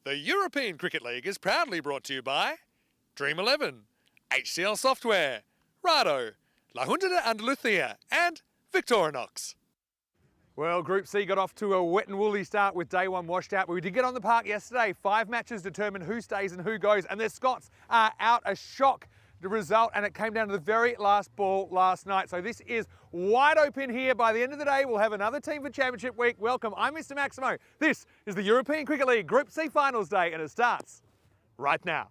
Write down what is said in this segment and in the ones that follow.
The European Cricket League is proudly brought to you by Dream 11, HCL Software, Rado, La Junta de Andalucía and Victorinox. Well, Group C got off to a wet and woolly start with day one washed out, but we did get on the park yesterday. 5 matches determined who stays and who goes, and the Scots are out. A shock the result, and it came down to the very last ball last night. So this is wide open here. By the end of the day, we'll have another team for Championship Week. Welcome, I'm Mr. Maximo. This is the European Cricket League Group C Finals Day, and it starts right now.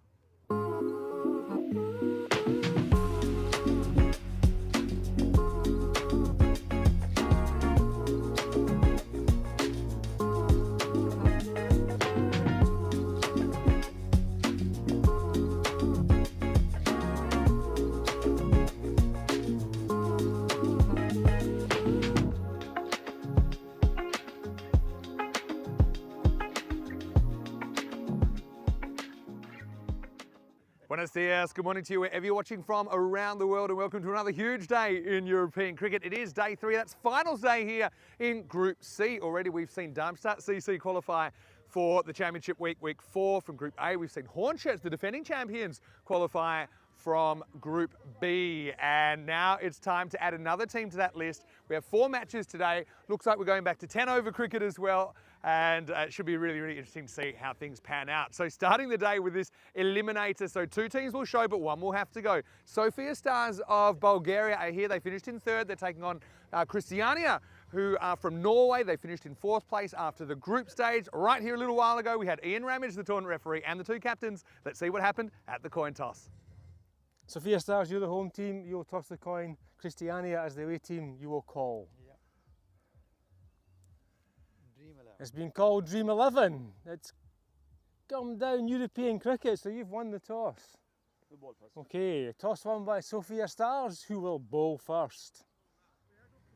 Buenos dias, good morning to you wherever you're watching from around the world, and welcome to another huge day in European cricket. It is day 3, that's finals day here in Group C. Already we've seen Darmstadt CC qualify for the Championship Week, Week 4 from Group A. We've seen Hornchurch, the defending champions, qualify from Group B, and now it's time to add another team to that list. We have 4 matches today. Looks like we're going back to 10 over cricket as well, and it should be really, really interesting to see how things pan out. So starting the day with this eliminator, so 2 teams will show, but 1 will have to go. Sophia Stars of Bulgaria are here. They finished in 3rd. They're taking on Christiania, who are from Norway. They finished in 4th place after the group stage. Right here a little while ago, we had Ian Ramage, the tournament referee, and the 2 captains. Let's see what happened at the coin toss. Sophia Stars, you're the home team, you'll toss the coin. Christiania, as the away team, you will call. Yeah. Dream 11. It's been called Dream 11. It's come down European cricket, so you've won the toss. The ball first. Okay, toss won by Sophia Stars, who will bowl first.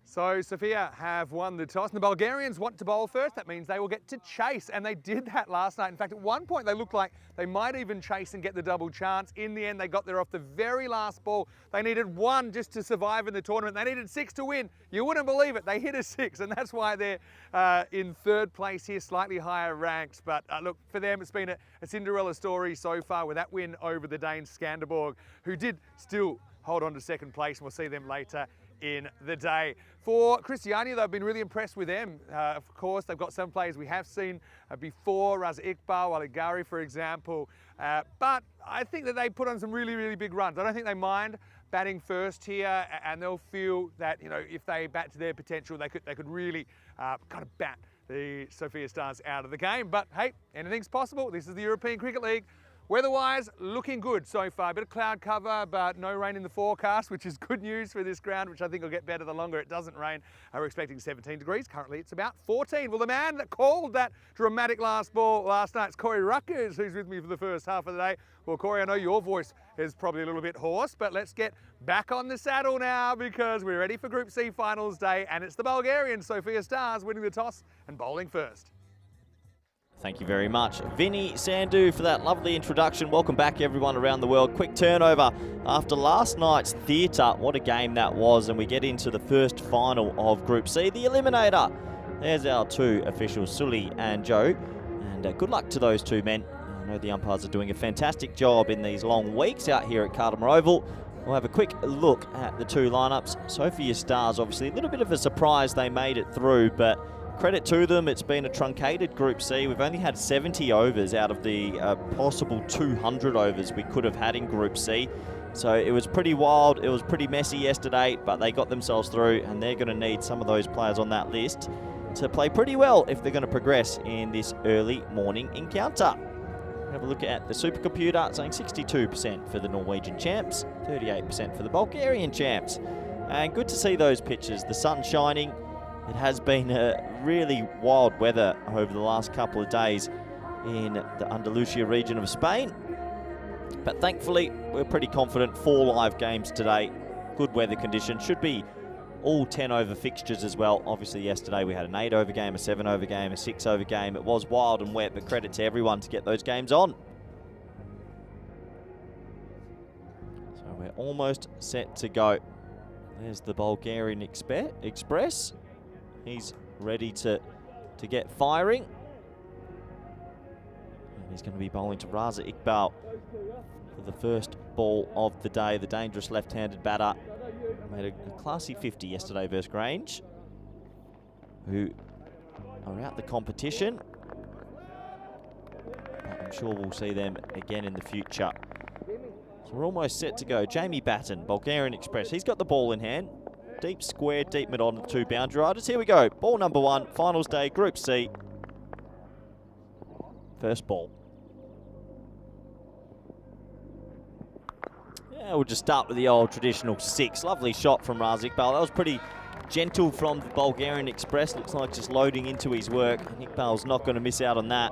So Sophia have won the toss, and the Bulgarians want to bowl first. That means they will get to chase, and they did that last night. In fact, at one point they looked like they might even chase and get the double chance. In the end, they got there off the very last ball. They needed 1 just to survive in the tournament. They needed 6 to win. You wouldn't believe it. They hit a 6, and that's why they're in 3rd place here, slightly higher ranked. But look, for them, it's been a Cinderella story so far with that win over the Danes Skanderborg, who did still hold on to 2nd place, and we'll see them later in the day. For Christiania, they've been really impressed with them. Of course, they've got some players we have seen before, Raza Iqbal, Wali Ghauri, for example. But I think that they put on some really, really big runs. I don't think they mind batting first here, and they'll feel that, you know, if they bat to their potential, they could really kind of bat the Sophia Stars out of the game. But hey, anything's possible. This is the European Cricket League. Weather-wise, looking good so far. A bit of cloud cover, but no rain in the forecast, which is good news for this ground, which I think will get better the longer it doesn't rain. We're expecting 17 degrees. Currently, it's about 14. Well, the man that called that dramatic last ball last night is Corey Ruckers, who's with me for the first half of the day. Well, Corey, I know your voice is probably a little bit hoarse, but let's get back on the saddle now, because we're ready for Group C Finals Day, and it's the Bulgarian Sophia Stars winning the toss and bowling first. Thank you very much, Vinny Sandhu, for that lovely introduction. Welcome back, everyone around the world. Quick turnover after last night's theatre. What a game that was, and we get into the first final of Group C, the Eliminator. There's our 2 officials, Sully and Joe, and good luck to those 2 men. I know the umpires are doing a fantastic job in these long weeks out here at Cartermore Oval. We'll have a quick look at the 2 lineups. Sophia Stars, obviously, a little bit of a surprise they made it through, but credit to them, it's been a truncated Group C. We've only had 70 overs out of the possible 200 overs we could have had in Group C. So it was pretty wild, it was pretty messy yesterday, but they got themselves through, and they're going to need some of those players on that list to play pretty well if they're going to progress in this early morning encounter. Have a look at the supercomputer, saying 62% for the Norwegian champs, 38% for the Bulgarian champs. And good to see those pitches, the sun shining. It has been really wild weather over the last couple of days in the Andalusia region of Spain. But thankfully, we're pretty confident. 4 live games today. Good weather conditions. Should be all 10 over fixtures as well. Obviously, yesterday we had an 8 over game, a 7 over game, a 6 over game. It was wild and wet, but credit to everyone to get those games on. So we're almost set to go. There's the Bulgarian Express. He's ready to get firing. And He's going to be bowling to Raza Iqbal for the first ball of the day. The dangerous left-handed batter made a classy 50 yesterday versus Grange, who are out the competition. But I'm sure we'll see them again in the future. So we're almost set to go. Jamie Batten, Bulgarian Express. He's got the ball in hand. Deep square, deep mid on the 2 boundary riders. Here we go. Ball number 1, finals day, Group C. First ball. Yeah, we'll just start with the old traditional 6. Lovely shot from Raza Iqbal. That was pretty gentle from the Bulgarian Express. Looks like just loading into his work. Iqbal's not going to miss out on that.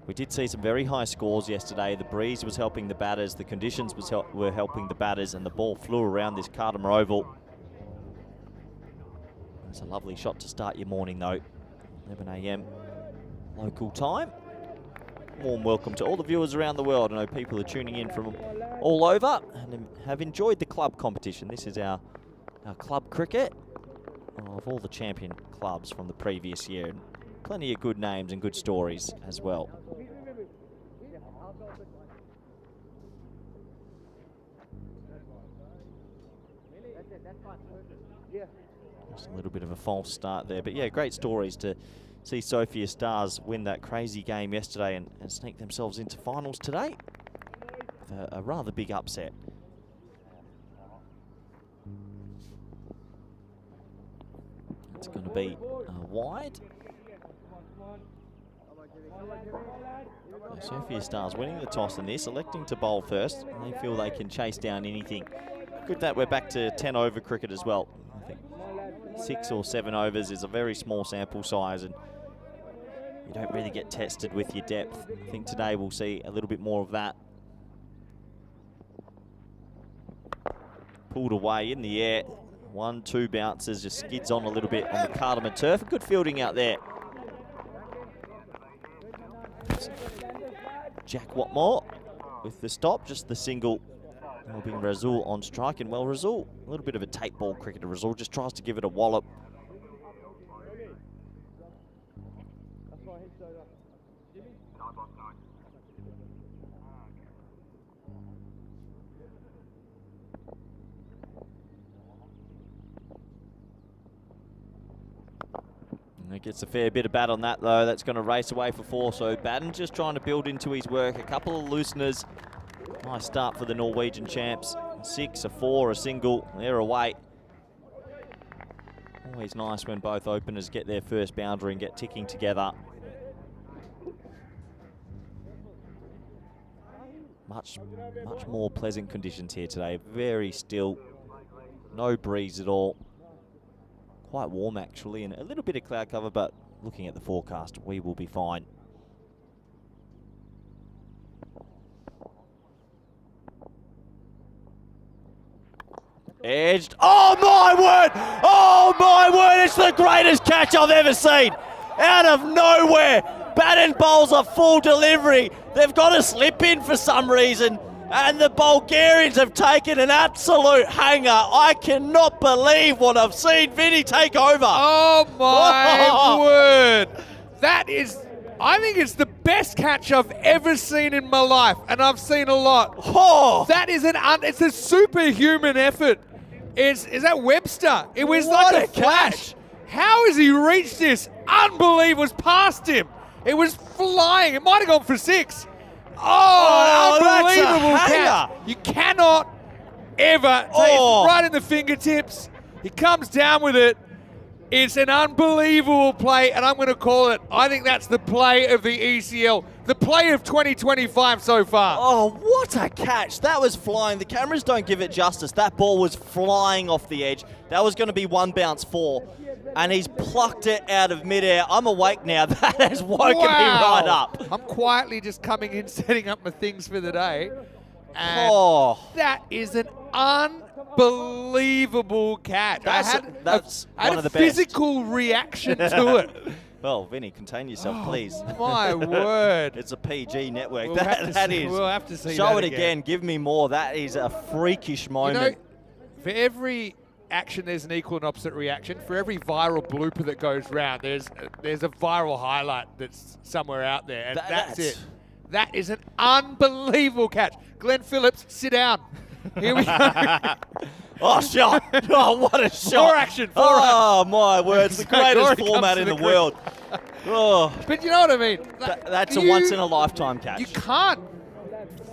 We did see some very high scores yesterday. The breeze was helping the batters, the conditions were helping the batters, and the ball flew around this Cardimer Oval. It's a lovely shot to start your morning though. 11 AM local time. Warm welcome to all the viewers around the world. I know people are tuning in from all over and have enjoyed the club competition. This is our club cricket of all the champion clubs from the previous year. And plenty of good names and good stories as well. Just a little bit of a false start there, but yeah, great stories to see Sophia Stars win that crazy game yesterday and sneak themselves into finals today with a rather big upset. It's going to be wide. So Sophia Stars winning the toss in this, electing to bowl first. And they feel they can chase down anything. Good that we're back to 10 over cricket as well. I think 6 or 7 overs is a very small sample size and you don't really get tested with your depth. I think today we'll see a little bit more of that. Pulled away in the air. 1-2 bounces, just skids on a little bit on the Cardimer turf. Good fielding out there. Jack Watmore with the stop, just the single. Helping Razul on strike, and well, Razul, a little bit of a tape ball cricketer. Razul just tries to give it a wallop. And it gets a fair bit of bat on that though. That's going to race away for 4. So Batten just trying to build into his work. A couple of looseners. Nice start for the Norwegian champs. 6, a 4, a single. They're away. Always nice when both openers get their first boundary and get ticking together. Much more pleasant conditions here today. Very still. No breeze at all. Quite warm actually, and a little bit of cloud cover, but looking at the forecast, we will be fine. Edged. Oh my word! Oh my word! It's the greatest catch I've ever seen. Out of nowhere, Batten bowls a full delivery. They've got a slip in for some reason, and the Bulgarians have taken an absolute hanger. I cannot believe what I've seen. Vinny, take over. Oh my word! That is, I think it's the best catch I've ever seen in my life, and I've seen a lot. Oh, that is it's a superhuman effort. Is that Webster? It was what like a flash. Catch. How has he reached this? Unbelievable. It was past him. It was flying. It might have gone for 6. Oh, unbelievable catch. You cannot ever take it right in the fingertips. He comes down with it. It's an unbelievable play, and I'm going to call it, I think that's the play of the ECL. The play of 2025 so far. Oh, what a catch. That was flying. The cameras don't give it justice. That ball was flying off the edge. That was going to be 1 bounce 4. And he's plucked it out of midair. I'm awake now. That has woken me right up. I'm quietly just coming in, setting up my things for the day. And that is an unbelievable catch. That's I had one of the best. Physical reaction to it. Well, Vinny, contain yourself, please. My word. It's a PG network. We'll have to see Show that it again. Give me more. That is a freakish moment. You know, for every action, there's an equal and opposite reaction. For every viral blooper that goes round, there's a viral highlight that's somewhere out there, and that's it. That is an unbelievable catch. Glenn Phillips, sit down. Here we go. Oh, shot. Oh, what a shot. Four action. Oh, my word. It's the greatest format in the world. Oh. But you know what I mean? That's a once-in-a-lifetime catch. You can't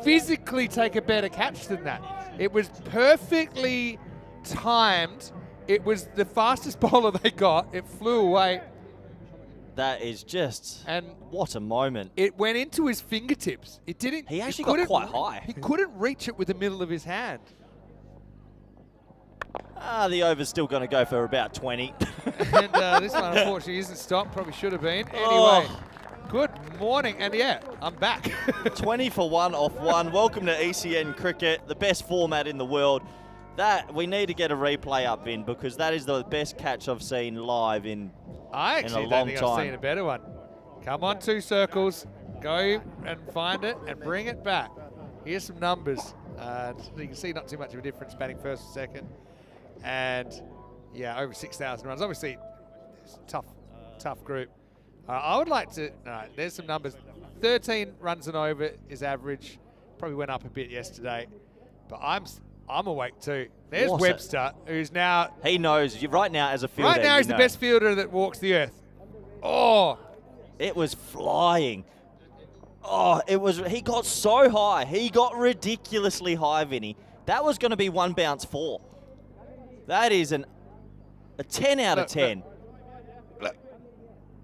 physically take a better catch than that. It was perfectly timed. It was the fastest bowler they got. It flew away. That is just, and what a moment. It went into his fingertips. It didn't. He actually got quite high. He couldn't reach it with the middle of his hand. The over's still going to go for about 20. And this one, unfortunately, isn't stopped. Probably should have been. Anyway, good morning. And yeah, I'm back. 20 for 1 off 1. Welcome to ECN Cricket, the best format in the world. That we need to get a replay up in because that is the best catch I've seen live in I actually don't think I've seen a better one. Come on, 2 circles. Go and find it and bring it back. Here's some numbers. You can see not too much of a difference batting first or second. And yeah, over 6,000 runs. Obviously, it's a tough group. I would like to, there's some numbers. 13 runs and over is average. Probably went up a bit yesterday. But I'm awake too. There's Webster, who's now... He knows. Right now, as a fielder, right now, he's the best fielder that walks the earth. Oh! It was flying. Oh, he got so high. He got ridiculously high, Vinny. That was going to be 1 bounce 4. That is a 10 out of 10. Look.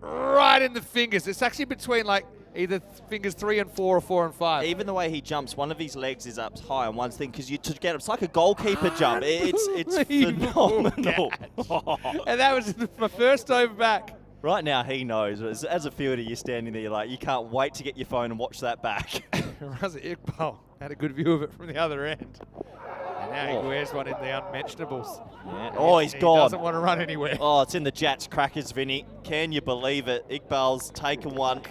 Right in the fingers. It's actually between like either fingers 3 and 4 or 4 and 5. Even the way he jumps, one of his legs is up high on one thing because it's like a goalkeeper jump. It's phenomenal. And that was my first over back. Right now, he knows. As a fielder, you're standing there, you're like, you can't wait to get your phone and watch that back. Raza Iqbal had a good view of it from the other end. And now he wears one in the unmentionables. Yeah. Oh, he's gone. He doesn't want to run anywhere. Oh, it's in the Jats crackers, Vinny. Can you believe it? Iqbal's taken one.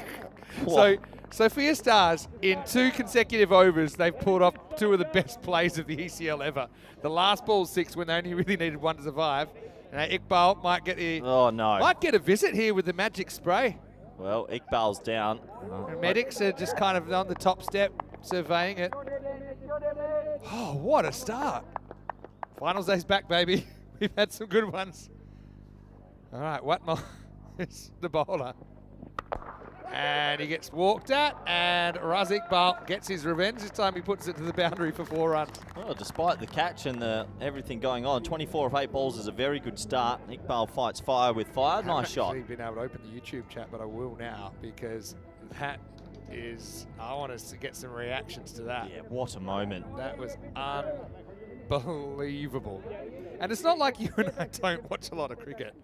So, Sophia Stars, in 2 consecutive overs, they've pulled off 2 of the best plays of the ECL ever. The last ball 6 when they only really needed 1 to survive. And Iqbal might get might get a visit here with the magic spray. Well, Iqbal's down. And medics are just kind of on the top step, surveying it. Oh, what a start. Finals day's back, baby. We've had some good ones. All right, Watmore is the bowler. And he gets walked at, and Raza Iqbal gets his revenge. This time he puts it to the boundary for 4 runs. Well, despite the catch and everything going on, 24 of 8 balls is a very good start. Iqbal fights fire with fire. Nice shot. I haven't been able to open the YouTube chat, but I will now because that is, I want us to get some reactions to that. Yeah, what a moment. That was unbelievable. And it's not like you and I don't watch a lot of cricket.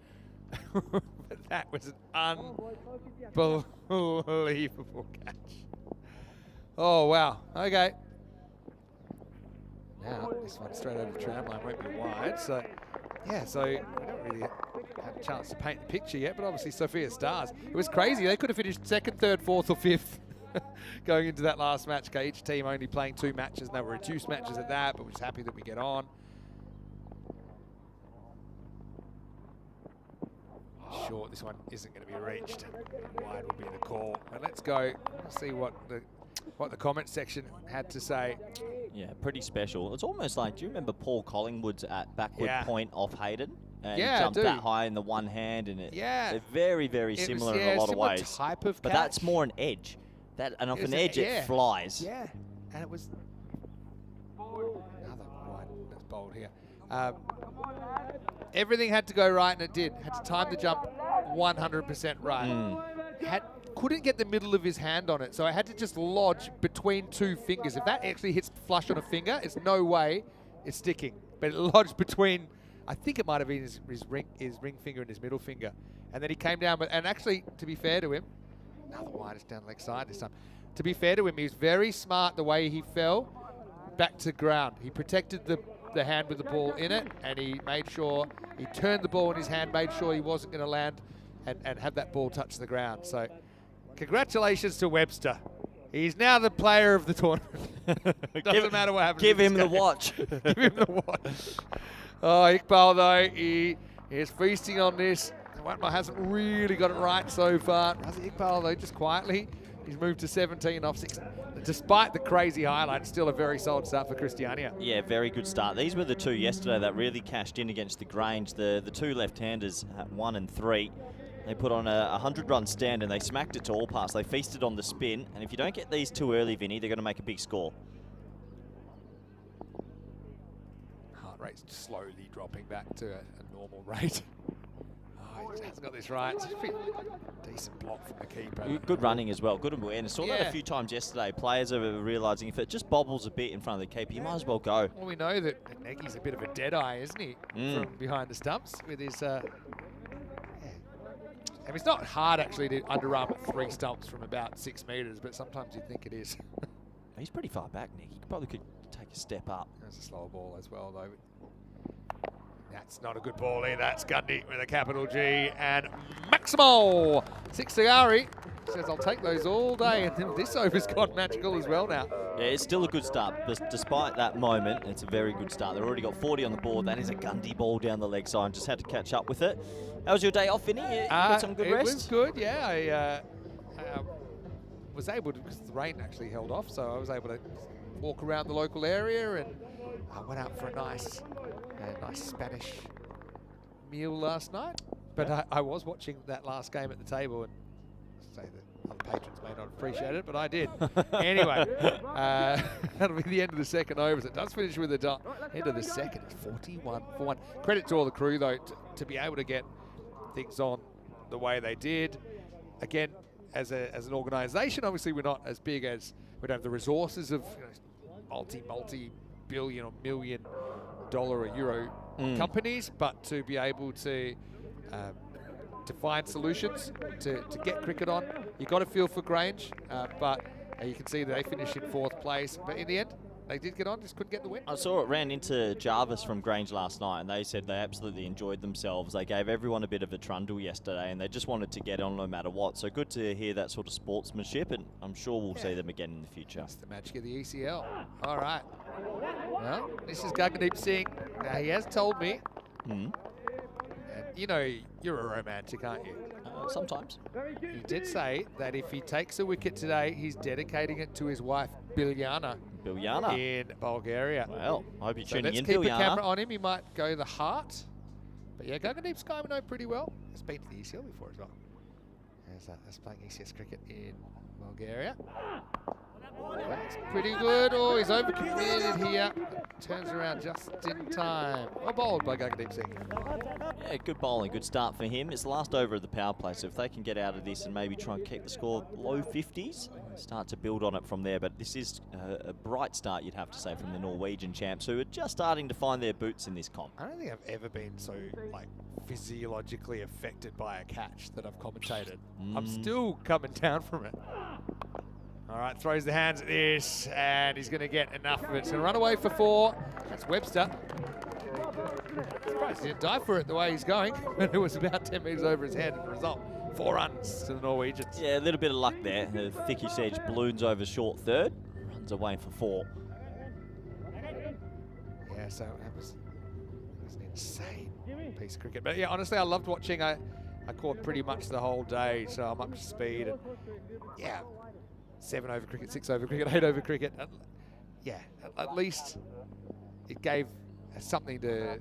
But that was an unbelievable catch. Oh, wow. Okay. Now, this one straight over the tram line won't be wide. So, yeah, so we don't really have a chance to paint the picture yet, but obviously Sophia Stars. It was crazy. They could have finished 2nd, 3rd, 4th or 5th going into that last match. Okay, each team only playing 2 matches, and they were reduced matches at that, but we're just happy that we get on. Short, this one isn't going to be reached. Wide will be the call. And let's go see what the comment section had to say. Yeah, pretty special. It's almost like, do you remember Paul Collingwood's at backward point off Hayden? And he jumped that high in the one hand, and they're very, very similar in a lot of ways. Type of but catch. That's more an edge. And off an edge, it flies. Yeah, and it was another wide that's bowled here. Everything had to go right, and it did. Had to time the jump 100% right. Couldn't get the middle of his hand on it, so I had to just lodge between 2 fingers. If that actually hits flush on a finger, it's no way it's sticking. But it lodged between, I think it might have been his ring finger and his middle finger. And then he came down, and actually, to be fair to him, another widest down leg side this time. To be fair to him, he was very smart the way he fell back to ground. He protected the hand with the ball in it, and he made sure he turned the ball in his hand, made sure he wasn't going to land and have that ball touch the ground. So congratulations to Webster. He's now the player of the tournament. Doesn't matter what happens. Give him the watch. Give him the watch. Oh, Iqbal, though, he is feasting on this. Watmore hasn't really got it right so far. Iqbal, though, just quietly He's moved to 17 off 6. Despite the crazy highlights, still a very solid start for Christiania. Yeah, very good start. These were the two yesterday that really cashed in against the Grange. The two left-handers at 1 and 3. They put on a 100-run stand and they smacked it to all parts. They feasted on the spin, and if you don't get these too early, Vinny, they're going to make a big score. Heart rate's slowly dropping back to a normal rate. Oh, he hasn't got this right. It's a decent block from the keeper. Good running as well, good awareness. Saw that Yeah. a few times yesterday. Players are realising if it just bobbles a bit in front of the keeper, you might as well go. Well, we know that Nagy's a bit of a dead eye, isn't he? From behind the stumps with his... I mean, it's not hard actually to underarm at 3 stumps from about 6 metres, but sometimes you think it is. He's pretty far back, Nick. He probably could take a step up. There's a slower ball as well, though. That's not a good ball either. That's Gundy with a capital G and Maximal. 6 to Ghauri. Says, I'll take those all day. And then this over's gone magical as well now. Yeah, it's still a good start. Despite that moment, it's a very good start. They've already got 40 on the board. That is a Gundy ball down the leg side. Just had to catch up with it. How was your day off, Vinny? You got some good rest? It was good, yeah. I was able to, because the rain actually held off, so I was able to walk around the local area, and I went out for a nice Spanish meal last night. But I was watching that last game at the table, and say that other patrons may not appreciate it, but I did. Anyway, that'll be the end of the second over. So it does finish with the end of the second. It's 41-1. Credit to all the crew, though, to be able to get things on the way they did. Again, as an organisation, obviously we're not as big as, we don't have the resources of multi-billion or $1 million or euro companies, but to be able to find solutions to get cricket on. You got to feel for Grange, but you can see that they finished in 4th place. But in the end, they did get on, just couldn't get the win. I saw it ran into Jarvis from Grange last night, and they said they absolutely enjoyed themselves. They gave everyone a bit of a trundle yesterday, and they just wanted to get on no matter what. So good to hear that sort of sportsmanship, and I'm sure we'll see them again in the future. That's the magic of the ECL. All right. Well, this is Gagandeep Singh. Now, he has told me, and you know, you're a romantic, aren't you? Sometimes. He did say that if he takes a wicket today, he's dedicating it to his wife, Biljana. In Bulgaria. Well, I hope you're tuning let's in, keep Biljana. a camera on him. He might go the heart. But yeah, Gagandeep Sky we know pretty well. He's been to the ECL before as well. That's playing ECS cricket in Bulgaria. That's pretty good. Oh, he's overcommitted here. Turns around just in time. Well bowled by Gagandeep Singh. Yeah, good bowling, good start for him. It's the last over of the power play, so if they can get out of this and maybe try and keep the score low 50s, start to build on it from there. But this is a bright start, you'd have to say, from the Norwegian champs, who are just starting to find their boots in this comp. I don't think I've ever been so physiologically affected by a catch that I've commentated. I'm still coming down from it. All right, throws the hands at this, and he's going to get enough of it. He's going to run away for 4. That's Webster. Surprised he didn't die for it the way he's going. It was about 10 metres over his head as a result. 4 runs to the Norwegians. Yeah, a little bit of luck there. The thickish edge balloons over short third, runs away for 4. Yeah, so that was an insane piece of cricket. But yeah, honestly, I loved watching. I caught pretty much the whole day, so I'm up to speed. And yeah, 7 over cricket, 6 over cricket, 8 over cricket. Yeah, at least it gave something to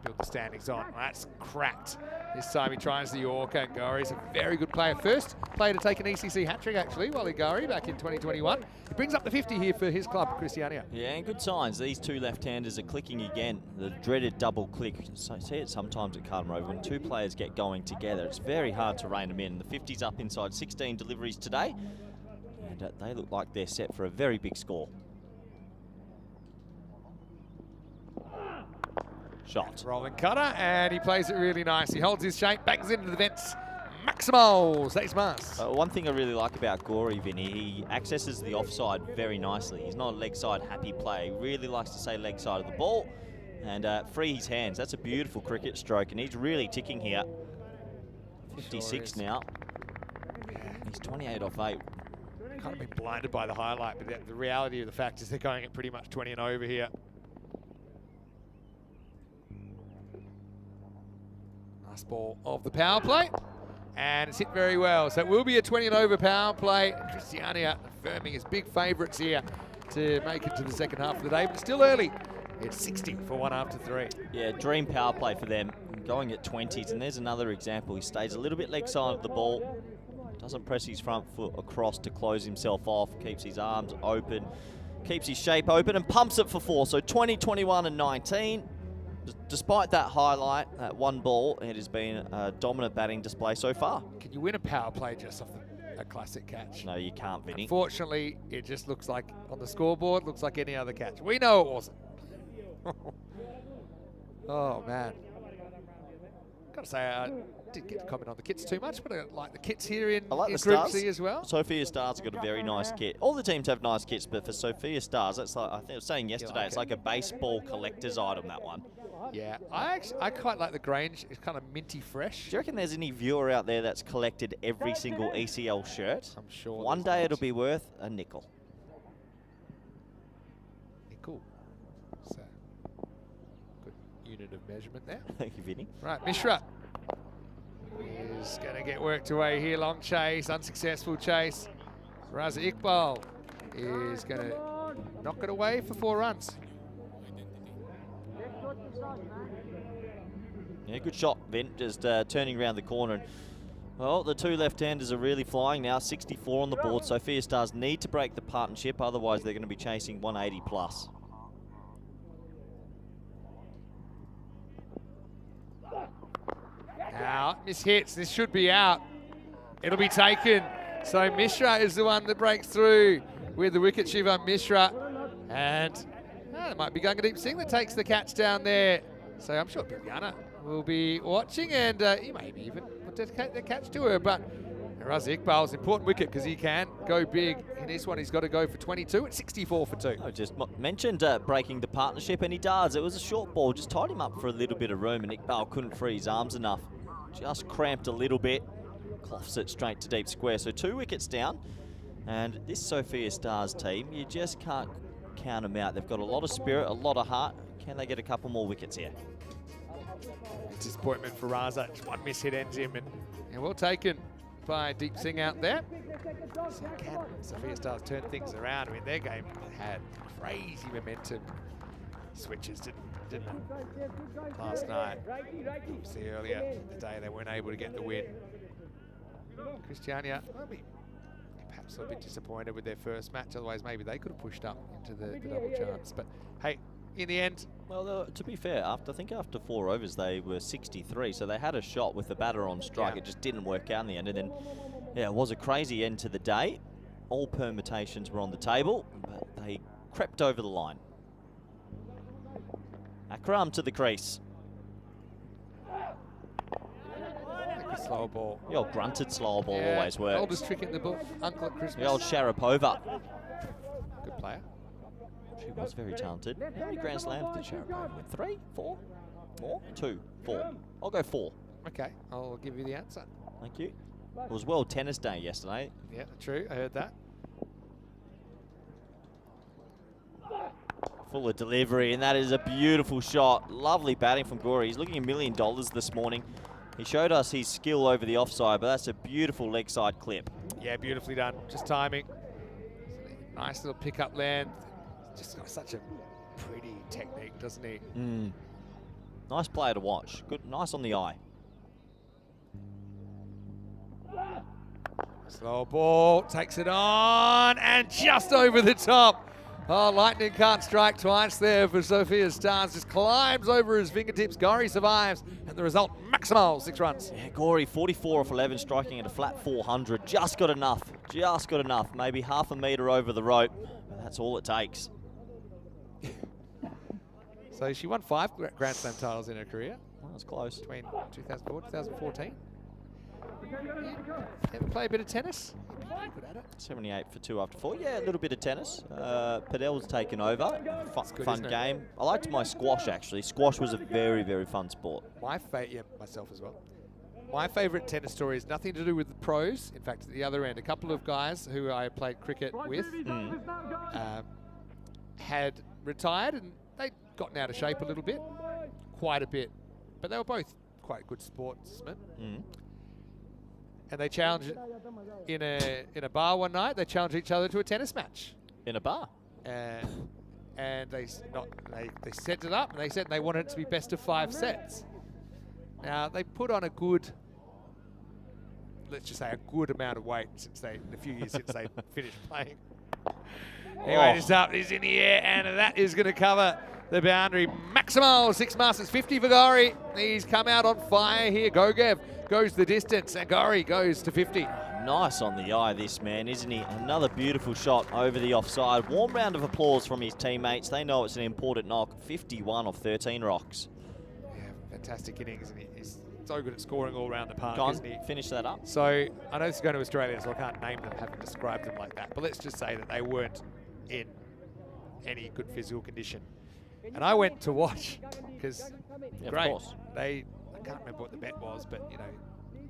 build the standings on. Well, that's cracked. This time he tries the Yorker, and Ghauri's a very good player. First player to take an ECC hat-trick, actually, Wally Ghauri, back in 2021. He brings up the 50 here for his club, Christiania. Yeah, and good signs. These two left-handers are clicking again. The dreaded double click. So I see it sometimes at Carlton Road. When two players get going together, it's very hard to rein them in. The 50's up inside 16 deliveries today, and they look like they're set for a very big score. Shot. Rolling cutter, and he plays it really nice. He holds his shape, bangs into the vents. Maximal stays mass. One thing I really like about Ghauri, Vinny, he accesses the offside very nicely. He's not a leg side happy play. He really likes to say leg side of the ball and free his hands. That's a beautiful cricket stroke, and he's really ticking here. 56 sure now. Yeah. He's 28 off 8. Kind of been blinded by the highlight, but the reality of the fact is they're going at pretty much 20 and over here. Ball of the power play, and it's hit very well. So it will be a 20 and over power play. Christiania affirming as big favourites here to make it to the second half of the day, but still early. It's 60 for 1 after 3. Yeah, dream power play for them, going at 20s, and there's another example. He stays a little bit leg side of the ball, doesn't press his front foot across to close himself off, keeps his arms open, keeps his shape open, and pumps it for 4. So 20, 21, and 19. Despite that highlight, that one ball, it has been a dominant batting display so far. Can you win a power play just off a classic catch? No, you can't, Vinny. Unfortunately, it just looks like, on the scoreboard, looks like any other catch. We know it wasn't. Oh, man. Got to say, I didn't get to comment on the kits too much, but I like the kits here in Group C as well. Sophia Stars have got a very nice kit. All the teams have nice kits, but for Sophia Stars, that's like, I think I was saying yesterday, it's like a baseball collector's item, that one. Yeah, I quite like the Grange. It's kind of minty fresh. Do you reckon there's any viewer out there that's collected every single ECL shirt? I'm sure. One day it'll be worth a nickel. Nickel. So, good unit of measurement there. Thank you, Vinny. Right, Mishra is going to get worked away here. Long chase, unsuccessful chase. Raza Iqbal is going to knock it away for 4 runs. Yeah, good shot, Vin, just turning around the corner. And, well, the 2 left-handers are really flying now, 64 on the board. Sophia Stars need to break the partnership, otherwise they're going to be chasing 180 plus. Now, miss hits, this should be out. It'll be taken. So Mishra is the one that breaks through with the wicket, Shiva Mishra. And it might be Gungadeep Singh that takes the catch down there. So I'm sure Bilyana will be watching, and he may even dedicate the catch to her. But Raz Iqbal's important wicket because he can go big. In this one, he's got to go for 22 at 64 for 2. I just mentioned breaking the partnership, and he does. It was a short ball, just tied him up for a little bit of room, and Iqbal couldn't free his arms enough. Just cramped a little bit, cloths it straight to deep square. So 2 wickets down, and this Sophia Stars team, you just can't count them out. They've got a lot of spirit, a lot of heart. Can they get a couple more wickets here? Disappointment for Raza. Just one miss hit ends him, and well taken by Deep Singh out there. So can Sophia Stars turn things around? I mean, their game had crazy momentum. Switches didn't it? Last night. Obviously earlier today they weren't able to get the win. Christiania, perhaps a bit disappointed with their first match. Otherwise, maybe they could have pushed up into the double chance. But hey, in the end, well, to be fair, I think after 4 overs they were 63, so they had a shot with the batter on strike. Yeah. It just didn't work out in the end, and then it was a crazy end to the day. All permutations were on the table, but they crept over the line. Akram to the crease. slow ball. The old grunted slow ball always works. Oldest trick in the book, Uncle at Christmas. The old Sharapova. Good player. She was very talented. How many Grand Slams did Sharapova win? 3? 4? More? 2? 4? I'll go 4. Okay, I'll give you the answer. Thank you. It was World Tennis Day yesterday. Yeah, true. I heard that. Full of delivery, and that is a beautiful shot. Lovely batting from Ghauri. He's looking $1 million this morning. He showed us his skill over the offside, but that's a beautiful leg side clip. Yeah, beautifully done. Just timing. Nice little pickup land. Just got such a pretty technique, doesn't he? Nice player to watch. Good, nice on the eye. Slow ball, takes it on, and just over the top. Oh, lightning can't strike twice there for Sophia Stars. Just climbs over his fingertips. Ghauri survives, and the result, maximal 6 runs. Yeah, Ghauri, 44 off 11, striking at a flat 400. Just got enough. Just got enough. Maybe half a metre over the rope. But that's all it takes. So she won 5 Grand Slam titles in her career. That was close. Between 2004 2014. Ever play a bit of tennis? Good at it. 78 for 2 after 4. Yeah, a little bit of tennis. Padel's taken over. Fun game. I liked my squash, actually. Squash was a very, very fun sport. Myself as well. My favourite tennis story is nothing to do with the pros. In fact, at the other end, a couple of guys who I played cricket with had retired, and they'd gotten out of shape a little bit, quite a bit. But they were both quite good sportsmen. and they challenged in a bar one night. They challenged each other to a tennis match. In a bar? And they set it up, and they said they wanted it to be best of 5 sets. Now, they put on a good, let's just say a good amount of weight in a few years since they finished playing. Anyway, this up is in the air, and that is going to cover the boundary. Maximal 6 Masters 50 for Ghauri. He's come out on fire here. Gogev goes the distance, and Ghauri goes to 50. Nice on the eye, this man, isn't he? Another beautiful shot over the offside. Warm round of applause from his teammates. They know it's an important knock. 51 off 13 rocks. Yeah, fantastic innings, and he's so good at scoring all around the park, Go on, isn't he? finish that up. So, I know this is going to Australia, so I can't name them, haven't described them like that, but let's just say that they weren't in any good physical condition. And I went to watch, because, great, of course. I can't remember what the bet was, but, you know,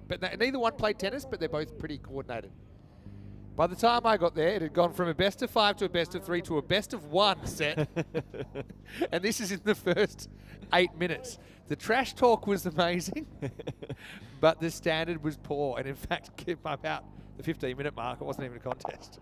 but neither one played tennis, but they're both pretty coordinated. By the time I got there, it had gone from a best of 5 to a best of 3 to a best of 1 set. And this is in the first 8 minutes. The trash talk was amazing, but the standard was poor. And in fact, came about the 15-minute mark. It wasn't even a contest.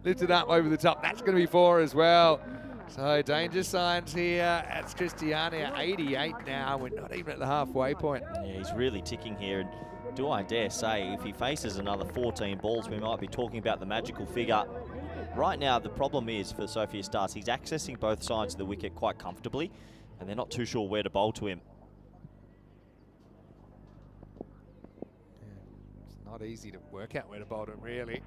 Lifted up over the top. That's going to be 4 as well. So danger signs here. That's Christiania 88 now. We're not even at the halfway point. Yeah, he's really ticking here. And do I dare say, if he faces another 14 balls, we might be talking about the magical figure. Right now, the problem is for Sophia Stars, he's accessing both sides of the wicket quite comfortably, and they're not too sure where to bowl to him. It's not easy to work out where to bowl to him, really.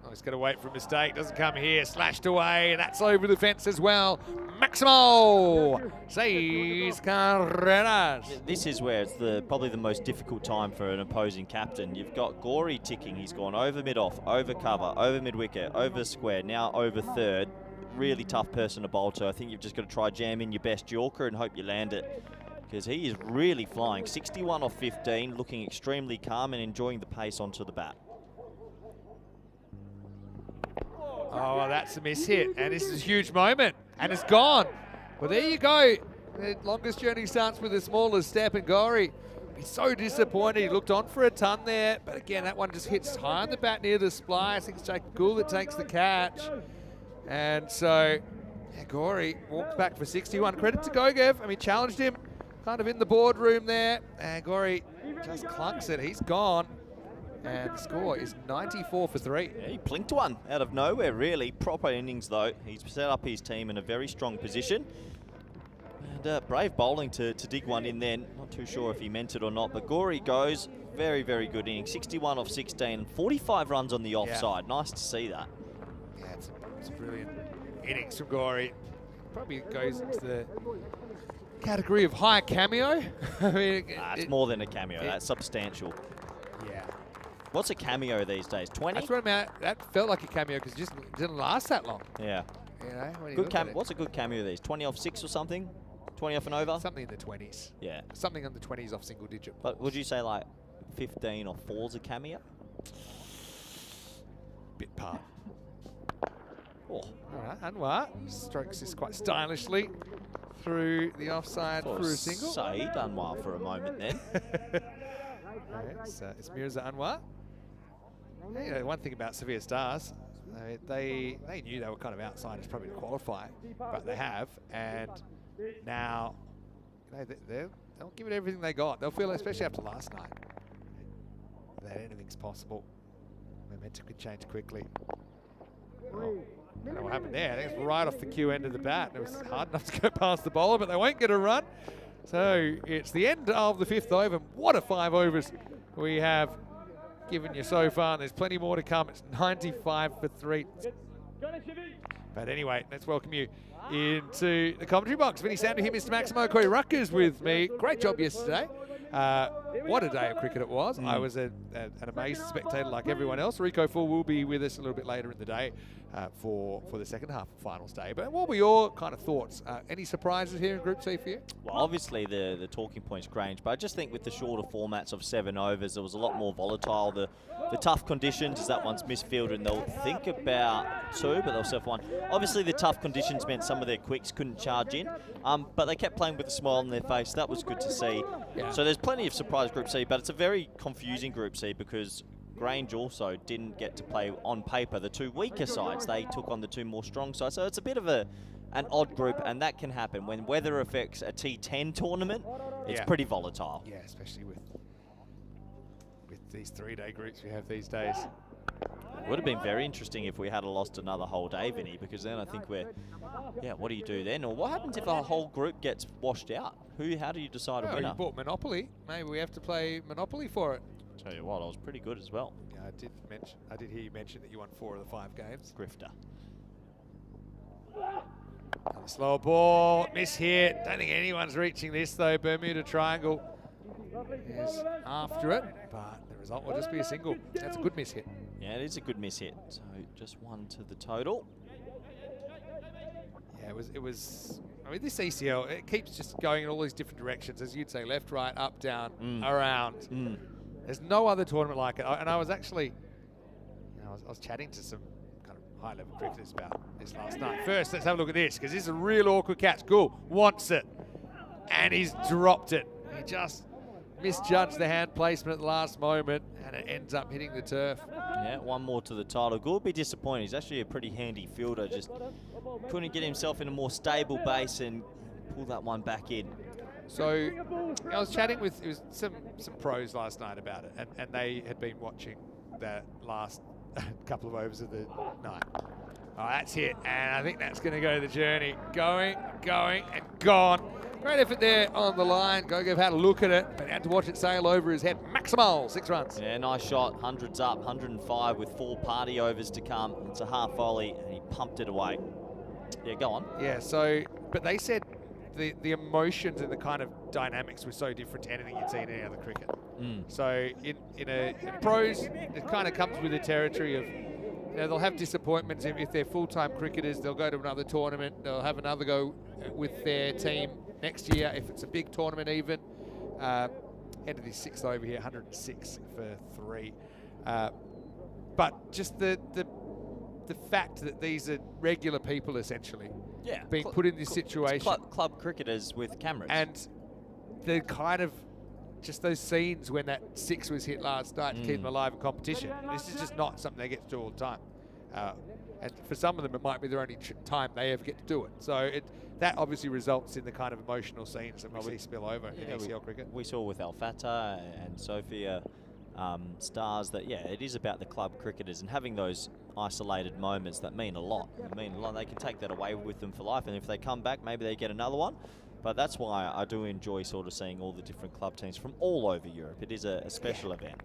Oh, he's got to wait for a mistake. Doesn't come here. Slashed away, and that's over the fence as well. Maximo! Says Carreras. This is where it's probably the most difficult time for an opposing captain. You've got Ghauri ticking. He's gone over mid-off, over cover, over mid-wicket, over square, now over third. Really tough person to bowl to. I think you've just got to try jam in your best Yorker and hope you land it, because he is really flying. 61 off 15, looking extremely calm and enjoying the pace onto the bat. Oh, well, that's a miss hit, and this is a huge moment, and it's gone. Well, there you go. The longest journey starts with the smallest step, and Ghauri, he's so disappointed. He looked on for a ton there, but again, that one just hits high on the bat near the splice. I think it's Jacob Gould that takes the catch. And so, yeah, Ghauri walks back for 61. Credit to Gogev. I mean, challenged him kind of in the boardroom there, and Ghauri just clunks it. He's gone. And the score is 94 for 3. Yeah, he plinked one out of nowhere, really. Proper innings, though. He's set up his team in a very strong position. And brave bowling to dig one in then. Not too sure if he meant it or not, but Ghauri goes. Very, very good inning. 61 off 16, 45 runs on the offside. Yeah. Nice to see that. Yeah, it's a brilliant innings from Ghauri. Probably goes into the category of high cameo. I mean, it's more than a cameo. That's substantial. Yeah. What's a cameo these days? 20? That's what I mean. That felt like a cameo because it just didn't last that long. Yeah. You know, what's a good cameo these? 20 off 6 or something? 20 off and over? Something in the 20s. Yeah. Something in the 20s off single digit. But would you say like 15 off 4's a cameo? Bit par. Oh. All right, Anwar strokes this quite stylishly through the offside for a single. Say Anwar for a moment then. It's Mirza Anwar. You know, one thing about Sophia Stars, they knew they were kind of outsiders probably to qualify, but they have, and now they'll give it everything they got. They'll feel, especially after last night, that anything's possible. Momentum could change quickly. Oh, I don't know what happened there. I think it's right off the cue end of the bat. It was hard enough to go past the bowler, but they won't get a run. So it's the end of the 5th over. What a 5 overs we have given you so far, and there's plenty more to come. It's 95 for 3. But anyway, let's welcome you into the commentary box. Vinny Sandu here, Mr. Maximo Corey Ruckers with me. Great job yesterday. What a day of cricket it was. I was an amazed spectator like everyone else. Rico Full will be with us a little bit later in the day for the second half of finals day. But what were your kind of thoughts? Any surprises here in Group C for you? Well, obviously the talking point's Grange, but I just think with the shorter formats of 7 overs, it was a lot more volatile. The tough conditions, as that one's misfielded, and they'll think about 2, but they'll self 1. Obviously the tough conditions meant some of their quicks couldn't charge in, but they kept playing with a smile on their face. That was good to see. Yeah. So there's plenty of surprise Group C, but it's a very confusing Group C because Grange also didn't get to play on paper the two weaker sides. They took on the two more strong sides. So it's a bit of an odd group, and that can happen. When weather affects a T10 tournament, it's pretty volatile. Yeah, especially with these 3-day groups we have these days. Would have been very interesting if we had lost another whole day, Vinny, because then I think we're, what do you do then? Or what happens if a whole group gets washed out? How do you decide a winner? You bought Monopoly. Maybe we have to play Monopoly for it. Tell you what, I was pretty good as well. Yeah, I did hear you mention that you won 4 of the 5 games. Grifter. Another slow ball, miss hit. Don't think anyone's reaching this though. Bermuda Triangle is after it, but the result will just be a single. That's a good miss hit. Yeah, it is a good miss hit. So just 1 to the total. Yeah, it was. I mean, this ECL, it keeps just going in all these different directions, as you'd say, left, right, up, down, around. There's no other tournament like it. And I was actually, I was chatting to some kind of high-level cricketers about this last night. First, let's have a look at this, because this is a real awkward catch. Cool, wants it, and he's dropped it. He just misjudged the hand placement at the last moment, and it ends up hitting the turf. Yeah, 1 more to the title. Gould will be disappointed. He's actually a pretty handy fielder. Just couldn't get himself in a more stable base and pull that one back in. So I was chatting with some pros last night about it, and they had been watching the last couple of overs of the night. Oh, that's hit, and I think that's going to go the journey. Going, and gone. Great effort there on the line. Gogev had a look at it, but had to watch it sail over his head. Maximal, 6 runs. Yeah, nice shot. 100's up, 105 with 4 party overs to come. It's a half volley, and he pumped it away. Yeah, go on. Yeah, so, but they said the emotions and the kind of dynamics were so different to anything you'd seen in any other cricket. So in pros, it kind of comes with the territory of, they'll have disappointments if they're full-time cricketers. They'll go to another tournament. They'll have another go with their team next year if it's a big tournament even. End of this 6th over here, 106 for 3. But just the fact that these are regular people essentially being put in this situation. Club cricketers with cameras. And the kind of just those scenes when that 6 was hit last night to keep them alive in competition. This is just not something they get to do all the time. And for some of them, it might be their only time they ever get to do it. So that obviously results in the kind of emotional scenes that we see spill over in ECL cricket. We saw with Al-Fatah and Sophia stars that, it is about the club cricketers and having those isolated moments that mean a lot. They can take that away with them for life, and if they come back, maybe they get another one. But that's why I do enjoy sort of seeing all the different club teams from all over Europe. It is a special event.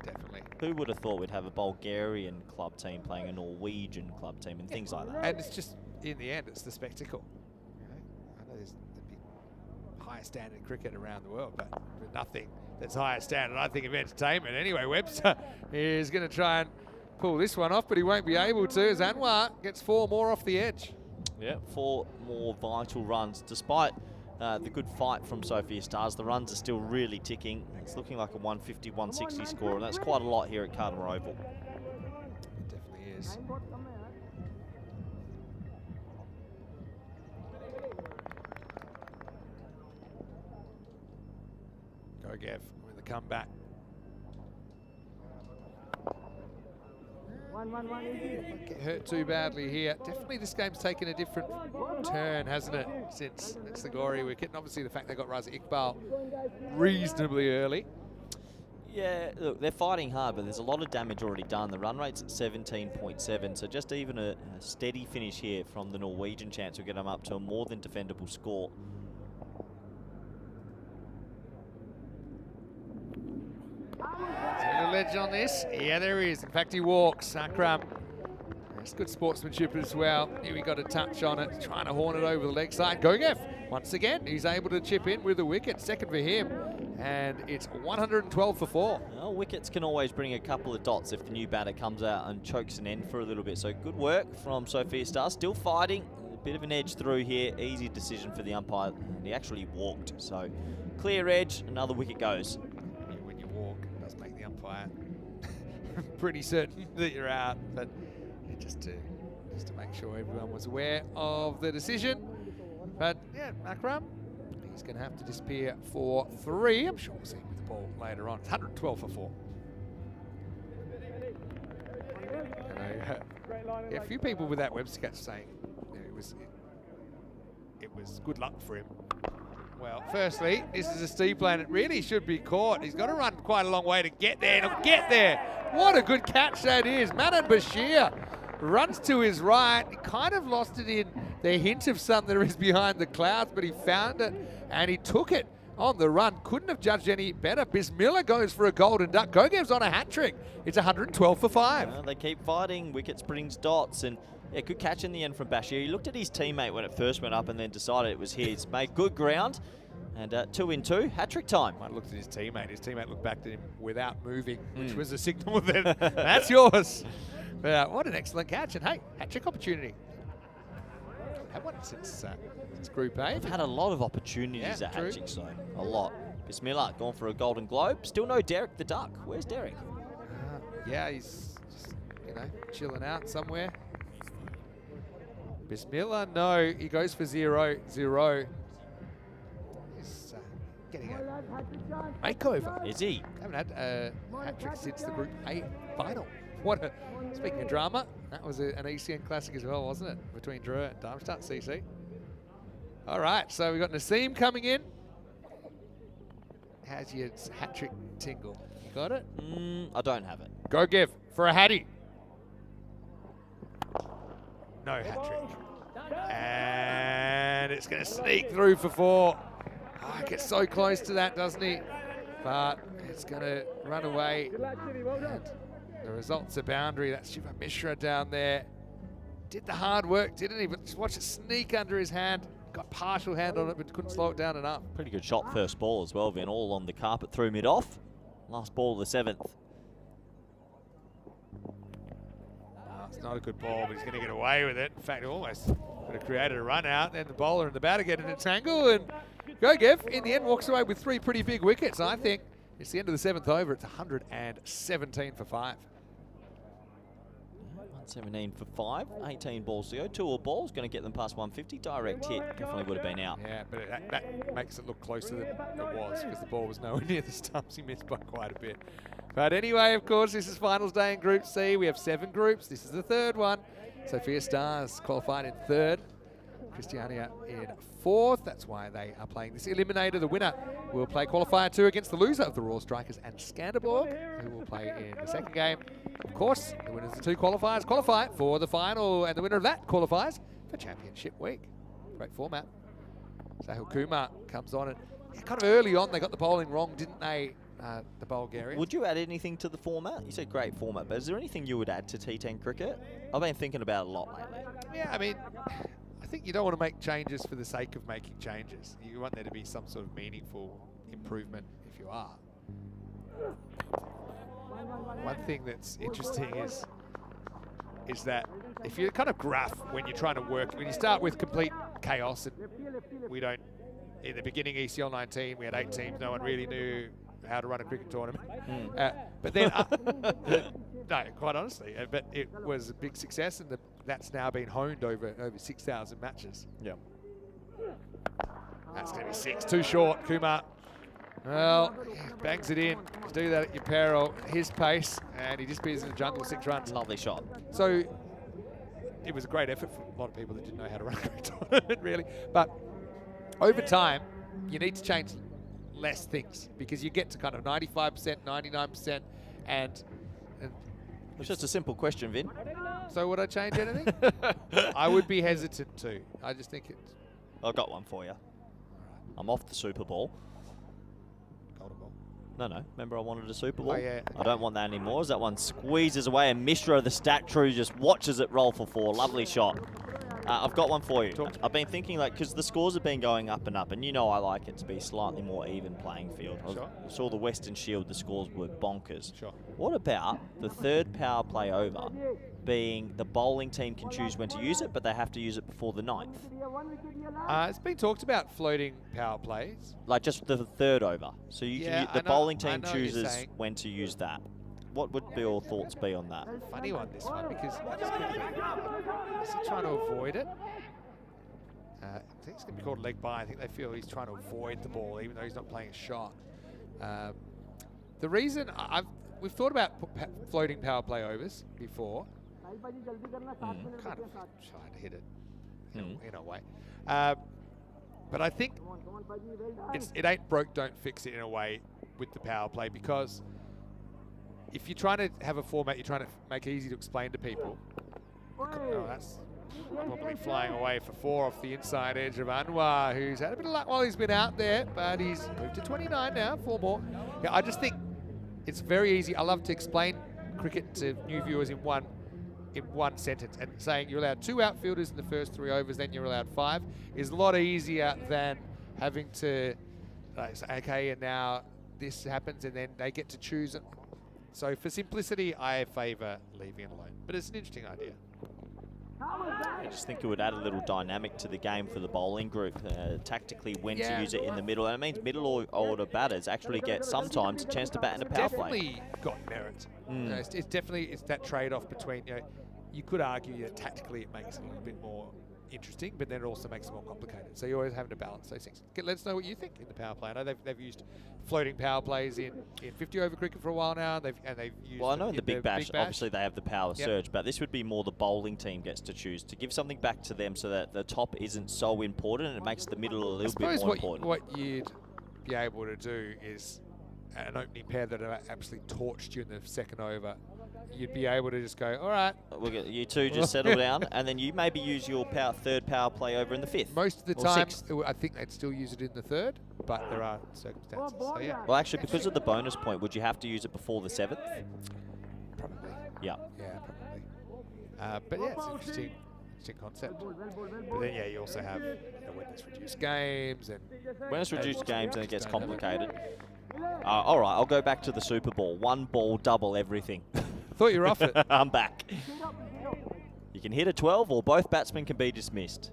Definitely. Who would have thought we'd have a Bulgarian club team playing a Norwegian club team and things like that? And it's just, in the end, it's the spectacle. I know there's the big higher standard cricket around the world, but nothing that's higher standard, I think, of entertainment. Anyway, Webster is going to try and pull this one off, but he won't be able to, as Anwar gets 4 more off the edge. Yeah, 4 more vital runs. Despite the good fight from Sophia Stars, the runs are still really ticking. It's looking like a 150, 160 score, and that's quite a lot here at Carter Oval. It definitely is. Gogev with the comeback. Won't get hurt too badly here. Definitely this game's taken a different turn, hasn't it, since it's the Ghauri Wicket. And obviously the fact they got Raza Iqbal reasonably early. Yeah, look, they're fighting hard, but there's a lot of damage already done. The run rate's at 17.7, so just even a steady finish here from the Norwegian chance will get them up to a more than defendable score. A little ledge on this. Yeah, there is. In fact, he walks. Akram. That's good sportsmanship as well. Here we got a touch on it, trying to horn it over the leg side. Gogev, once again, he's able to chip in with a wicket. Second for him. And it's 112 for 4. Well, wickets can always bring a couple of dots if the new batter comes out and chokes an end for a little bit. So good work from Sophia Star. Still fighting. A bit of an edge through here. Easy decision for the umpire. And he actually walked. So clear edge. Another wicket goes. Yeah, when you walk, it does make the umpire pretty certain that you're out. But just to make sure everyone was aware of the decision. But yeah, Akram, he's going to have to disappear for 3. I'm sure we'll see him with the ball later on. It's 112 for 4. Yeah, a few people with that web sketch saying it was good luck for him. Well, firstly, this is a steep lane. It really should be caught. He's got to run quite a long way to get there. And he'll get there. What a good catch that is. Manan Bashir runs to his right. He kind of lost it in the hint of sun that is behind the clouds, but he found it and he took it on the run. Couldn't have judged any better. Bismillah goes for a golden duck. Gogev's on a hat trick. It's 112 for 5. Well, they keep fighting. Wickets brings dots, and yeah, good catch in the end from Bashir. He looked at his teammate when it first went up and then decided it was his. Made good ground, and 2 in 2, hat trick time. Might have looked at his teammate. His teammate looked back at him without moving, which was a signal that that's yours. What an excellent catch, and hey, hat trick opportunity. Had one since Group A. They've had a lot of opportunities at hat tricks, though. A lot. Bismillah gone for a golden globe. Still no Derek the Duck. Where's Derek? Yeah, he's just, chilling out somewhere. Bismillah, no, he goes for 0-0. He's getting a makeover. Is he? Haven't had a hat trick since the Group A final. Speaking of drama, that was an ECN classic as well, wasn't it? Between Drew and Darmstadt CC. All right, so we've got Naseem coming in. How's your hat trick tingle? You got it? I don't have it. Gogev for a hattie. No hat trick. And it's going to sneak through for 4. Oh, he gets so close to that, doesn't he? But it's going to run away. And the result's a boundary. That's Shiva Mishra down there. Did the hard work, didn't he? But just watch it sneak under his hand. Got partial hand on it, but couldn't slow it down enough. Pretty good shot first ball as well, Vin. All on the carpet through mid-off. Last ball of the 7th. It's not a good ball, but he's going to get away with it. In fact, almost could have created a run out. Then the bowler and the batter get in a tangle, and Gogev, in the end, walks away with 3 pretty big wickets. I think it's the end of the 7th over. It's 117 for 5. 117 for 5, 18 balls to go. 2 all balls, going to get them past 150. Direct hit, definitely would have been out. Yeah, but that makes it look closer than it was because the ball was nowhere near the stumps. He missed by quite a bit. But anyway, of course, this is finals day in Group C. We have 7 groups. This is the 3rd one. Sophia Stars qualified in 3rd. Christiania in 4th. That's why they are playing this eliminator. The winner will play Qualifier 2 against the loser of the Raw Strikers and Skanderborg, who will play in the 2nd game. Of course, the winners of the 2 qualifiers qualify for the final, and the winner of that qualifies for Championship Week. Great format. Sahil Kumar comes on, and kind of early on they got the bowling wrong, didn't they, the Bulgarians? Would you add anything to the format? You said great format, but is there anything you would add to T10 cricket? I've been thinking about it a lot lately. Yeah, I mean, I think you don't want to make changes for the sake of making changes. You want there to be some sort of meaningful improvement if you are. One thing that's interesting is that if you kind of graph when you're trying to work, when you start with complete chaos, and we don't, in the beginning ECL 19, we had 8 teams, no one really knew how to run a cricket tournament. But then, no, quite honestly, but it was a big success, and that's now been honed over 6,000 matches. Yeah. That's going to be 6, too short, Kumar. Well, bangs it in. You do that at your peril, his pace, and he disappears in the jungle, 6 runs. Lovely shot. So it was a great effort for a lot of people that didn't know how to run a cricket tournament, really. But over time, you need to change less things because you get to kind of 95%, 99%, and It's just a simple question, Vin. so would I change anything? I would be hesitant to. I just think it's I've got one for you. I'm off the Super Bowl. golden ball. No. Remember I wanted a Super Bowl? Oh, yeah. I don't want that anymore. As that one squeezes away, and Mishra, the stat true, just watches it roll for 4. Lovely shot. I've got one for you. I've been thinking, because the scores have been going up and up, and you know I like it to be slightly more even playing field. Sure. I saw the Western Shield, the scores were bonkers. Sure. What about the 3rd power play over being the bowling team can choose when to use it, but they have to use it before the 9th? It's been talked about floating power plays. Like just the 3rd over. So you Yeah, can, the I know- bowling I team know what you're chooses saying. when to use that. What would your thoughts be on that? Funny one, this one, because is he trying to avoid it? I think it's going to be called leg by. I think they feel he's trying to avoid the ball, even though he's not playing a shot. The reason we've thought about floating power play overs before, Kind of tried to hit it in a way. But I think it ain't broke, don't fix it in a way with the power play, because if you're trying to have a format, you're trying to make it easy to explain to people. Oh, that's probably flying away for 4 off the inside edge of Anwar, who's had a bit of luck while he's been out there, but he's moved to 29 now, 4 more. Yeah, I just think it's very easy. I love to explain cricket to new viewers in one sentence, and saying you're allowed 2 outfielders in the first 3 overs, then you're allowed 5 is a lot easier than having to say, okay, and now this happens, and then they get to choose it. So for simplicity, I favour leaving it alone. But it's an interesting idea. I just think it would add a little dynamic to the game for the bowling group, tactically when to use it in the middle. And it means middle order batters actually get sometimes a chance to bat in a power play. Definitely got merit. You know, it's definitely that trade-off between, you know, you could argue that tactically it makes it a little bit more interesting, but then it also makes it more complicated. So you're always having to balance those things. Let us know what you think in the power play. I know they've used floating power plays in 50-over cricket for a while now, and they've used. Well, I know in the Big Bash, obviously they have the power surge, but this would be more the bowling team gets to choose to give something back to them, so that the top isn't so important, and it makes the middle a little bit more important. What you'd be able to do is an opening pair that are absolutely torched you in the second over. You'd be able to just go, all right. You two just settle down, and then you maybe use your third power play over in the 5th. Most of the time, I think they'd still use it in the 3rd, but there are circumstances. So yeah. Well, actually, because of the bonus point, would you have to use it before the 7th? Probably. Yeah. Yeah, probably. But yeah, it's an interesting concept. But then yeah, you also have when it's reduced games, and when it's reduced games, and it gets complicated. All right, I'll go back to the Super Bowl. 1 ball, double everything. Thought you were off it. I'm back. You can hit a 12, or both batsmen can be dismissed.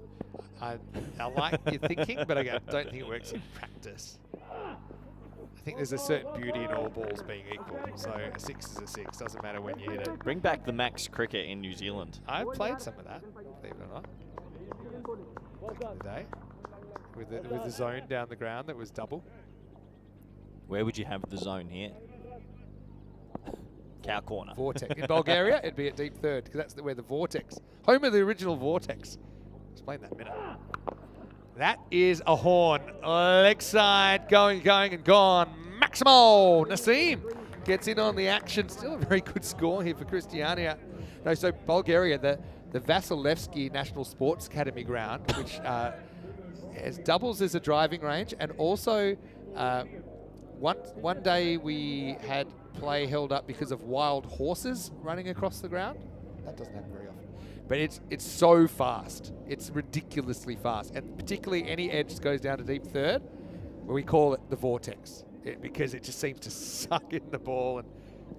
I like your thinking, but I don't think it works in practice. I think there's a certain beauty in all balls being equal. So a 6 is a 6, doesn't matter when you hit it. Bring back the max cricket in New Zealand. I played some of that, believe it or not. Back in the day, with the zone down the ground that was double. Where would you have the zone here? Cow corner. Vortex. In Bulgaria, it'd be at deep 3rd, because that's where the Vortex, home of the original Vortex. Explain that in a minute. That is a horn. Leg side, going, and gone. Maximal Naseem gets in on the action. Still a very good score here for Christiania. No, so Bulgaria, the Vasilevsky National Sports Academy ground, which has doubles as a driving range, and also one day we had play held up because of wild horses running across the ground. That doesn't happen very often. But it's so fast. It's ridiculously fast. And particularly any edge that goes down to deep 3rd, where we call it the Vortex, because it just seems to suck in the ball and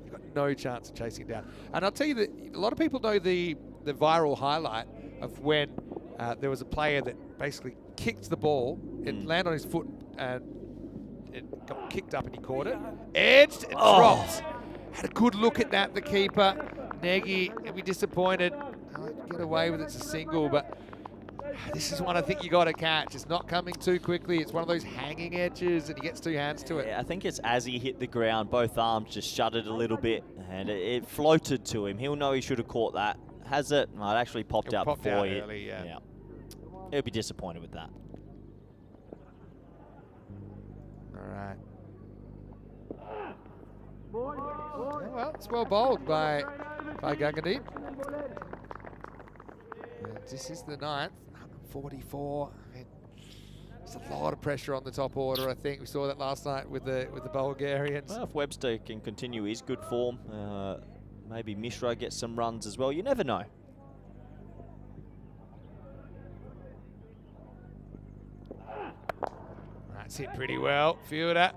you've got no chance of chasing it down. And I'll tell you that a lot of people know the viral highlight of when there was a player that basically kicked the ball, it landed on his foot and it got kicked up and he caught it. Edged and dropped. Had a good look at that, the keeper. Nagy, he'll be disappointed. Get away with it, it's a single, but this is one I think you got to catch. It's not coming too quickly. It's one of those hanging edges and he gets 2 hands to it. Yeah, I think it's as he hit the ground, both arms just shuddered a little bit and it floated to him. He'll know he should have caught that. Has it? No, it actually popped out before he early, yeah. He'll be disappointed with that. All right. Oh, well, it's well bowled by Gogev. This is the 9th, 144. I mean, there's a lot of pressure on the top order. I think we saw that last night with the Bulgarians. Well, if Webster can continue his good form, maybe Mishra gets some runs as well. You never know. That's hit pretty well. Fielder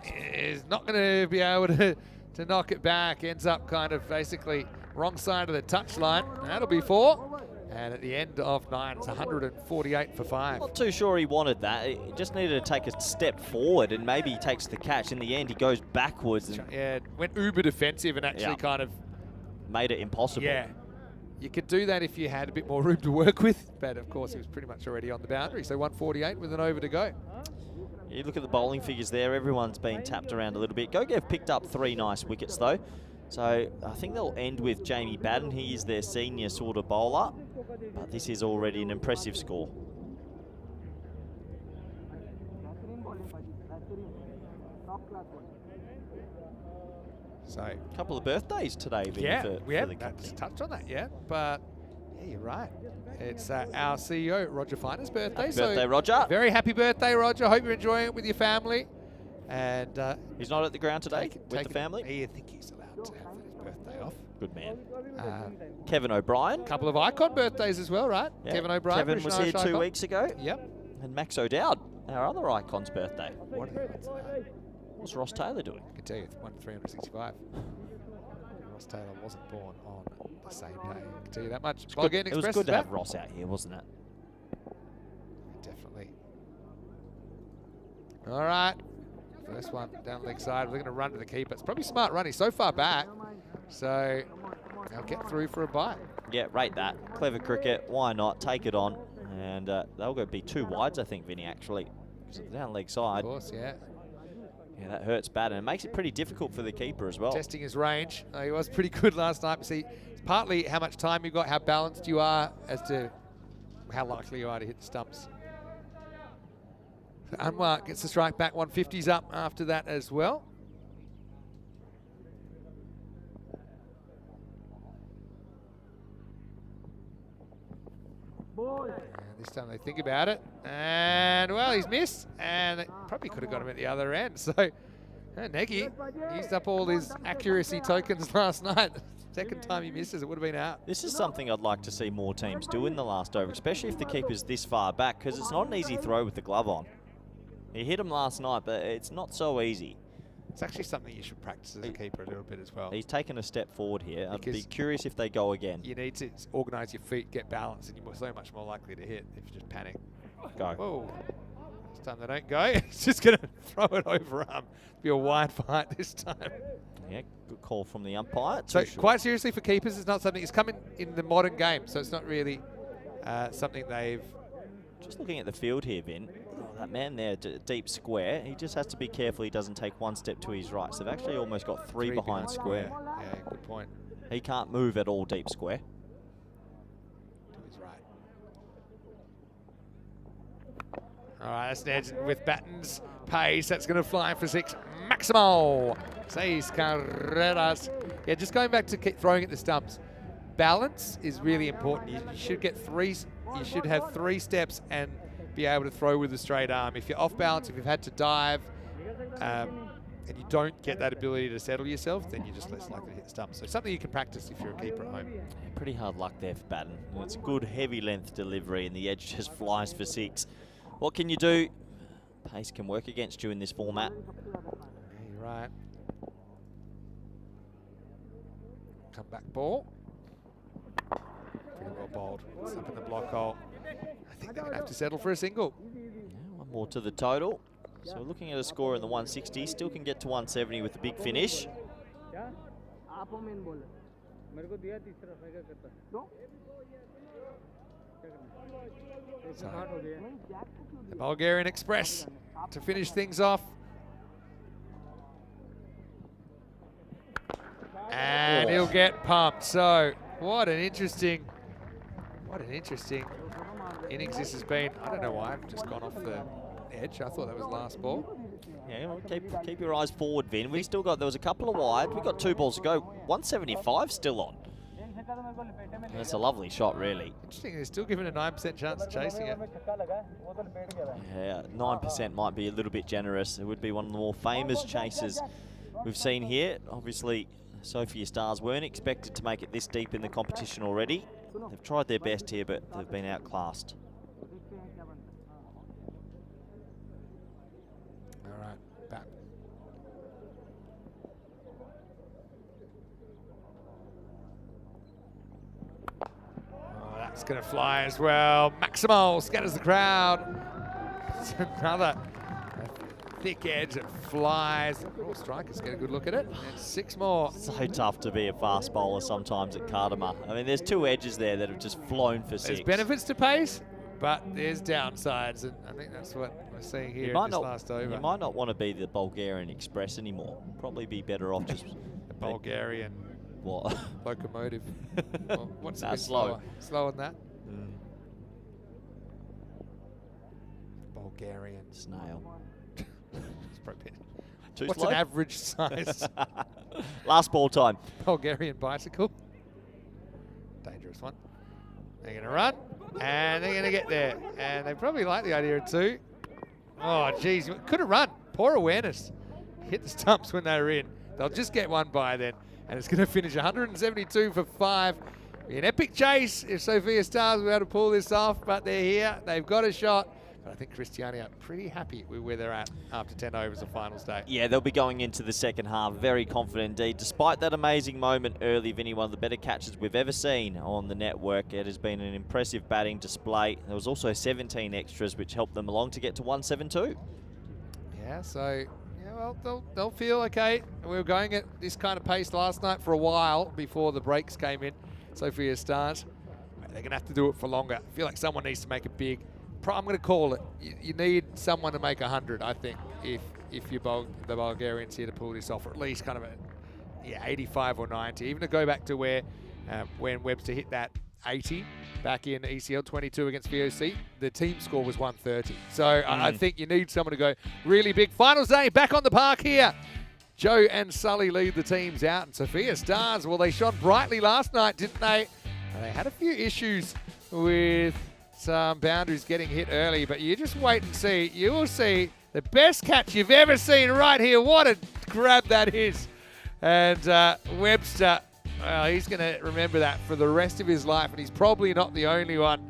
is not going to be able to knock it back. Ends up kind of basically wrong side of the touchline. That'll be 4. And at the end of 9, it's 148 for 5. Not too sure he wanted that. He just needed to take a step forward and maybe he takes the catch. In the end, he goes backwards. And yeah, went uber defensive and actually kind of made it impossible. Yeah. You could do that if you had a bit more room to work with, but of course he was pretty much already on the boundary. So 148 with an over to go. You look at the bowling figures there, everyone's been tapped around a little bit. Gogev picked up 3 nice wickets though. So I think they'll end with Jamie Batten. He is their senior sort of bowler, but this is already an impressive score. So a couple of birthdays today, Vinny, yeah, for we haven't the company. touched on that yet, but yeah, you're right. It's our CEO, Roger Finer's birthday. Happy birthday, Roger. Very happy birthday, Roger. Hope you're enjoying it with your family. And he's not at the ground today with the family? I think he's allowed to have his birthday off. Good man. Kevin O'Brien. Couple of icon birthdays as well, right? Yeah. Kevin O'Brien. Kevin was here 2 weeks ago. Yep. And Max O'Dowd, our other icon's birthday. What What's Ross Taylor doing? I can tell you, it's 365. Ross Taylor wasn't born on the same day. I can tell you that much. It was good to have Ross out here, wasn't it? Definitely. All right. First one down the leg side. We're going to run to the keeper. It's probably smart run. He's so far back. So they'll get through for a bite. Yeah, rate that. Clever cricket. Why not? Take it on. And they'll go be 2 wides, I think, Vinny, actually. Because of the down leg side. Of course, yeah. Yeah, that hurts bad. And it makes it pretty difficult for the keeper as well. Testing his range. He was pretty good last night. See, it's partly how much time you've got, how balanced you are as to how likely you are to hit the stumps. So Anwar gets the strike back. 150's up after that as well. And this time they think about it. And, well, he's missed. And it probably could have got him at the other end. So, Nagy used up all his accuracy tokens last night. Second time he misses, it would have been out. This is something I'd like to see more teams do in the last over, especially if the keeper's this far back, because it's not an easy throw with the glove on. He hit him last night, but it's not so easy. It's actually something you should practice as a keeper a little bit as well. He's taken a step forward here. I'd be Because curious if they go again. You need to organise your feet, get balance, and you're so much more likely to hit if you just panic. Go. Whoa. This time they don't go. He's just going to throw it over arm. Be a wide fight this time. Yeah, good call from the umpire. So quite seriously for keepers, it's not something, it's coming in the modern game, so it's not really something they've... Just looking at the field here, Vin. Oh, that man there, deep square. He just has to be careful he doesn't take one step to his right. So they've actually almost got three behind square. Yeah, good point. He can't move at all deep square. To his right. All right, that's Ned with Batten's pace. That's going to fly for 6. Maximal. Seis carreras. Yeah, just going back to keep throwing at the stumps. Balance is really important. You should get 3. You should have 3 steps and be able to throw with a straight arm. If you're off balance, if you've had to dive, and you don't get that ability to settle yourself, then you're just less likely to hit the stumps. So something you can practice if you're a keeper at home. Yeah, pretty hard luck there for Batten. It's a good heavy length delivery and the edge just flies for 6. What can you do? Pace can work against you in this format. Yeah, you're right. Come back ball. Pretty well bowled. It's up in the block hole. I think they're going to have to settle for a single. Yeah, one more to the total. So we're looking at a score in the 160. Still can get to 170 with a big finish. So, the Bulgarian Express to finish things off. And he'll get pumped. So what an interesting innings this has been. I don't know why I've just gone off the edge. I thought that was last ball. Yeah, well, keep your eyes forward, Vin. We still got, there was a couple of wide. We've got 2 balls to go. 175 still on. That's a lovely shot, really. Interesting, they're still given a 9% chance of chasing it. Yeah, 9% might be a little bit generous. It would be one of the more famous chases we've seen here. Obviously, Sophia Stars weren't expected to make it this deep in the competition already. They've tried their best here, but they've been outclassed. All right, back. Oh, that's going to fly as well. Maximal scatters the crowd. It's another thick edge that flies. Oh, strikers get a good look at it. And 6 more. So tough to be a fast bowler sometimes at Cardamar. I mean, there's 2 edges there that have just flown for 6. There's benefits to pace, but there's downsides, and I think that's what we're seeing here in this last over. You might not want to be the Bulgarian Express anymore. Probably be better off just Bulgarian What? locomotive. Well, what's Nah, a bit slow. Slower than that? Bulgarian. Snail. It's probably a bit. Too What's slow? an average size Last ball time. Bulgarian bicycle? Dangerous one. They're going to run, and they're going to get there. And they probably like the idea of 2. Oh, geez. Could have run. Poor awareness. Hit the stumps when they were in. They'll just get one by then. And it's going to finish 172 for 5. Be an epic chase if Sophia Stars were able to pull this off, but they're here. They've got a shot. But I think Christiania are pretty happy with where they're at after 10 overs of final state. Yeah, they'll be going into the second half very confident indeed. Despite that amazing moment early, Vinny, one of the better catches we've ever seen on the network. It has been an impressive batting display. There was also 17 extras, which helped them along to get to 172. Yeah, so, yeah, well, they'll feel okay. We were going at this kind of pace last night for a while before the breaks came in. Sophia Stars, they're going to have to do it for longer. I feel like someone needs to make it big. I'm going to call it. You need someone to make 100, I think, if you're the Bulgarians here to pull this off, or at least kind of a 85 or 90. Even to go back to where when Webster hit that 80 back in ECL 22 against VOC, the team score was 130. So I think you need someone to go really big. Finals day, back on the park here. Joe and Sully lead the teams out, and Sophia Stars, well, they shone brightly last night, didn't they? And they had a few issues with some boundaries getting hit early, but you just wait and see. You will see the best catch you've ever seen right here. What a grab that is. And Webster, well, he's going to remember that for the rest of his life, and he's probably not the only one.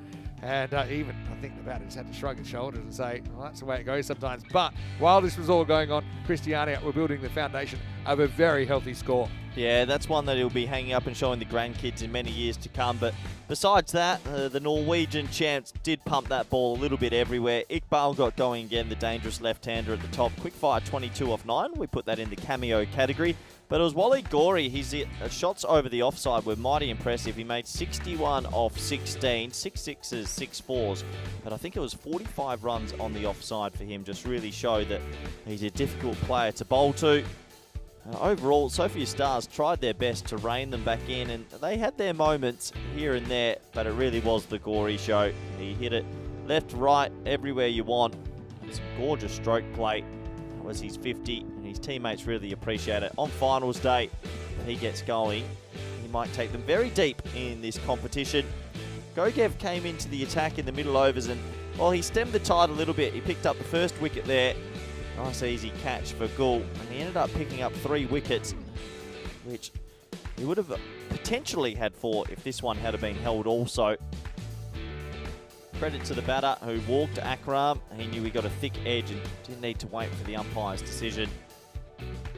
And even, I think the batter just had to shrug his shoulders and say, well, that's the way it goes sometimes. But while this was all going on, Christiania were building the foundation of a very healthy score. Yeah, that's one that he'll be hanging up and showing the grandkids in many years to come. But besides that, the Norwegian champs did pump that ball a little bit everywhere. Iqbal got going again, the dangerous left-hander at the top. Quickfire 22 off 9. We put that in the cameo category. But it was Wally Ghauri. His shots over the offside were mighty impressive. He made 61 off 16, 6 sixes, 6 fours. But I think it was 45 runs on the offside for him. Just really showed that he's a difficult player to bowl to. Overall, Sophia Stars tried their best to rein them back in, and they had their moments here and there, but it really was the Ghauri show. He hit it left, right, everywhere you want. It's a gorgeous stroke play. That was his 50, and his teammates really appreciate it. On finals day, he gets going. He might take them very deep in this competition. Gogev came into the attack in the middle overs, and while he stemmed the tide a little bit, he picked up the first wicket there. Nice easy catch for Gul, and he ended up picking up 3 wickets, which he would have potentially had 4 if this one had been held also. Credit to the batter who walked Akram. He knew he got a thick edge and didn't need to wait for the umpire's decision.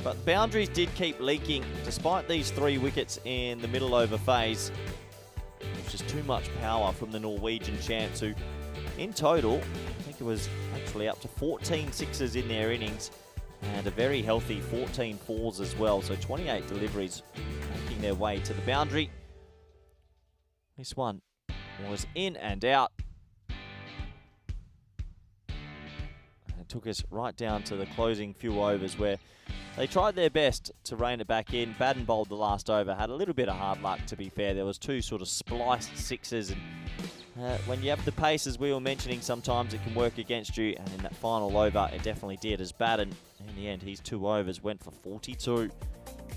But the boundaries did keep leaking despite these 3 wickets in the middle over phase. It was just too much power from the Norwegian champs, who in total, I think it was actually up to 14 sixes in their innings and a very healthy 14 fours as well. So 28 deliveries making their way to the boundary. This one was in and out. And it took us right down to the closing few overs where they tried their best to rein it back in. Baden bowled the last over, had a little bit of hard luck to be fair. There was 2 sort of spliced sixes, and when you have the pace, as we were mentioning, sometimes it can work against you, and in that final over, it definitely did, as Baden, in the end, his 2 overs went for 42.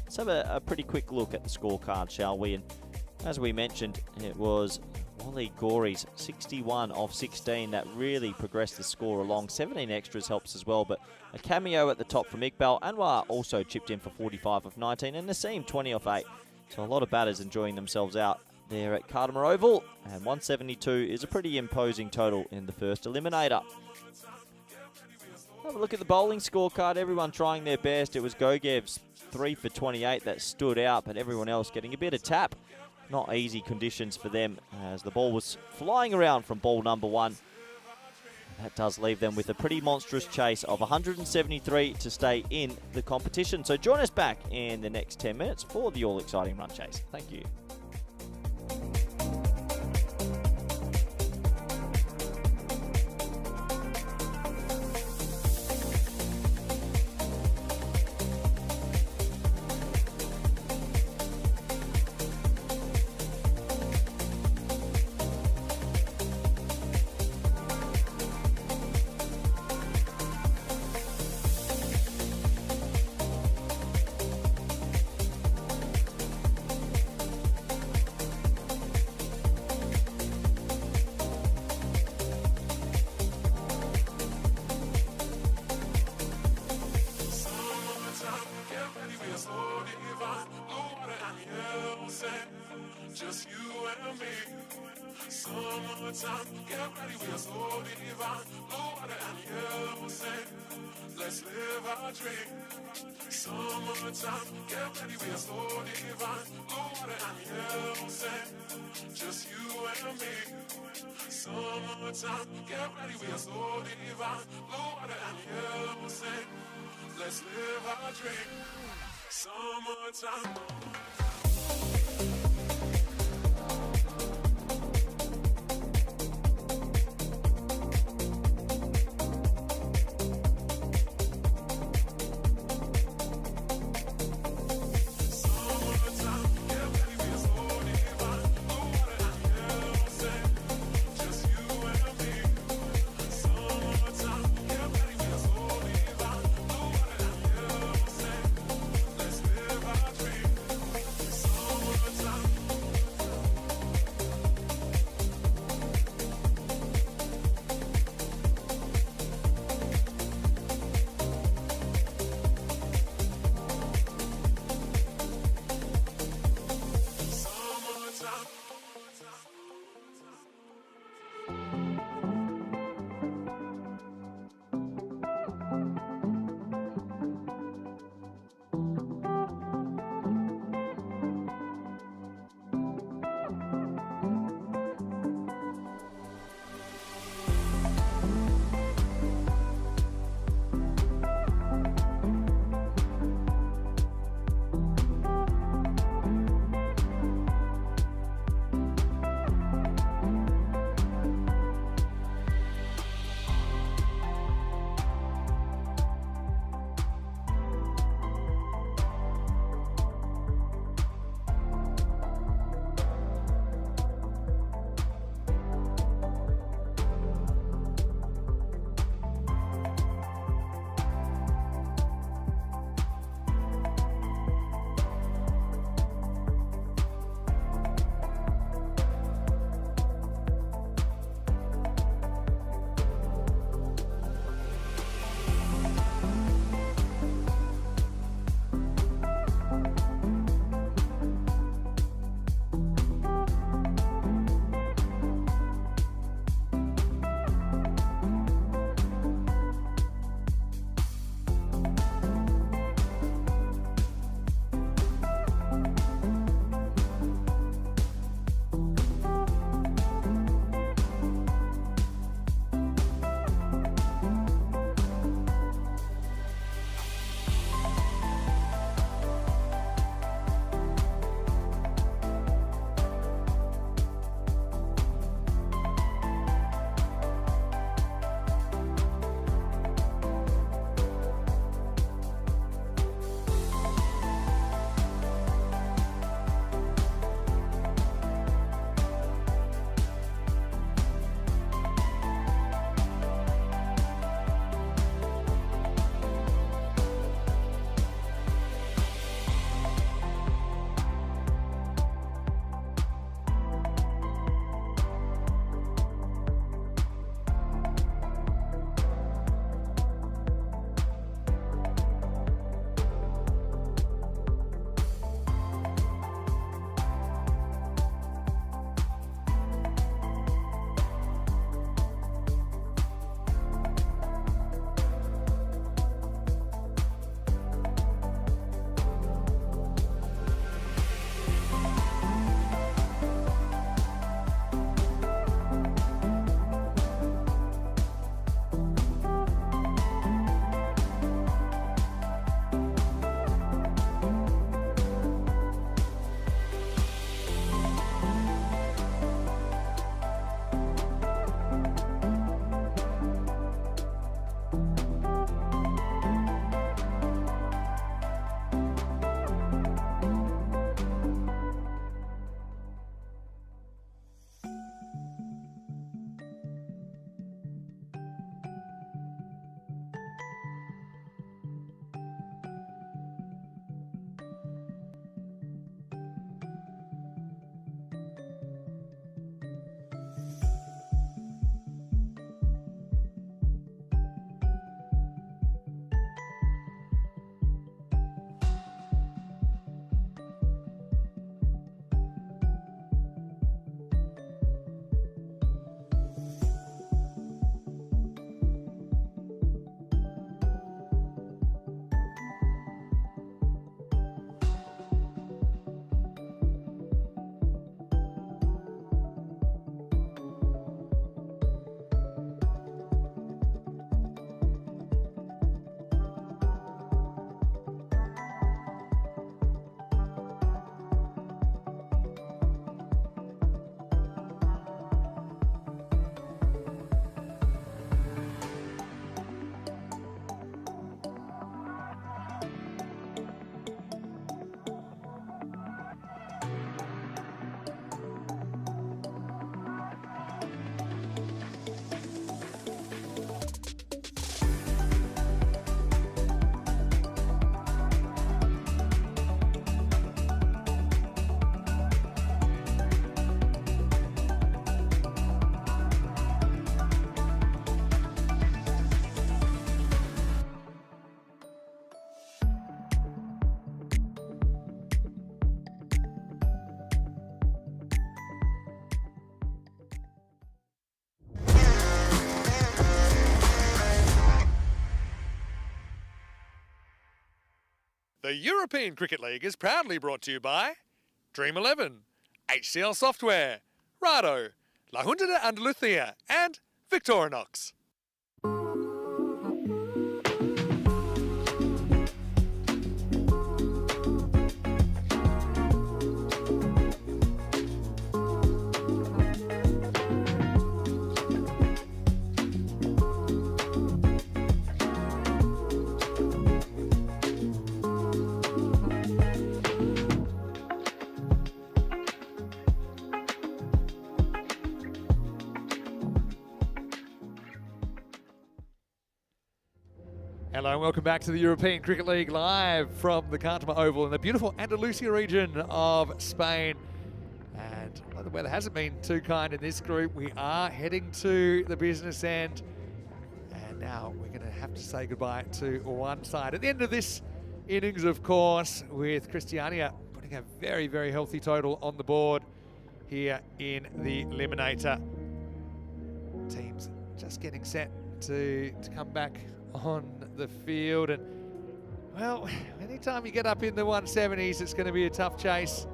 Let's have a pretty quick look at the scorecard, shall we? And as we mentioned, it was Wally Ghauri's 61 off 16 that really progressed the score along. 17 extras helps as well, but a cameo at the top from Iqbal. Anwar also chipped in for 45 off 19, and Naseem 20 off 8. So a lot of batters enjoying themselves out there at Cardimer Oval, and 172 is a pretty imposing total in the first eliminator. Have a look at the bowling scorecard. Everyone trying their best. It was Gogev's 3 for 28 that stood out, but everyone else getting a bit of tap. Not easy conditions for them as the ball was flying around from ball number 1. That does leave them with a pretty monstrous chase of 173 to stay in the competition. So join us back in the next 10 minutes for the all-exciting run chase. Thank you. and me. Summertime, get ready, we are so divine. Blue water and yellow sand, let's live our dream. Summertime, get ready, we are so divine. Blue water and yellow sand, just you and me. Summertime, get ready, we are so divine. Blue water and yellow sand, let's live our dream. Summertime. The European Cricket League is proudly brought to you by Dream 11, HCL Software, Rado, La Junta de Andalucía, and Victorinox. Hello and welcome back to the European Cricket League live from the Canterbury Oval in the beautiful Andalusia region of Spain. And well, the weather hasn't been too kind in this group. We are heading to the business end. And now we're going to have to say goodbye to one side. At the end of this innings, of course, with Christiania putting a very, very healthy total on the board here in the Eliminator. Teams just getting set to come back on the field, and well, anytime you get up in the 170s, it's going to be a tough chase.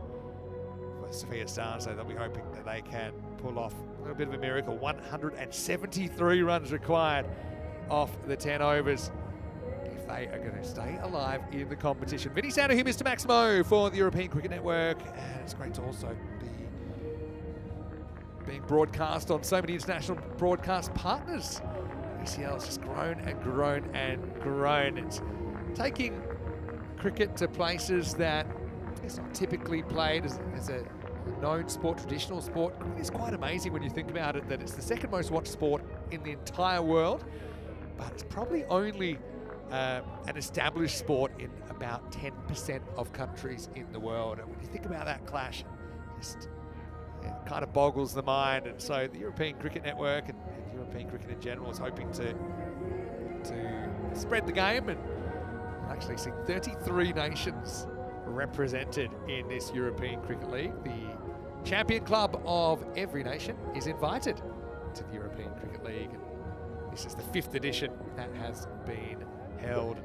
For Sophia Stars, so they'll be hoping that they can pull off a little bit of a miracle. 173 runs required off the 10 overs if they are going to stay alive in the competition. Vinny Sandu here, Mr. Maximo for the European Cricket Network, and it's great to also be being broadcast on so many international broadcast partners. ECL has just grown and grown and grown. It's taking cricket to places that it's not typically played as a known sport, traditional sport. It's quite amazing when you think about it that it's the second most watched sport in the entire world, but it's probably only an established sport in about 10% of countries in the world. And when you think about that clash, it kind of boggles the mind. And so the European Cricket Network and European cricket in general is hoping to spread the game and actually see 33 nations represented in this European Cricket League. The champion club of every nation is invited to the European Cricket League. And this is the 5th edition that has been held.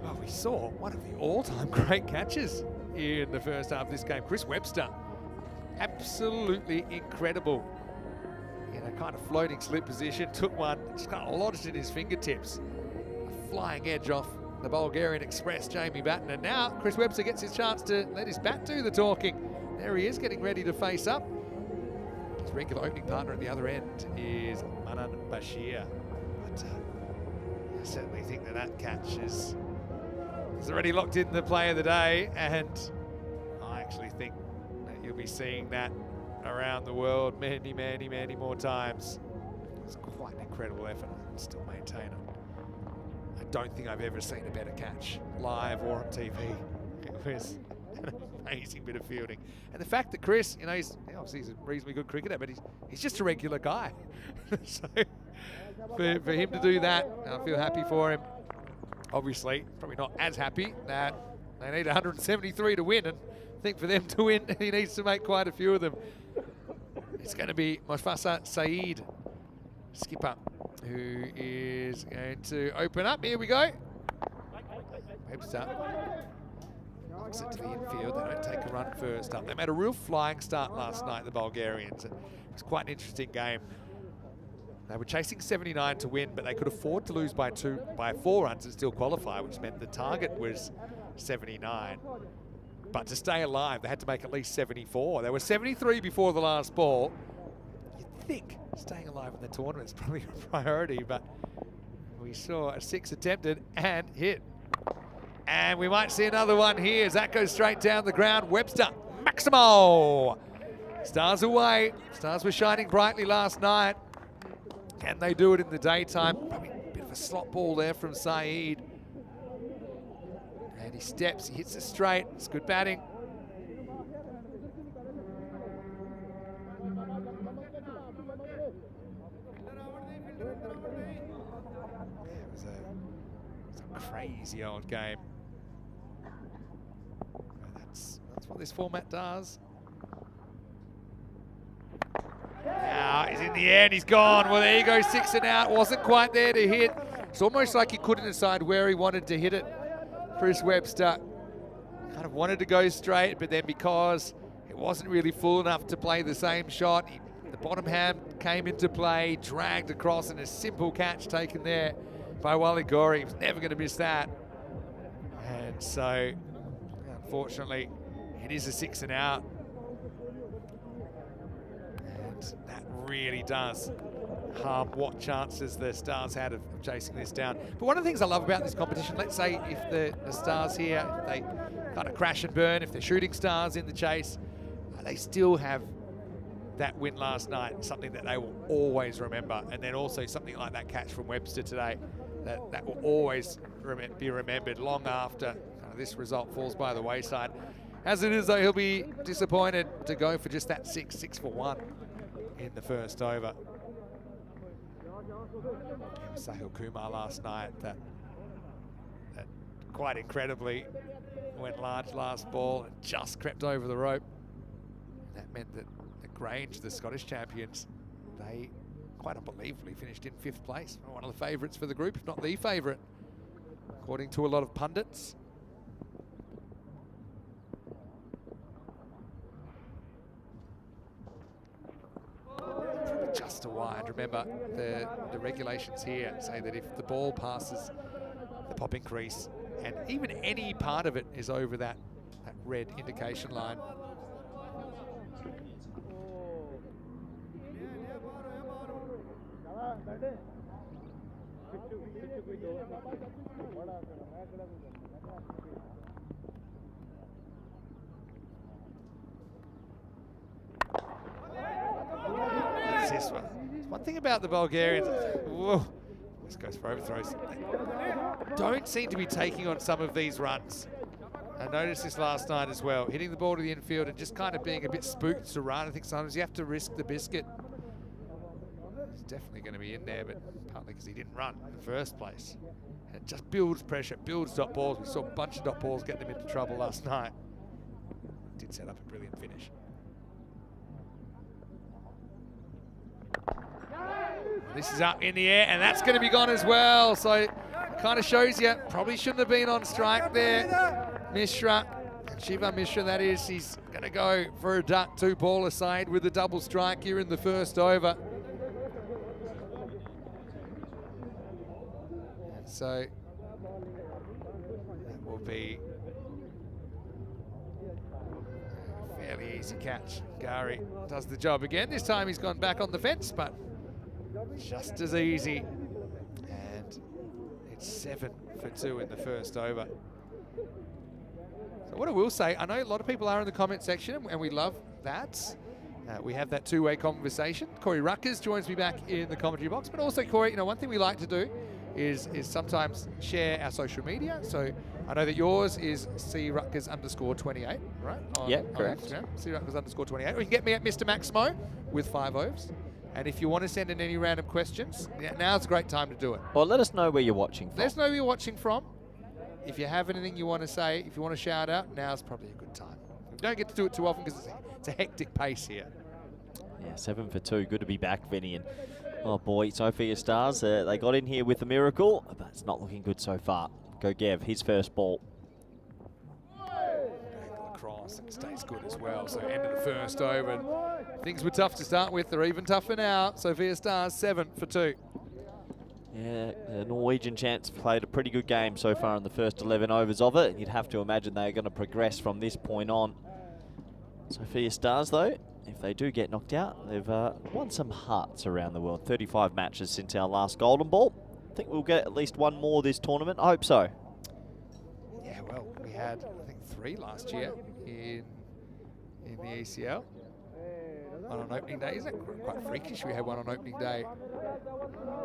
Well, we saw one of the all-time great catches in the first half of this game. Chris Webster, absolutely incredible. In a kind of floating slip position, took one, just kind of lodged in his fingertips. A flying edge off the Bulgarian Express, Jamie Batten. And now Chris Webster gets his chance to let his bat do the talking. There he is, getting ready to face up. His regular opening partner at the other end is Manan Bashir. But I certainly think that catch is already locked in the play of the day, and I actually think that you'll be seeing that around the world many, many, many more times. It's quite an incredible effort. I still maintain it. I don't think I've ever seen a better catch, live or on TV. It was an amazing bit of fielding. And the fact that Chris, you know, obviously he's a reasonably good cricketer, but he's just a regular guy. So for him to do that, I feel happy for him. Obviously, probably not as happy that they need 173 to win, and I think for them to win, he needs to make quite a few of them. It's going to be Mofasa Saeed, skipper, who is going to open up. Here we go. Webster knocks it to the infield. They don't take a run first up. They made a real flying start last night, the Bulgarians. It was quite an interesting game. They were chasing 79 to win, but they could afford to lose by 4 runs and still qualify, which meant the target was 79. But to stay alive, they had to make at least 74. They were 73 before the last ball. You'd think staying alive in the tournament is probably a priority, but we saw a 6 attempted and hit. And we might see another one here as that goes straight down the ground. Webster, Maximo. Stars away. Stars were shining brightly last night. Can they do it in the daytime? Probably a bit of a slot ball there from Saeed. And he steps, he hits it straight. It's good batting. It was a crazy old game. That's what this format does. Now he's in the air and he's gone. Well, there you go, 6 and out. Wasn't quite there to hit. It's almost like he couldn't decide where he wanted to hit it. Chris Webster kind of wanted to go straight, but then because it wasn't really full enough to play the same shot, the bottom hand came into play, dragged across, and a simple catch taken there by Ghauri. He was never going to miss that. And so, unfortunately, it is a 6 and out. And that really does harm what chances the Stars had of chasing this down. But one of the things I love about this competition, let's say if the Stars here, if they kind of crash and burn, if they're shooting Stars in the chase, they still have that win last night, something that they will always remember. And then also something like that catch from Webster today, that will always be remembered long after this result falls by the wayside. As it is, though, he'll be disappointed to go for just that 6 for 1 in the first over. Sahil Kumar last night that quite incredibly went large last ball and just crept over the rope. That meant that the Grange, the Scottish champions, they quite unbelievably finished in 5th place. One of the favourites for the group, if not the favourite, according to a lot of pundits. Just a wide. Remember, the regulations here say that if the ball passes the popping crease and even any part of it is over that red indication line, this one. One thing about the Bulgarians, whoa, this goes for overthrows. They don't seem to be taking on some of these runs. I noticed this last night as well, hitting the ball to the infield and just kind of being a bit spooked to run. I think sometimes you have to risk the biscuit. He's definitely going to be in there, but partly because he didn't run in the first place. And it just builds pressure, builds dot balls. We saw a bunch of dot balls get them into trouble last night. Did set up a brilliant finish. This is up in the air, and that's going to be gone as well. So it kind of shows you, probably shouldn't have been on strike there. Mishra, Shiva Mishra that is, he's going to go for a duck 2-ball aside with the double strike here in the first over. And so that will be a fairly easy catch. Ghauri does the job again. This time he's gone back on the fence, but just as easy. And it's 7 for 2 in the first over. So what I will say, I know a lot of people are in the comment section, and we love that. We have that two-way conversation. Corey Ruckers joins me back in the commentary box, but also Corey, one thing we like to do is sometimes share our social media. So I know that yours is cruckers_28, right? Yeah, correct. cruckers_28. Or you can get me at Mr. Maximo with 5 O's. And if you want to send in any random questions, now's a great time to do it. Or let us know where you're watching from. Let us know where you're watching from. If you have anything you want to say, if you want to shout out, now's probably a good time. We don't get to do it too often because it's a hectic pace here. Yeah, 7 for 2. Good to be back, Vinny. And oh boy, Sophia Stars, they got in here with a miracle, but it's not looking good so far. Gogev, his first ball. Across and stays good as well. So end of the first over. And things were tough to start with. They're even tougher now. Sophia Stars 7 for 2. Yeah, the Norwegian champs played a pretty good game so far in the first 11 overs of it. You'd have to imagine they're going to progress from this point on. Sophia Stars, though, if they do get knocked out, they've won some hearts around the world. 35 matches since our last Golden Ball. I think we'll get at least one more this tournament. I hope so. Yeah, well, we had, I think, 3 last year in the ECL. One on opening day. Isn't it quite freakish? We had one on opening day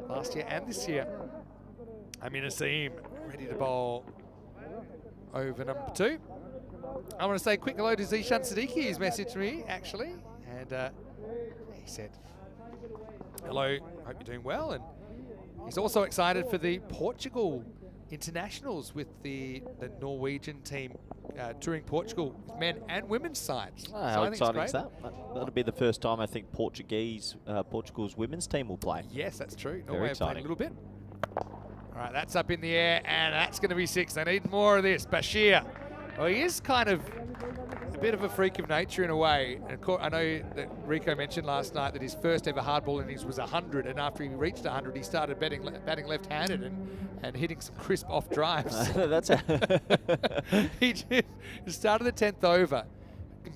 last year and this year. Amin Asim ready to bowl over number 2. I want to say a quick hello to Zishan Siddiqui. He's messaged me, actually. And he said, hello, hope you're doing well. And he's also excited for the Portugal internationals with the Norwegian team touring Portugal, men and women's sides. Oh, how exciting is that? That'll be the first time I think Portugal's women's team will play. Yes, that's true. Norway have played a little bit. All right, that's up in the air, and that's going to be 6. They need more of this. Bashir, well, he is kind of a bit of a freak of nature in a way. And of course, I know that Rico mentioned last night that his first ever hardball innings was 100, and after he reached 100, he started batting left-handed and hitting some crisp off drives. That's He started the 10th over,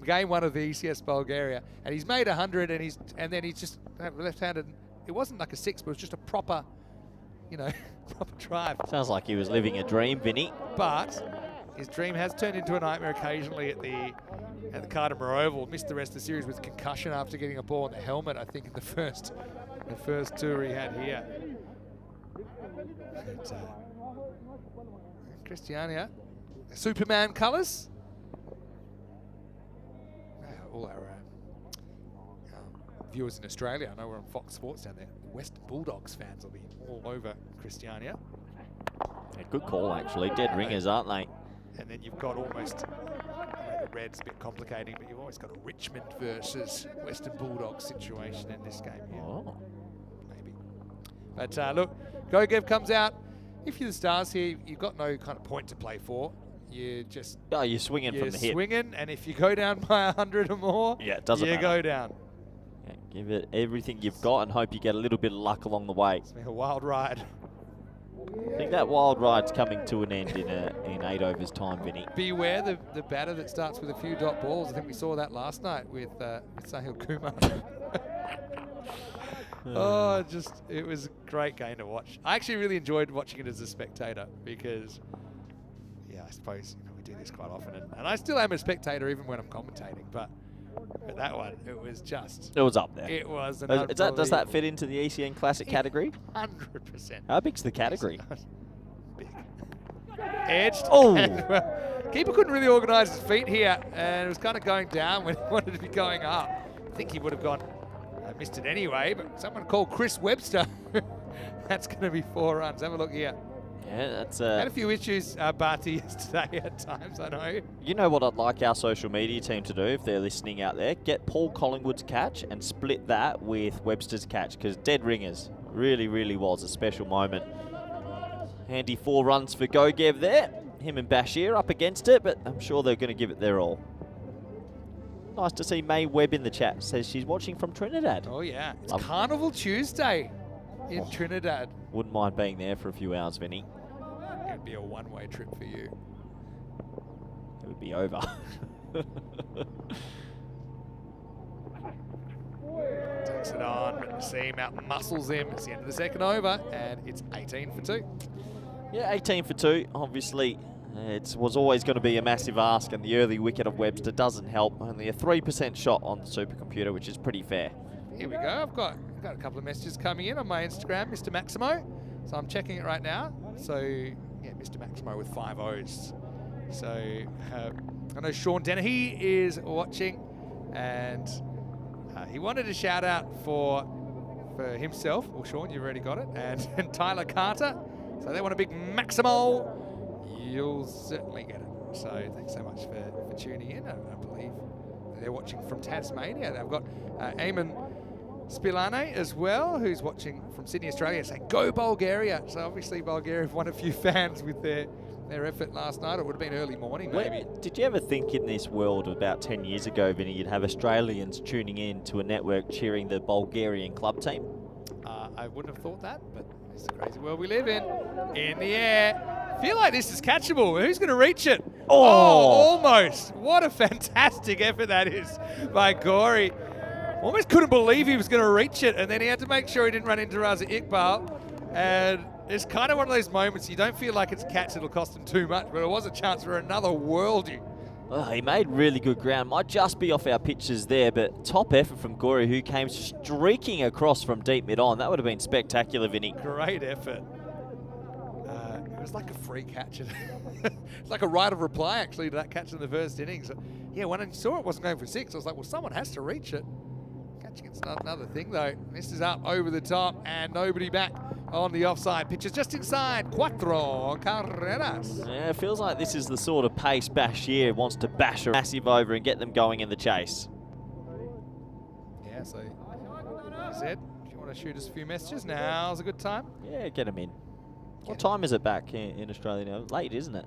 game 1 of the ECS Bulgaria, and he's made 100, and then he's just left-handed. It wasn't like a 6, but it was just a proper, you know, proper drive. Sounds like he was living a dream, Vinny. But his dream has turned into a nightmare occasionally at the Carter Oval. Missed the rest of the series with concussion after getting a ball in the helmet, I think, in the first tour he had here. But, Christiania, Superman colours. All our viewers in Australia, I know we're on Fox Sports down there. Western Bulldogs fans will be all over Christiania. Yeah, good call, actually. Dead ringers, aren't they? And then you've got almost, the red's a bit complicating, but you've always got a Richmond versus Western Bulldogs situation in this game here. Oh. Maybe. But look, Gogev comes out. If you're the Stars here, you've got no kind of point to play for. You're just... Oh, you're swinging from the hip. You're swinging, and if you go down by 100 or more, yeah, it doesn't you matter. go down. Yeah, give it everything you've got and hope you get a little bit of luck along the way. It's been a wild ride. I think that wild ride's coming to an end in 8 overs time, Vinny. Beware the batter that starts with a few dot balls. I think we saw that last night with Sahil Kumar. Oh, it was a great game to watch. I actually really enjoyed watching it as a spectator because, yeah, I suppose we do this quite often, and I still am a spectator even when I'm commentating. But that one, it was just. It was up there. It was. Does that fit into the ECN Classic category? 100%. How big's the category? Big. Edged. Oh. And, keeper couldn't really organise his feet here, and it was kind of going down when he wanted to be going up. I think he would have gone. I missed it anyway, but someone called Chris Webster. That's going to be 4 runs. Have a look here. Yeah, that's had a few issues, Barty, yesterday at times, I know. You know what I'd like our social media team to do if they're listening out there? Get Paul Collingwood's catch and split that with Webster's catch, because dead ringers really, really was a special moment. Handy 4 runs for Gogev there. Him and Bashir up against it, but I'm sure they're going to give it their all. Nice to see May Webb in the chat. Says she's watching from Trinidad. Oh, yeah. It's Carnival Tuesday in Trinidad. Wouldn't mind being there for a few hours, Vinny. It would be a one-way trip for you. It would be over. Takes it on, but Seam out muscles him. It's the end of the 2nd over, and it's 18 for 2. Yeah, 18 for 2. Obviously, it was always going to be a massive ask, and the early wicket of Webster doesn't help. Only a 3% shot on the supercomputer, which is pretty fair. Here we go. I've got a couple of messages coming in on my Instagram, Mr. Maximo. So I'm checking it right now. So, yeah, Mr. Maximo with 5 O's. So, I know Sean Dennehy is watching, and he wanted a shout out for himself. Well, Sean, you've already got it. And Tyler Carter. So they want a big Maximo. You'll certainly get it. So thanks so much for tuning in. I believe they're watching from Tasmania. They've got Eamon Spilane as well, who's watching from Sydney, Australia, saying, go Bulgaria. So obviously Bulgaria have won a few fans with their effort last night. It would have been early morning, maybe. Did you ever think in this world about 10 years ago, Vinny, you'd have Australians tuning in to a network cheering the Bulgarian club team? I wouldn't have thought that, but it's the crazy world we live in. In the air. Feel like this is catchable. Who's going to reach it? Oh, almost. What a fantastic effort that is by Ghauri. Almost couldn't believe he was going to reach it, and then he had to make sure he didn't run into Raza Iqbal. And it's kind of one of those moments you don't feel like it's a catch, it'll cost him too much, but it was a chance for another worldie. Oh, he made really good ground. Might just be off our pitches there, but top effort from Ghauri, who came streaking across from deep mid-on. That would have been spectacular, Vinny. Great effort. It was like a free catch. It's like a right of reply, actually, to that catch in the first innings. Yeah, when I saw it wasn't going for 6, I was like, well, someone has to reach it. Catching it's not another thing, though. This is up over the top, and nobody back on the offside. Pitches just inside. Cuatro carreras. Yeah, it feels like this is the sort of pace Bashir wants to bash a massive over and get them going in the chase. Yeah, so as I said, if you want to shoot us a few messages, now's a good time. Yeah, get them in. What time is it back in Australia now? Late, isn't it?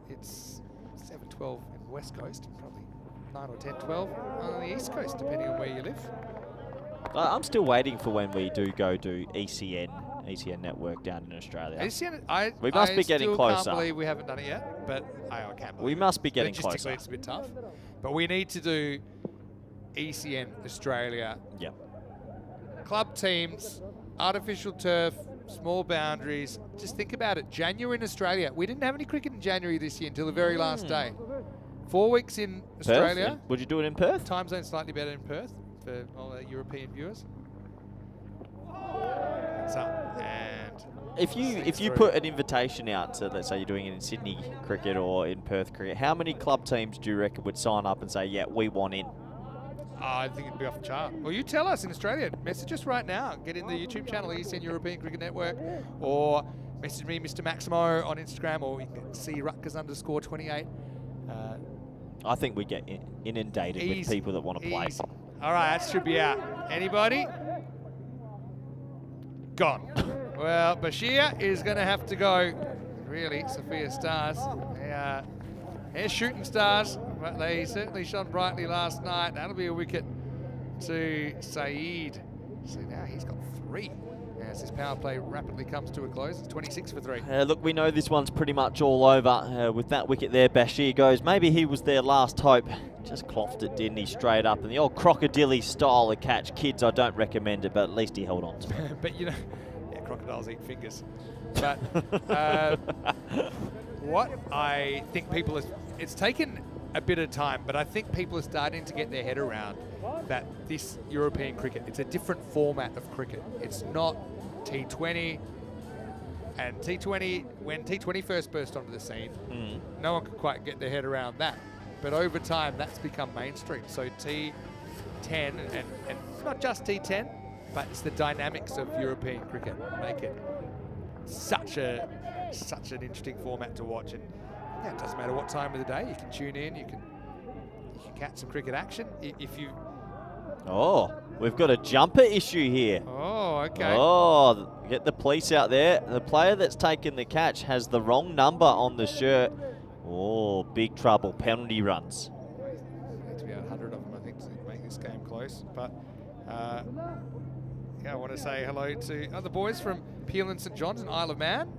It's 7:12 in the West Coast, probably 9 or 10:12 on the East Coast, depending on where you live. I'm still waiting for when we do go to ECN network down in Australia. We must be getting closer. I can't believe we haven't done it yet, but I can't believe We must be getting Logistically, closer. it's a bit tough, but we need to do ECN Australia. Yep. Club teams, artificial turf, small boundaries. Just think about it. January in Australia. We didn't have any cricket in January this year until the very last day. 4 weeks in Australia. Perth? Would you do it in Perth? Time zone slightly better in Perth for all the European viewers. So, and If you put an invitation out to, let's say you're doing it in Sydney cricket or in Perth cricket, how many club teams do you reckon would sign up and say, yeah, we want in? I think it'd be off the chart. Well, you tell us in Australia. Message us right now. Get in the YouTube channel, ECN European Cricket Network, or message me, Mr. Maximo, on Instagram, or you can see Rutgers_28. I think we get inundated with people that want to play. Easy. All right, that should be out. Anybody? Gone. Well, Bashir is going to have to go. Really, Sophia Stars. They're shooting stars, but they certainly shone brightly last night. That'll be a wicket to Saeed. So now he's got 3. As this power play rapidly comes to a close, it's 26 for 3. Look, we know this one's pretty much all over. With that wicket there, Bashir goes. Maybe he was their last hope. Just clothed it, didn't he, straight up. And the old crocodile style of catch. Kids, I don't recommend it, but at least he held on to it. But, you know, yeah, crocodiles eat fingers. But what I think it's taken a bit of time, but I think people are starting to get their head around that this European cricket, it's a different format of cricket. It's not T20. And T20, when T20 first burst onto the scene, no one could quite get their head around that. But over time, that's become mainstream. So T10, and not just T10, but it's the dynamics of European cricket make it such an interesting format to watch. And yeah, it doesn't matter what time of the day, you can tune in, you can catch some cricket action if you. Oh, we've got a jumper issue here. Oh, okay. Oh, get the police out there. The player that's taken the catch has the wrong number on the shirt. Oh, big trouble. Penalty runs. Need to be 100 of them, I think, to make this game close. But yeah, I want to say hello to the boys from Peel and St John's and Isle of Man.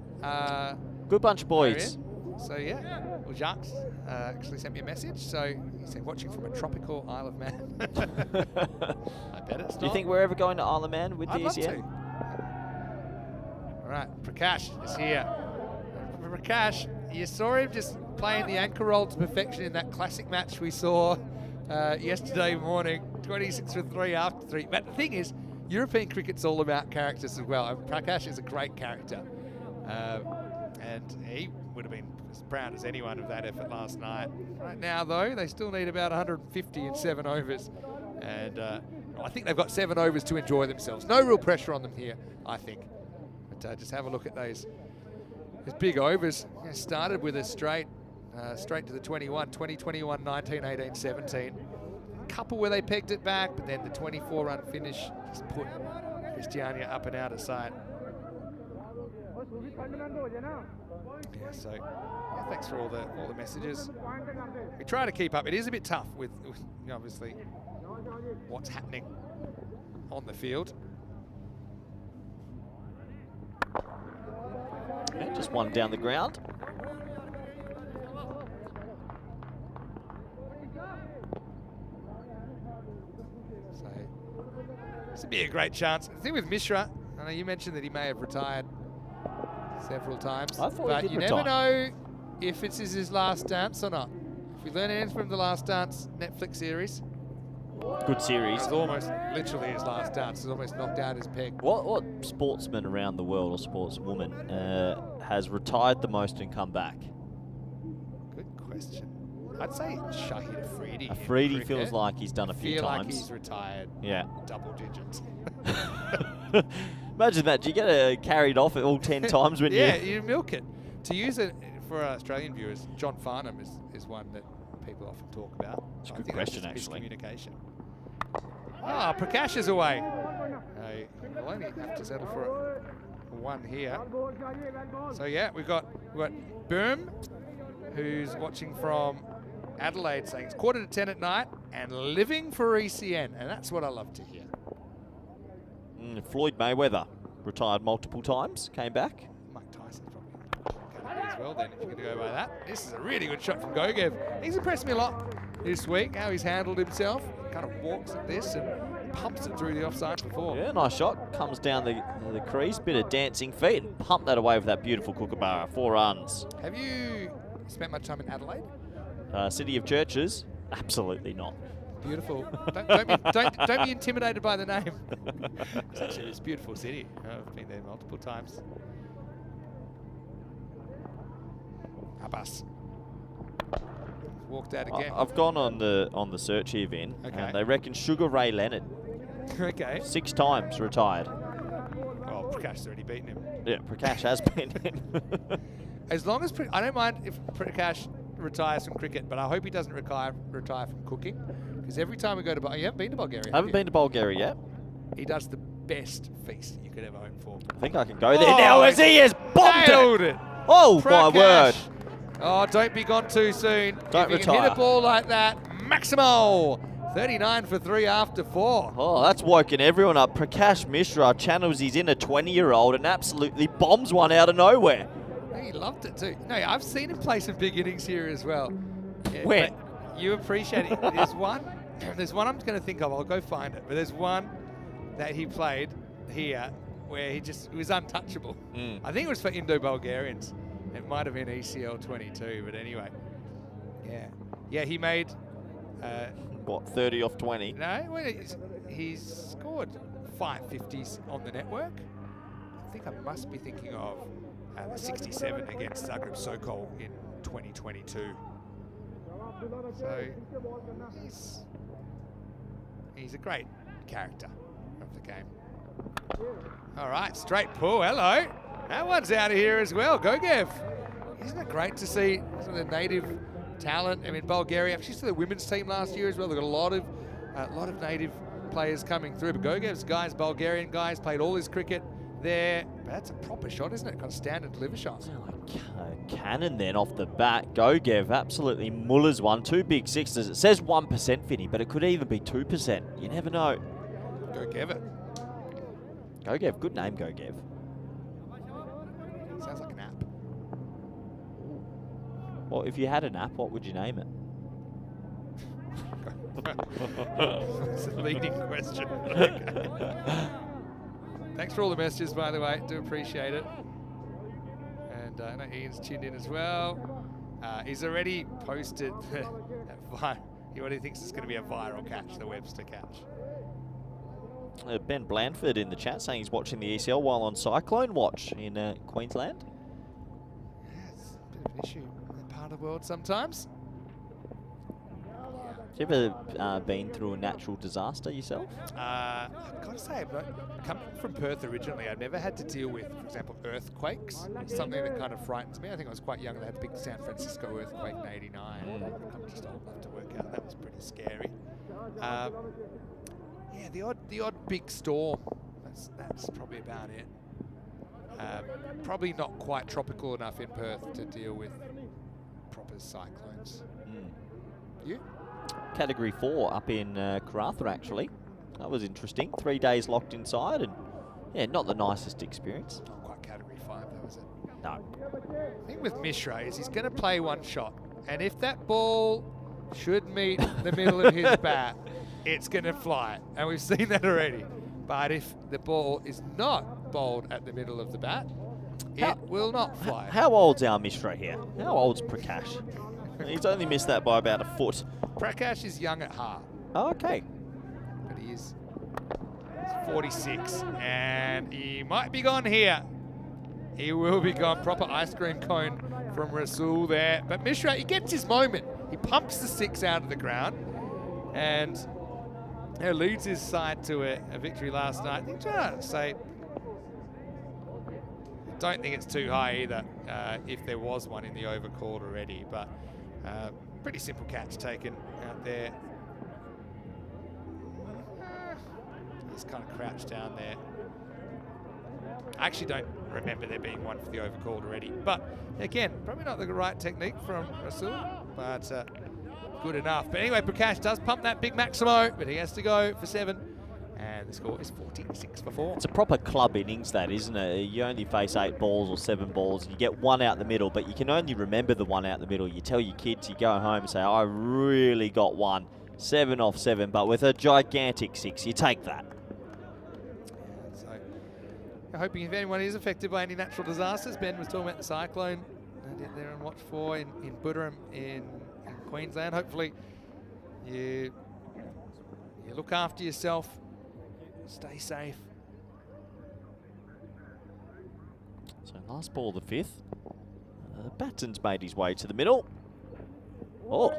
Good bunch of boys. So yeah, well, Jacques actually sent me a message. So he said, watching from a tropical Isle of Man. I bet it's not. Do you think we're ever going to Isle of Man with the I'd love ECN? to. All right, Prakash is here. Prakash, you saw him just playing the anchor roll to perfection in that classic match we saw yesterday morning. 26 for 3 after 3. But the thing is, European cricket's all about characters as well. And Prakash is a great character. And he would have been as proud as anyone of that effort last night. Right now, though, they still need about 150 in 7 overs. And I think they've got 7 overs to enjoy themselves. No real pressure on them here, I think. But just have a look at those big overs. Started with a straight to the 21, 20, 21, 19, 18, 17. A couple where they pegged it back, but then the 24-run finish just put Christiania up and out of sight. Yeah, so yeah, thanks for all the messages. We try to keep up. It is a bit tough with obviously what's happening on the field. Yeah, just one down the ground. So this would be a great chance. The thing with Mishra, I know you mentioned that he may have retired several times, I thought but he did you retire. never know if it's his last dance or not. If we learn anything from the Last Dance Netflix series, Good series. it's almost literally his last dance. He's almost knocked out his peg. What sportsman around the world, or sportswoman, has retired the most and come back? Good question. I'd say Shahid Afridi. in Afridi cricket. feels like he's done a few feel like times. he's retired Yeah. double digits. Imagine that. Do you get carried off all 10 times when Yeah, you... you milk it. To use it for our Australian viewers, John Farnham is one that people often talk about. It's a I good think that's question, just actually. miscommunication. Ah, Prakash is away. We'll only have to settle for one here. So yeah, we've got Boom, who's watching from Adelaide, saying it's 9:45 at night and living for ECN, and that's what I love to hear. Floyd Mayweather retired multiple times, came back. Mike Tyson's probably going to be as well then, if you're going to go by that. This is a really good shot from Gogev. He's impressed me a lot this week, how he's handled himself. Kind of walks at this and pumps it through the offside for 4. Yeah, nice shot. Comes down the crease, bit of dancing feet, and pumped that away with that beautiful kookaburra. 4 runs. Have you spent much time in Adelaide? City of Churches? Absolutely not. Beautiful. don't be intimidated by the name. It's a beautiful city. I've been there multiple times. Abbas. Walked out again. I've gone on the search here, Vin. Okay. And they reckon Sugar Ray Leonard. Okay. 6 times retired. Well, Prakash's already beaten him. Yeah, Prakash has been in. As long as I don't mind if Prakash retires from cricket, but I hope he doesn't retire from cooking. Because every time we go to you haven't been to Bulgaria. I haven't been to Bulgaria yet. He does the best feast you could ever hope for. I think I can go there now as he has bombed Nailed it. Oh, Prakash. my word. Oh, don't be gone too soon. Don't if you retire. can hit a ball like that, Maximo. 39 for 3 after 4. Oh, that's woken everyone up. Prakash Mishra channels his inner 20-year-old and absolutely bombs one out of nowhere. He loved it too. No, I've seen him play some big innings here as well. Yeah, When? but you appreciate it. There's one I'm going to think of. I'll go find it. But there's one that he played here where he was untouchable. I think it was for Indo-Bulgarians. It might have been ECL 22, but anyway. Yeah. Yeah, he made... What, 30 off 20? No, well, he's scored 550s on the network. I think I must be thinking of the 67 against Zagreb Sokol in 2022. So he's a great character of the game. All right, straight pull. Hello. That one's out of here as well. Gogev. Isn't it great to see some of the native talent? I mean, Bulgaria actually saw the women's team last year as well. They've got a lot of native players coming through. But Gogev's guys, Bulgarian guys, played all his cricket there. But that's a proper shot, isn't it? Kind of standard deliver shot. Like cannon then off the bat. Gogev absolutely mullers one. 2 big sixes. It says 1%, Vinny, but it could even be 2%. You never know. Gogev it. Gogev, good name, Gogev. Sounds like an app. Well, if you had an app, what would you name it? It's a leading question. Okay. Thanks for all the messages, by the way. Do appreciate it. And I know Ian's tuned in as well. He's already posted what he thinks is going to be a viral catch, the Webster catch. Ben Blandford in the chat saying he's watching the ECL while on Cyclone Watch in Queensland. Yeah, it's a bit of an issue in that part of the world sometimes. Have you ever been through a natural disaster yourself? I've got to say, coming from Perth originally, I've never had to deal with, for example, earthquakes. Something that kind of frightens me. I think I was quite young and they had the big San Francisco earthquake in '89. I'm just old enough to work out. That was pretty scary. Yeah, the odd big storm. That's probably about it. Probably not quite tropical enough in Perth to deal with proper cyclones. You? Category 4 up in Karatha, actually. That was interesting. 3 days locked inside, and yeah, not the nicest experience. Not quite Category 5, though, is it? No. The thing with Mishra is he's going to play one shot, and if that ball should meet the middle of his bat, it's going to fly, and we've seen that already. But if the ball is not bowled at the middle of the bat, it will not fly. How old's our Mishra here? How old's Prakash? He's only missed that by about a foot. Prakash is young at heart. Oh, okay. But he is 46, and he might be gone here. He will be gone. Proper ice cream cone from Rasul there. But Mishra, he gets his moment. He pumps the 6 out of the ground, and leads his side to a victory last night. I think trying to say, I don't think it's too high either, if there was one in the over called already, but pretty simple catch taken out there. Just kind of crouched down there. I actually don't remember there being one for the over called already. But again, probably not the right technique from Rasul, but good enough. But anyway, Prakash does pump that big Maximo, but he has to go for 7. And the score is 46 for 4. It's a proper club innings, that, isn't it? You only face 8 balls or 7 balls. You get one out the middle, but you can only remember the one out the middle. You tell your kids, you go home and say, I really got one. 7 off 7, but with a gigantic 6, you take that. So, hoping if anyone is affected by any natural disasters, Ben was talking about the cyclone there on watch for in Buderim in Queensland. Hopefully you look after yourself, stay safe. So last ball of the 5th. Batten's made his way to the middle. Oh.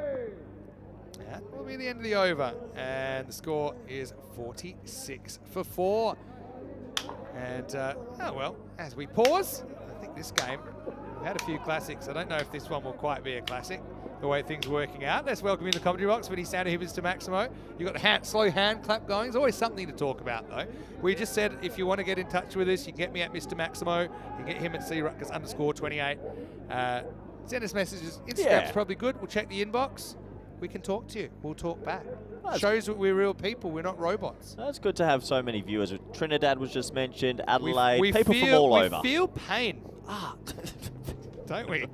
That will be the end of the over, and the score is 46 for 4. And, oh well, as we pause, I think this game, we've had a few classics. I don't know if this one will quite be a classic, the way things are working out. Let's welcome in the commentary box, Vinny Sandu, Mr. Maximo. You've got the slow hand clap going. There's always something to talk about, though. We just said if you want to get in touch with us, you can get me at Mr. Maximo. You can get him at CRuckus_28. Send us messages. Instagram's probably good. We'll check the inbox. We can talk to you. We'll talk back. Shows that we're real people. We're not robots. It's good to have so many viewers. Trinidad was just mentioned, Adelaide, people from all over. We feel pain. Don't we?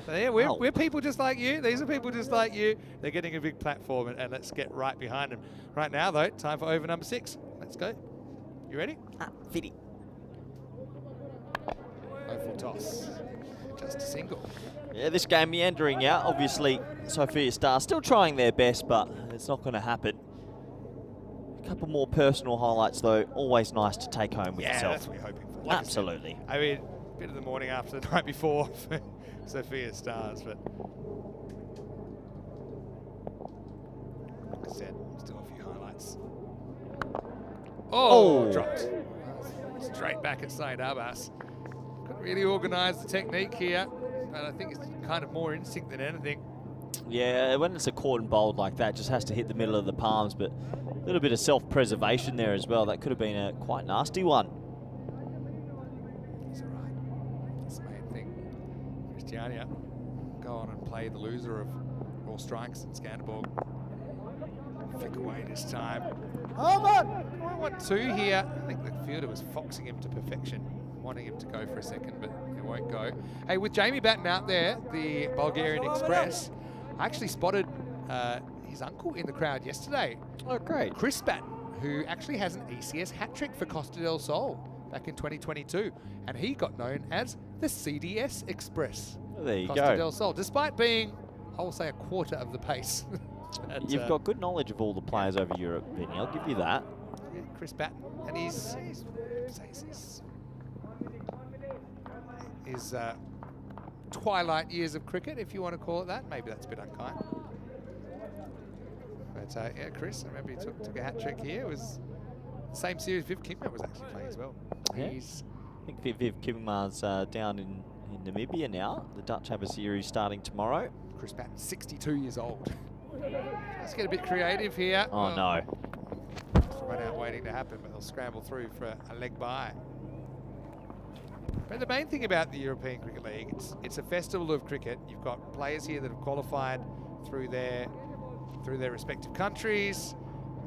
So yeah, we're people just like you. These are people just like you. They're getting a big platform, and let's get right behind them. Right now, though, time for over number 6. Let's go. You ready? Vinny. No full toss. Just a single. Yeah, this game meandering out. Obviously, Sophia Star still trying their best, but it's not going to happen. A couple more personal highlights, though. Always nice to take home with yourself. Yeah, that's what we're hoping for. Like Absolutely. I mean, a bit of the morning after the night before for Sophia Stars, but like I said, still a few highlights. Oh. Dropped. Straight back at Said Abbas. Couldn't really organise the technique here, but I think it's kind of more instinct than anything. Yeah, when it's a caught and bowled like that, just has to hit the middle of the palms, but a little bit of self-preservation there as well. That could have been a quite nasty one. That's all right. That's the main thing. Christiania go on and play the loser of All Strikes in Skanderborg. Flick away this time. Oh, man! I want 2 here. I think the fielder was foxing him to perfection, wanting him to go for a second, but it won't go. Hey, with Jamie Batten out there, the Bulgarian Express, I actually spotted his uncle in the crowd yesterday. Oh, great. Chris Batten, who actually has an ECS hat-trick for Costa del Sol back in 2022. And he got known as the CDS Express. Well, there you Costa go. del Sol, despite being, I will say, a quarter of the pace. You've got good knowledge of all the players over Europe, Vinny. I'll give you that. Yeah, Chris Batten. And his twilight years of cricket, if you want to call it that. Maybe that's a bit unkind. But yeah, Chris, I remember he took a hat-trick here. It was the same series Viv Kimmer was actually playing as well. Yeah. I think Viv Kimmer's down in Namibia now. The Dutch have a series starting tomorrow. Chris Batten, 62 years old. Let's get a bit creative here. Oh, no. Run out waiting to happen, but they'll scramble through for a leg by. But the main thing about the European Cricket League, it's a festival of cricket. You've got players here that have qualified through their respective countries,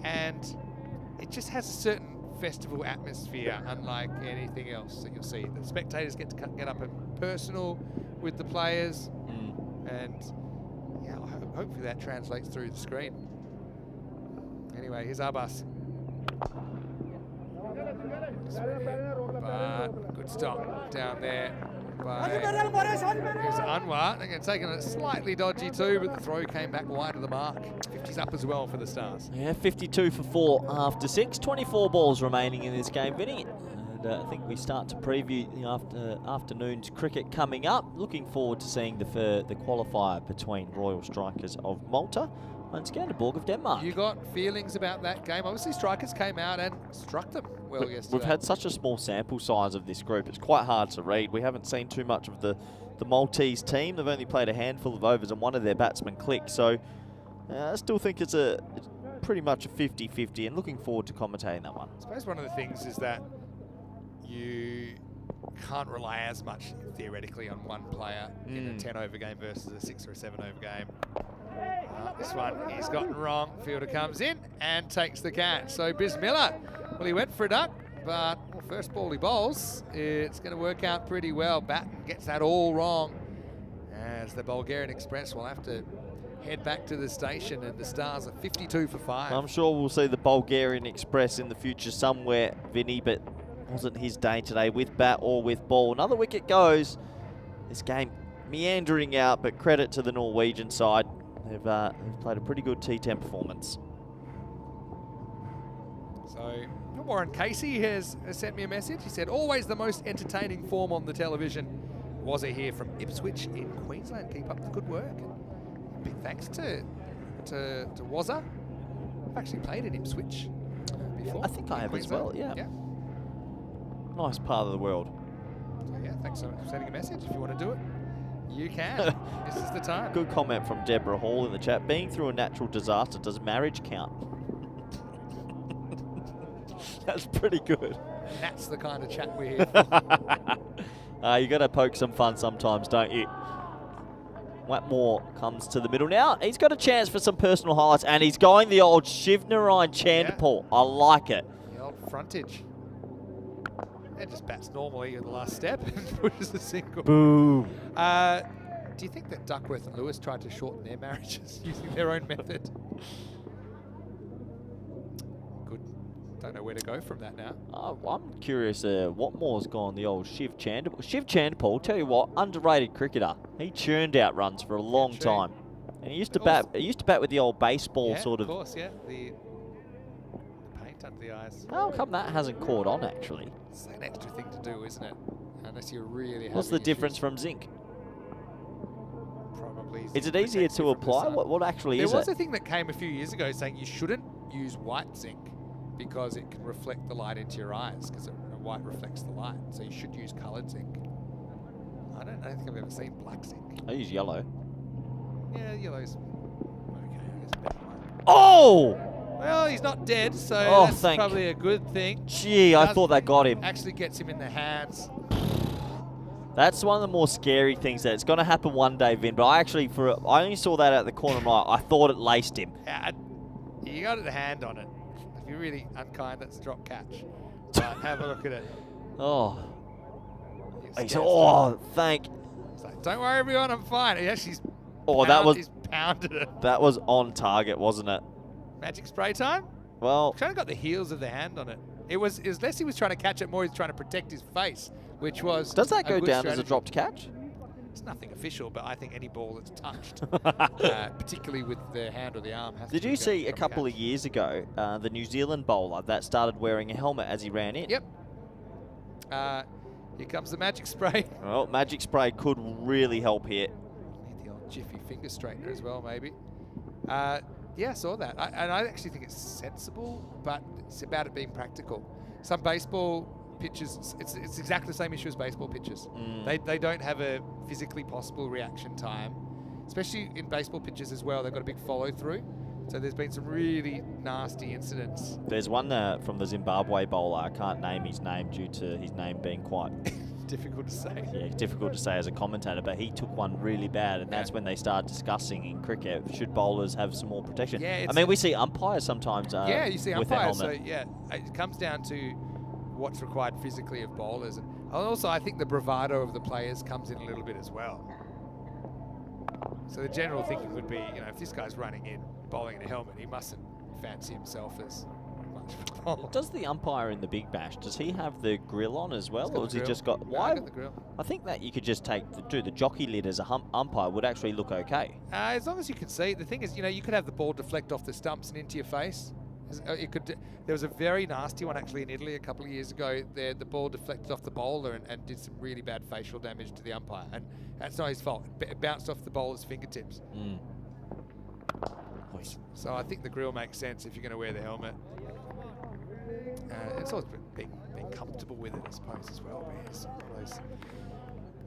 and it just has a certain festival atmosphere, unlike anything else that you'll see. The spectators get to get up and personal with the players, and yeah, hopefully that translates through the screen. Anyway, here's Abbas. But good stop down there by here's Anwar. They're taking it slightly dodgy too, but the throw came back wide of the mark. 50's up as well for the Stars. Yeah, 52 for 4 after 6. 24 balls remaining in this game, Vinny. And I think we start to preview the afternoon's cricket coming up. Looking forward to seeing the qualifier between Royal Strikers of Malta and Skanderborg of Denmark. You got feelings about that game? Obviously, Strikers came out and struck them well yesterday. We've had such a small sample size of this group. It's quite hard to read. We haven't seen too much of the Maltese team. They've only played a handful of overs and one of their batsmen clicked. So I still think it's pretty much a 50-50 and looking forward to commentating that one. I suppose one of the things is that you can't rely as much theoretically on one player in a 10-over game versus a 6 or a 7-over game. This one he's gotten wrong. Fielder comes in and takes the catch. So Bismillah, well, he went for a duck, but first ball he bowls, it's going to work out pretty well. Batten gets that all wrong, as the Bulgarian Express will have to head back to the station, and the Stars are 52 for 5. I'm sure we'll see the Bulgarian Express in the future somewhere, Vinny, but wasn't his day today with bat or with ball. Another wicket goes. This game meandering out, but credit to the Norwegian side. They've played a pretty good T10 performance. So Warren Casey has sent me a message. He said, always the most entertaining form on the television. Was it here from Ipswich in Queensland? Keep up the good work. And big thanks to Wazza. I've actually played in Ipswich before. I think I have as well, yeah. Nice part of the world. So yeah, thanks so much for sending a message. If you want to do it, you can. This is the time. Good comment from Deborah Hall in the chat. Being through a natural disaster, does marriage count? That's pretty good. That's the kind of chat we're here for. You got to poke some fun sometimes, don't you? Watmore comes to the middle now. He's got a chance for some personal highlights, and he's going the old Shivnarine Chandapal. I like it. The old frontage. It just bats normally in the last step and pushes the single. Boo. Do you think that Duckworth and Lewis tried to shorten their marriages using their own method? Good. Don't know where to go from that now. I'm curious Watmore's gone the old Shiv Chandapal. Shiv Chandapal, tell you what, underrated cricketer. He churned out runs for a long time. And he used to bat. He used to bat with the old baseball sort of. Of course, yeah. The paint under the eyes. How come that hasn't caught on actually? It's an extra thing to do, isn't it? Unless you're really. What's the difference from zinc? Probably. Is it easier to apply? What actually is it? There was a thing that came a few years ago saying you shouldn't use white zinc because it can reflect the light into your eyes, because white reflects the light. So you should use coloured zinc. I don't think I've ever seen black zinc. I use yellow. Yeah, yellow's okay. I guess better one. Oh! Well, he's not dead, so that's probably a good thing. Gee, I thought that got him. Actually gets him in the hands. That's one of the more scary things that it's going to happen one day, Vin. But I only saw that at the corner of my eye. I thought it laced him. Yeah, you got the hand on it. If you're really unkind, that's a drop catch. But have a look at it. Oh. He's thank. Like, don't worry, everyone, I'm fine. He actually he's pounded it. That was on target, wasn't it? Magic spray time? Well, kind of got the heels of the hand on it. It was less he was trying to catch it, more he's trying to protect his face, which was. Does that go down strategy. as a dropped catch? It's nothing official, but I think any ball that's touched, particularly with the hand or the arm, has to Did you see a couple of years ago the New Zealand bowler that started wearing a helmet as he ran in? Yep. Here comes the magic spray. Well, magic spray could really help here. Need the old jiffy finger straightener as well, maybe. Yeah, I saw that. And I actually think it's sensible, but it's about it being practical. Some baseball pitches, it's exactly the same issue as baseball pitches. They don't have a physically possible reaction time, especially in baseball pitches as well. They've got a big follow through. So there's been some really nasty incidents. There's one from the Zimbabwe bowler. I can't name his name due to his name being quite difficult to say. Yeah, difficult to say as a commentator, but he took one really bad, and that's when they started discussing in cricket, should bowlers have some more protection? Yeah, I mean, we see umpires sometimes yeah, you see with umpires, a helmet. so yeah, it comes down to what's required physically of bowlers. And also, I think the bravado of the players comes in a little bit as well. So the general thinking would be, if this guy's running in, bowling in a helmet, he mustn't fancy himself as much of a bowler. Does the umpire in the Big Bash, does he have the grill on as well, or has he just got... Why? Got the grill. I think that you could just do the jockey lid as a umpire would actually look okay. As long as you can see. The thing is, you could have the ball deflect off the stumps and into your face. There was a very nasty one actually in Italy a couple of years ago. The ball deflected off the bowler and did some really bad facial damage to the umpire. And that's not his fault. It bounced off the bowler's fingertips. So I think the grill makes sense if you're going to wear the helmet. It's always being comfortable with it, I suppose, as well. It's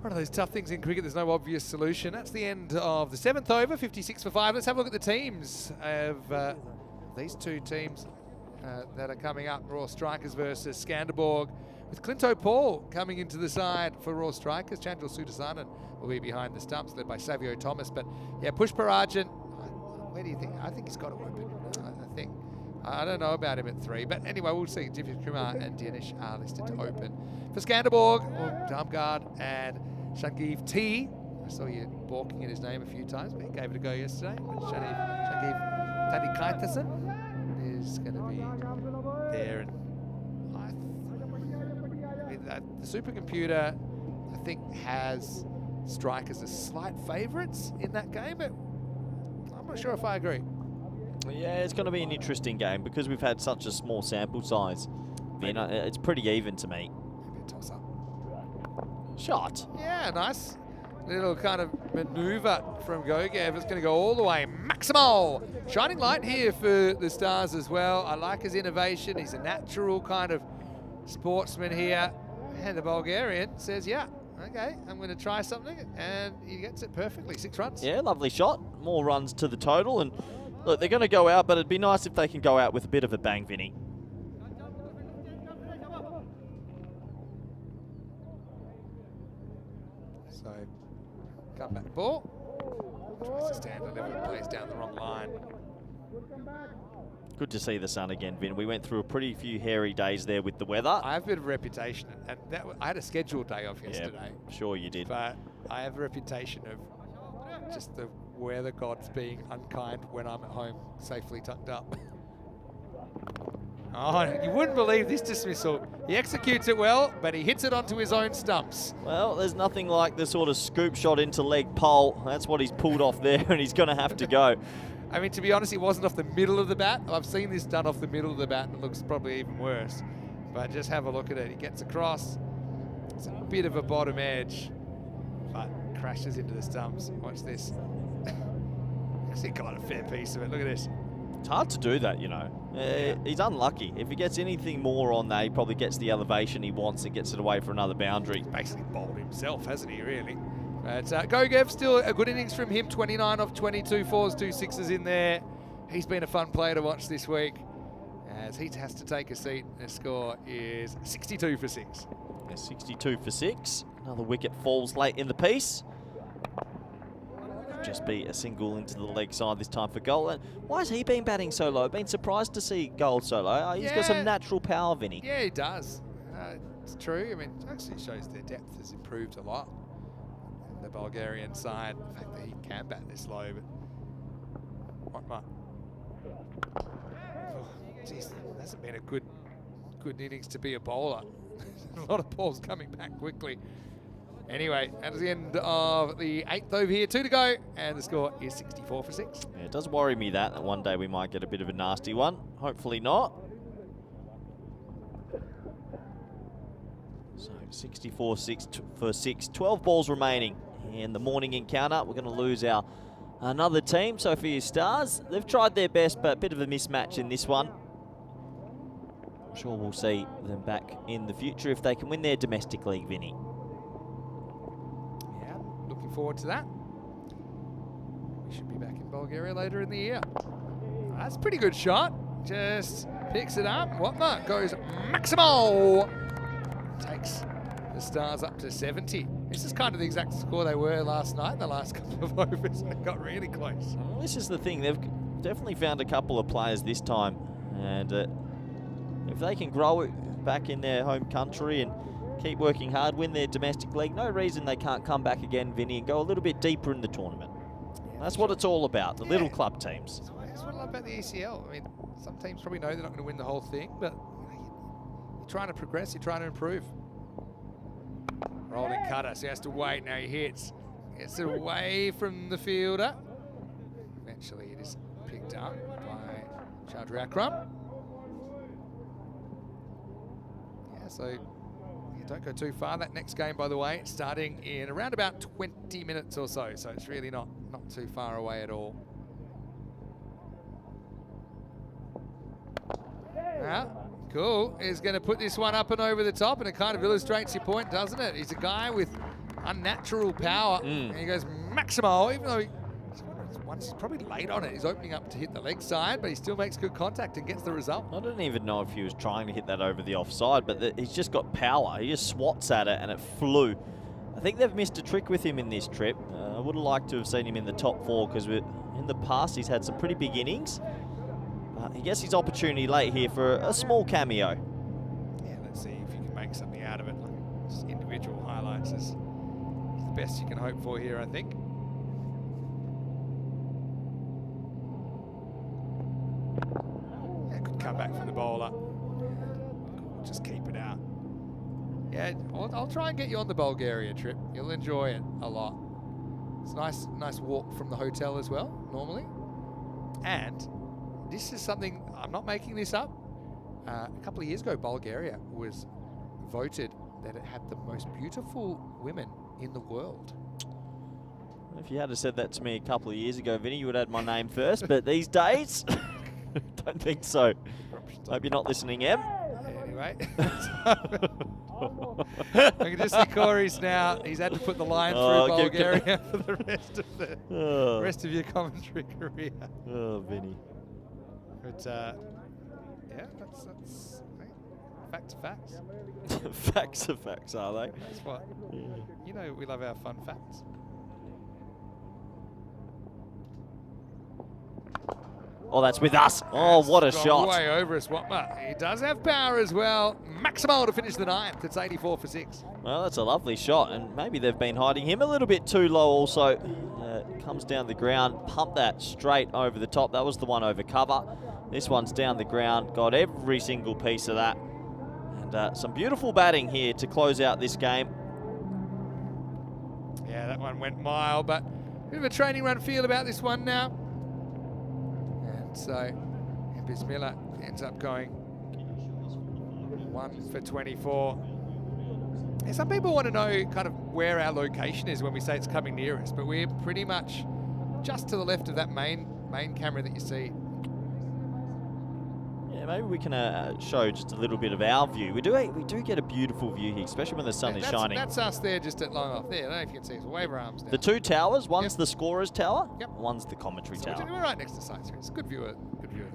one of those tough things in cricket. There's no obvious solution. That's the end of the 7th over, 56 for 5. Let's have a look at the teams of these two teams that are coming up. Raw Strikers versus Skanderborg. with Clinto Paul coming into the side for Raw Strikers. Chandral Sudasanan will be behind the stumps, led by Savio Thomas. But yeah, Pushparajan, where do you think? I think he's got to open. I don't know about him at 3, but anyway, we'll see. Divya Kumar and Danish are listed to open. For Skanderborg, Darmgard and Shangiv T. I saw you balking at his name a few times, but he gave it a go yesterday. Shangiv Tanny is going to be there. And the supercomputer, I think, has strikers as slight favourites in that game, but I'm not sure if I agree. Yeah, it's going to be an interesting game because we've had such a small sample size. It's pretty even to me. Maybe a toss-up. Shot. Yeah, nice little kind of manoeuvre from Gogev. It's going to go all the way. Maximal! Shining light here for the Stars as well. I like his innovation. He's a natural kind of sportsman here. And the Bulgarian says, yeah, okay, I'm going to try something. And he gets it perfectly. 6 runs. Yeah, lovely shot. More runs to the total. And look, they're going to go out, but it'd be nice if they can go out with a bit of a bang, Vinny. So, come back ball. Tries to stand a little, plays down the wrong line. Good to see the sun again, Vin. We went through a pretty few hairy days there with the weather. I have a bit of a reputation, and I had a scheduled day off yesterday. Yeah, sure you did. But I have a reputation of just the weather gods being unkind when I'm at home safely tucked up. Oh, you wouldn't believe this dismissal. He executes it well, but he hits it onto his own stumps. Well, there's nothing like the sort of scoop shot into leg pole. That's what he's pulled off there, and he's going to have to go. I mean, to be honest, he wasn't off the middle of the bat. I've seen this done off the middle of the bat, and it looks probably even worse. But just have a look at it. He gets across. It's a bit of a bottom edge, but crashes into the stumps. Watch this. Actually got a fair piece of it. Look at this. It's hard to do that, you know. He's unlucky. If he gets anything more on that, he probably gets the elevation he wants and gets it away for another boundary. He's basically bowled himself, hasn't he, really? But Gogev, still a good innings from him. 29 off 22, 4s, 2 6s in there. He's been a fun player to watch this week, as he has to take a seat. The score is 62 for 6. Yeah, 62 for 6. Another wicket falls late in the piece. Just be a single into the leg side this time for Goal. And why has he been batting so low? Been surprised to see Goal so low. He's got some natural power, Vinny. Yeah, he does. It's true. I mean, it actually shows their depth has improved a lot. The Bulgarian side, the fact that he can bat this low, but what? Oh, geez, it hasn't been a good innings to be a bowler. A lot of balls coming back quickly. Anyway, that's the end of the 8th over here. 2 to go, and the score is 64 for 6. Yeah, it does worry me that one day we might get a bit of a nasty one. Hopefully not. So 64 for 6, 12 balls remaining in the morning encounter. We're going to lose another team, Sophia Stars. They've tried their best, but a bit of a mismatch in this one. I'm sure we'll see them back in the future if they can win their domestic league, Vinny. Yeah, looking forward to that. We should be back in Bulgaria later in the year. That's a pretty good shot. Just picks it up. Whatnot goes maximal. Takes the Stars up to 70. This is kind of the exact score they were last night, the last couple of overs, and it got really close. Well, this is the thing. They've definitely found a couple of players this time. And if they can grow it back in their home country and keep working hard, win their domestic league, no reason they can't come back again, Vinny, and go a little bit deeper in the tournament. Yeah, that's what it's all about, the little club teams. That's what I love about the ECL. I mean, some teams probably know they're not going to win the whole thing, but you're trying to progress, you're trying to improve. Rolling cutter, so he has to wait. Now he hits. Gets it away from the fielder. Eventually it is picked up by Chaudhry Akram. Yeah, so you don't go too far. That next game, by the way, starting in around about 20 minutes or so. So it's really not too far away at all. Now, Cool is going to put this one up and over the top, and it kind of illustrates your point, doesn't it? He's a guy with unnatural power, and he goes maximal, even though he's Once he's probably late on it. He's opening up to hit the leg side, but he still makes good contact and gets the result. I don't even know if he was trying to hit that over the offside, but he's just got power. He just swats at it and it flew. I think they've missed a trick with him in this trip. I would have liked to have seen him in the top 4 because in the past he's had some pretty big innings. He gets his opportunity late here for a small cameo. Yeah, let's see if you can make something out of it. Just individual highlights is the best you can hope for here, I think. Yeah, good comeback from the bowler. Just keep it out. Yeah, I'll try and get you on the Bulgaria trip. You'll enjoy it a lot. It's nice walk from the hotel as well, normally. And this is something, I'm not making this up. A couple of years ago, Bulgaria was voted that it had the most beautiful women in the world. If you had said that to me a couple of years ago, Vinny, you would have had my name first, but these days, don't think so. Hope you're not listening, Em. Anyway. I can just see Corey's now. He's had to put the line through Bulgaria for the rest of your commentary career. Oh, Vinny. But yeah, that's facts are facts. Facts are facts, are they? That's what. Yeah. You know, we love our fun facts. Oh, that's with us. Oh, what a shot. Way over us, Watma. He does have power as well. Maximal to finish the 9th. It's 84 for 6. Well, that's a lovely shot, and maybe they've been hiding him a little bit too low also. Comes down the ground, pump that straight over the top. That was the one over cover. This one's down the ground, got every single piece of that. And some beautiful batting here to close out this game. Yeah, that one went mild, but a bit of a training run feel about this one now. And so, Bismillah ends up going 1 for 24. And some people want to know kind of where our location is when we say it's coming near us, but we're pretty much just to the left of that main camera that you see. Yeah, maybe we can show just a little bit of our view. We do get a beautiful view here, especially when the sun is shining. That's us there, just at long off there. I don't know if you can see us. Wave our arms down. The 2 towers, one's the scorer's tower, yep. One's the commentary tower. We're right next to the side screen. It's a good view of the game.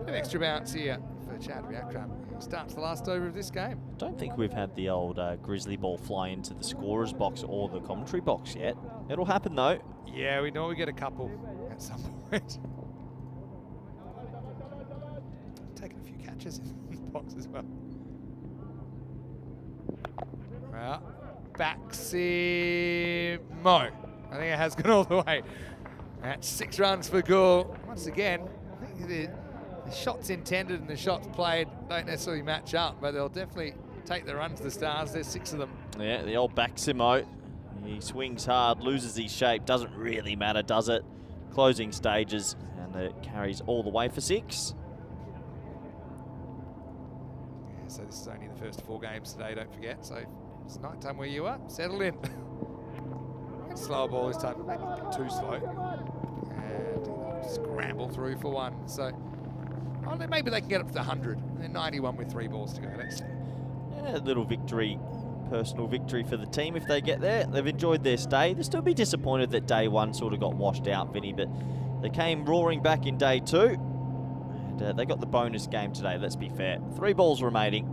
An extra bounce here for Chowdhury Akram. Starts the last over of this game. I don't think we've had the old grizzly ball fly into the scorer's box or the commentary box yet. It'll happen though. Yeah, we normally get a couple at some point. Taking a few catches in the box as well. Well, Baximo. I think it has gone all the way. That's 6 runs for Gould. Once again, I think the shots intended and the shots played don't necessarily match up, but they'll definitely take the run to the Stars. There's 6 of them. Yeah, the old Baximo. He swings hard, loses his shape. Doesn't really matter, does it? Closing stages, and it carries all the way for 6. Yeah, so this is only the first 4 games today, don't forget. So it's night time where you are. Settle in. Slower ball this time, maybe a bit too slow. And scramble through for 1. So maybe they can get up to 100. They're 91 with 3 balls to go. Let's see. Yeah, a little victory, personal victory for the team if they get there. They've enjoyed their stay. They'll still be disappointed that day 1 sort of got washed out, Vinny, but they came roaring back in day 2. And they got the bonus game today, let's be fair. 3 balls remaining.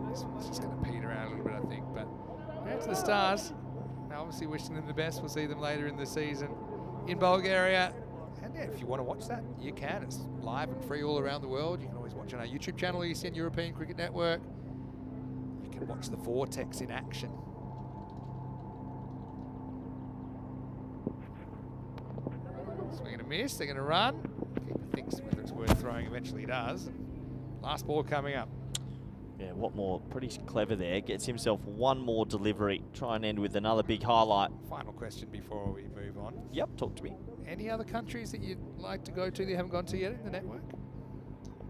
This one's just going to peter out a little bit, I think. But yeah, to the Stars. Now, obviously wishing them the best. We'll see them later in the season in Bulgaria. And yeah, if you want to watch that, you can. It's live and free all around the world. You can always watch on our YouTube channel, ECN European Cricket Network. You can watch the Vortex in action. Swing and a miss. They're going to run. Keeper thinks whether it's worth throwing. Eventually does. Last ball coming up. Yeah, Watmore pretty clever there. Gets himself 1 more delivery. Try and end with another big highlight. Final question before we move on. Yep, talk to me. Any other countries that you'd like to go to that you haven't gone to yet in the network?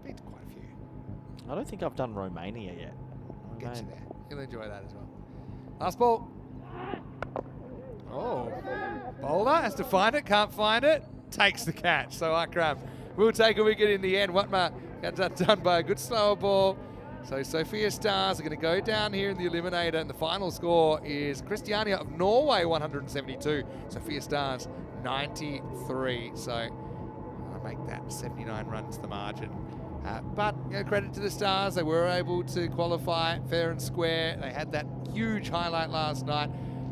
Been to quite a few. I don't think I've done Romania yet. I'll get you there. You'll enjoy that as well. Last ball. Oh, bowler has to find it, can't find it. Takes the catch. So Akram will take a wicket in the end. Watma got that done by a good slower ball. So Sophia Stars are going to go down here in the Eliminator, and the final score is Christiania of Norway 172, Sophia Stars 93. So I'll make that 79 runs the margin. But credit to the Stars, they were able to qualify fair and square. They had that huge highlight last night,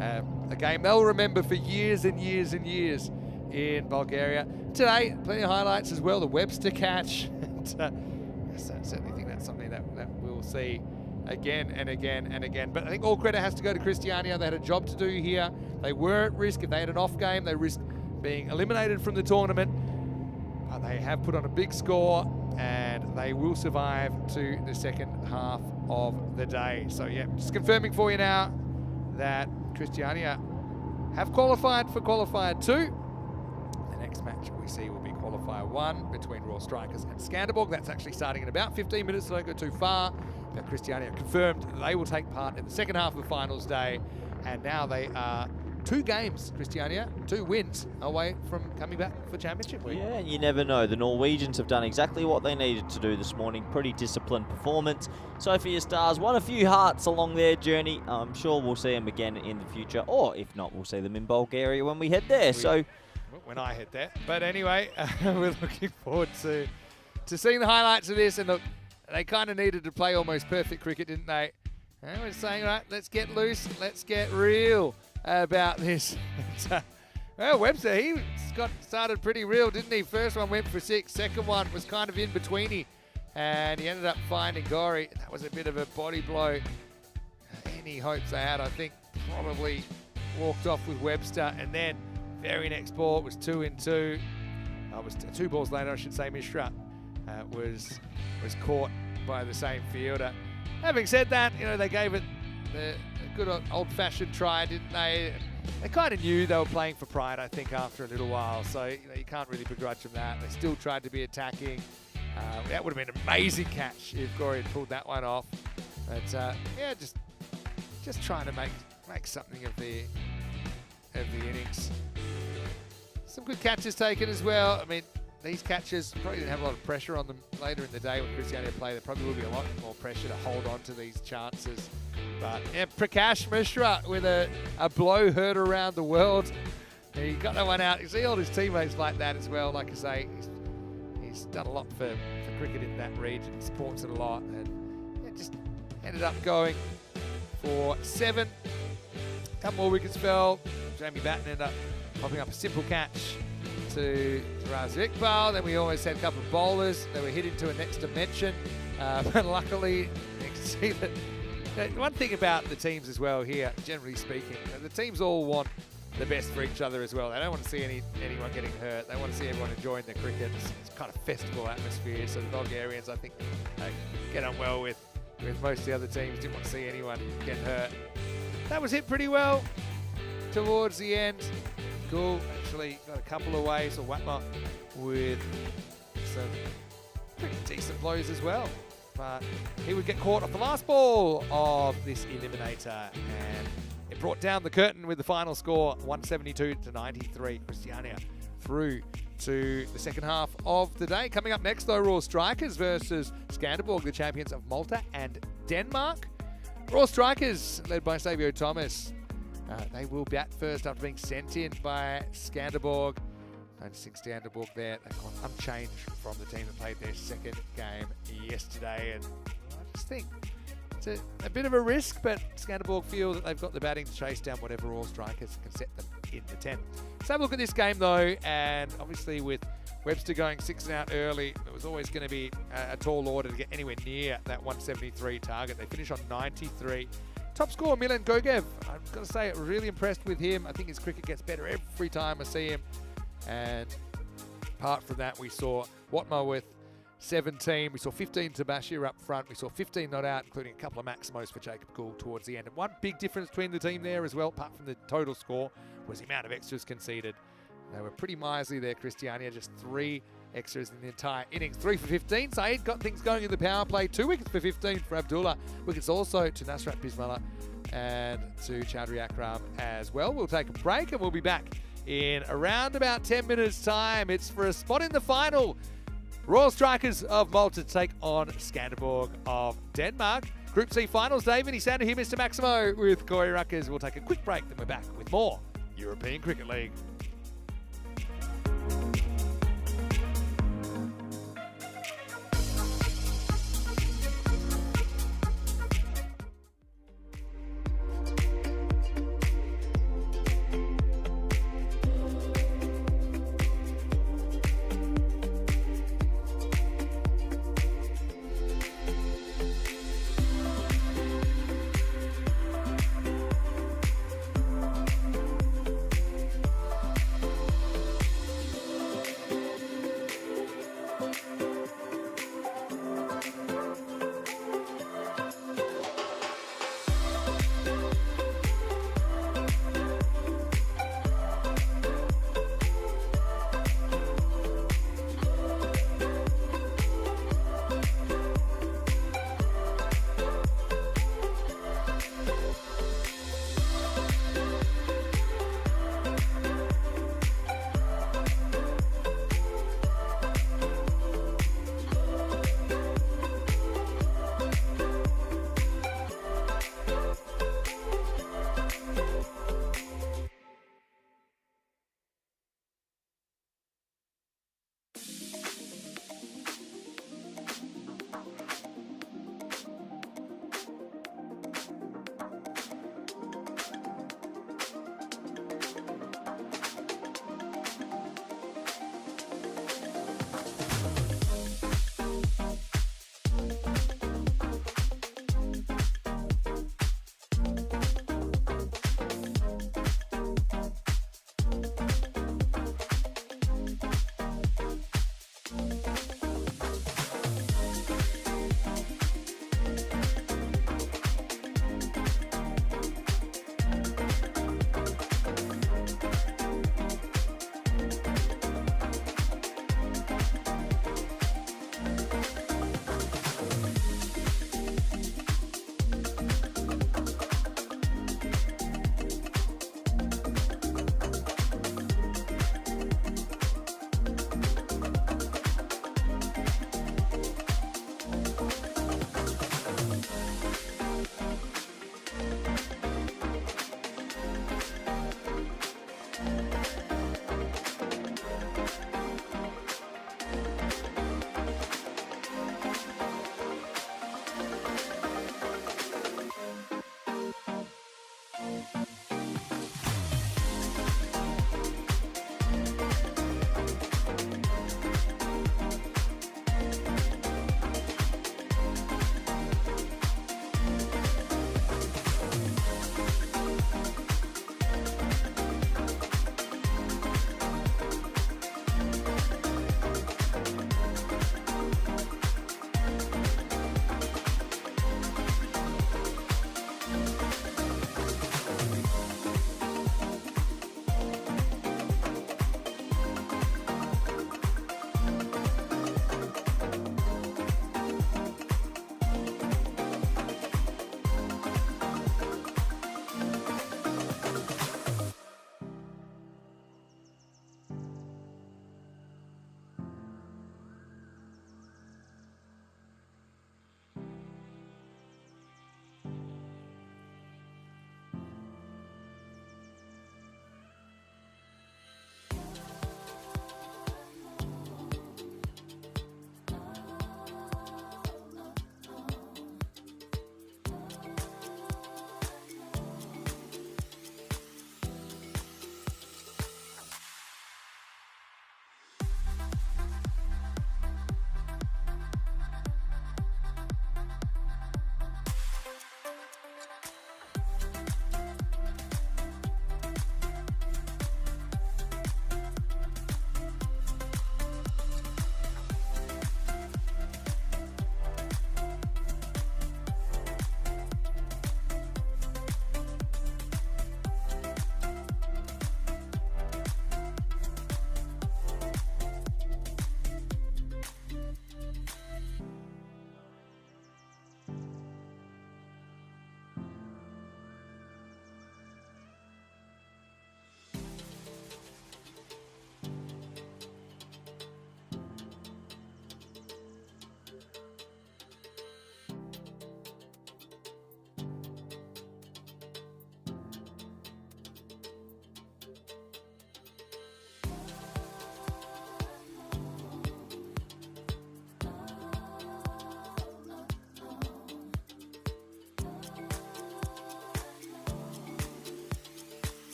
a game they'll remember for years and years and years in Bulgaria. Today, plenty of highlights as well. The Webster catch. I certainly think that's something that we'll see again and again and again. But I think all credit has to go to Christiania. They had a job to do here. They were at risk. If they had an off game, they risked being eliminated from the tournament. But they have put on a big score, and they will survive to the second half of the day. So yeah, just confirming for you now that Christiania have qualified for Qualifier 2. The next match we see will be Qualifier 1 between Royal Strikers and Skanderborg. That's actually starting in about 15 minutes, so don't go too far. Now Christiania confirmed that they will take part in the second half of the finals day, and now they are 2 games, Christiania, 2 wins away from coming back for championship week. Yeah, and you never know. The Norwegians have done exactly what they needed to do this morning. Pretty disciplined performance. Sophia Stars won a few hearts along their journey. I'm sure we'll see them again in the future, or if not, we'll see them in Bulgaria when we head there. When I head there. But anyway, we're looking forward to seeing the highlights of this. And look, they kind of needed to play almost perfect cricket, didn't they? And we're saying, right, let's get loose, let's get real about this. Well, Webster, he got started pretty real, didn't he? First one went for 6, second one was kind of in betweeny, and he ended up finding Ghauri. That was a bit of a body blow. Any hopes they had, I think, probably walked off with Webster, and then very next ball was 2 in 2. It was 2 balls later, I should say. Mishra was caught by the same fielder. Having said that, they gave it a good old-fashioned try, didn't they? They kind of knew they were playing for pride, I think, after a little while. So you can't really begrudge them that. They still tried to be attacking. That would have been an amazing catch if Ghauri had pulled that one off. But yeah, just trying to make something of the innings. Some good catches taken as well. I mean, these catches probably didn't have a lot of pressure on them later in the day when Christiania play. There probably will be a lot more pressure to hold on to these chances. But yeah, Prakash Mishra with a blow heard around the world. He got that one out. You see all his teammates like that as well. Like I say, he's done a lot for cricket in that region, supports it a lot, and yeah, just ended up going for 7. A couple more wickets fell. Jamie Batten ended up popping up a simple catch to Raz Iqbal. Then we always had a couple of bowlers that were hit into a next dimension. But luckily, you can see that one thing about the teams as well here, generally speaking, the teams all want the best for each other as well. They don't want to see anyone getting hurt. They want to see everyone enjoying the cricket. It's kind of festival atmosphere. So the Bulgarians, I think, get on well with most of the other teams. Didn't want to see anyone get hurt. That was hit pretty well towards the end. Cool, actually got a couple away. So Watma with some pretty decent blows as well. But he would get caught off the last ball of this Eliminator, and it brought down the curtain with the final score 172-93. Christiania through to the second half of the day. Coming up next, though, Royal Strikers versus Skanderborg, the champions of Malta and Denmark. Royal Strikers, led by Savio Thomas, they will bat first after being sent in by Skanderborg. 96 Skanderborg there. They've gone unchanged from the team that played their second game yesterday. And I just think it's a bit of a risk, but Skanderborg feel that they've got the batting to chase down whatever Royal Strikers can set them in the 10. Let's have a look at this game, though. And obviously with Webster going 6 and out early, it was always going to be a tall order to get anywhere near that 173 target. They finished on 93. Top scorer, Milan Gogev. I've got to say, I'm really impressed with him. I think his cricket gets better every time I see him. And apart from that, we saw Watma with 17. We saw 15 to Bashir up front. We saw 15 not out, including a couple of maximos for Jacob Gould towards the end. And one big difference between the team there as well, apart from the total score, was the amount of extras conceded. They were pretty miserly there, Christiania. Just 3 extras in the entire innings. 3 for 15. Saeed got things going in the power play. 2 wickets for 15 for Abdullah. Wickets also to Nasrat Bismillah and to Chaudhry Akram as well. We'll take a break and we'll be back in around about 10 minutes time. It's for a spot in the final Royal Strikers of Malta take on Skanderborg of Denmark. Group C finals, Dave. Vinny Sander here, Mr. Maximo with Ghauri Wicket. We'll take a quick break, then we're back with more European Cricket League.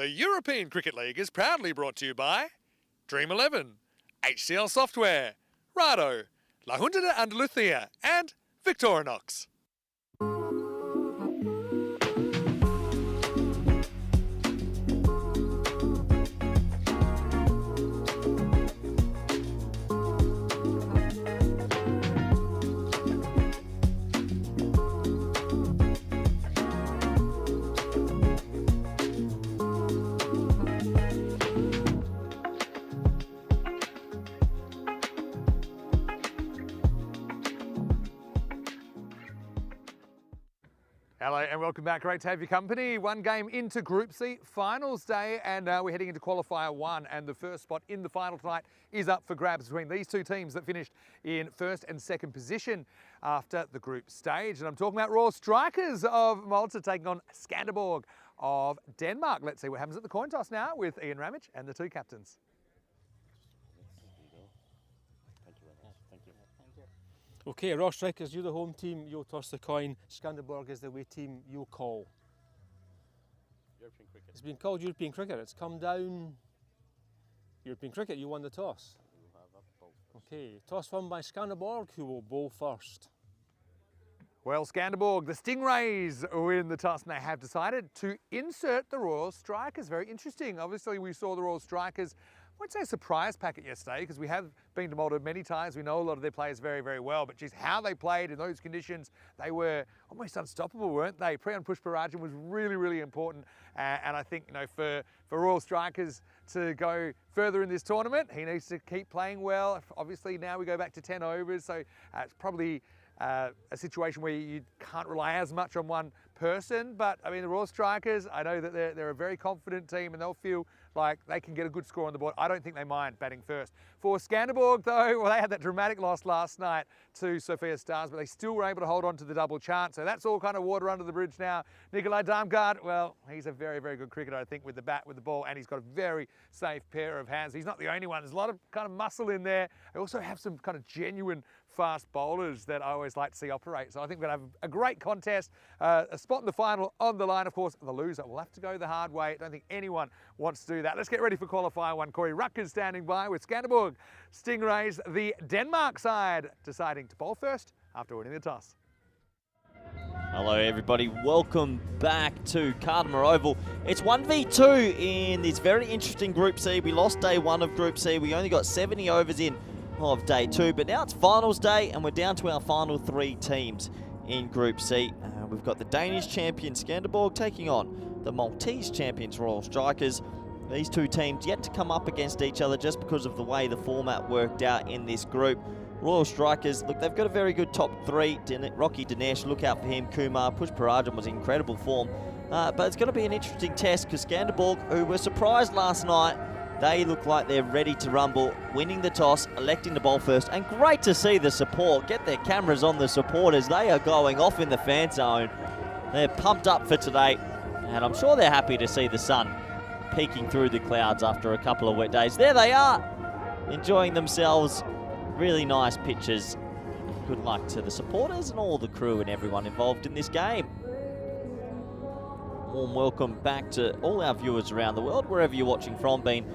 The European Cricket League is proudly brought to you by Dream 11, HCL Software, Rado, La Junta de Andalucía, and Victorinox. Hello and welcome back. Great to have your company. One game into Group C, finals day, and we're heading into Qualifier One, and the first spot in the final tonight is up for grabs between these two teams that finished in first and second position after the group stage. And I'm talking about Royal Strikers of Malta taking on Skanderborg of Denmark. Let's see what happens at the coin toss now with Ian Ramage and the two captains. Okay, Royal Strikers, you're the home team, you'll toss the coin. Skanderborg is the away team, you'll call. European cricket. It's been called European cricket, it's come down. European cricket, you won the toss. Okay, toss won by Skanderborg, who will bowl first. Well, Skanderborg, the Stingrays win the toss, and they have decided to insert the Royal Strikers. Very interesting. Obviously, we saw the Royal Strikers, I won't say a surprise packet yesterday, because we have been to Malta many times. We know a lot of their players very, very well, but just how they played in those conditions, they were almost unstoppable, weren't they? Priyan Pushparajan was really, really important. And I think, you know, for Royal Strikers to go further in this tournament, he needs to keep playing well. Obviously, now we go back to 10 overs, so it's probably a situation where you can't rely as much on one person. But I mean, the Royal Strikers, I know that they're a very confident team, and they'll feel like they can get a good score on the board. I don't think they mind batting first. For Skanderborg, though, well, they had that dramatic loss last night to Sophia Stars, but they still were able to hold on to the double chance. So that's all kind of water under the bridge now. Nikolai Damgaard, well, he's a very, very good cricketer, I think, with the bat, with the ball, and he's got a very safe pair of hands. He's not the only one. There's a lot of kind of muscle in there. They also have some kind of genuine fast bowlers that I always like to see operate. So I think we're going to have a great contest, a spot in the final on the line. Of course, the loser will have to go the hard way. I don't think anyone wants to do that. Let's get ready for Qualifier One. Corey Rucker's standing by with Skanderborg Stingrays, the Denmark side, deciding to bowl first after winning the toss. Hello everybody, welcome back to Cardamar Oval. It's 1v2 in this very interesting Group C. We lost day one of Group C. We only got 70 overs in of day two, but now it's finals day and we're down to our final three teams in Group C. We've got the Danish champion Skanderborg taking on the Maltese champions Royal Strikers. These two teams yet to come up against each other just because of the way the format worked out in this group. Royal Strikers, look, they've got a very good top three. Rocky Dinesh, look out for him. Kumar, Pushparajan was in incredible form. But it's going to be an interesting test because Skanderborg, who were surprised last night, they look like they're ready to rumble, winning the toss, electing to bowl first. And great to see the support. Get their cameras on the supporters. They are going off in the fan zone. They're pumped up for today. And I'm sure they're happy to see the sun peeking through the clouds after a couple of wet days. There they are, enjoying themselves. Really nice pictures. Good luck to the supporters and all the crew and everyone involved in this game. Warm welcome back to all our viewers around the world, wherever you're watching from. Been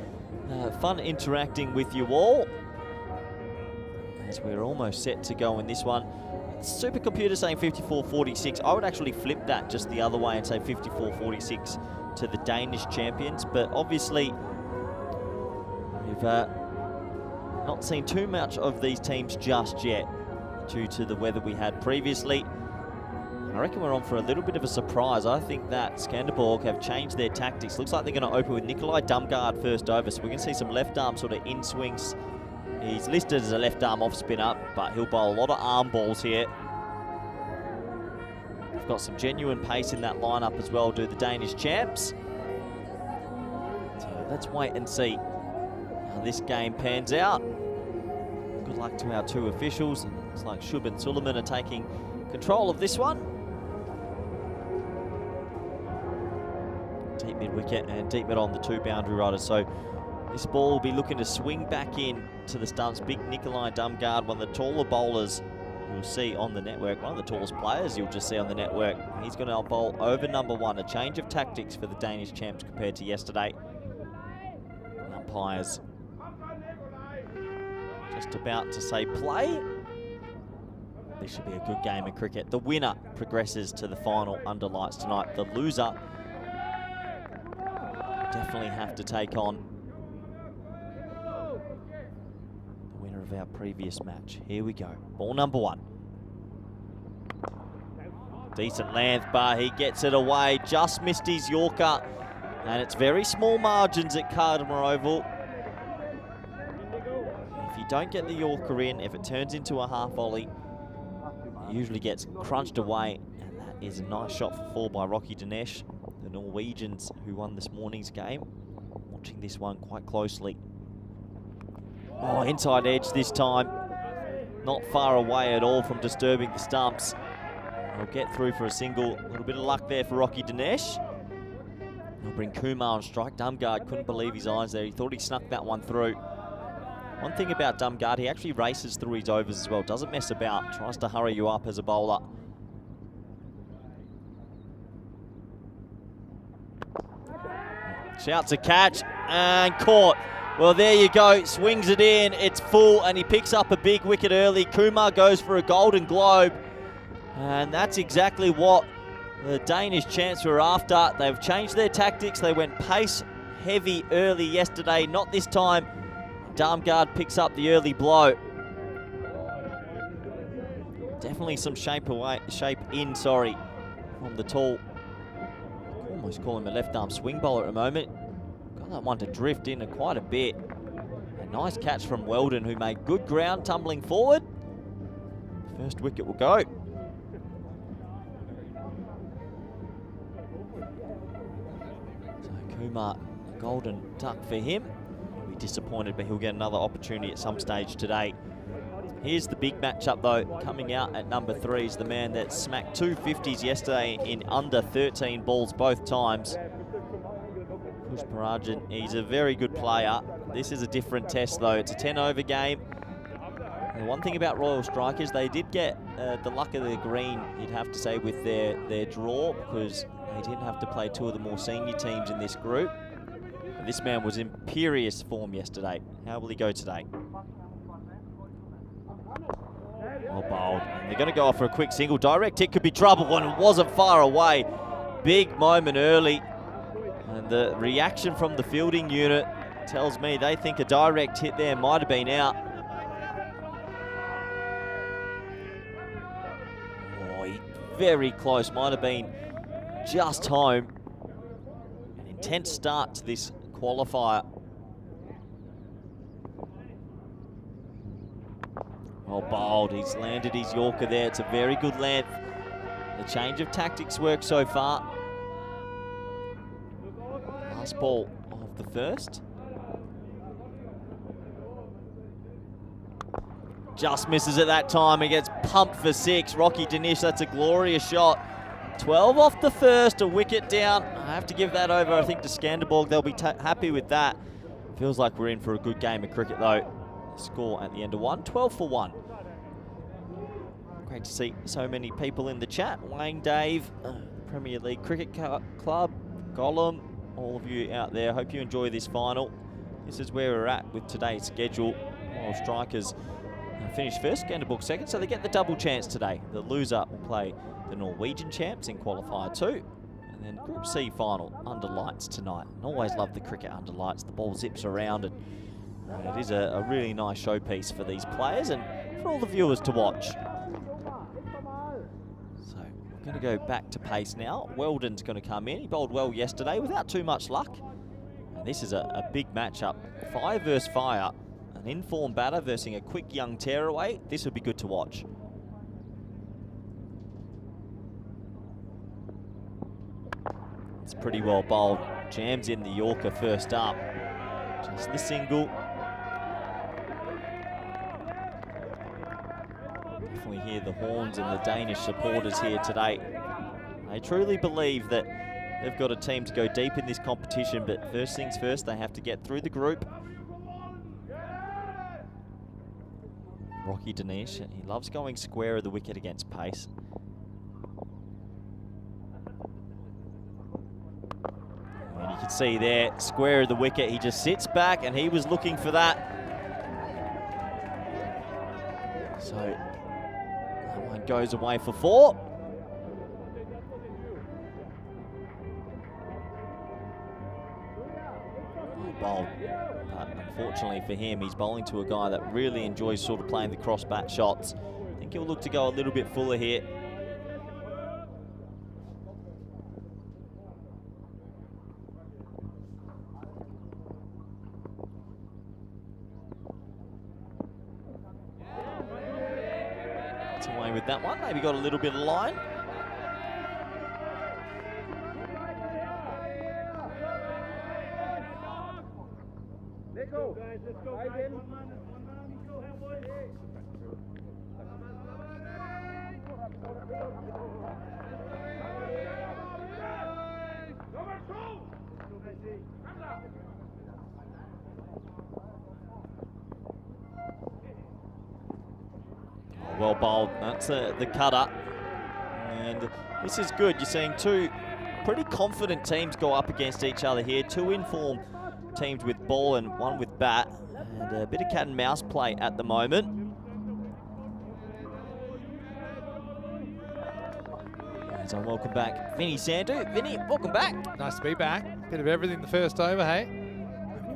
fun interacting with you all as we're almost set to go in this one. Supercomputer saying 54-46. I would actually flip that just the other way and say 54-46 to the Danish champions, but obviously we've not seen too much of these teams just yet due to the weather we had previously. I reckon we're on for a little bit of a surprise. I think that Skanderborg have changed their tactics. Looks like they're going to open with Nikolai Damgaard first over, so we're going to see some left arm sort of in swings. He's listed as a left arm off spinner, but he'll bowl a lot of arm balls here. We've got some genuine pace in that lineup as well, do the Danish champs. So let's wait and see how this game pans out. Good luck to our two officials. And it looks like Shub and Suleiman are taking control of this one. Deep mid wicket and deep mid on the two boundary riders. So this ball will be looking to swing back in to the stumps. Big Nikolai Damgaard, one of the taller bowlers you'll see on the network, one of the tallest players you'll just see on the network. He's going to bowl over #1, a change of tactics for the Danish champs compared to yesterday. The umpires just about to say play. This should be a good game of cricket. The winner progresses to the final under lights tonight. The loser definitely have to take on the winner of our previous match. Here we go. Ball #1. Decent length, but he gets it away. Just missed his Yorker. And it's very small margins at Cardamore Oval. If you don't get the Yorker in, if it turns into a half volley, it usually gets crunched away. And that is a nice shot for 4 by Rocky Dinesh. The Norwegians who won this morning's game. Watching this one quite closely. Oh, inside edge this time. Not far away at all from disturbing the stumps. He'll get through for a single. A little bit of luck there for Rocky Dinesh. He'll bring Kumar on strike. Dumgaard couldn't believe his eyes there. He thought he snuck that one through. One thing about Dumgaard, he actually races through his overs as well. Doesn't mess about. Tries to hurry you up as a bowler. Shouts a catch and caught. Well, there you go. Swings it in. It's full and he picks up a big wicket early. Kumar goes for a Golden Globe. And that's exactly what the Danish champs were after. They've changed their tactics. They went pace heavy early yesterday. Not this time. Darmgard picks up the early blow. Definitely some shape in, from the tall. Almost call him a left arm swing bowler at the moment. Got that one to drift in quite a bit. A nice catch from Weldon, who made good ground tumbling forward. First wicket will go. So Kumar, golden duck for him. He'll be disappointed, but he'll get another opportunity at some stage today. Here's the big matchup though, coming out at #3 is the man that smacked 2 50s yesterday in under 13 balls both times. Pushparajan, he's a very good player. This is a different test though. It's a 10-over game. And one thing about Royal Strikers, they did get the luck of the green, you'd have to say, with their draw, because they didn't have to play 2 of the more senior teams in this group. And this man was in imperious form yesterday. How will he go today? Well bowled. And they're going to go off for a quick single. Direct hit could be trouble, and it wasn't far away. Big moment early. And the reaction from the fielding unit tells me they think a direct hit there might have been out. Oh, very close. Might have been just home. An intense start to this qualifier. Well bowled, he's landed his Yorker there. It's a very good length. The change of tactics works so far. Last ball of the first. Just misses at that time. He gets pumped for 6. Rocky Dinesh, that's a glorious shot. 12 off the first, a wicket down. I have to give that over, I think, to Skanderborg. They'll be happy with that. Feels like we're in for a good game of cricket though. Score at the end of 1, 12 for 1. Great to see so many people in the chat. Wayne, Dave, Premier League Cricket Club, Gollum, all of you out there. Hope you enjoy this final. This is where we're at with today's schedule. Royal Strikers finished first, Skanderborg second, so they get the double chance today. The loser will play the Norwegian champs in Qualifier 2. And then Group C final under lights tonight. And always love the cricket under lights. The ball zips around and it is a really nice showpiece for these players and for all the viewers to watch. So we're going to go back to pace now. Weldon's going to come in. He bowled well yesterday without too much luck. And this is a big matchup. Fire versus fire. An in-form batter versus a quick young tearaway. This would be good to watch. It's pretty well bowled. Jams in the Yorker first up. Just the single. Definitely hear the horns and the Danish supporters here today. They truly believe that they've got a team to go deep in this competition, but first things first, they have to get through the group. Rocky Danish, he loves going square of the wicket against pace. And you can see there, square of the wicket, he just sits back and he was looking for that. So that one goes away for 4. Bowled. But unfortunately for him, he's bowling to a guy that really enjoys sort of playing the cross-bat shots. I think he'll look to go a little bit fuller here. Gets away with that one. Maybe got a little bit of line. Well bowled, that's the cutter. And this is good. You're seeing two pretty confident teams go up against each other here. Two in-form teams with ball and one with bat. And a bit of cat and mouse play at the moment. So welcome back, Vinny Sandhu. Vinny, welcome back. Nice to be back. Bit of everything the first over, hey?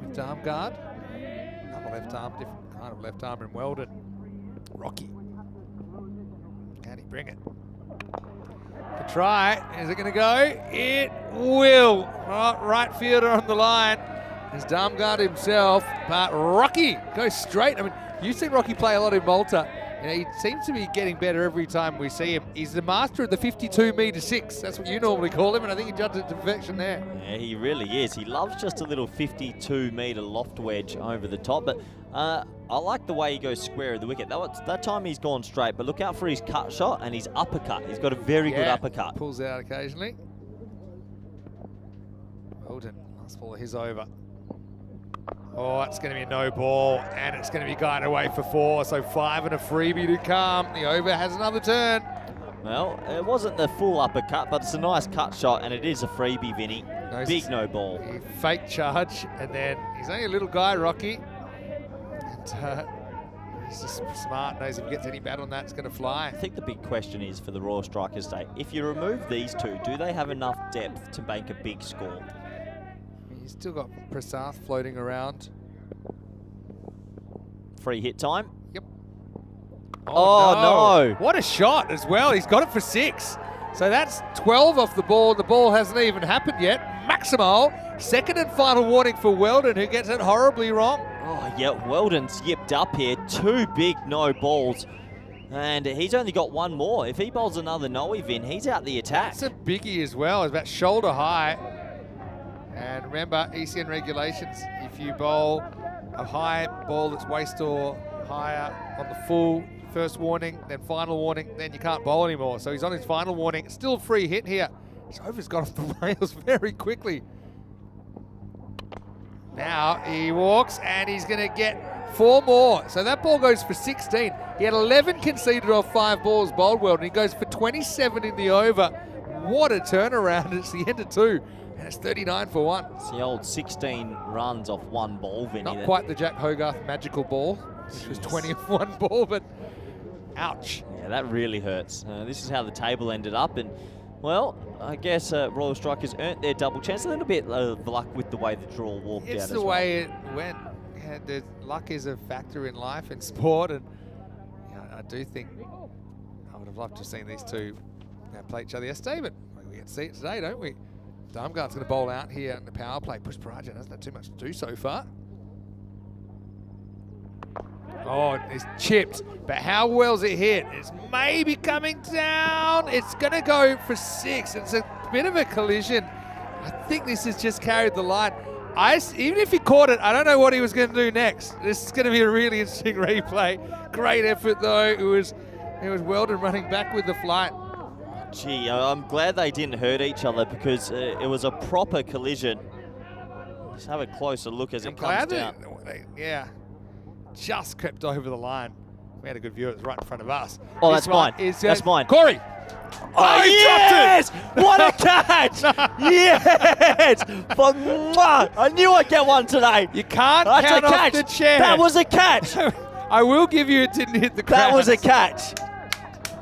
With arm guard. Another left arm, different kind of left arm in Weldon. Rocky. Can he bring it? Good try. Is it going to go? It will. Right fielder on the line. His arm guard himself, but Rocky goes straight. I mean, you've seen Rocky play a lot in Malta. You know, he seems to be getting better every time we see him. He's the master of the 52-metre 6. That's what you normally call him, and I think he judged it to perfection there. Yeah, he really is. He loves just a little 52-metre loft wedge over the top, but I like the way he goes square of the wicket. That time he's gone straight, but look out for his cut shot and his uppercut. He's got a very good uppercut. Pulls out occasionally. Weldon, last ball of his over. Oh, it's going to be a no ball, and it's going to be guided away for 4, so 5 and a freebie to come. The over has another turn. Well, it wasn't the full uppercut, but it's a nice cut shot, and it is a freebie, Vinny. Big no ball. Fake charge, and then he's only a little guy, Rocky. And he's just smart, knows if he gets any bat on that, it's going to fly. I think the big question is for the Royal Strikers today, if you remove these two, do they have enough depth to make a big score? He's still got Prasath floating around. Free hit time. Yep. Oh, no. What a shot as well. He's got it for 6. So that's 12 off the ball. The ball hasn't even happened yet. Maximal, second and final warning for Weldon, who gets it horribly wrong. Oh, yeah, Weldon's yipped up here. 2 big no balls. And he's only got 1 more. If he bowls another no-eve in, he's out the attack. That's a biggie as well. It's about shoulder high. And remember, ECN regulations, if you bowl a high ball that's waist or higher on the full first warning, then final warning, then you can't bowl anymore. So he's on his final warning. Still a free hit here. Sophie's got off the rails very quickly. Now he walks and he's going to get 4 more. So that ball goes for 16. He had 11 conceded off 5 balls bowled well, and he goes for 27 in the over. What a turnaround. It's the end of 2. And it's 39 for 1. It's the old 16 runs off 1 ball, Vinny. Not quite the Jack Hogarth magical ball, which was 20 off 1 ball, but ouch. Yeah, that really hurts. This is how the table ended up. And, well, I guess Royal Strikers earned their double chance. A little bit of luck with the way the draw walked out. It's the way it went. Yeah, the luck is a factor in life and sport. And I do think I would have loved to have seen these two play each other yesterday, but we get to see it today, don't we? Darmgard's going to bowl out here in the power play. Pushparajan hasn't had too much to do so far. Oh, it's chipped, but how well's it hit? It's maybe coming down. It's going to go for 6. It's a bit of a collision. I think this has just carried the line. Even if he caught it, I don't know what he was going to do next. This is going to be a really interesting replay. Great effort, though. It was Weldon running back with the flight. Gee, I'm glad they didn't hurt each other because it was a proper collision. Let's have a closer look as it comes down. Yeah, just crept over the line. We had a good view. It was right in front of us. Oh, This that's one mine. is, That's mine. Corey. Oh, he yes! dropped it! What a catch! Yes! But, mwah, I knew I'd get one today. You can't That's count a off catch. the chair. That was a catch. I will give you it didn't hit the ground. That was a catch.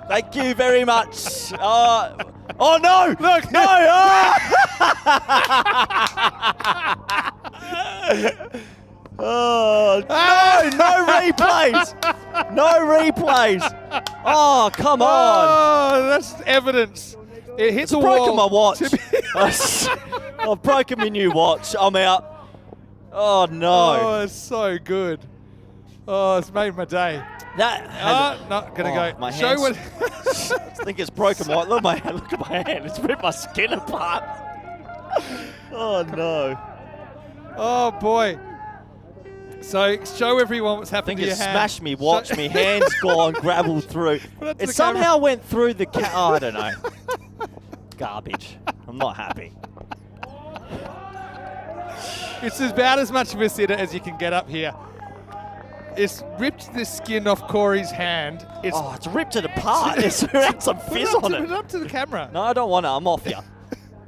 Thank you very much. Oh no! Look. No! Oh, no replays! No replays! Oh, come on! Oh, that's evidence. It hit the wall. Broken my watch. I've broken my new watch. I'm out. Oh no! Oh, it's so good. Oh, it's made my day. That Not gonna go. My Show hands. what. I think it's broken my. Look at my hand. Look at my hand. It's ripped my skin apart. Oh no! Oh boy. So show everyone what's I happened think to it your hand. smashed me watch. Me hands gone, gravel through. Put it to It the somehow camera. went through the Oh, I don't know. Garbage. I'm not happy. It's about as much of a sitter as you can get up here. It's ripped the skin off Corey's hand. It's Oh, it's ripped it apart. It's had some fizz on Put it. it up to the camera. No, I don't want to. I'm off here.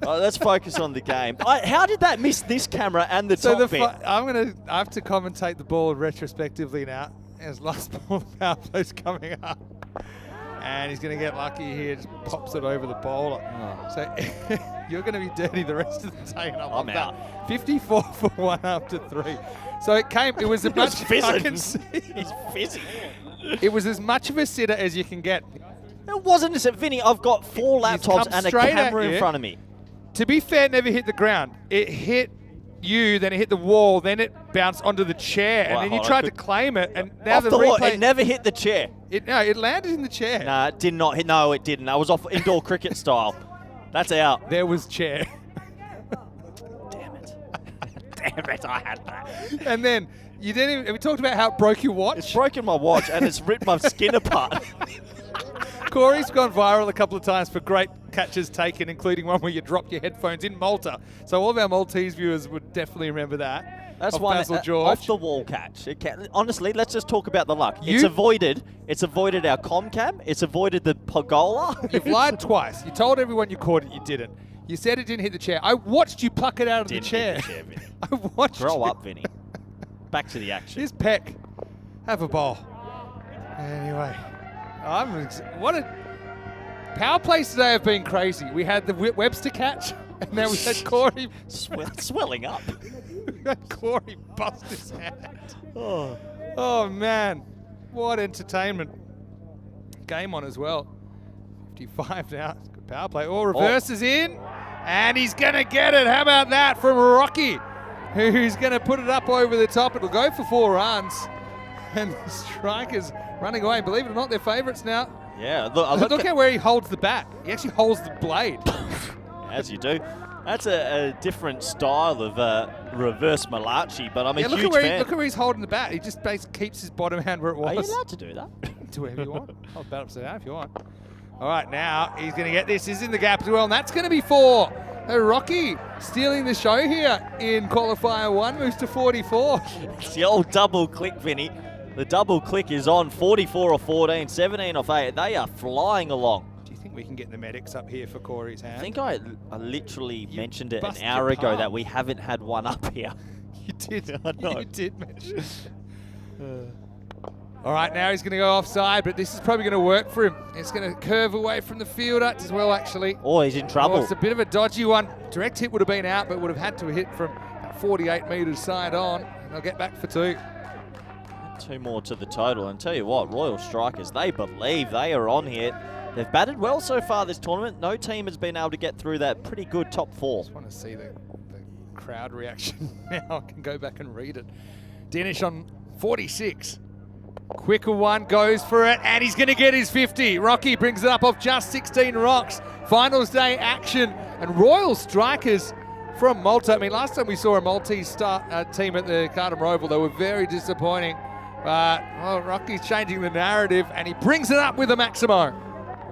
Let's focus on the game. How did that miss this camera and the So top the bit? I have to commentate the ball retrospectively now. As last ball of power play's coming up. And he's going to get lucky here. Just pops it over the bowler. Oh. So you're going to be dirty the rest of the day. And I'm out. 54 for 1 after 3. So it was a much I can see. He's fizzing. It was as much of a sitter as you can get. It wasn't. Is it, Vinny? I've got 4 come laptops and a straight at camera in you. front of me. To be fair, it never hit the ground. It hit you, then it hit the wall, then it bounced onto the chair, and Right, then you hold on, tried to good. claim it, and now Off the the wall. replay. It never hit the chair. It landed in the chair. Nah, it did not hit. No, it didn't. I was off indoor cricket style. That's out. There was chair. Damn it. Damn it, I had that. And then you didn't even. We talked about how it broke your watch. It's broken my watch and it's ripped my skin apart. Corey's gone viral a couple of times for great catches taken, including one where you dropped your headphones in Malta. So all of our Maltese viewers would definitely remember that. That's of one Basil George. off the wall catch. Honestly, let's just talk about the luck. It's You- avoided our comcam. It's avoided the pergola. You've lied twice. You told everyone you caught it. You didn't. You said it didn't hit the chair. I watched you pluck it out of Didn't the chair. hit the chair, Vinny. I watched Grow you. up, Vinny. Back to the action. Here's Peck. Have a bowl. Anyway, what a power plays today have been crazy. We had the Webster catch, and now we had Corey. Swelling up. We had Corey bust his hand. Oh. Oh man, what entertainment! Game on as well. 55 now. Good power play. Oh, reverses in, and he's gonna get it. How about that from Rocky, who's gonna put it up over the top? It'll go for 4 runs, and the strikers running away. Believe it or not, they're favourites now. Yeah, look Look at where he holds the bat. He actually holds the blade. as you do. That's a different style of reverse Malachi, but I'm a Yeah, look huge at where fan. look at where he's holding the bat. He just basically keeps his bottom hand where it was. Are you allowed to do that? Do whatever you want. I'll bat upside down if you want. All right, now he's going to get this. He's in the gap as well, and that's going to be 4. Rocky stealing the show here in Qualifier 1, moves to 44. It's the old double click, Vinny. The double click is on 44 or 14, 17 off 8. They are flying along. Do you think we can get the medics up here for Corey's hand? I think I literally mentioned it an busted hour your ago palm. that we haven't had one up here. You did. I know. You did mention it. All right, now he's going to go offside, but this is probably going to work for him. It's going to curve away from the fielder as well, actually. Oh, he's in Oh, trouble. it's a bit of a dodgy one. Direct hit would have been out, but would have had to hit from about 48 metres side on. And they'll get back for 2. 2 more to the total. And tell you what, Royal Strikers, they believe they are on here. They've batted well so far this tournament. No team has been able to get through that pretty good top 4. I want to see the crowd reaction now. I can go back and read it. Danish on 46. Quicker one goes for it, and he's going to get his 50. Rocky brings it up off just 16 rocks. Finals day action, and Royal Strikers from Malta. I mean, last time we saw a Maltese team at the Cardam Oval, they were very disappointing. But, well, Rocky's changing the narrative, and he brings it up with a Maximo.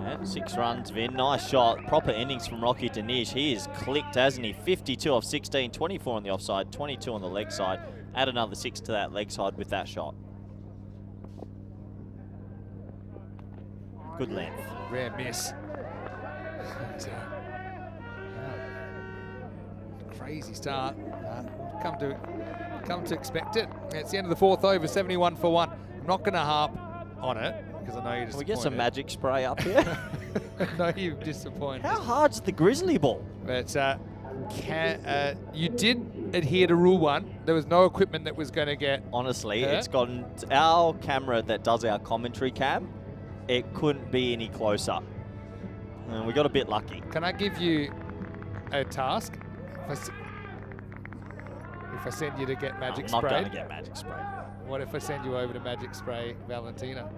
Yeah, 6 runs, Vin. Nice shot. Proper innings from Rocky Danish. He is clicked, hasn't he? 52 off 16, 24 on the offside, 22 on the leg side. Add another 6 to that leg side with that shot. Good length. Rare miss. And, crazy start. Come to expect it. It's the end of the fourth over, 71 for 1. I'm not going to harp on it because I know you're disappointed. Can we get some magic spray up here? I know you're disappointed. How hard's the grizzly ball? But you did adhere to rule 1. There was no equipment that was going to get Honestly, hurt. it's gotten our camera that does our commentary cam. It couldn't be any closer. And we got a bit lucky. Can I give you a task? If I send you to get magic spray? I'm not going to get magic spray. What if I send you over to Magic Spray Valentina?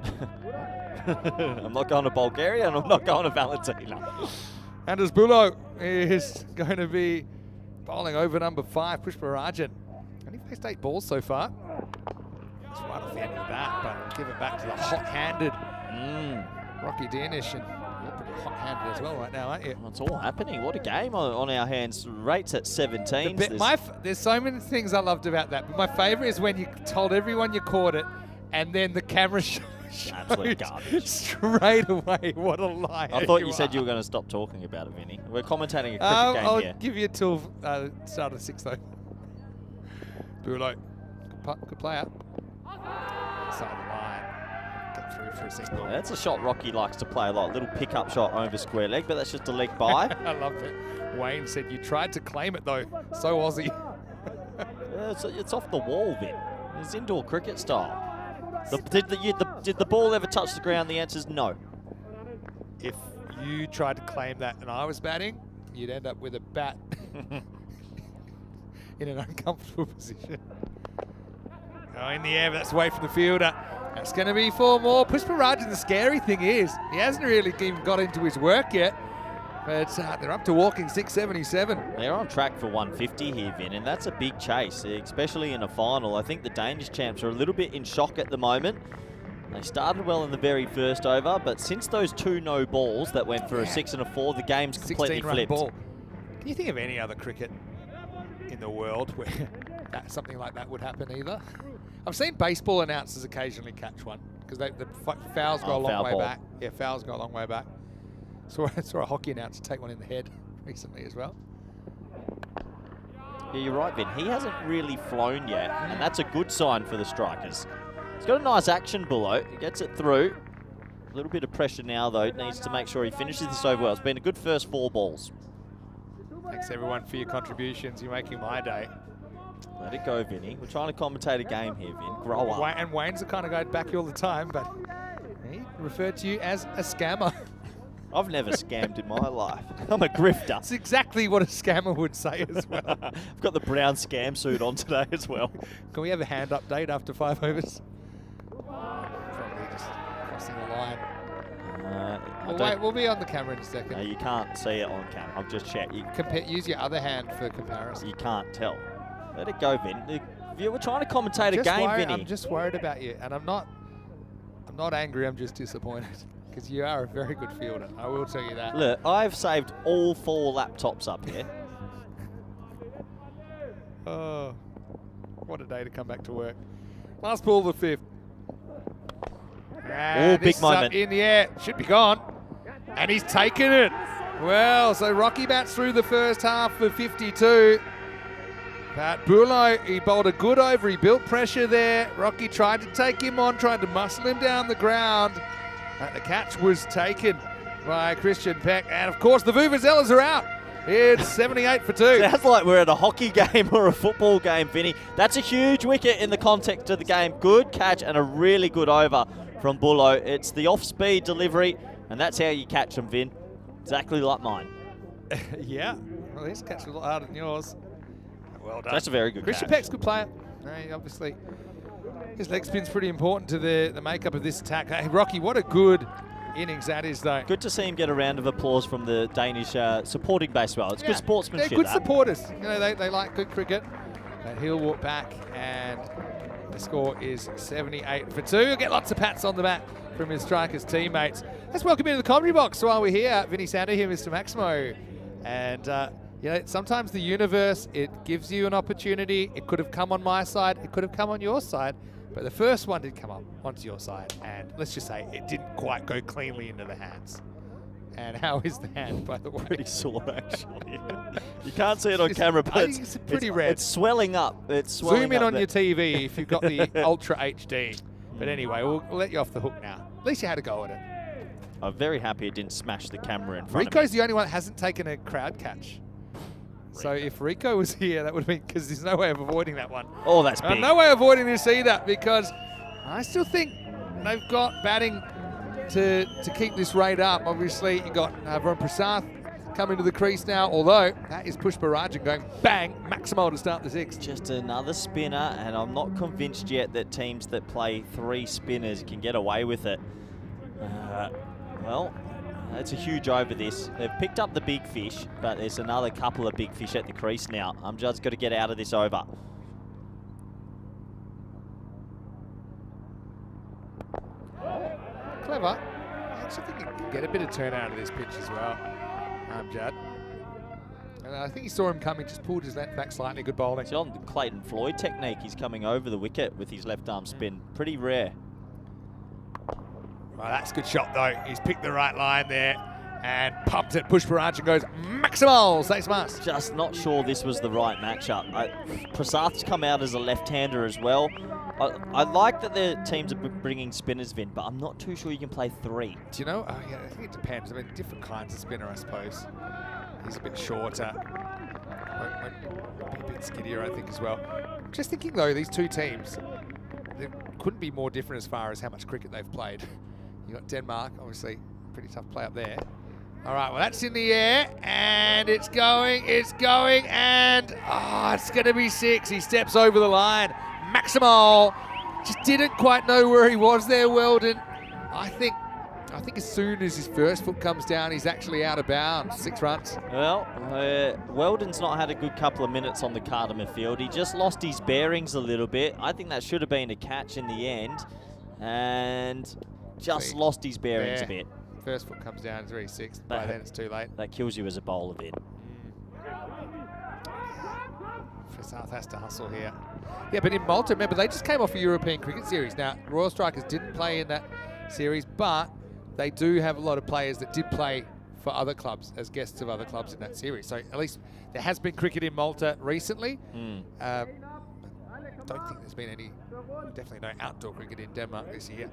I'm not going to Bulgaria and I'm not going to Valentina. Anders Bulo is going to be bowling over number 5, Pushparajan. Only faced 8 balls so far. It's right off the end of the bat, but give it back to the hot-handed Rocky Danish. And you're pretty hot-handed as well right now, aren't you? Well, it's all happening. What a game on our hands. Rates at 17. There's so many things I loved about that, but my favourite is when you told everyone you caught it, and then the camera Absolute garbage. Straight away. What a lie. I thought you said you were going to stop talking about it, Vinny. We're commentating a cricket game I'll here. give you till start of the 6th, though. Bulo, good player. Side of the line. Get through for a single. That's a shot Rocky likes to play a lot. Little pickup shot over square leg, but that's just a leg by. I love it. Wayne said you tried to claim it, though. So Aussie. It's off the wall, Vin. It's indoor cricket style. Did the ball ever touch the ground? The answer is no. If you tried to claim that and I was batting, you'd end up with a bat in an uncomfortable position. Go in the air, but that's away from the fielder. That's going to be 4 more. Pushparajan, the scary thing is, he hasn't really even got into his work yet. But they're up to walking 677. They're on track for 150 here, Vin, and that's a big chase, especially in a final. I think the Danish champs are a little bit in shock at the moment. They started well in the very first over, but since those 2 no balls that went for a 6 and a 4, the game's completely flipped. Ball. Can you think of any other cricket in the world where something like that would happen either? I've seen baseball announcers occasionally catch one because the fouls go a long way back. Yeah, fouls go a long way back. Saw a hockey announcer take one in the head recently as well. Yeah, you're right, Vin. He hasn't really flown yet, and that's a good sign for the strikers. He's got a nice action below. He gets it through. A little bit of pressure now, though. Needs to make sure he finishes this over well. It's been a good first 4 balls. Thanks, everyone, for your contributions. You're making my day. Let it go, Vinny. We're trying to commentate a game here, Vin. Grow up. And Wayne's the kind of guy to back you all the time, but he referred to you as a scammer. I've never scammed in my life. I'm a grifter. That's exactly what a scammer would say as well. I've got the brown scam suit on today as well. Can we have a hand update after 5 overs? Probably just crossing the line. We'll be on the camera in a second. No, you can't see it on camera. I've just checked. Use your other hand for comparison. You can't tell. Let it go, Vin. We're trying to commentate a game, Vinny. I'm just worried about you, and I'm not angry. I'm just disappointed. Because you are a very good fielder, I will tell you that. Look, I've saved all 4 laptops up here. Oh, what a day to come back to work. Last ball of the 5th. Oh, big moment. In the air, should be gone. And he's taken it. Well, so Rocky bats through the first half for 52. But Bulo, he bowled a good over, he built pressure there. Rocky tried to take him on, tried to muscle him down the ground. And the catch was taken by Christian Peck. And of course, the Vuvuzelas are out. It's 78 for 2. Sounds like we're at a hockey game or a football game, Vinny. That's a huge wicket in the context of the game. Good catch and a really good over from Bulo. It's the off-speed delivery, and that's how you catch them, Vin. Exactly like mine. Yeah. Well, his catch was a lot harder than yours. Well done. That's a very good Christian catch. Peck's a good player. Obviously, his leg spin's pretty important to the makeup of this attack. Hey, Rocky, what a good innings that is, though. Good to see him get a round of applause from the Danish supporting base well. It's good sportsmanship. They're good supporters. They like good cricket. And he'll walk back, and the score is 78 for 2. He'll get lots of pats on the back from his strikers' teammates. Let's welcome into the commentary box while we're here. Vinny Sandhu here, Mr. Maximo. And You know, sometimes the universe, it gives you an opportunity. It could have come on my side. It could have come on your side. But the first one did come up onto your side. And let's just say it didn't quite go cleanly into the hands. And how is the hand, by the way? Pretty sore, actually. You can't see it on camera, but it's pretty red. It's swelling up. It's swelling Zoom in up on your TV if you've got the Ultra HD. But anyway, we'll let you off the hook now. At least you had a go at it. I'm very happy it didn't smash the camera in front of Rico's me. the only one that hasn't taken a crowd catch. So if Rico was here, that would have been, because there's no way of avoiding that one. Oh, that's big. No way of avoiding this either, because I still think they've got batting to keep this rate up. Obviously, you got Varun Prasad coming to the crease now, although that is Pushparajan going bang, Maximal to start the sixth. Just another spinner, and I'm not convinced yet that teams that play 3 spinners can get away with it. Well, that's a huge over this. They've picked up the big fish, but there's another couple of big fish at the crease now. Amjad's got to get out of this over. Clever. I actually think he can get a bit of turn out of this pitch as well, Amjad. And I think he saw him coming, just pulled his left back slightly. Good bowling. It's on the Clayton Floyd technique. He's coming over the wicket with his left arm spin. Pretty rare. Well, that's a good shot though. He's picked the right line there and pumped it. Pushparajan goes Maximal. Thanks, Mas. Just not sure this was the right matchup. Prasad's come out as a left-hander as well. I like that the teams are bringing spinners, Vin, but I'm not too sure you can play 3. Do you know? Oh, yeah, I think it depends. I mean, different kinds of spinner, I suppose. He's a bit shorter. Might be a bit skiddier, I think, as well. Just thinking, though, these two teams, they couldn't be more different as far as how much cricket they've played. You got Denmark, obviously, pretty tough play up there. All right, well, that's in the air, and it's going, and it's going to be 6. He steps over the line. Maximal just didn't quite know where he was there, Weldon. I think as soon as his first foot comes down, he's actually out of bounds. 6 runs. Well, Weldon's not had a good couple of minutes on the Cardamom field. He just lost his bearings a little bit. I think that should have been a catch in the end, and just lost his bearings a bit. First foot comes down, it's already 6. By then it's too late. That kills you as a bowler, Vin. South has to hustle here. Yeah, but in Malta, remember, they just came off a European Cricket Series. Now, Royal Strikers didn't play in that series, but they do have a lot of players that did play for other clubs as guests of other clubs in that series. So at least there has been cricket in Malta recently. I don't think there's been any, definitely no outdoor cricket in Denmark this year.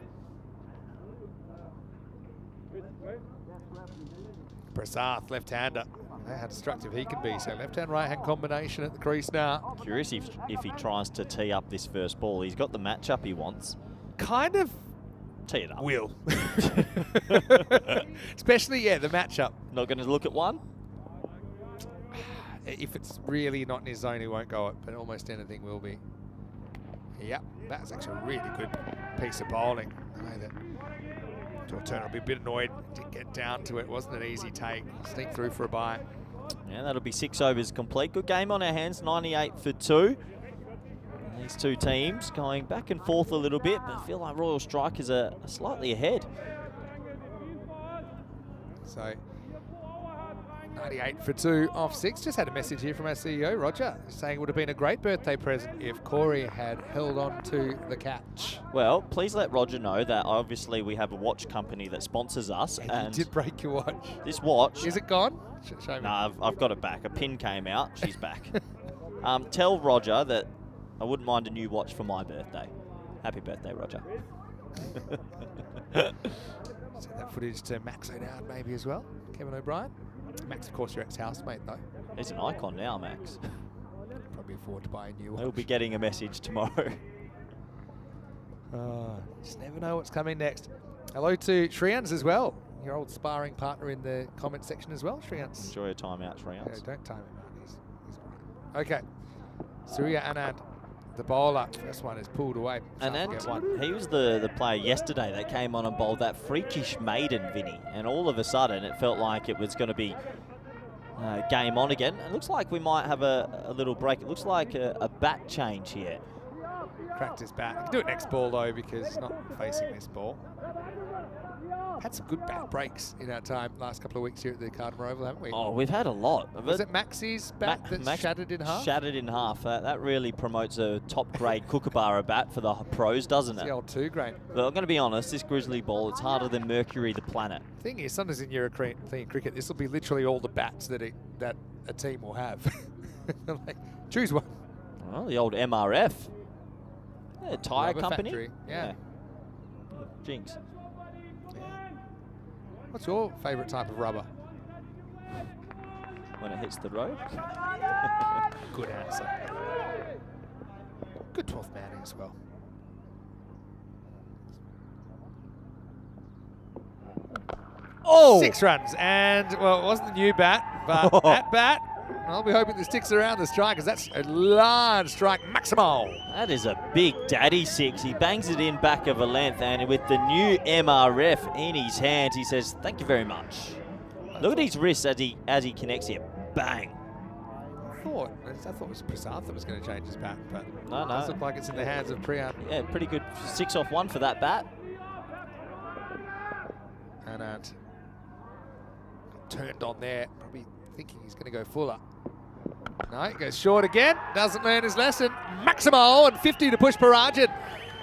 Prasad, left-hander. How destructive he can be. So left-hand, right-hand combination at the crease now. Curious if he tries to tee up this first ball. He's got the matchup he wants. Kind of tee it up. Will. Especially, yeah, the matchup. Not going to look at one? If it's really not in his zone, he won't go it, but almost anything will be. Yep, that's actually a really good piece of bowling. Turner will be a bit annoyed, didn't get down to it. Wasn't an easy take. Sneak through for a bye. Yeah, that'll be 6 overs complete. Good game on our hands, 98 for 2. And these two teams going back and forth a little bit, but I feel like Royal Strikers are slightly ahead. So 98 for 2 off 6. Just had a message here from our CEO, Roger, saying it would have been a great birthday present if Corey had held on to the catch. Well, please let Roger know that obviously we have a watch company that sponsors us. And you did break your watch. This watch... Is it gone? Show me. No, I've got it back. A pin came out. She's back. Tell Roger that I wouldn't mind a new watch for my birthday. Happy birthday, Roger. Send that footage to Max O'Dowd maybe as well. Kevin O'Brien. Max, of course, your ex-housemate, though. He's an icon now, Max. Probably afford to buy a new one. He'll be getting a message tomorrow. Just never know what's coming next. Hello to Shreyans as well. Your old sparring partner in the comment section as well, Shreyans. Enjoy your time out, Shreyans. Yeah, don't time him out. He's great. Okay. Surya Anand, the bowler. First one is pulled away. Anand, he was the player yesterday that came on and bowled that freakish maiden, Vinny. And all of a sudden, it felt like it was going to be game on again. It looks like we might have a little break. It looks like a bat change here. Cracked his bat. He can do it next ball, though, because he's not facing this ball. Had some good bat breaks in our time last couple of weeks here at the Skanderborg Oval, haven't we? Oh, we've had a lot. Was it Maxi's bat that's shattered in half? Shattered in half. That really promotes a top-grade Kookaburra bat for the pros, doesn't it? The old 2 grade. But I'm going to be honest, this Grizzly ball, it's harder than Mercury the planet. The thing is, sometimes in European cricket, this will be literally all the bats that a team will have. Like, choose one. Well, the old MRF. Yeah, tyre Rubber company. factory, yeah. Jinx. What's your favourite type of rubber? When it hits the road. Good answer. Good 12th manning as well. Oh! 6 runs, and, well, it wasn't the new bat, but that bat, I'll be hoping this sticks around the strike, because that's a large strike, Maximal. That is a big daddy 6. He bangs it in back of a length, and with the new MRF in his hand, he says, thank you very much. Look at his wrist as he connects here. Bang. I thought it was Prasad that was going to change his bat, but it No. does look like it's in the hands of Priyan. Yeah, pretty good 6 off 1 for that bat. And turned on there, probably thinking he's going to go fuller. No, he goes short again, doesn't learn his lesson. Maximal and 50 to Pushparajan.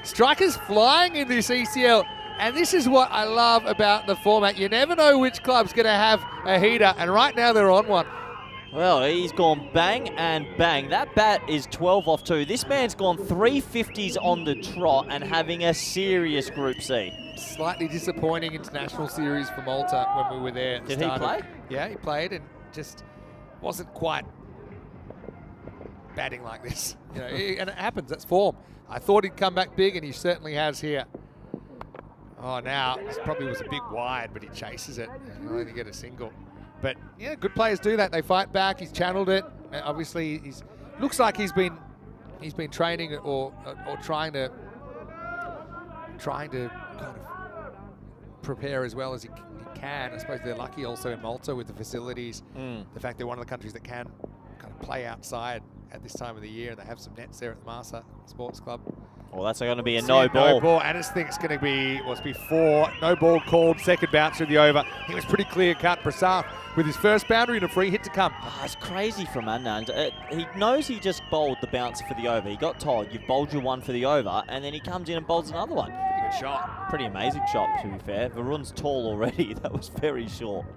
Strikers flying in this ECL. And this is what I love about the format. You never know which club's going to have a heater, and right now they're on one. Well, he's gone bang and bang. That bat is 12 off 2. This man's gone 350s on the trot and having a serious Group C. Slightly disappointing international series for Malta when we were there. Did he play? Yeah, he played and just wasn't quite batting like this. You know, and it happens, that's form. I thought he'd come back big, and he certainly has here. Oh, now, this probably was a big wide, but he chases it, and he'll only get a single. But, yeah, good players do that. They fight back. He's channeled it. Obviously, looks like he's been training or trying to kind of prepare as well as he can. I suppose they're lucky also in Malta with the facilities. The fact they're one of the countries that can kind of play outside at this time of the year, and they have some nets there at the Marsa Sports Club. Well, that's going to be a no ball. No ball, and I think it's going to be, well, it's before, no ball called, second bouncer of the over. He was pretty clear cut. Prasad with his first boundary and a free hit to come. Oh, it's crazy from Anand. He knows he just bowled the bouncer for the over. He got told, you've bowled your one for the over, and then he comes in and bowls another one. Pretty good shot. Pretty amazing shot, to be fair. Varun's tall already. That was very short.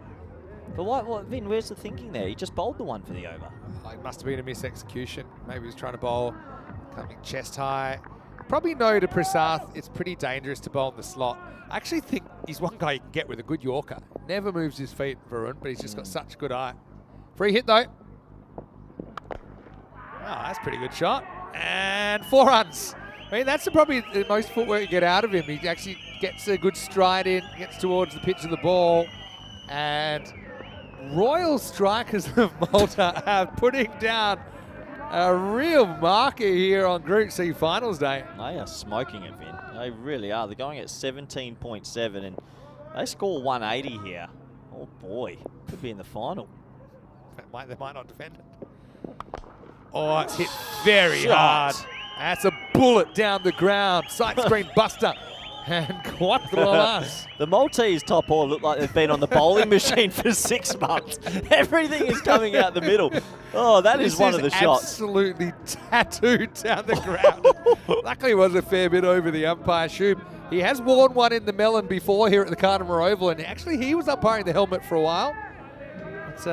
But what, Vin, where's the thinking there? He just bowled the one for the over. Oh, it must have been a mis-execution. Maybe he was trying to bowl coming chest high. Probably no to Prasad. It's pretty dangerous to bowl in the slot. I actually think he's one guy you can get with a good Yorker. Never moves his feet, Varun, but he's just got such a good eye. Free hit, though. Oh, that's a pretty good shot. And 4 runs. I mean, that's probably the most footwork you get out of him. He actually gets a good stride in, gets towards the pitch of the ball. And Royal Strikers of Malta are putting down a real marker here on Group C Finals Day. They are smoking it, Vin. They really are. They're going at 17.7, and they score 180 here. Oh, boy. Could be in the final. They might not defend it. Oh, it's hit very hard. That's a bullet down the ground. Side screen buster. And cuatro alas. The Maltese top order look like they've been on the bowling machine for 6 months. Everything is coming out the middle. Oh, that is one of the shots. Absolutely tattooed down the ground. Luckily, it was a fair bit over the umpire shoe. He has worn one in the melon before here at the Skanderborg Oval, and actually he was umpiring the helmet for a while. It's,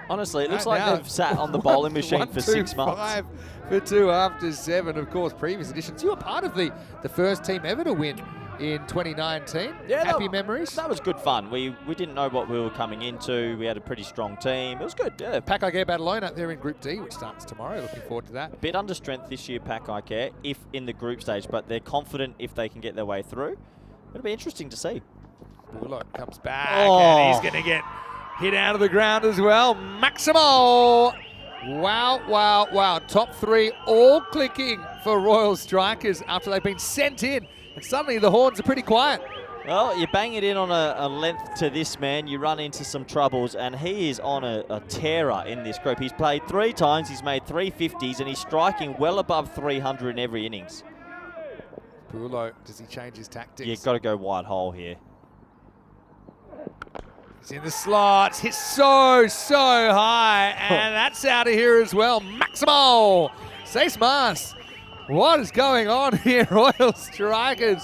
honestly, it looks like they've sat on the bowling machine for 6 months. 5 for 2 after 7. Of course, previous editions. You were part of the first team ever to win in 2019. Yeah, Happy memories. That was good fun. We didn't know what we were coming into. We had a pretty strong team. It was good. Yeah. Pack Ike Badalone up there in Group D, which starts tomorrow. Looking forward to that. A bit under strength this year, Pack Ike, if in the group stage, but they're confident if they can get their way through. It'll be interesting to see. Bullock comes back, and he's going to get hit out of the ground as well. Maximo! Wow, wow, wow. Top 3 all clicking for Royal Strikers after they've been sent in. And suddenly the horns are pretty quiet. Well, you bang it in on a length to this man, you run into some troubles, and he is on a tearer in this group. He's played 3 times, he's made 350s, and he's striking well above 300 in every innings. Pulo, does he change his tactics? You've got to go wide hole here. He's in the slots, hits so high, and that's out of here as well. Maximal! Seis mas. What is going on here, Royal Strikers?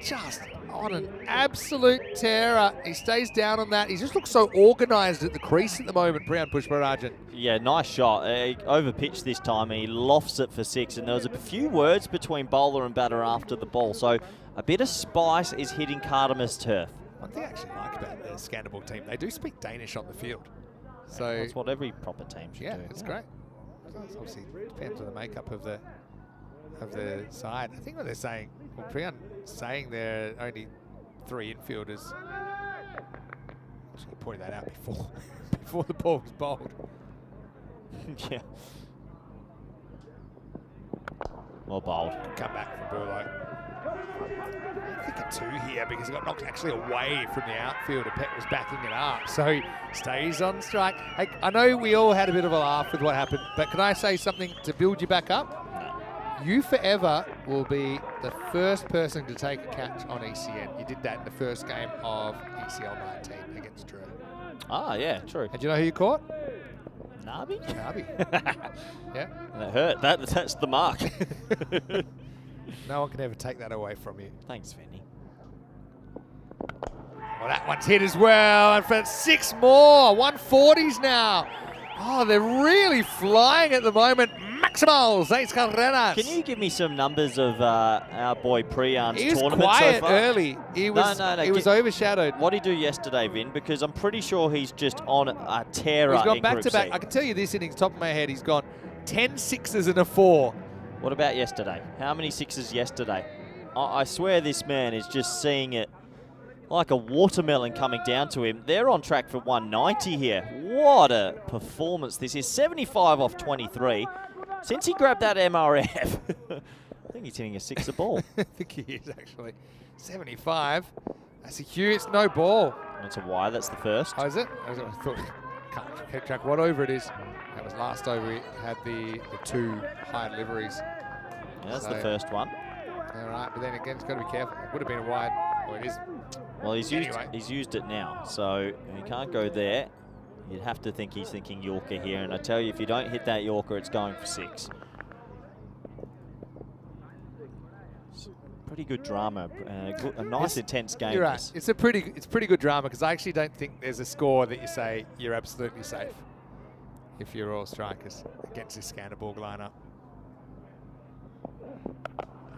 Just on an absolute terror. He stays down on that. He just looks so organised at the crease at the moment, Pushparajan. Yeah, nice shot. He overpitched this time and he lofts it for 6. And there was a few words between bowler and batter after the ball. So a bit of spice is hitting Cardima's turf. One thing I actually like about the Skanderborg team, they do speak Danish on the field. So that's what every proper team should do. Yeah, it's great. Obviously, it depends on the makeup of the side. I think what they're saying, well, Priyan saying there are only 3 infielders. I should have pointed that out before the ball was bowled. Yeah. Well bowled. Come back from Burlow. I think a 2 here because he got knocked actually away from the outfielder. Peck was backing it up, so he stays on strike. Hey, I know we all had a bit of a laugh with what happened, but can I say something to build you back up? You forever will be the first person to take a catch on ECN. You did that in the first game of ECL 19 against Duel. Ah, yeah, true. And do you know who you caught? Nabi? Nabi. Yeah. That hurt. That's the mark. No one can ever take that away from you. Thanks, Vinny. Well, that one's hit as well. And for 6 more. 140s now. Oh, they're really flying at the moment. Maximals, 8 carreras. Can you give me some numbers of our boy Priyan's tournament so far? He was quiet early. He was overshadowed. What did he do yesterday, Vin? Because I'm pretty sure he's just on a terror. He's gone back-to-back. I can tell you this innings, top of my head, he's gone 10 sixes and a 4. What about yesterday? How many 6s yesterday? I swear this man is just seeing it like a watermelon coming down to him. They're on track for 190 here. What a performance this is. 75 off 23. Since he grabbed that MRF, I think he's hitting a 6er ball. I think he is, actually. 75. That's a huge, it's no ball. That's a Y, that's the first. Oh, is it? I thought, can't keep track what over it is. That was last over. He had the 2 high deliveries. Yeah, that's the first one. All right, but then again, it's got to be careful. It would have been a wide. Well, it is. Well, he's used it now, so he can't go there. You'd have to think he's thinking Yorker here, and I tell you, if you don't hit that Yorker, it's going for 6. Pretty good drama, a nice intense game. You're right. It's pretty good drama because I actually don't think there's a score that you say you're absolutely safe if you're all strikers against this Skanderborg lineup.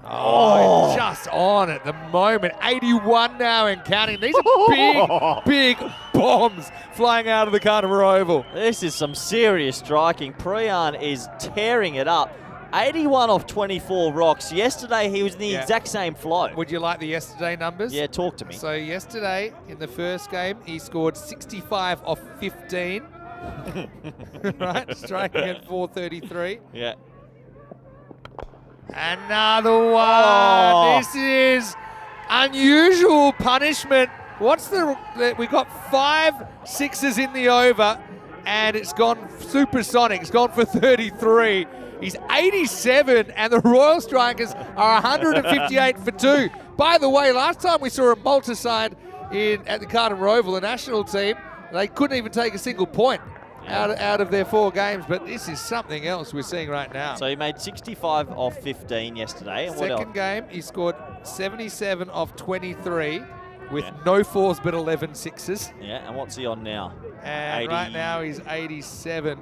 Oh, just on at the moment. 81 now and counting. These are big bombs flying out of the Cardiff Oval. This is some serious striking. Priyan is tearing it up. 81 off 24 rocks. Yesterday, he was in the exact same flow. Would you like the yesterday numbers? Yeah, talk to me. So yesterday, in the first game, he scored 65 off 15. Right, striking at 433. Yeah. Another one. Oh. This is unusual punishment. We got 5 6s in the over, and it's gone supersonic. It's gone for 33. He's 87, and the Royal Strikers are 158 for 2. By the way, last time we saw a Malta side at the Cardiff Oval, the national team, they couldn't even take a single point out of their 4 games, but this is something else we're seeing right now. So he made 65 off 15 yesterday. And Second game, he scored 77 off 23 with no 4s but 11 6s. Yeah, and what's he on now? And right now he's 87.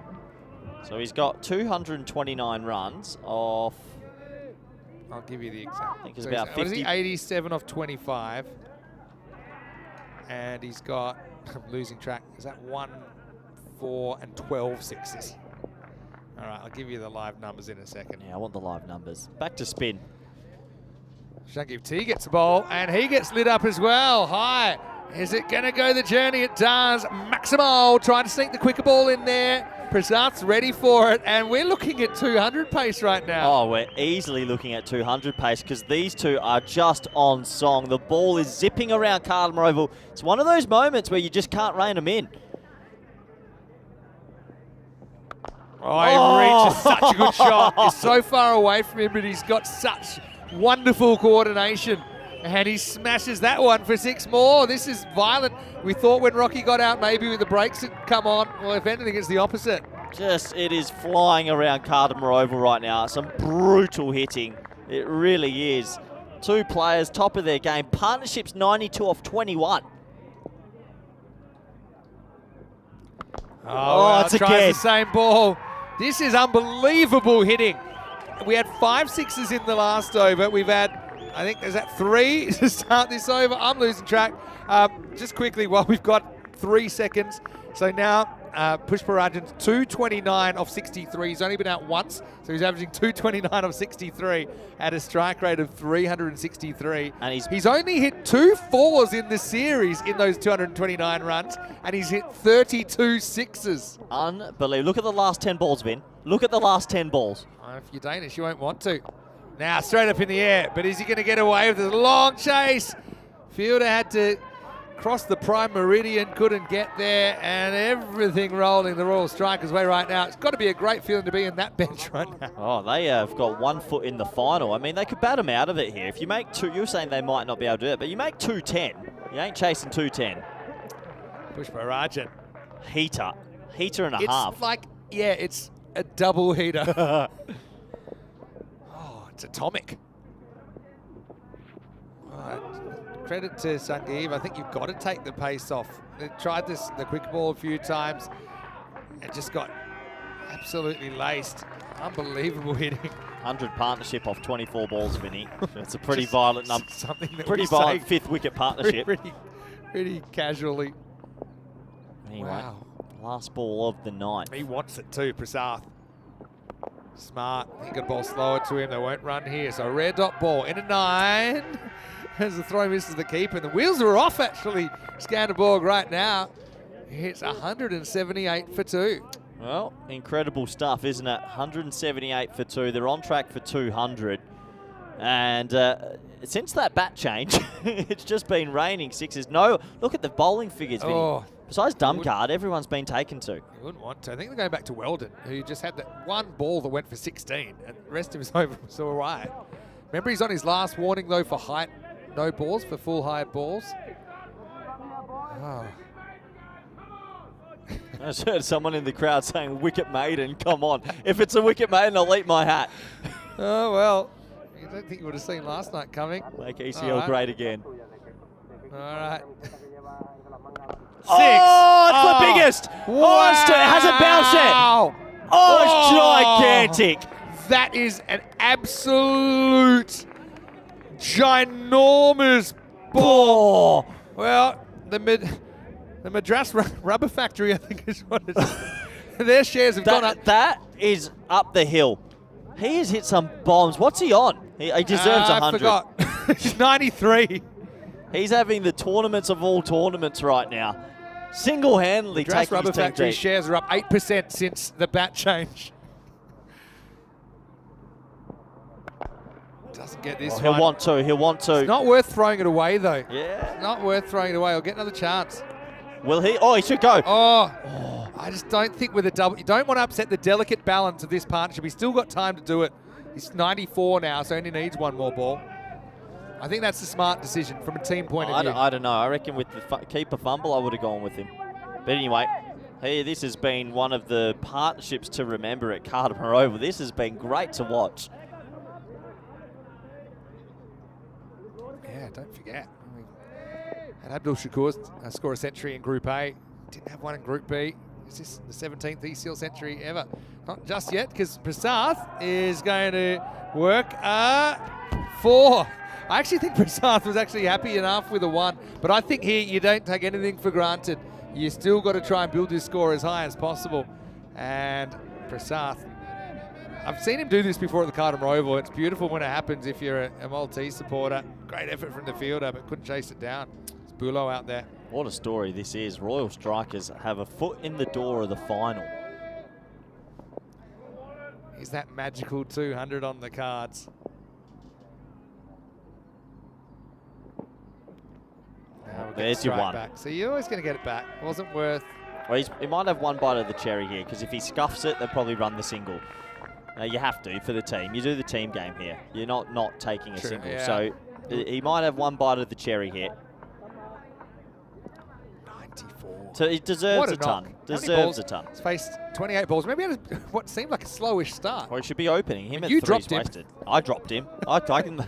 So he's got 229 runs off... I'll give you the exact. I think it's about 50. What is he? 87 off 25. And he's got, I'm losing track, is that 1, 4, and 12 6s? All right, I'll give you the live numbers in a second. Yeah, I want the live numbers. Back to spin. Shankiv T gets the ball, and he gets lit up as well. High. Is it going to go the journey? It does. Maximal trying to sneak the quicker ball in there. Prasat's ready for it, and we're looking at 200 pace right now. Oh, we're easily looking at 200 pace because these two are just on song. The ball is zipping around Cardiff Oval. It's one of those moments where you just can't rein them in. Oh, he reaches such a good shot. He's so far away from him, but he's got such wonderful coordination. And he smashes that one for 6 more. This is violent. We thought when Rocky got out, maybe with the brakes had come on. Well, if anything, it's the opposite. Just, it is flying around Skanderborg Oval right now. Some brutal hitting. It really is. 2 players, top of their game. Partnerships 92 off 21. Oh, it's tries again. the same ball. This is unbelievable hitting. We had 5 sixes in the last over. We've had, I think there's that 3 to start this over. I'm losing track. Just quickly, while we've got 3 seconds. So now Pushparajan's 229 off 63. He's only been out once, so he's averaging 229 off 63 at a strike rate of 363. And he's only hit 2 4s in the series in those 229 runs, and he's hit 32 sixes. Unbelievable. Look at the last 10 balls, Vin. Look at the last 10 balls. If you're Danish, you won't want to. Now, straight up in the air, but is he going to get away with a long chase? Fielder had to cross the prime meridian, couldn't get there, and everything rolling the Royal Strikers' way right now. It's got to be a great feeling to be in that bench right now. Oh, they have got 1 foot in the final. I mean, they could bat them out of it here. If you make 2, you're saying they might not be able to do it, but you make 210. You ain't chasing 210. Pushparajan. Heater and a half. It's like, yeah, it's a double heater. Oh, it's atomic. Credit to Gogev. I think you've got to take the pace off. They tried the quick ball a few times and just got absolutely laced. Unbelievable hitting. 100 partnership off 24 balls, Vinny. It's a pretty violent number. Something that pretty violent 5th wicket partnership. Pretty casually. Anyway, wow. Last ball of the night. He wants it too, Prasath. Smart. He got ball slower to him. They won't run here. So red dot ball in a 9. As the throw misses the keeper. And the wheels are off, actually. Skanderborg right now. He hits 178 for 2. Well, incredible stuff, isn't it? 178 for 2. They're on track for 200. And since that bat change, it's just been raining 6s. No, look at the bowling figures, Vinny. Oh, Besides Dumcard, everyone's been taken to. you wouldn't want to. I think they're going back to Weldon, who just had that 1 ball that went for 16. And the rest of his over was all right. Remember, he's on his last warning, though, for height. No balls for full height balls. Oh. I just heard someone in the crowd saying, wicket maiden, come on. If it's a wicket maiden, I'll eat my hat. Oh, well, you don't think you would have seen last night coming. Make ECL great again. All right. 6. Oh, it's the biggest. Wow. Oh, it hasn't bounced yet. Oh, it's gigantic. That is an absolute ginormous ball. Well, the Madras Rubber Factory, I think is what it is. Their shares have gone up. That is up the hill. He has hit some bombs. What's he on? He deserves 100. I forgot. He's 93. He's having the tournaments of all tournaments right now. Single-handedly Madras taking Rubber his team Factory deep. shares are up 8% since the bat change. Doesn't get this one. He'll want to. He'll want to. It's not worth throwing it away, though. Yeah. It's not worth throwing it away. He'll get another chance. Will he? Oh, he should go. Oh, I just don't think with a double. You don't want to upset the delicate balance of this partnership. He's still got time to do it. He's 94 now, so only needs 1 more ball. I think that's the smart decision from a team point of view. I don't know. I reckon with the keeper fumble, I would have gone with him. But anyway, hey, this has been one of the partnerships to remember at Skanderborg Oval. This has been great to watch. Yeah, don't forget. Had Abdul Shakur score a century in Group A. Didn't have one in Group B. Is this the 17th ECL century ever? Not just yet, because Prasath is going to work 4. I actually think Prasath was actually happy enough with a 1, but I think here you don't take anything for granted. You still got to try and build this score as high as possible. And Prasath, I've seen him do this before at the Skanderborg Oval. It's beautiful when it happens if you're a Maltese supporter. Great effort from the fielder, but couldn't chase it down. It's Bulo out there. What a story this is. Royal Strikers have a foot in the door of the final. Is that magical 200 on the cards? There's your 1. Back. So you're always going to get it back. Wasn't worth. Well, he might have 1 bite of the cherry here, because if he scuffs it, they'll probably run the single. You have to for the team. You do the team game here. You're not taking a single. Yeah. So He might have one bite of the cherry here. 94. So he deserves a What ton. knock. Deserves a ton. He's faced 28 balls. Maybe had what seemed like a slowish start. Well, he should be opening. Him at You 3's dropped him. wasted. I dropped him. I can.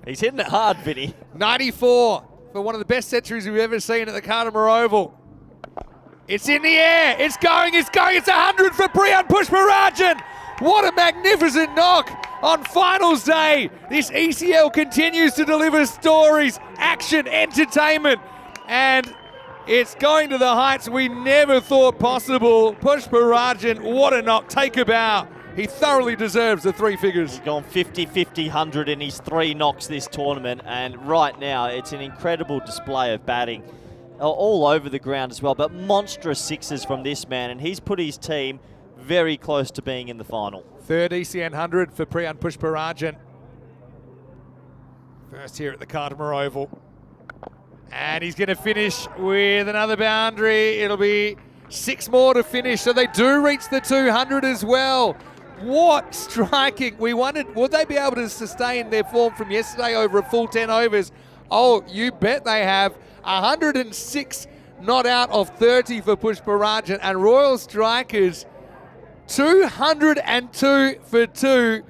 He's hitting it hard, Vinny. 94 for one of the best centuries we've ever seen at the Skanderborg Oval. It's in the air. It's going. It's going. It's 100 for Pushparajan. What a magnificent knock on finals day. This ECL continues to deliver stories, action, entertainment, and it's going to the heights we never thought possible. Pushparajan, what a knock. Take a bow. He thoroughly deserves the 3 figures. He's gone 50, 50, 100 in his 3 knocks this tournament, and right now it's an incredible display of batting all over the ground as well, but monstrous sixes from this man, and he's put his team very close to being in the final. Third ECN 100 for Pushparajan. First here at the Skanderborg Oval. And he's going to finish with another boundary. It'll be 6 more to finish, so they do reach the 200 as well. What striking. We wondered, would they be able to sustain their form from yesterday over a full 10 overs? Oh, you bet they have. 106 not out of 30 for Pushparajan, and Royal Strikers 202 for 2.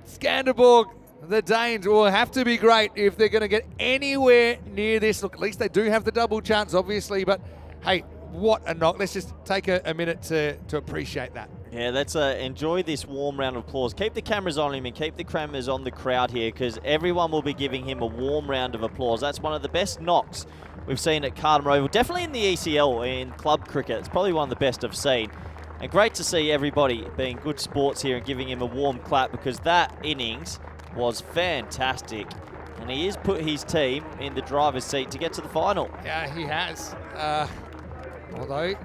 Skanderborg, the Danes, will have to be great if they're going to get anywhere near this. Look, at least they do have the double chance, obviously, but hey, what a knock. Let's just take a minute to appreciate that. Yeah, let's enjoy this warm round of applause. Keep the cameras on him and keep the cameras on the crowd here, because everyone will be giving him a warm round of applause. That's one of the best knocks we've seen at Skanderborg Oval. Definitely in the ECL, in club cricket. It's probably one of the best I've seen. And great to see everybody being good sports here and giving him a warm clap, because that innings was fantastic. And he has put his team in the driver's seat to get to the final. Yeah, he has. Although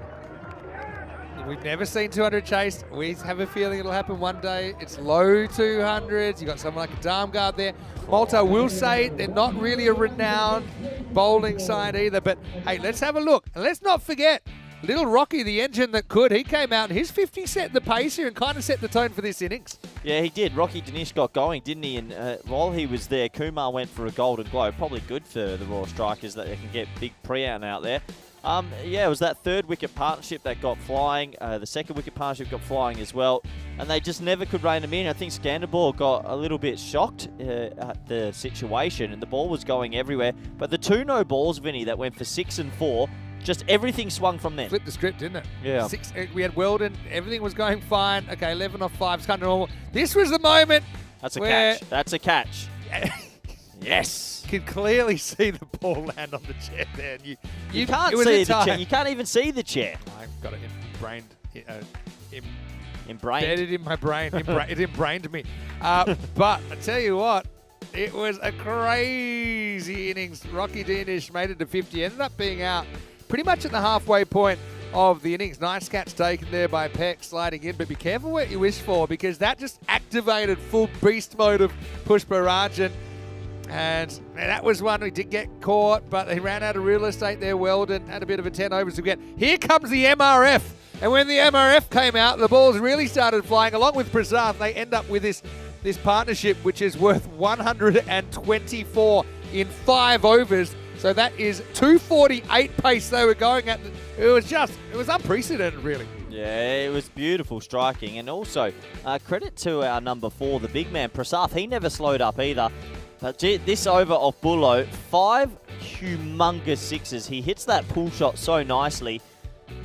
we've never seen 200 chased. We have a feeling it'll happen one day. It's low 200s. You've got someone like a Darmgard there. Malta will say they're not really a renowned bowling side either. But hey, let's have a look. And let's not forget, little Rocky, the engine that could, he came out and his 50 set the pace here and kind of set the tone for this innings. Yeah, he did. Rocky Danish got going, didn't he? And while he was there, Kumar went for a golden globe. Probably good for the Royal Strikers that they can get big pre-out out there. Yeah, it was that 3rd wicket partnership that got flying. The 2nd wicket partnership got flying as well. And they just never could rein them in. I think Skanderborg got a little bit shocked at the situation, and the ball was going everywhere. But the 2 no balls, Vinny, that went for 6 and 4, just everything swung from them. Flipped the script, didn't it? Yeah. 6, we had Weldon. Everything was going fine. Okay, 11 off 5. It's kind of normal. This was the moment. That's a where catch. That's a catch. Yes. Could clearly see the ball land on the chair there. And You can't see the chair. You can't even see the chair. I've got it embrained. Embrained. Embedded in my brain. It embrained me. But I tell you what, it was a crazy innings. Rocky Danish made it to 50. Ended up being out pretty much at the halfway point of the innings. Nice catch taken there by Peck, sliding in. But be careful what you wish for, because that just activated full beast mode of Pushparajan. And that was one we did get caught, but they ran out of real estate there. Weldon had a bit of a 10 overs to get. Here comes the MRF. And when the MRF came out, the balls really started flying. Along with Prasad, they end up with this partnership, which is worth 124 in 5 overs. So that is 248 pace they were going at. It was unprecedented, really. Yeah, it was beautiful striking. And also, credit to our number 4, the big man, Prasad. He never slowed up either. But this over off Bullo, 5 humongous sixes. He hits that pull shot so nicely,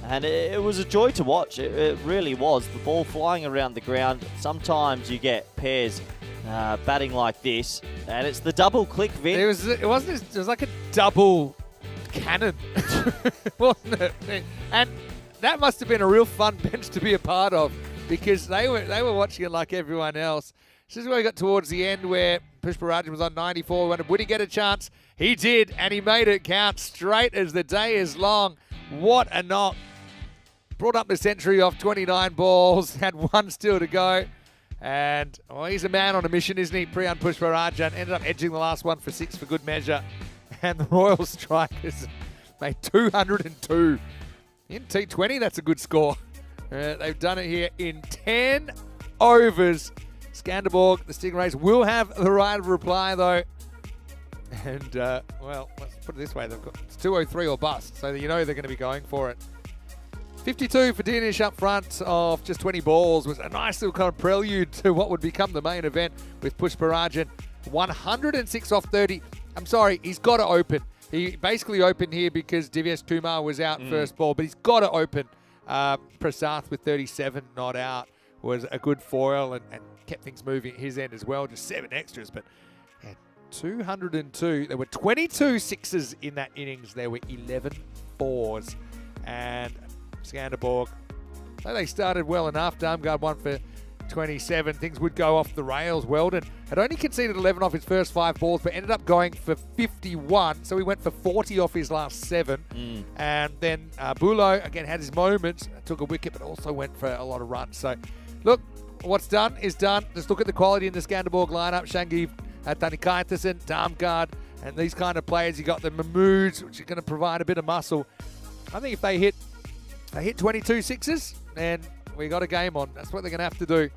and it was a joy to watch. It really was. The ball flying around the ground. Sometimes you get pairs batting like this, and it's the double click, Vin. It was like a double cannon, wasn't it? And that must have been a real fun bench to be a part of, because they were watching it like everyone else. This is where we got towards the end, where Pushparajan was on 94. Would he get a chance? He did, and he made it count straight as the day is long. What a knock. Brought up the century off 29 balls, had 1 still to go. And he's a man on a mission, isn't he? Pushparajan ended up edging the last one for 6 for good measure. And the Royal Strikers made 202. In T20, that's a good score. They've done it here in 10 overs. Skanderborg, the Stingrays, will have the right of reply, though. And, well, let's put it this way. It's 203 or bust, so you know they're going to be going for it. 52 for Danish up front of just 20 balls was a nice little kind of prelude to what would become the main event with Pushparajan. 106 off 30. I'm sorry, he's got to open. He basically opened here because Divyesh Kumar was out first ball, but he's got to open. Prasath with 37 not out was a good foil and kept things moving at his end as well. Just 7 extras, but 202. There were 22 sixes in that innings. There were 11 fours. And Skanderborg, they started well enough. Darmgard won for 27. Things would go off the rails. Weldon had only conceded 11 off his first 5 balls, but ended up going for 51. So he went for 40 off his last 7. And then Bulo, again, had his moments, took a wicket, but also went for a lot of runs. So, look, what's done is done. Just look at the quality in the Skanderborg lineup. Shangiv, Tanny, Darmgard, and these kind of players. You got the Mahmoods, which are going to provide a bit of muscle. I think if they hit 22 sixes, then we got a game on. That's what they're going to have to do.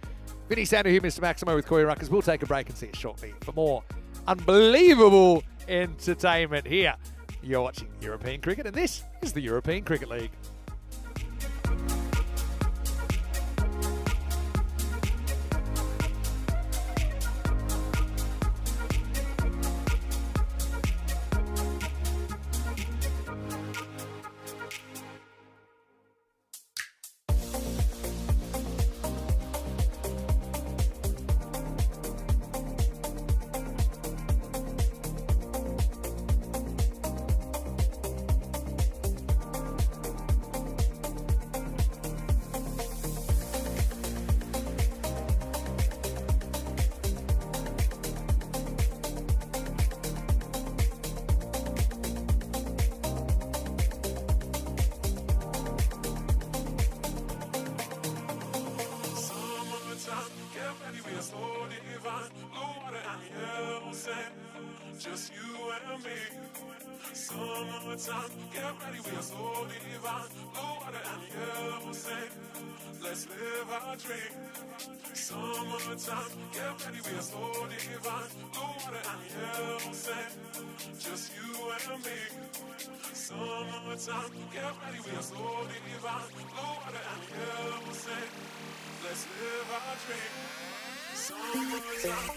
Vinny Sandhu here, Mr. Maximo with Koi Ruckers. We'll take a break and see you shortly for more unbelievable entertainment here. You're watching European Cricket, and this is the European Cricket League. Just you and me. Summertime, get ready, we are so divine. Blue water and yellow sand. Let's live our dream. Summertime, get ready, we are so divine. Blue water and yellow sand. Just you and me. Summertime, get ready, we are so divine. Blue water and yellow sand. Let's live our dream. Summertime.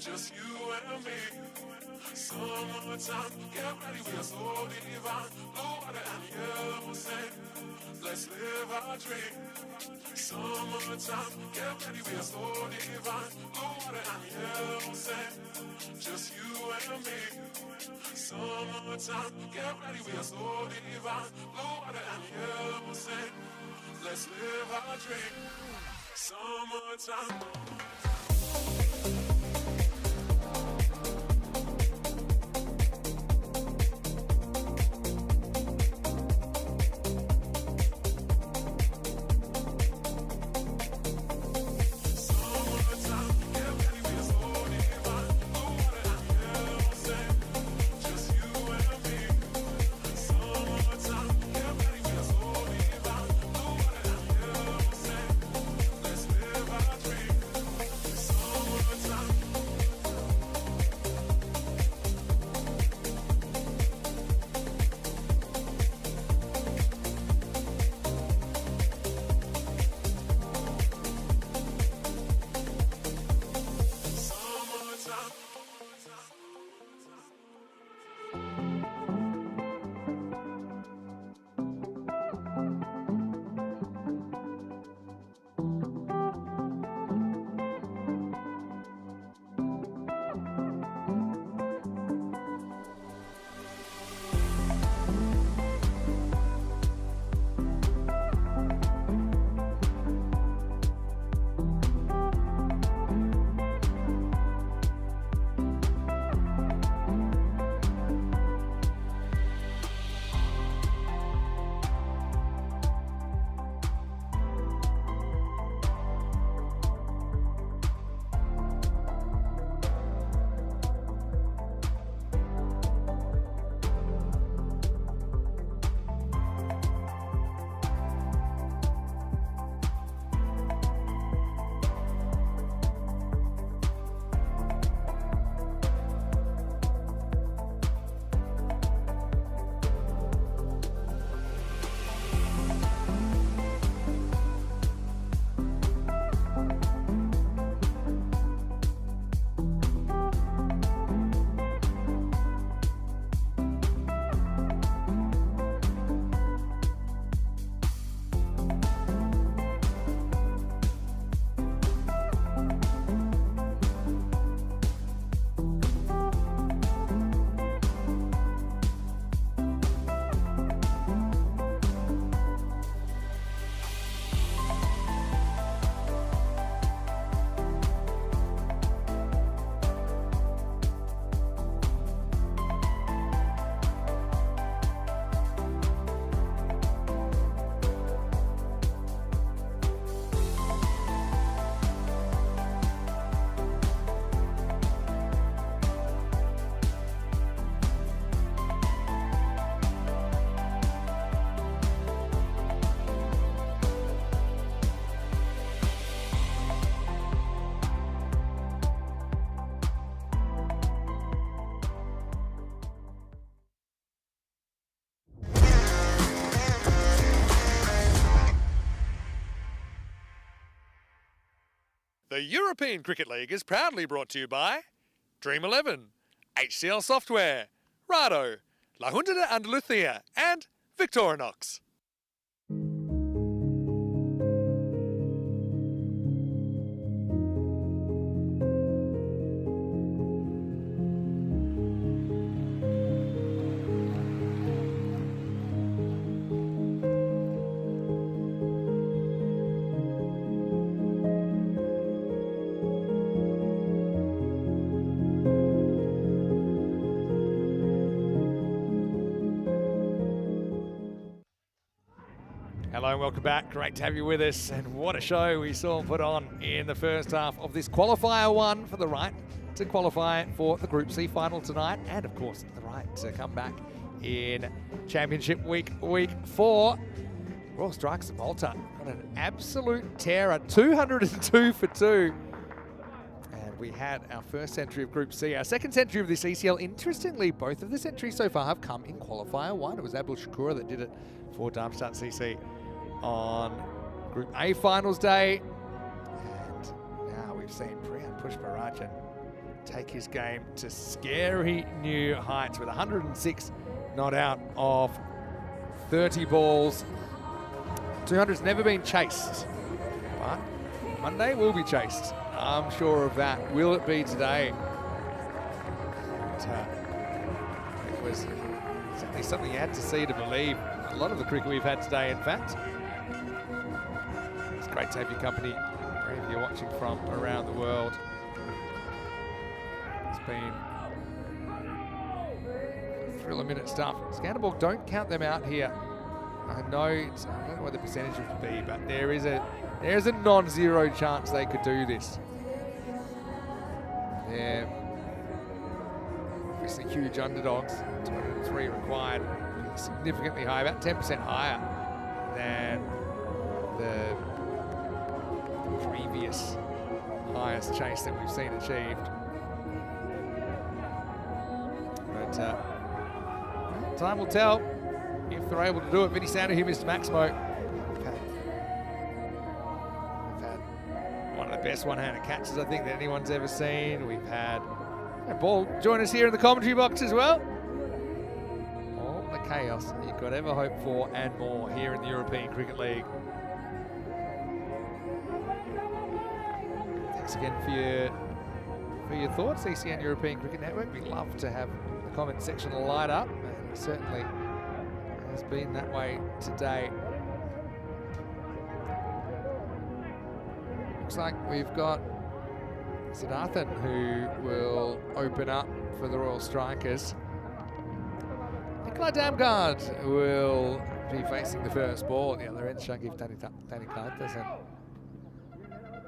Just you and me. Summertime, get ready, we are so divine. Blue water and yellow sand. Let's live our dream. Summertime, get ready, we are so divine. Blue water and yellow sand. Just you and me. Summertime, get ready, we are so divine. Blue water and yellow sand. Let's live our dream. Summertime. The European Cricket League is proudly brought to you by Dream 11, HCL Software, Rado, La Junta de Andalucía, and Victorinox. Hello and welcome back. Great to have you with us. And what a show we saw put on in the first half of this Qualifier One for the right to qualify for the Group C final tonight. And of course, the right to come back in Championship Week 4. Royal Strikers of Malta got an absolute terror, 202 for 2. And we had our first century of Group C, our second century of this ECL. Interestingly, both of the centuries so far have come in Qualifier One. It was Abdul Shakura that did it for Darmstadt CC on Group A finals day. And now we've seen Pushparajan take his game to scary new heights with 106 not out of 30 balls. 200's never been chased, but Monday will be chased. I'm sure of that. Will it be today? It was certainly something you had to see to believe. A lot of the cricket we've had today, in fact. It's great to have your company wherever you're watching from around the world. It's been thrill-a-minute stuff. Skanderborg, don't count them out here. I don't know what the percentage would be, but there's a non-zero chance they could do this. They're obviously huge underdogs. 203 required, significantly high, about 10% higher than the previous highest chase that we've seen achieved. But time will tell if they're able to do it. Vinny Sandu here, Mr. Maximo. We've had one of the best one-handed catches I think that anyone's ever seen. We've had Ball join us here in the commentary box as well. All the chaos you could ever hope for and more here in the European Cricket League. Thanks again for your thoughts, ECN European Cricket Network. We love to have the comment section light up, and it certainly has been that way today. Looks like we've got Siddharthan who will open up for the Royal Strikers. Nikolai Damgard will be facing the first ball at the other end. Shangiv Tanny.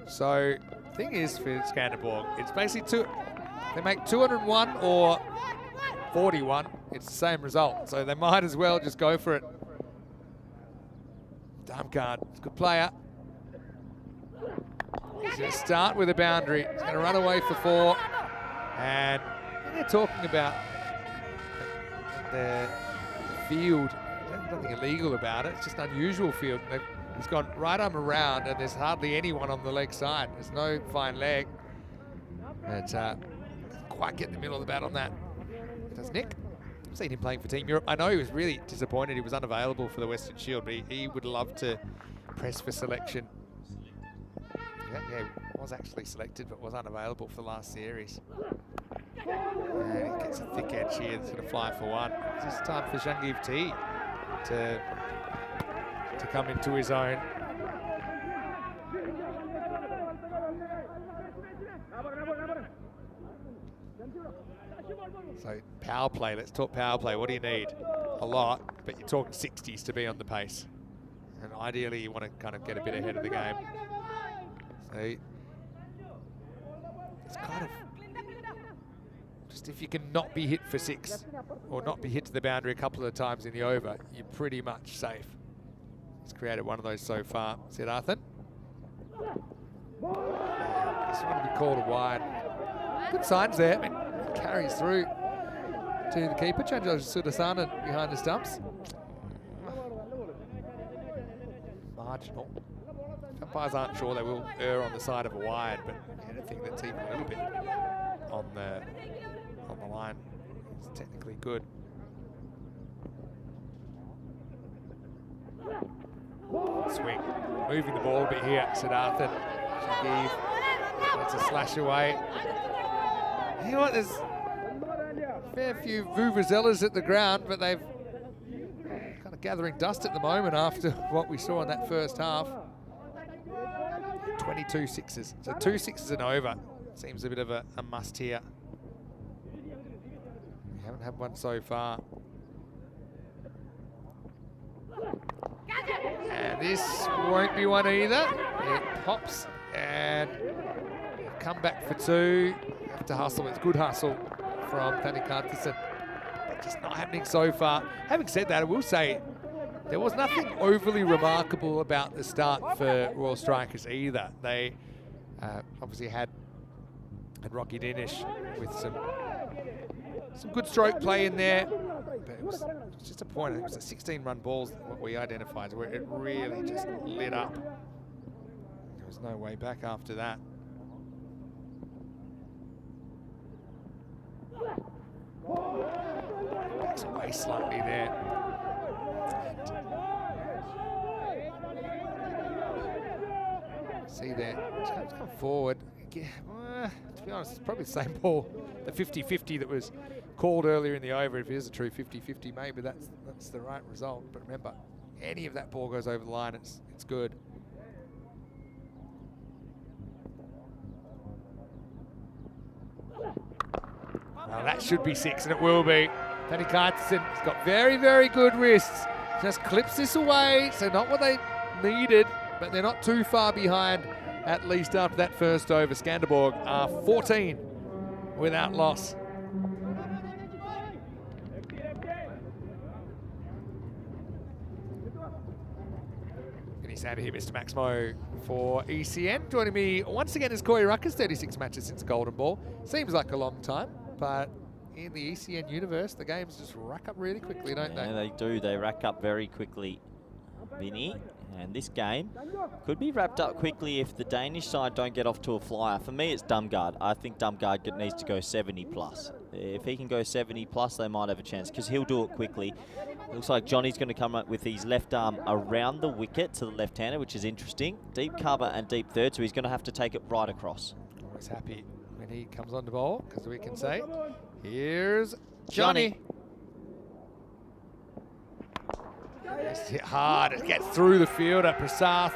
So, thing is for Skanderborg, it's basically they make 201 or 41. It's the same result, so they might as well just go for it. Damgard, good player. He's going to start with a boundary. He's going to run away for 4. And they're talking about the field. There's nothing illegal about it. It's just unusual field. He's gone right arm around, and there's hardly anyone on the leg side. There's no fine leg. But quite get in the middle of the bat on that. Does Nick? I've seen him playing for Team Europe. I know he was really disappointed he was unavailable for the Western Shield, but he would love to press for selection. Yeah, he was actually selected, but was unavailable for the last series. And he gets a thick edge here that's going to fly for 1. It's just time for Shangiv T to come into his own. So power play, let's talk power play. What do you need? A lot, but you're talking 60s to be on the pace. And ideally you want to kind of get a bit ahead of the game. So it's kind of just if you can not be hit for 6 or not be hit to the boundary a couple of times in the over, you're pretty much safe. He's created one of those so far. Siddharthan. Just want to be called a wide. Good signs there. I mean, carries through to the keeper. Chanjo Sudasanan behind the stumps. Marginal. umpires aren't sure, they will err on the side of a wide, but anything that's even a little bit on the line is technically good. Swing, moving the ball a bit here, Siddharthan. Gogev gets a slash away. You know what, there's a fair few vuvuzelas at the ground, but they've kind of gathering dust at the moment after what we saw in that first half. 22 sixes, so 2 sixes and over. Seems a bit of a must here. We haven't had one so far. And this won't be one either. It pops and come back for 2. Have to hustle. It's good hustle from Tanny. Just not happening so far. Having said that, I will say there was nothing overly remarkable about the start for Royal Strikers either. They obviously had Rocky Danish with some good stroke play in there. But it was just a point. It was a 16-run balls, what we identified, where it really just lit up. There was no way back after that. Backs away slightly there. And see there, just come forward. Yeah, to be honest, it's probably the same ball, the 50-50 that was called earlier in the over. If it is a true 50-50, maybe that's the right result. But remember, any of that ball goes over the line, it's good. Now that should be 6, and it will be. Tanny has got very, very good wrists. Just clips this away, so not what they needed, but they're not too far behind, at least after that first over. Skanderborg are 14 without loss. He's out of here, Mr. Maximo for ECN. Joining me once again is Corey Ruckers, 36 matches since Golden Ball. Seems like a long time, but in the ECN universe, the games just rack up really quickly, don't they? Yeah, they do. They rack up very quickly, Vinny. And this game could be wrapped up quickly if the Danish side don't get off to a flyer. For me, it's Dumgaard. I think Dumgaard needs to go 70 plus. If he can go 70 plus, they might have a chance because he'll do it quickly. Looks like Johnny's going to come up with his left arm around the wicket to the left-hander, which is interesting. Deep cover and deep third, so he's going to have to take it right across. Always happy when he comes on the ball, because we can say, here's Johnny. It's hit hard, it gets through the fielder. Prasath,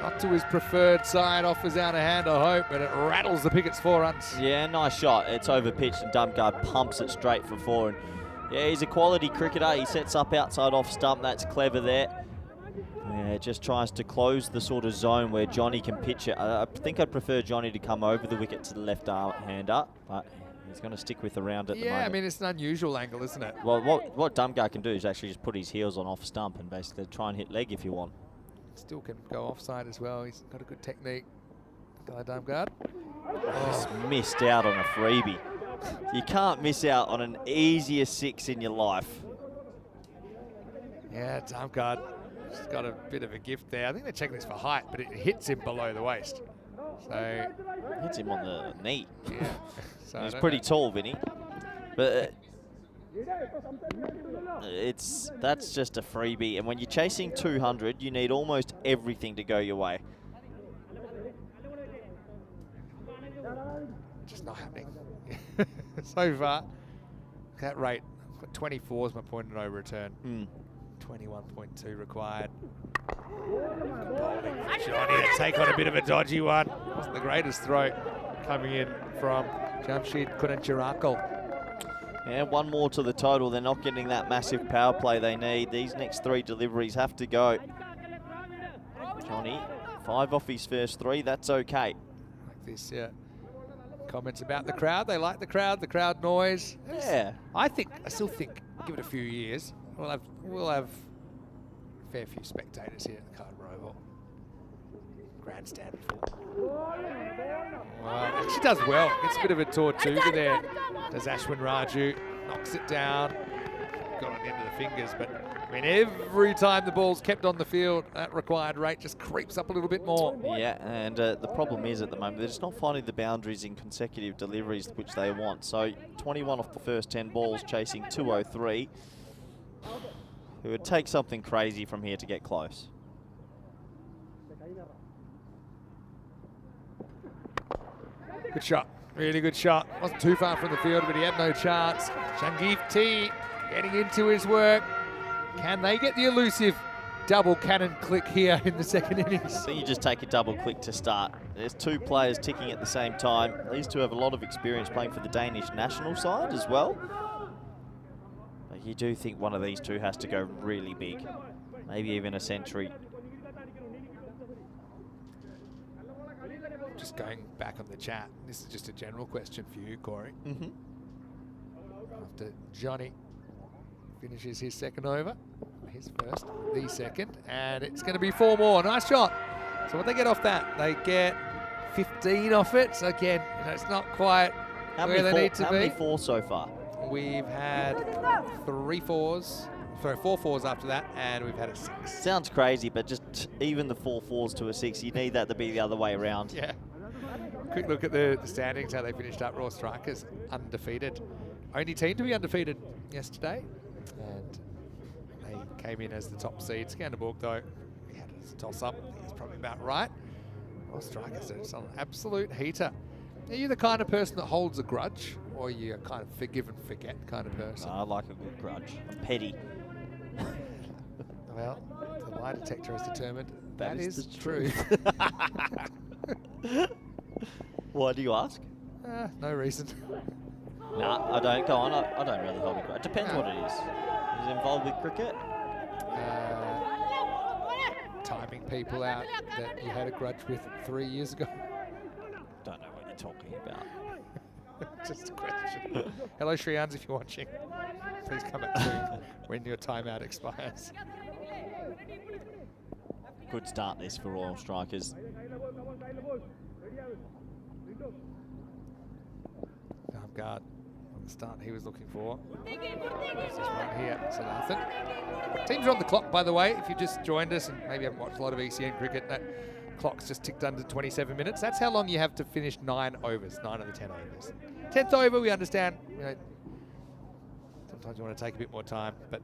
not to his preferred side, offers out a hand, I hope, but it rattles the pickets 4 runs. Yeah, nice shot. It's over pitched and Dumgaard pumps it straight for 4. And yeah, he's a quality cricketer. He sets up outside off stump. That's clever there. Yeah, just tries to close the sort of zone where Johnny can pitch it. I think I'd prefer Johnny to come over the wicket to the left-hander, but he's going to stick with around at the moment. Yeah, I mean, it's an unusual angle, isn't it? Well, what Dumgaard can do is actually just put his heels on off stump and basically try and hit leg if you want. Still can go offside as well. He's got a good technique. Guy Dumgaard. Just missed out on a freebie. You can't miss out on an easier 6 in your life. Yeah, Dumgaard has got a bit of a gift there. I think they're checking this for height, but it hits him below the waist. So hits him on the knee. Yeah. So he's pretty tall, Vinny. But that's just a freebie. And when you're chasing 200, you need almost everything to go your way. Just not happening. So far, that rate, 24 is my point of no return. 21.2 required. Bowling for Johnny to take on a bit of a dodgy one. Wasn't the greatest throw coming in from Jamshid Kunancharakal. And one more to the total. They're not getting that massive power play they need. These next 3 deliveries have to go. Johnny, 5 off his first 3. That's okay. Like this, yeah. Comments about the crowd. They like the crowd noise. Yeah. I still think, give it a few years, we'll have a fair few spectators here at the Carter Oval. Grandstand full. Well, she does well. Gets a bit of a Tortuga there. Does Ashwin Raju. Knocks it down. got on the end of the fingers. But I mean, every time the ball's kept on the field, that required rate just creeps up a little bit more. Yeah, and the problem is at the moment they're just not finding the boundaries in consecutive deliveries which they want. So 21 off the first 10 balls, chasing 203. It would take something crazy from here to get close. Good shot, really good shot. Wasn't too far from the field, but he had no chance. Shangiv T getting into his work. Can they get the elusive double cannon click here in the second innings? So you just take a double click to start. There's two players ticking at the same time. These two have a lot of experience playing for the Danish national side as well. But you do think one of these two has to go really big. Maybe even a century. Just going back on the chat, this is just a general question for you, Corey. After Johnny finishes his second over, his first, the second, and it's going to be 4 more. Nice shot. So what they get off that? They get 15 off it. So again, you know, it's not quite where they need to be. How many 4 so far? We've had 3 4s. Sorry, 4 4s after that, and we've had a 6. Sounds crazy, but just even the 4 4s to a 6, you need that to be the other way around. Yeah. Quick look at the standings, how they finished up. Raw Strikers undefeated. Only team to be undefeated yesterday. And they came in as the top seed. Skanderborg, though, we had a toss-up. I think it's probably about right. Raw Strikers are just an absolute heater. Are you the kind of person that holds a grudge, or are you a kind of forgive and forget kind of person? I like a good grudge. I'm petty. Well, the lie detector has determined that is the true. Why do you ask? No reason. Nah, I don't. Go on. I don't really hold a grudge. Depends what it is. Is it involved with cricket? Timing people out that you had a grudge with 3 years ago. Don't know what you're talking about. Just a question. Hello, Shriyans, if you're watching. Please come at 2 when your timeout expires. Good start this for Royal Strikers. Guard on the start he was looking for. This is one here, so nothing. Teams are on the clock, by the way. If you just joined us and maybe haven't watched a lot of ECN cricket, that clock's just ticked under 27 minutes. That's how long you have to finish 9 overs, 9 of the 10 overs. 10th over, we understand. You know, sometimes you want to take a bit more time, but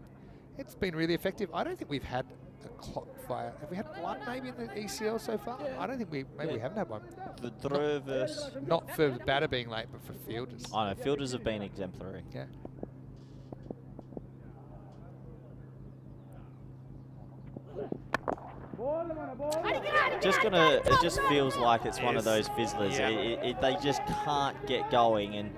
it's been really effective. I don't think we've had a clock fire. Have we had one maybe in the ECL so far? I don't think we haven't had one. The throw versus... Not for batter being late, but for fielders. I know, fielders have been exemplary. Yeah. It just feels like it's one of those fizzlers. Yeah. They just can't get going. And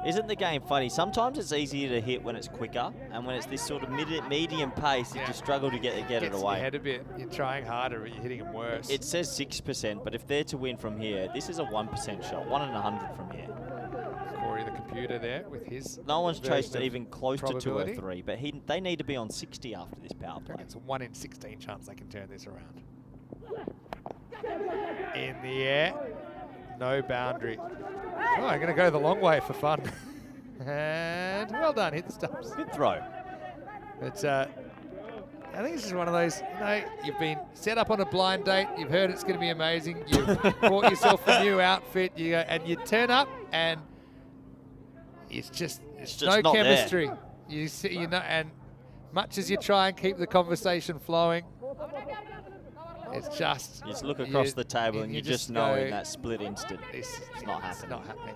isn't the game funny? Sometimes it's easier to hit when it's quicker, and when it's this sort of medium pace, you just struggle to get it away. Your head a bit. You're trying harder, but you're hitting them worse. It says 6%, but if they're to win from here, this is a 1% shot, 1 in 100 from here. Corey, the computer there with his. No one's chased even close to 203, but they need to be on 60 after this power play. It's a 1 in 16 chance they can turn this around. In the air, no boundary. Oh, I'm going to go the long way for fun. And well done, hit the stumps. Good throw. But I think this is one of those, you know, you've been set up on a blind date, you've heard it's going to be amazing, you've bought yourself a new outfit, and you turn up and it's just no chemistry. You know, and much as you try and keep the conversation flowing, it's just... You just look across the table and you just know in that split instant, it's not happening. It's not happening.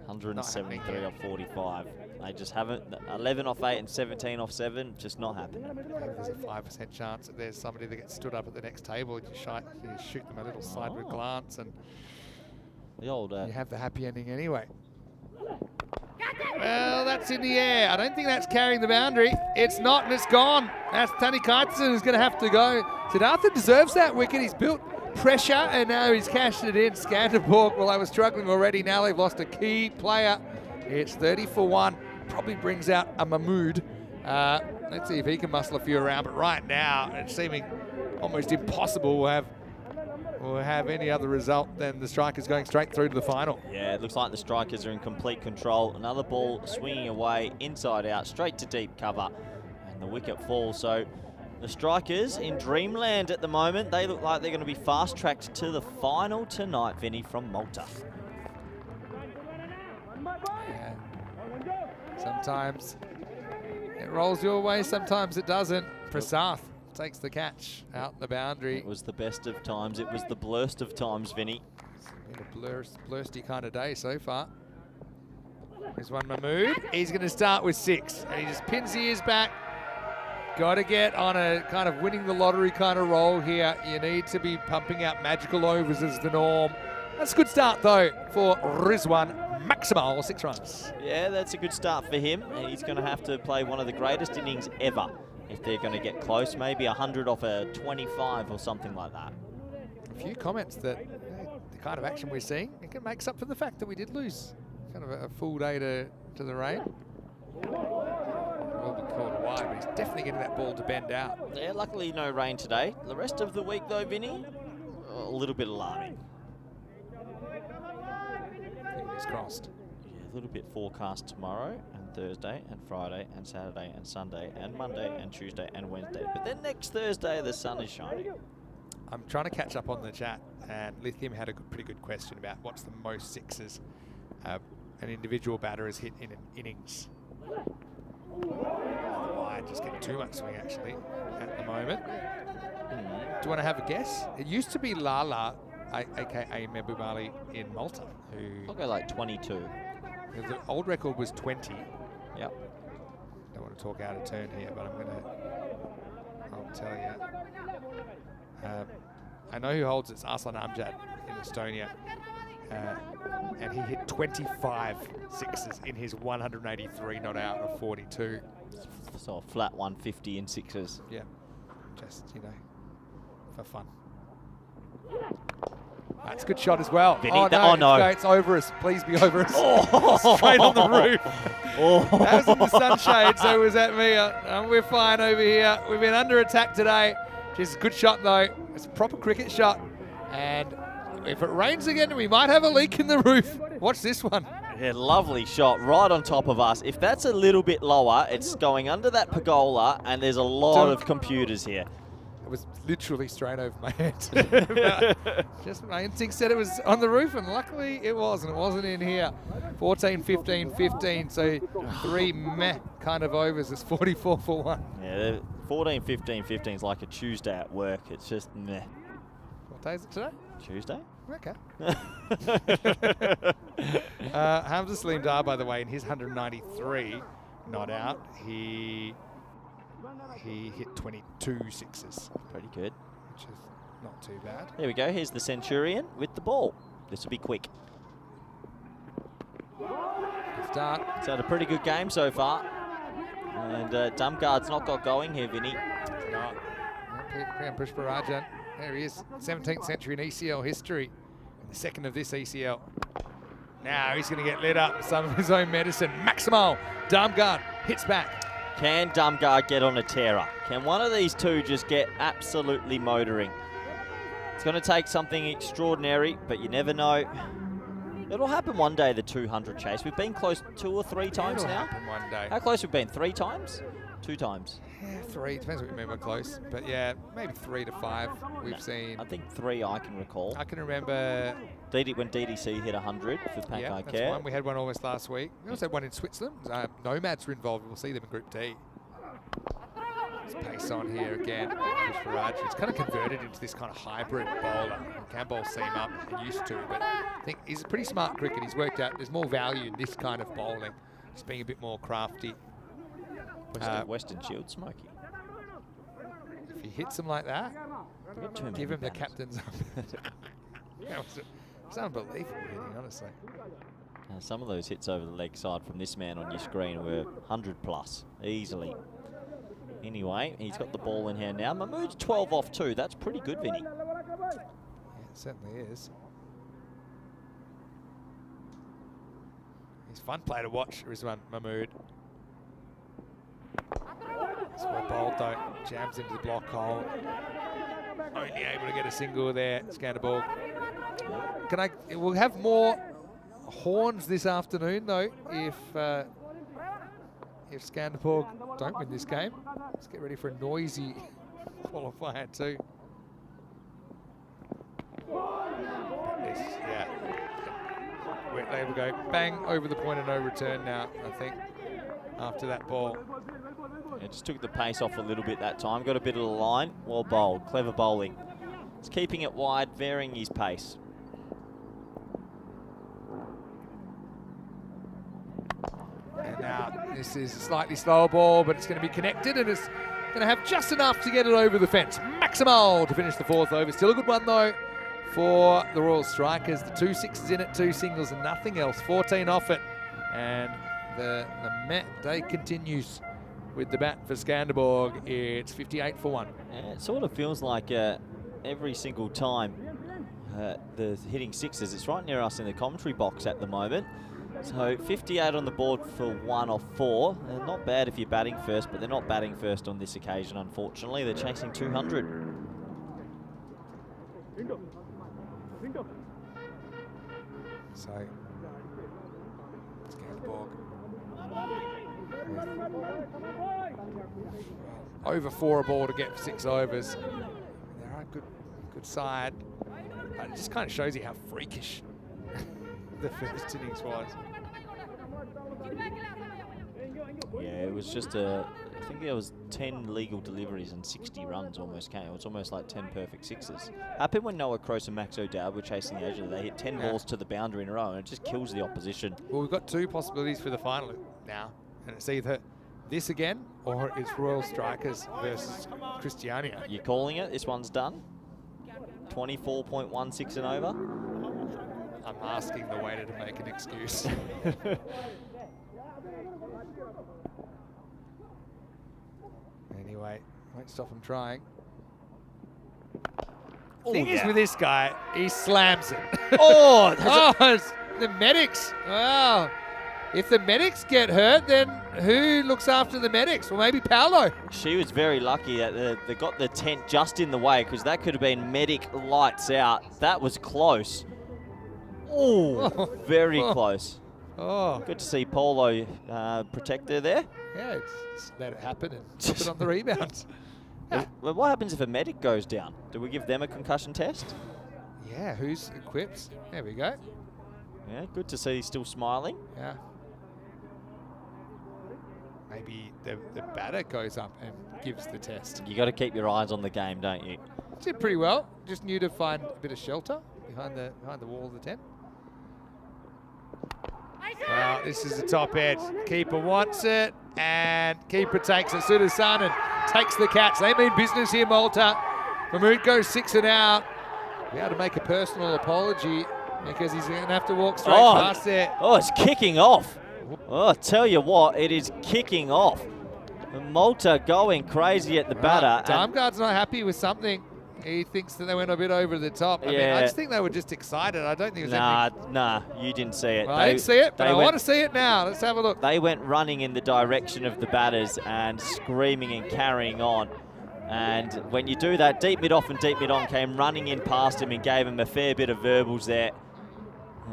173 off 45. They just haven't. 11 off 8 and 17 off 7, just not happening. Maybe there's a 5% chance that there's somebody that gets stood up at the next table. You shoot them a little sideward glance and the old, you have the happy ending anyway. Well, that's in the air. I don't think that's carrying the boundary. It's not, and it's gone. That's Tanny who's going to have to go. Siddhartha deserves that wicket. He's built pressure, and now he's cashed it in. Skanderborg, well, they were struggling already. Now they've lost a key player. It's 30 for 1. Probably brings out a Mahmood. Let's see if he can muscle a few around. But right now, it's seeming almost impossible. We'll have will have any other result than the Strikers going straight through to the final. Yeah, it looks like the Strikers are in complete control. Another ball swinging away, inside out, straight to deep cover, and the wicket falls. So the Strikers in dreamland at the moment. They look like they're going to be fast-tracked to the final tonight, Vinny, from Malta. Yeah. Sometimes it rolls your way, sometimes it doesn't. Prasath takes the catch out the boundary. It was the best of times. It was the blurst of times, Vinny. It's been a blursty kind of day so far. Here's one Mahmood. He's going to start with 6. And he just pins the ears back. Got to get on a kind of winning the lottery kind of roll here. You need to be pumping out magical overs as the norm. That's a good start, though, for Rizwan. Maximal 6 runs. Yeah, that's a good start for him. And he's going to have to play one of the greatest innings ever if they're going to get close. Maybe 100 off a 25 or something like that. A few comments that the kind of action we're seeing, it can make up for the fact that we did lose kind of a full day to the rain. Will be called wide, but he's definitely getting that ball to bend out. Yeah, luckily no rain today. The rest of the week though, Vinny, a little bit alarming. Fingers crossed. Yeah, a little bit forecast tomorrow and Thursday and Friday and Saturday and Sunday and Monday and Tuesday and Wednesday. But then next Thursday the sun is shining. I'm trying to catch up on the chat, and Lithium had a pretty good question about what's the most sixes an individual batter has hit in an innings. Wide, just getting too much swing actually at the moment. Do you want to have a guess? It used to be Lala, aka Mebubali in Malta, who I'll go like 22. the old record was 20. Yep. Don't want to talk out of turn here, but I'll tell you. I know who holds it's Arslan Amjad in Estonia. And he hit 25 sixes in his 183 not out of 42. So a flat 150 in sixes. Yeah, just, you know, for fun. That's a good shot as well. Vinny, oh no, it's over us. Please be over us. Straight on the roof. That was in the sunshade, so it was at me. We're fine over here. We've been under attack today. Just a good shot though. It's a proper cricket shot. And if it rains again, we might have a leak in the roof. Watch this one. Yeah, lovely shot right on top of us. If that's a little bit lower, it's going under that pergola, and there's a lot of computers here. It was literally straight over my head. Just my instinct said it was on the roof, and luckily it wasn't. It wasn't in here. 14, 15, 15. So 3 meh kind of overs. It's 44 for 1. Yeah, 14, 15, 15 is like a Tuesday at work. It's just meh. What day is it today? Tuesday? Okay. Hamza Salim Dar, by the way, in his 193 not out, he hit 22 sixes. Pretty good. Which is not too bad. There we go. Here's the Centurion with the ball. This will be quick. Good start. It's had a pretty good game so far. And Dumgard's not got going here, Vinny. No. Pushparajan. There he is. 17th century in ECL history. And the second of this ECL. Now he's going to get lit up with some of his own medicine. Maximal. Dumgard hits back. Can Dumgard get on a tearer? Can one of these two just get absolutely motoring? It's going to take something extraordinary, but you never know. It'll happen one day, the 200 chase. We've been close 2 or 3 times It'll now. happen one day. How close we've been? 3 times? 2 times? Yeah, 3. Depends what you mean by close. But yeah, maybe 3 to 5 we've seen. I think 3 I can recall. I can remember When DDC hit 100 for Pankai yeah, that's Care. one. We had one almost last week. We also had one in Switzerland. Nomads were involved. We'll see them in Group D. Let's pace on here again. It's kind of converted into this kind of hybrid bowler. He can bowl seam up and used to, but I think he's a pretty smart cricket. He's worked out there's more value in this kind of bowling. Just being a bit more crafty. Western Shield Smoky. If he hits him like that, give him the captain's It's unbelievable hitting, honestly. Some of those hits over the leg side from this man on your screen were 100 plus, easily. Anyway, he's got the ball in hand now. Mahmood's 12 off 2. That's pretty good, Vinny. Yeah, it certainly is. He's a fun player to watch, Rizwan Mahmood. It's well bowled though. Jams into the block hole. only able to get a single there, Skanderborg. We'll have more horns this afternoon, though, if Skanderborg don't win this game. Let's get ready for a noisy qualifier too. Yeah. They will go bang over the point of no return now, I think, after that ball. It just took the pace off a little bit that time. Got a bit of the line. Well bowled. Clever bowling. It's keeping it wide, varying his pace. And now this is a slightly slower ball, but it's going to be connected, and it's going to have just enough to get it over the fence. Maximal to finish the 4th over. Still a good one, though, for the Royal Strikers. The 2 sixes in it, 2 singles and nothing else. 14 off it. And the day continues with the bat for Skanderborg. It's 58 for 1. Yeah, it sort of feels like every single time the hitting sixes, it's right near us in the commentary box at the moment. So 58 on the board for 1 off 4. Not bad if you're batting first, but they're not batting first on this occasion, unfortunately. They're chasing 200. So, Skanderborg over 4 a ball to get 6 overs. They're a good side, but it just kind of shows you how freakish the first innings was. Yeah, it was just I think there was 10 legal deliveries and 60 runs almost came. It was almost like 10 perfect sixes. Happened when Noah Cross and Max O'Dowd were chasing the edge of it. They hit 10 balls to the boundary in a row, and it just kills the opposition. Well, we've got 2 possibilities for the final now, and it's either this again or it's Royal Strikers versus Christiania. You're calling it? This one's done? 24.16 and over? I'm asking the waiter to make an excuse. Anyway, won't stop him trying. Thing is with this guy, he slams it. Oh, it's the medics. Wow. If the medics get hurt, then who looks after the medics? Well, maybe Paolo. She was very lucky that they got the tent just in the way, because that could have been medic lights out. That was close. Oh, very close. Oh, good to see Paulo protect her there. Yeah, just let it happen and put it on the rebounds. Well, what happens if a medic goes down? Do we give them a concussion test? Yeah, who's equipped? There we go. Yeah, good to see he's still smiling. Yeah. Maybe the batter goes up and gives the test. You got to keep your eyes on the game, don't you? Did pretty well. Just knew to find a bit of shelter behind the wall of the tent. Well, this is the top edge. Keeper wants it, and keeper takes it. Sudasan takes the catch. They mean business here, Malta. Mahmood goes 6 and out. We had to make a personal apology because he's going to have to walk straight past there. Oh, it's kicking off. Oh, I tell you what, it is kicking off. Malta going crazy at the batter. Darmgard's not happy with something. He thinks that they went a bit over the top. I mean, I just think they were just excited. I don't think it was anything. Nah, you didn't see it. Well, I didn't see it, but I want to see it now. Let's have a look. They went running in the direction of the batters and screaming and carrying on. And when you do that, deep mid off and deep mid on came running in past him and gave him a fair bit of verbals there.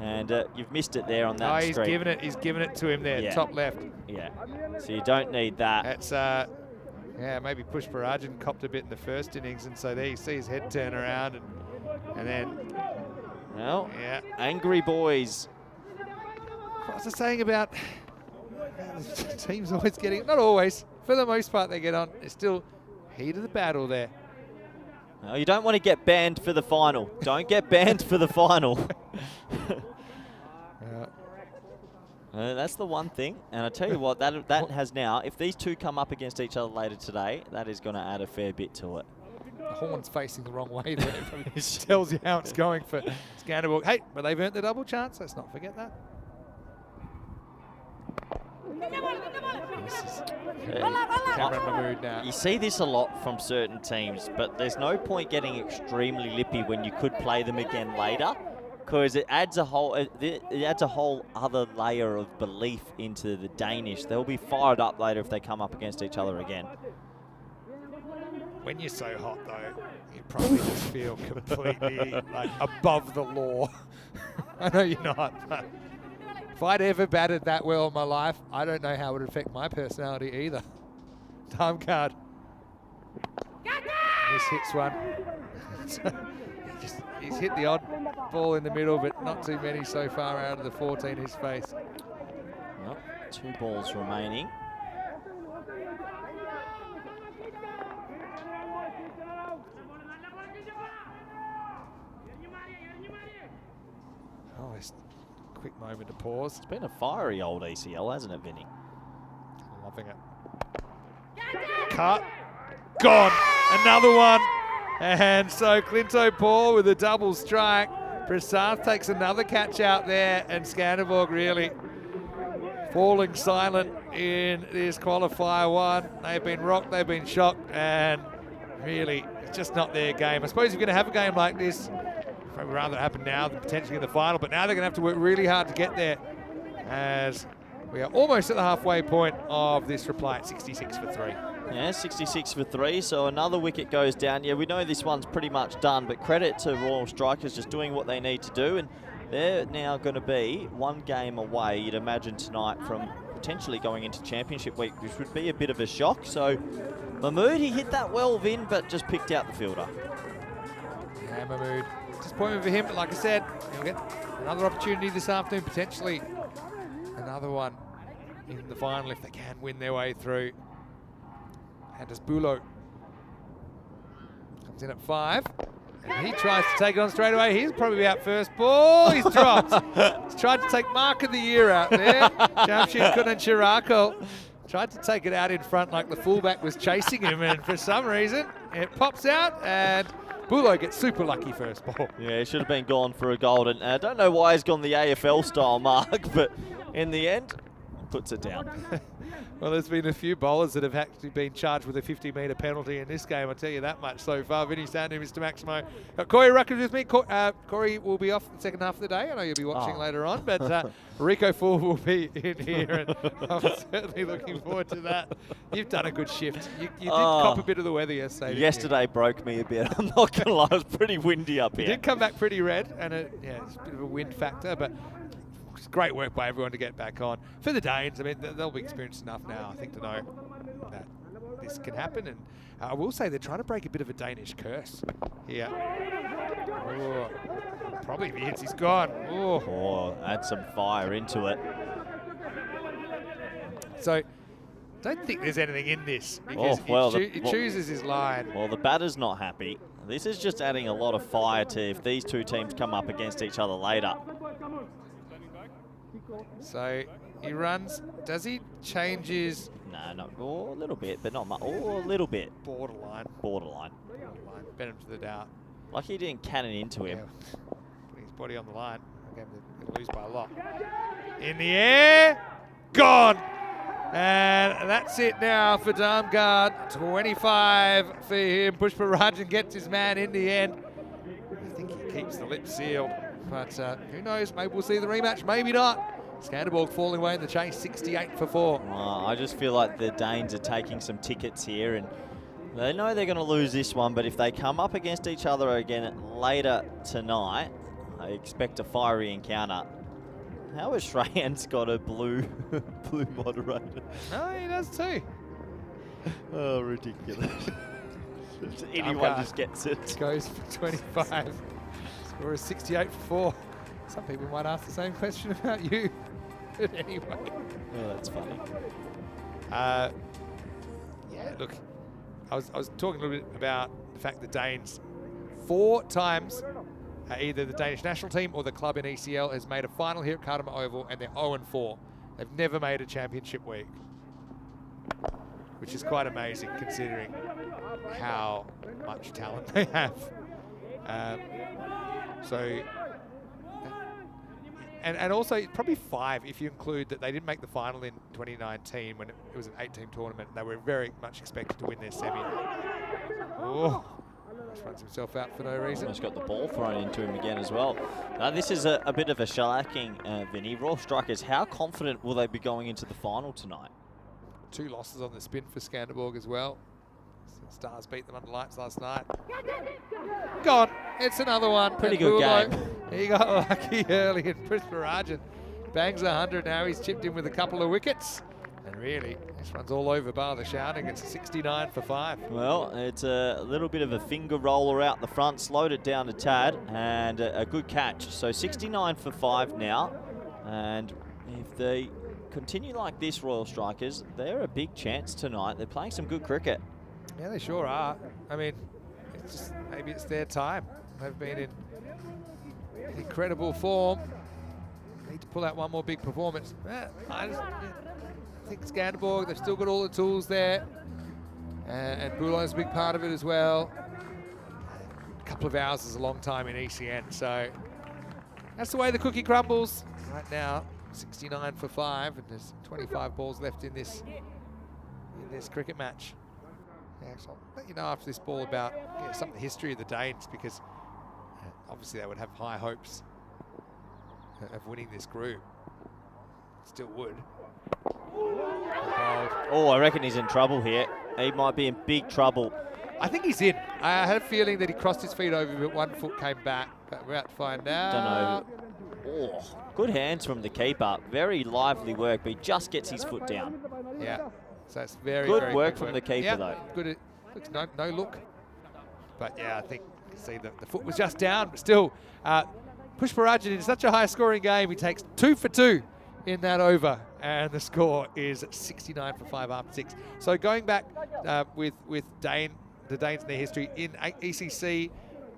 And you've missed it there on that streak. He's given it to him there, top left. Yeah, so you don't need that. That's yeah, maybe Pushparajan copped a bit in the first innings, and so there you see his head turn around, and then... Well, angry boys. What was I saying about the teams always getting... Not always. For the most part, they get on. It's still heat of the battle there. No, you don't want to get banned for the final. Don't get banned for the final. That's the one thing, and I tell you what, that has now, if these two come up against each other later today, that is going to add a fair bit to it. The horn's facing the wrong way there. It tells you how it's going for Skanderborg. Hey, but they've earned the double chance, let's not forget that. Cameron Mahmood now. You see this a lot from certain teams, but there's no point getting extremely lippy when you could play them again later, because it adds a whole other layer of belief into the Danish. They'll be fired up later if they come up against each other again. When you're so hot, though, you probably just feel completely like above the law. I know you're not, but if I'd ever batted that well in my life, I don't know how it would affect my personality either. Time card. This hits one. He's hit the odd ball in the middle, but not too many so far out of the 14 his face. Well, 2 balls remaining. Oh, it's a quick moment to pause. It's been a fiery old ACL, hasn't it, Vinny? Loving it. Cut. Gone. Another one. And so Clinto Paul with a double strike. Prasad takes another catch out there, and Skanderborg really falling silent in this qualifier one. They've been rocked, they've been shocked, and really it's just not their game. I suppose if you're going to have a game like this, I'd rather it happen now than potentially in the final, but now they're going to have to work really hard to get there, as we are almost at the halfway point of this reply at 66 for 3. Yeah, 66 for 3, so another wicket goes down. Yeah, we know this one's pretty much done, but credit to Royal Strikers just doing what they need to do, and they're now going to be 1 game away, you'd imagine, tonight from potentially going into Championship week, which would be a bit of a shock. So Mahmood, he hit that well, Vin, but just picked out the fielder. Yeah, Mahmood. Disappointment for him, but like I said, he'll get another opportunity this afternoon, potentially another one in the final if they can win their way through. And as Bulo comes in at 5, and he tries to take it on straight away. He's probably out first ball. He's dropped. He's tried to take Mark of the Year out there. Jamshid Kunan Chirako tried to take it out in front like the fullback was chasing him, and for some reason it pops out, and Bulo gets super lucky first ball. Yeah, he should have been gone for a golden. I don't know why he's gone the AFL style mark, but in the end, puts it down. Well, there's been a few bowlers that have actually been charged with a 50-metre penalty in this game, I'll tell you that much so far. Vinny Sandu, Mr. Maximo. Corey Ruckers with me. Corey will be off the second half of the day. I know you'll be watching later on, but Rico Full will be in here, and I'm certainly looking forward to that. You've done a good shift. You did cop a bit of the weather yesterday. Yesterday broke me a bit. I'm not going to lie, it was pretty windy up here. It did come back pretty red, and it's a bit of a wind factor, but it's great work by everyone to get back on. For the Danes, I mean, they'll be experienced enough now, I think, to know that this can happen. And I will say they're trying to break a bit of a Danish curse here. Oh, probably if he hits, he's gone. Oh, add some fire into it. So, don't think there's anything in this, because he chooses his line. Well, the batter's not happy. This is just adding a lot of fire to if these two teams come up against each other later. So he runs. Does he change his? No, a little bit, but not much. Oh, a little bit. Borderline. Bet him to the doubt. Lucky he didn't cannon into him. Yeah. Putting his body on the line. Okay, they're going to lose by a lot. In the air. Gone. And that's it now for Damgard. 25 for him. Pushparajan gets his man in the end. I think he keeps the lips sealed. But who knows? Maybe we'll see the rematch. Maybe not. Skanderborg falling away in the chase, 68 for 4. I just feel like the Danes are taking some tickets here, and they know they're going to lose this one, but if they come up against each other again later tonight, I expect a fiery encounter. How has Shreyan's got a blue moderator? No, he does too. Oh, ridiculous. Anyone just gets it. Goes for 25. Score is 68 for 4. Some people might ask the same question about you. But anyway. Oh, that's funny. Yeah, look, I was talking a little bit about the fact that Danes 4 times, either the Danish national team or the club in ECL has made a final here at Cardamom Oval, and they're 0-4. They've never made a championship week, which is quite amazing considering how much talent they have. And also probably 5 if you include that they didn't make the final in 2019 when it was an 8-team tournament. They were very much expected to win their semi. Oh, just runs himself out for no reason. Almost got the ball thrown into him again as well. This is a bit of a shellacking, Vinny. Royal Strikers, how confident will they be going into the final tonight? 2 losses on the spin for Skanderborg as well. Stars beat them under lights last night. Gone. It's another one. Pretty good game. He got lucky early, and Pushparajan bangs 100. Now he's chipped in with a couple of wickets. And really, this one's all over bar the shouting. It's 69 for 5. Well, it's a little bit of a finger roller out the front, slowed it down a tad, and a good catch. So 69 for 5 now. And if they continue like this, Royal Strikers, they're a big chance tonight. They're playing some good cricket. Yeah, they sure are. I mean, it's just, maybe it's their time. They've been in incredible form. Need to pull out one more big performance. I think Skanderborg, they've still got all the tools there. And Boulogn's a big part of it as well. A couple of hours is a long time in ECN, so that's the way the cookie crumbles. Right now, 69 for 5, and there's 25 balls left in this cricket match. Yeah, so I'll let you know after this ball about some of the history of the Danes, because obviously they would have high hopes of winning this group. Still would. Oh, I reckon he's in trouble here. He might be in big trouble. I think he's in. I had a feeling that he crossed his feet over, but one foot came back. But we're about to find out. Don't know. Oh, good hands from the keeper. Very lively work, but he just gets his foot down. Yeah. So it's very good work from the keeper, though. Good. Looks no look. But yeah, I think see the foot was just down. But still, Pushparajan in such a high-scoring game, he takes 2 for 2 in that over, and the score is 69 for 5 after 6. So going back with the Danes in their history in ECC,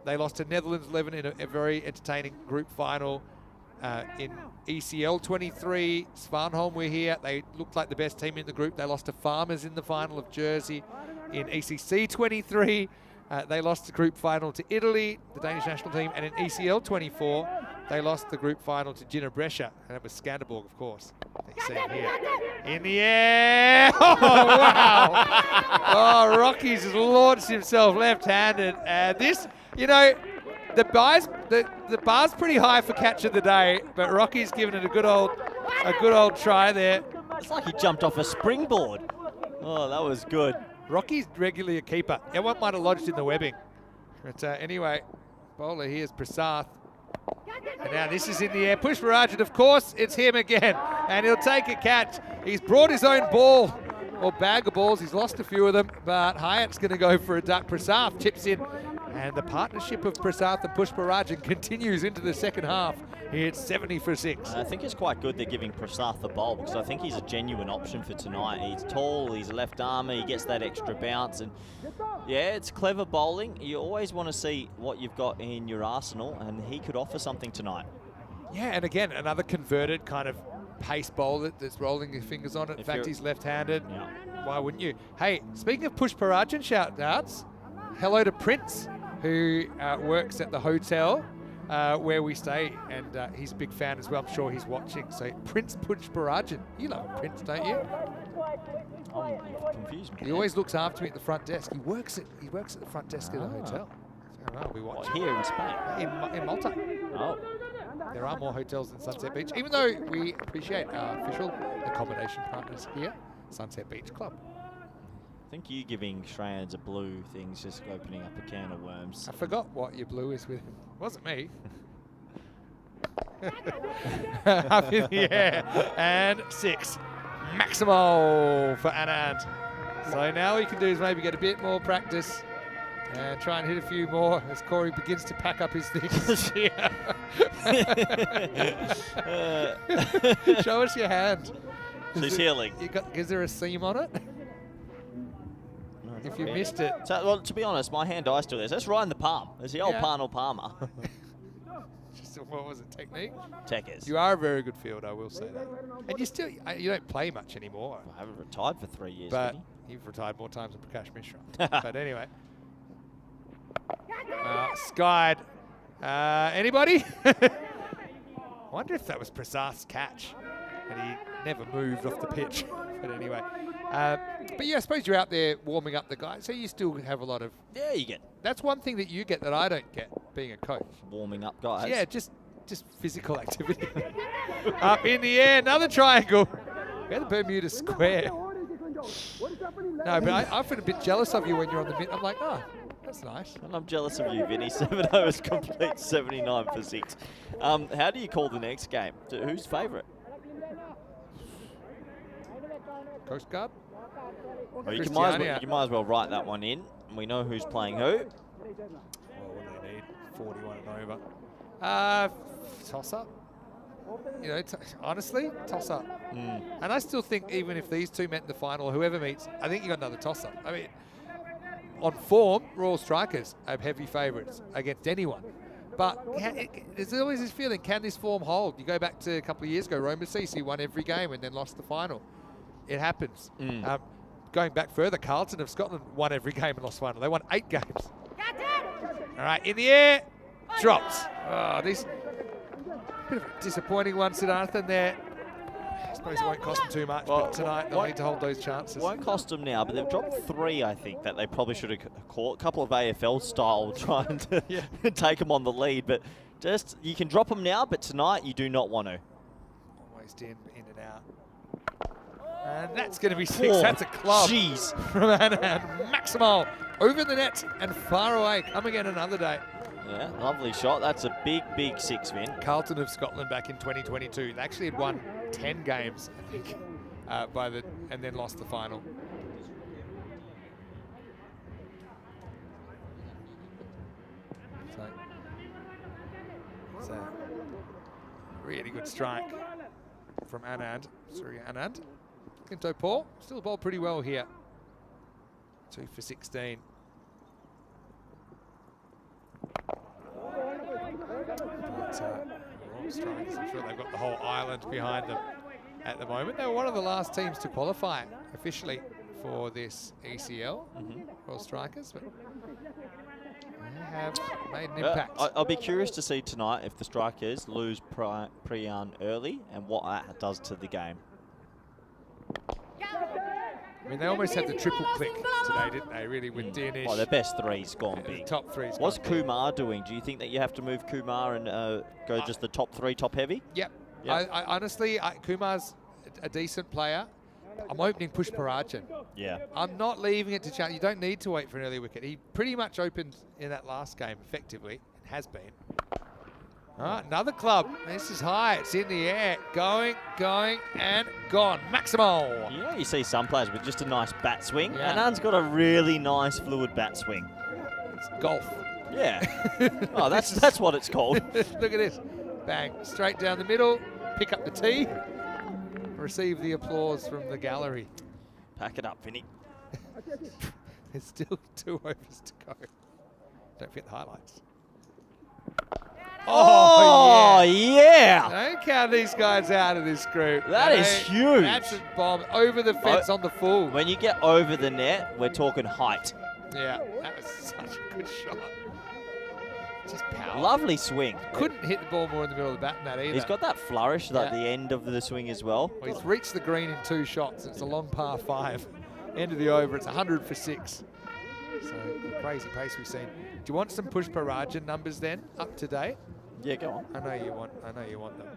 they lost to Netherlands 11 in a very entertaining group final. In ECL 23, Svanholm were here. They looked like the best team in the group. They lost to Farmers in the final of Jersey. In ECC 23, they lost the group final to Italy, the Danish national team. And in ECL 24, they lost the group final to Gina Brescia. And it was Skanderborg, of course. You see him here. In the air. Oh, wow. Oh, Rocky's has launched himself left-handed. And this, you know, the bar's pretty high for catch of the day, but Rocky's given it a good old try there. It's like he jumped off a springboard. Oh, that was good. Rocky's regularly a keeper. That one might have lodged in the webbing. But anyway, bowler here is Prasath. And now this is in the air. Pushparajan, of course, it's him again. And he'll take a catch. He's brought his own ball, or bag of balls. He's lost a few of them, but Hyatt's going to go for a duck. Prasath chips in. And the partnership of Prasath and Pushparajan continues into the second half. He hits 70 for 6. I think it's quite good they're giving Prasath the bowl, because I think he's a genuine option for tonight. He's tall, he's a left armer, he gets that extra bounce. And yeah, it's clever bowling. You always want to see what you've got in your arsenal, and he could offer something tonight. Yeah, and again, another converted kind of pace bowler that's rolling his fingers on it. In fact, he's left-handed. Yeah. Why wouldn't you? Hey, speaking of Pushparajan shout-outs, hello to Prince, who works at the hotel where we stay, and he's a big fan as well. I'm sure he's watching. So Prince Pushparajan, you love Prince, don't you? I'm confused. He always looks after me at the front desk. He works at the front desk of the hotel. So I'll be watching. What, here in Spain? In Malta. Oh. There are more hotels than Sunset Beach, even though we appreciate our official accommodation partners here, Sunset Beach Club. I think you giving Strands a blue thing's just opening up a can of worms. I forgot what your blue is with him. It wasn't me. Up in the air. And 6. Maximal for Anand. So now all he can do is maybe get a bit more practice and try and hit a few more as Corey begins to pack up his things. Show us your hand. She's healing. Is there a seam on it? If you missed it. So, well, to be honest, my hand eye still there. So that's right in the palm. It's the old Parnell Palmer. Just, what was it, technique? Techers. You are a very good fielder, I will say that. And you don't play much anymore. I haven't retired for 3 years. But you've retired more times than Prakash Mishra. But anyway. Skied. Anybody? I wonder if that was Prasath's catch. And he never moved off the pitch. But anyway. But yeah, I suppose you're out there warming up the guys, so you still have a lot of... Yeah, you get... That's one thing that you get that I don't get, being a coach. Warming up guys. Yeah, just physical activity. Up in the air, another triangle. We had the Bermuda Square. No, but I feel a bit jealous of you when you're on the mid. I'm like, oh, that's nice. And I'm jealous of you, Vinny. 7 overs complete, 79 for 6. How do you call the next game? Who's favourite? Coast Guard? Well, you might as well write that one in. We know who's playing who. Well, what do they need? 41 and over. Toss-up. You know, honestly, toss-up. And I still think even if these two met in the final, whoever meets, I think you got another toss-up. I mean, on form, Royal Strikers are heavy favourites against anyone. But there's always this feeling, can this form hold? You go back to a couple of years ago, Roma Sisi won every game and then lost the final. It happens. Going back further, Carlton of Scotland won every game and lost final. They won 8 games. All right, in the air, drops. Oh, this bit of a disappointing one, Siddharthan there. I suppose it won't cost them too much, but tonight they'll need to hold those chances. Won't cost them now, but they've dropped 3, I think, that they probably should have caught. A couple of AFL style trying to take them on the lead, but just, you can drop them now, but tonight you do not want to. Almost in and out. And that's going to be 6. That's a club. Jeez. From Anand. Maximal over the net and far away. Come again another day. Yeah, lovely shot. That's a big, big 6 win. Carlton of Scotland back in 2022. They actually had won 10 games, I think, and then lost the final. So really good strike from Anand. Sorry, Anand. Quinto Paul still bowled pretty well here. 2 for 16. Strikers, I'm sure they've got the whole island behind them at the moment. They were one of the last teams to qualify officially for this ECL, Royal Strikers, but they have made an impact. I'll be curious to see tonight if the Strikers lose Priyan early and what that does to the game. I mean, they almost had the triple click today, didn't they, really, with Danish. Oh, their best 3's gone big. Top 3's What's Kumar doing? Do you think that you have to move Kumar and go just the top 3, top heavy? Yep. I honestly, Kumar's a decent player. I'm opening Pushparajan. Yeah. I'm not leaving it to chance. You don't need to wait for an early wicket. He pretty much opened in that last game, effectively. It has been. All right, another club. This is high. It's in the air. Going, and gone. Maximal. You know, you see some players with just a nice bat swing. Yeah. Anand's got a really nice fluid bat swing. It's golf. Yeah. Oh, that's what it's called. Look at this. Bang. Straight down the middle. Pick up the tee. Receive the applause from the gallery. Pack it up, Vinny. There's still 2 overs to go. Don't forget the highlights. Oh, yeah. Don't count these guys out of this group. That is huge. That's a bomb over the fence on the full. When you get over the net, we're talking height. Yeah, that was such a good shot. Just power. Lovely swing. Couldn't hit the ball more in the middle of the bat than that either. He's got that flourish at the end of the swing as well. Well, he's reached the green in 2 shots. It's a long par 5. End of the over. It's 100 for 6. So the crazy pace we've seen. Do you want some Pushparajan numbers then, up to date? Yeah, go on. I know you want them.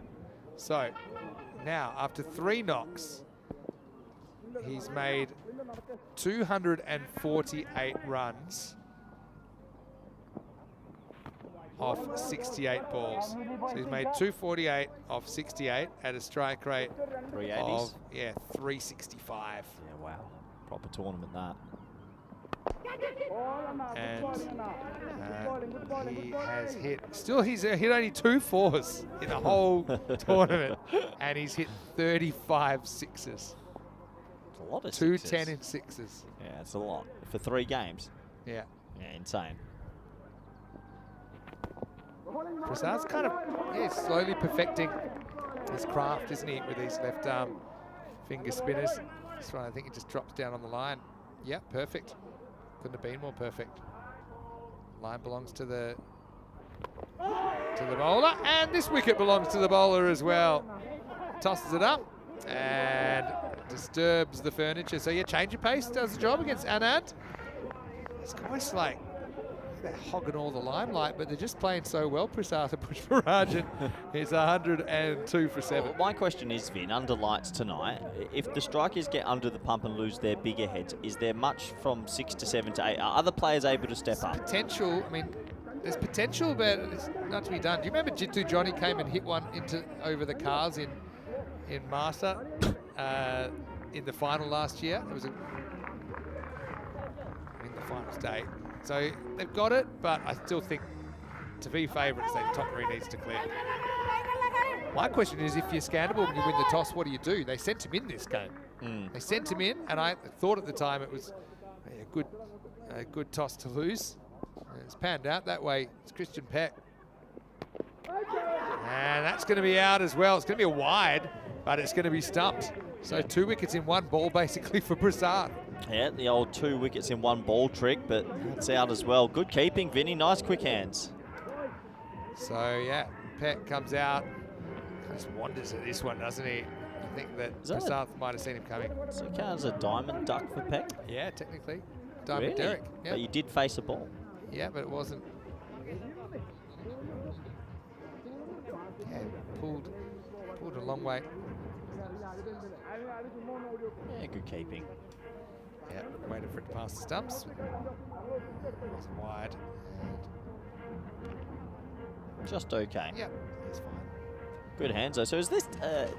So now, after 3 knocks, he's made 248 runs off 68 balls. So he's made 248 off 68 at a strike rate 380s. of 365. Yeah, wow. Proper tournament that. And he has hit, he's hit only 2 4s in the whole tournament, and he's hit 35 sixes. It's a lot of 2 sixes. 10 in 6s. Yeah, it's a lot for 3 games. Yeah. Yeah, insane. Prasad's kind of slowly perfecting his craft, isn't he, with these left arm finger spinners. This one, I think he just drops down on the line. Yeah, perfect. Couldn't have been more perfect. Line belongs to the bowler, and this wicket belongs to the bowler as well. Tosses it up and disturbs the furniture. So yeah, change of pace does the job against Anand. It's almost like They're hogging all the limelight, but they're just playing so well. Prasad and Pushparajan is 102 for 7. Well, my question is, Vin, under lights tonight, if the strikers get under the pump and lose their bigger heads, is there much from 6 to 7 to 8? Are other players able to step up? Potential. I mean, there's potential, but it's not to be done. Do you remember Jitu Johnny came and hit one over the cars in Master in the final last year? It was in the finals day. So they've got it, but I still think to be favourites, Tanny needs to clear. My question is, if you're Skanderborg and you win the toss, what do? They sent him in this game. They sent him in, and I thought at the time it was a good toss to lose. It's panned out that way. It's Christian Peck. And that's going to be out as well. It's going to be a wide, but it's going to be stumped. So 2 wickets in 1 ball basically for Prasad. Yeah, the old 2 wickets in 1 ball trick, but it's out as well. Good keeping, Vinny. Nice quick hands. So, yeah, Peck comes out. Just wanders at this one, doesn't he? I think that Prasad might have seen him coming. So it counts as a diamond duck for Peck? Yeah, technically. Diamond really? Derek. Yeah. But you did face a ball. Yeah, but it wasn't. Yeah, pulled a long way. Yeah, good keeping. Yeah, waited for it to pass the stumps. It was wide. Just okay. Yeah, it's fine. Good hands though. So is this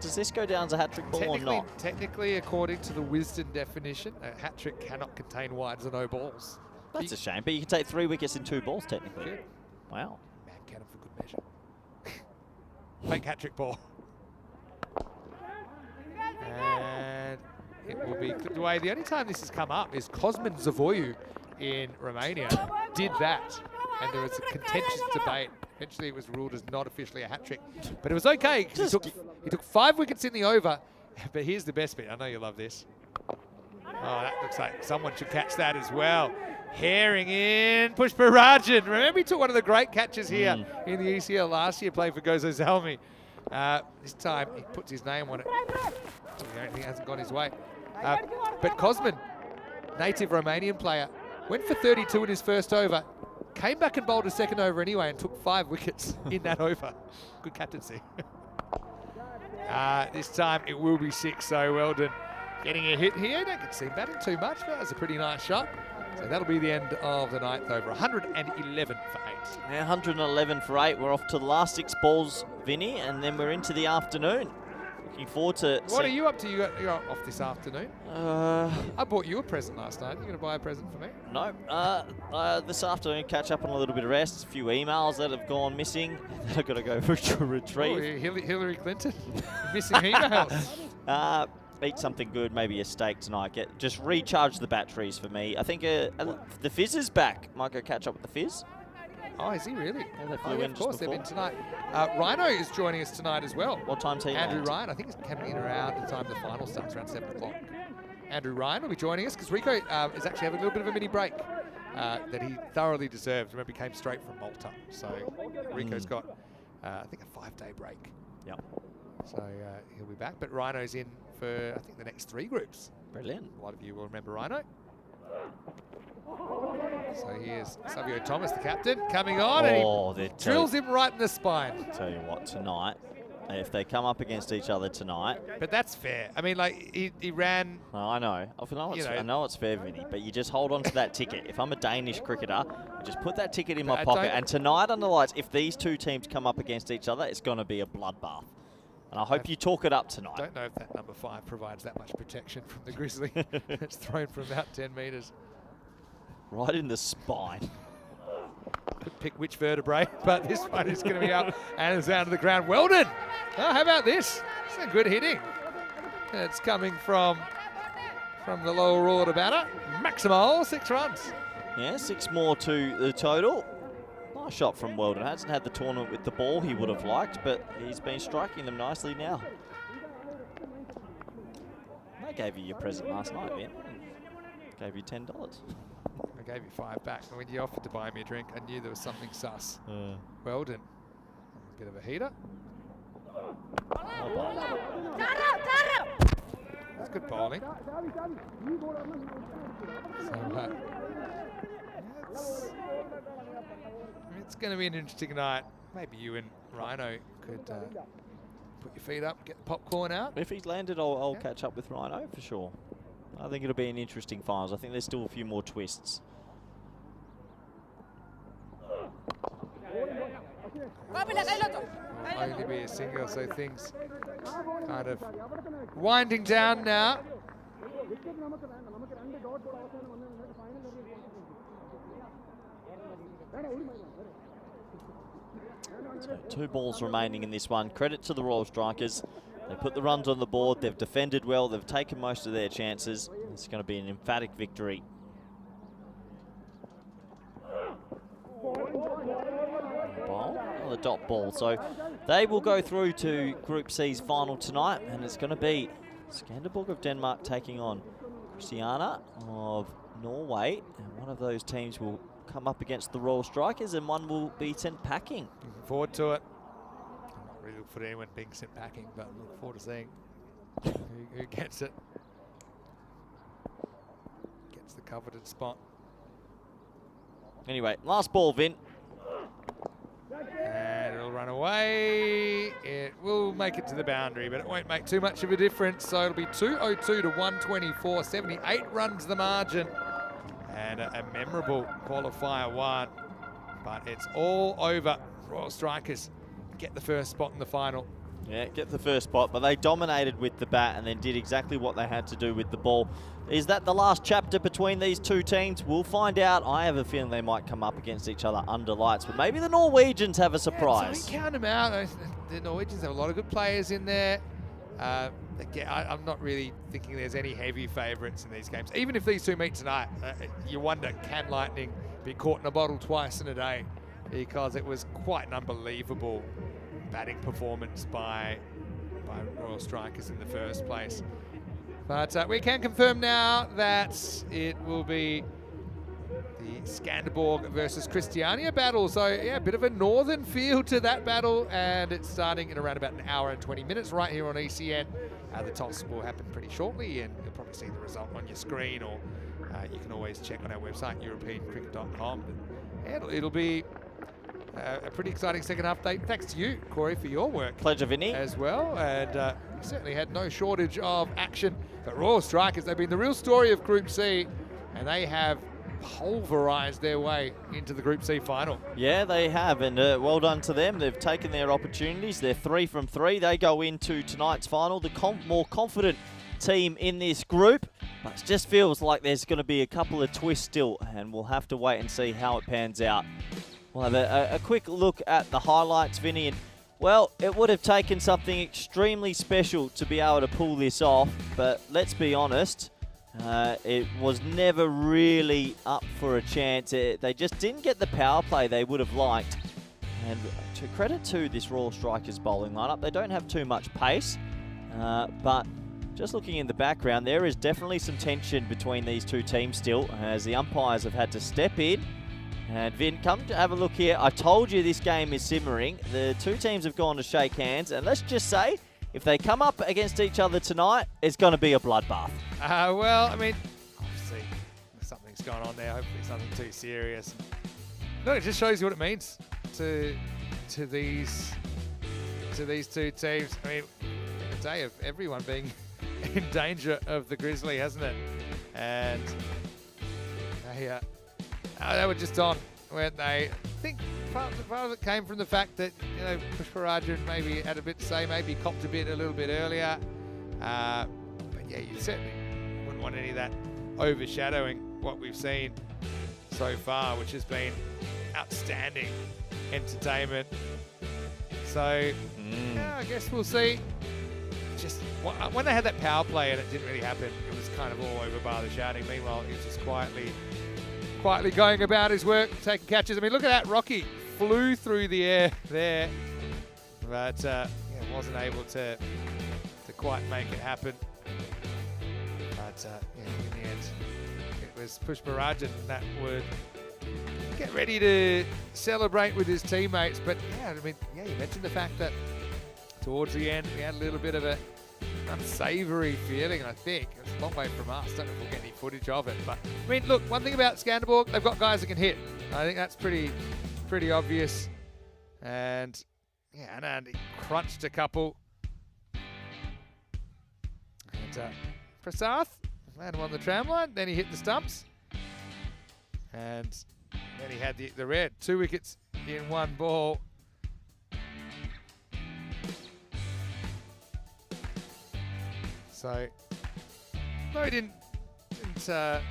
does this go down as a hat-trick ball or not? Technically, according to the Wisden definition, a hat-trick cannot contain wides or no balls. That's a shame, but you can take 3 wickets in 2 balls technically. Good. Wow. Man cannon for good measure. Fake hat-trick ball. And it will be clipped away. The only time this has come up is Cosmin Zavoiu in Romania did that. And there was a contentious debate. Eventually it was ruled as not officially a hat-trick. But it was okay because he took 5 wickets in the over. But here's the best bit. I know you love this. Oh, that looks like someone should catch that as well. Herring in, Pushparajan. Remember he took one of the great catches here in the ECL last year, playing for Gozo Zalmi. This time he puts his name on it. The only thing hasn't gone his way. But Cosmin, native Romanian player, went for 32 in his first over, came back and bowled a second over anyway and took 5 wickets in that over. Good captaincy. This time it will be 6, so Weldon getting a hit here. Don't get seen batting too much, but that was a pretty nice shot. So that'll be the end of the 9th over. 111 for 8. Now 111 for 8. We're off to the last 6 balls, Vinny, and then we're into the afternoon. Looking forward to... What are you up to? You're off this afternoon? I bought you a present last night. You going to buy a present for me? No. This afternoon, catch up on a little bit of rest. A few emails that have gone missing. I've got to go for retrieve. Oh, Hillary Clinton? Missing emails. Eat something good, maybe a steak tonight. Just recharge the batteries for me. I think the Fizz is back. Might go catch up with the Fizz. Oh, is he really? Yeah, they flew in of course, just they've before. been tonight. Rhino is joining us tonight as well. What time's he? Andrew Ryan, I think he's coming in around the time the final starts, around 7 o'clock. Andrew Ryan will be joining us because Rico is actually having a little bit of a mini break that he thoroughly deserved. Remember, he came straight from Malta. So Rico's got, I think, a 5-day break. Yep. So he'll be back. But Rhino's in for, I think, the next 3 groups. Brilliant. A lot of you will remember Rhino. So here's Savio Thomas, the captain, coming on, and he drills him right in the spine. Tell you what, tonight, if they come up against each other tonight... But that's fair. I mean, like, he ran... Oh, I know. I know it's fair, Vinny, but you just hold on to that ticket. If I'm a Danish cricketer, I just put that ticket in my pocket, and tonight on the lights, if these 2 teams come up against each other, it's going to be a bloodbath. And I hope you talk it up tonight. I don't know if that number 5 provides that much protection from the Grizzly. It's thrown from about 10 metres. Right in the spine. Could pick which vertebrae, but this one is going to be up and it's down to the ground. Weldon! Oh, how about this? It's a good hitting. It's coming from the lower order batter. Maximal, 6 runs. Yeah, 6 more to the total. Nice shot from Weldon. Hasn't had the tournament with the ball he would have liked, but he's been striking them nicely now. I gave you your present last night, Ben. Gave you $10. I gave you 5 back. And when you offered to buy me a drink, I knew there was something sus. Weldon. A bit of a heater. That's good bowling. So, it's going to be an interesting night. Maybe you and Rhino could put your feet up, get the popcorn out. If he's landed, I'll catch up with Rhino for sure. I think it'll be an interesting finals. I think there's still a few more twists. Only be a single, so things kind of winding down now. So 2 balls remaining in this one. Credit to the Royal Strikers. They put the runs on the board. They've defended well. They've taken most of their chances. It's going to be an emphatic victory. Ball, the dot ball. So they will go through to Group C's final tonight, and it's going to be Skanderborg of Denmark taking on Christiania of Norway, and one of those teams will come up against the Royal Strikers, and one will be sent packing. Looking forward to it. I'm not really looking for anyone being sent packing, but I'm looking forward to seeing who gets it. Gets the coveted spot. Anyway, last ball, Vin. And it'll run away. It will make it to the boundary, but it won't make too much of a difference. So it'll be 202 to 124, 78 runs the margin. And a memorable qualifier one. But it's all over. Royal Strikers get the first spot in the final. Yeah, get the first spot, but they dominated with the bat and then did exactly what they had to do with the ball. Is that the last chapter between these two teams? We'll find out. I have a feeling they might come up against each other under lights, but maybe the Norwegians have a surprise. So we count them out. The Norwegians have a lot of good players in there. Again, I'm not really thinking there's any heavy favourites in these games. Even if these two meet tonight, you wonder, can Lightning be caught in a bottle twice in a day? Because it was quite an unbelievable batting performance by Royal Strikers in the first place. But we can confirm now that it will be the Skanderborg versus Christiania battle. So yeah, a bit of a northern feel to that battle, and it's starting in around about an hour and 20 minutes right here on ECN. The toss will happen pretty shortly, and you'll probably see the result on your screen, or you can always check on our website, europeancricket.com. It'll be a pretty exciting second half day. Thanks to you, Corey, for your work. Pleasure, Vinny. As well, and we certainly had no shortage of action. But Royal Strikers, they've been the real story of Group C, and they have pulverised their way into the Group C final. Yeah, they have, and well done to them. They've taken their opportunities. They're 3 from 3. They go into tonight's final, the more confident team in this group. But it just feels like there's going to be a couple of twists still, and we'll have to wait and see how it pans out. We'll have a quick look at the highlights, Vinny. And, well, it would have taken something extremely special to be able to pull this off, but let's be honest, it was never really up for a chance. They just didn't get the power play they would have liked. And to credit to this Royal Strikers bowling lineup, they don't have too much pace, but just looking in the background, there is definitely some tension between these two teams still, as the umpires have had to step in. And Vin, come to have a look here. I told you this game is simmering. The two teams have gone to shake hands, and let's just say, if they come up against each other tonight, it's going to be a bloodbath. Well, I mean, obviously something's going on there. Hopefully it's nothing too serious. No, it just shows you what it means to these two teams. I mean, a day of everyone being in danger of the Grizzly, hasn't it? And they were just on, weren't they? I think part of it came from the fact that, you know, Pushparajan maybe had a bit to say, maybe copped a little bit earlier. But yeah, you certainly wouldn't want any of that overshadowing what we've seen so far, which has been outstanding entertainment. So, yeah, I guess we'll see. Just when they had that power play and it didn't really happen, it was kind of all over bar the shouting. Meanwhile, he was just quietly going about his work, taking catches. I mean, look at that. Rocky flew through the air there, but wasn't able to quite make it happen. But in the end, it was Pushparajan that would get ready to celebrate with his teammates. But yeah, I mean, you mentioned the fact that towards the end we had a little bit of a unsavoury feeling, I think. It's a long way from us. Don't know if we'll get any footage of it. But, I mean, look, one thing about Skanderborg, they've got guys that can hit. I think that's pretty obvious. And, yeah, and he crunched a couple. And Prasath had him on the tram line. Then he hit the stumps. And then he had the red. 2 wickets in 1 ball. So, no, he didn't have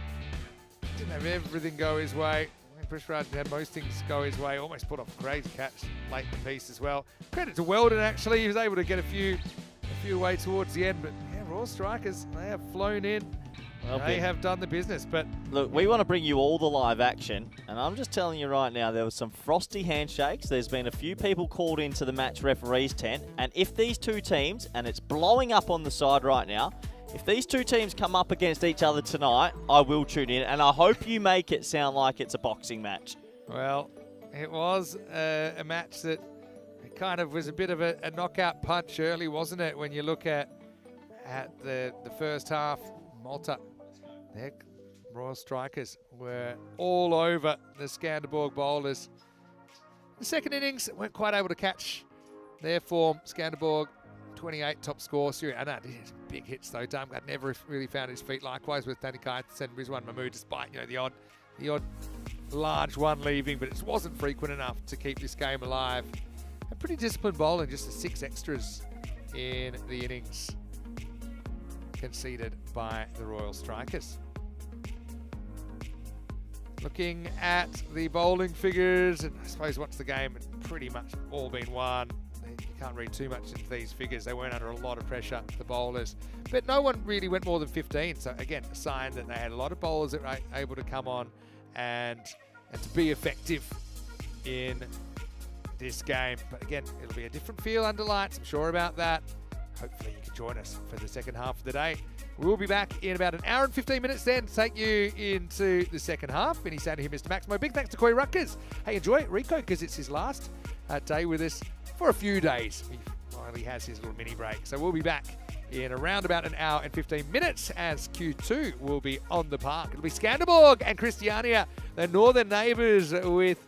everything go his way. I think Pushparajan had most things go his way. Almost put off a crazy catch late in the piece as well. Credit to Weldon, actually. He was able to get a few away towards the end. But, yeah, Royal Strikers, they have flown in. Well, they have done the business. But look, we want to bring you all the live action. And I'm just telling you right now, there was some frosty handshakes. There's been a few people called into the match referee's tent. And if these two teams, and it's blowing up on the side right now, if these two teams come up against each other tonight, I will tune in. And I hope you make it sound like it's a boxing match. Well, it was a match that kind of was a bit of a knockout punch early, wasn't it? When you look at the first half, Malta, their Royal Strikers were all over the Skanderborg bowlers. The second innings weren't quite able to catch their form. Skanderborg, 28 top score. I know, big hits though. Damgard never really found his feet. Likewise with Tanny and Rizwan Mahmood, despite the odd large one leaving, but it wasn't frequent enough to keep this game alive. A pretty disciplined bowling, just the 6 extras in the innings conceded by the Royal Strikers. Looking at the bowling figures, and I suppose once the game had pretty much all been won, you can't read too much into these figures. They weren't under a lot of pressure, the bowlers. But no one really went more than 15. So again, a sign that they had a lot of bowlers that were able to come on and to be effective in this game. But again, it'll be a different feel under lights, I'm sure about that. Hopefully you can join us for the second half of the day. We'll be back in about an hour and 15 minutes then to take you into the second half. Vinny Sandu here, Mr. Maximo. Big thanks to Corey Rutgers. Hey, enjoy it, Rico, because it's his last day with us for a few days. He finally has his little mini break. So we'll be back in around about an hour and 15 minutes as Q2 will be on the park. It'll be Skanderborg and Christiania, the northern neighbours, with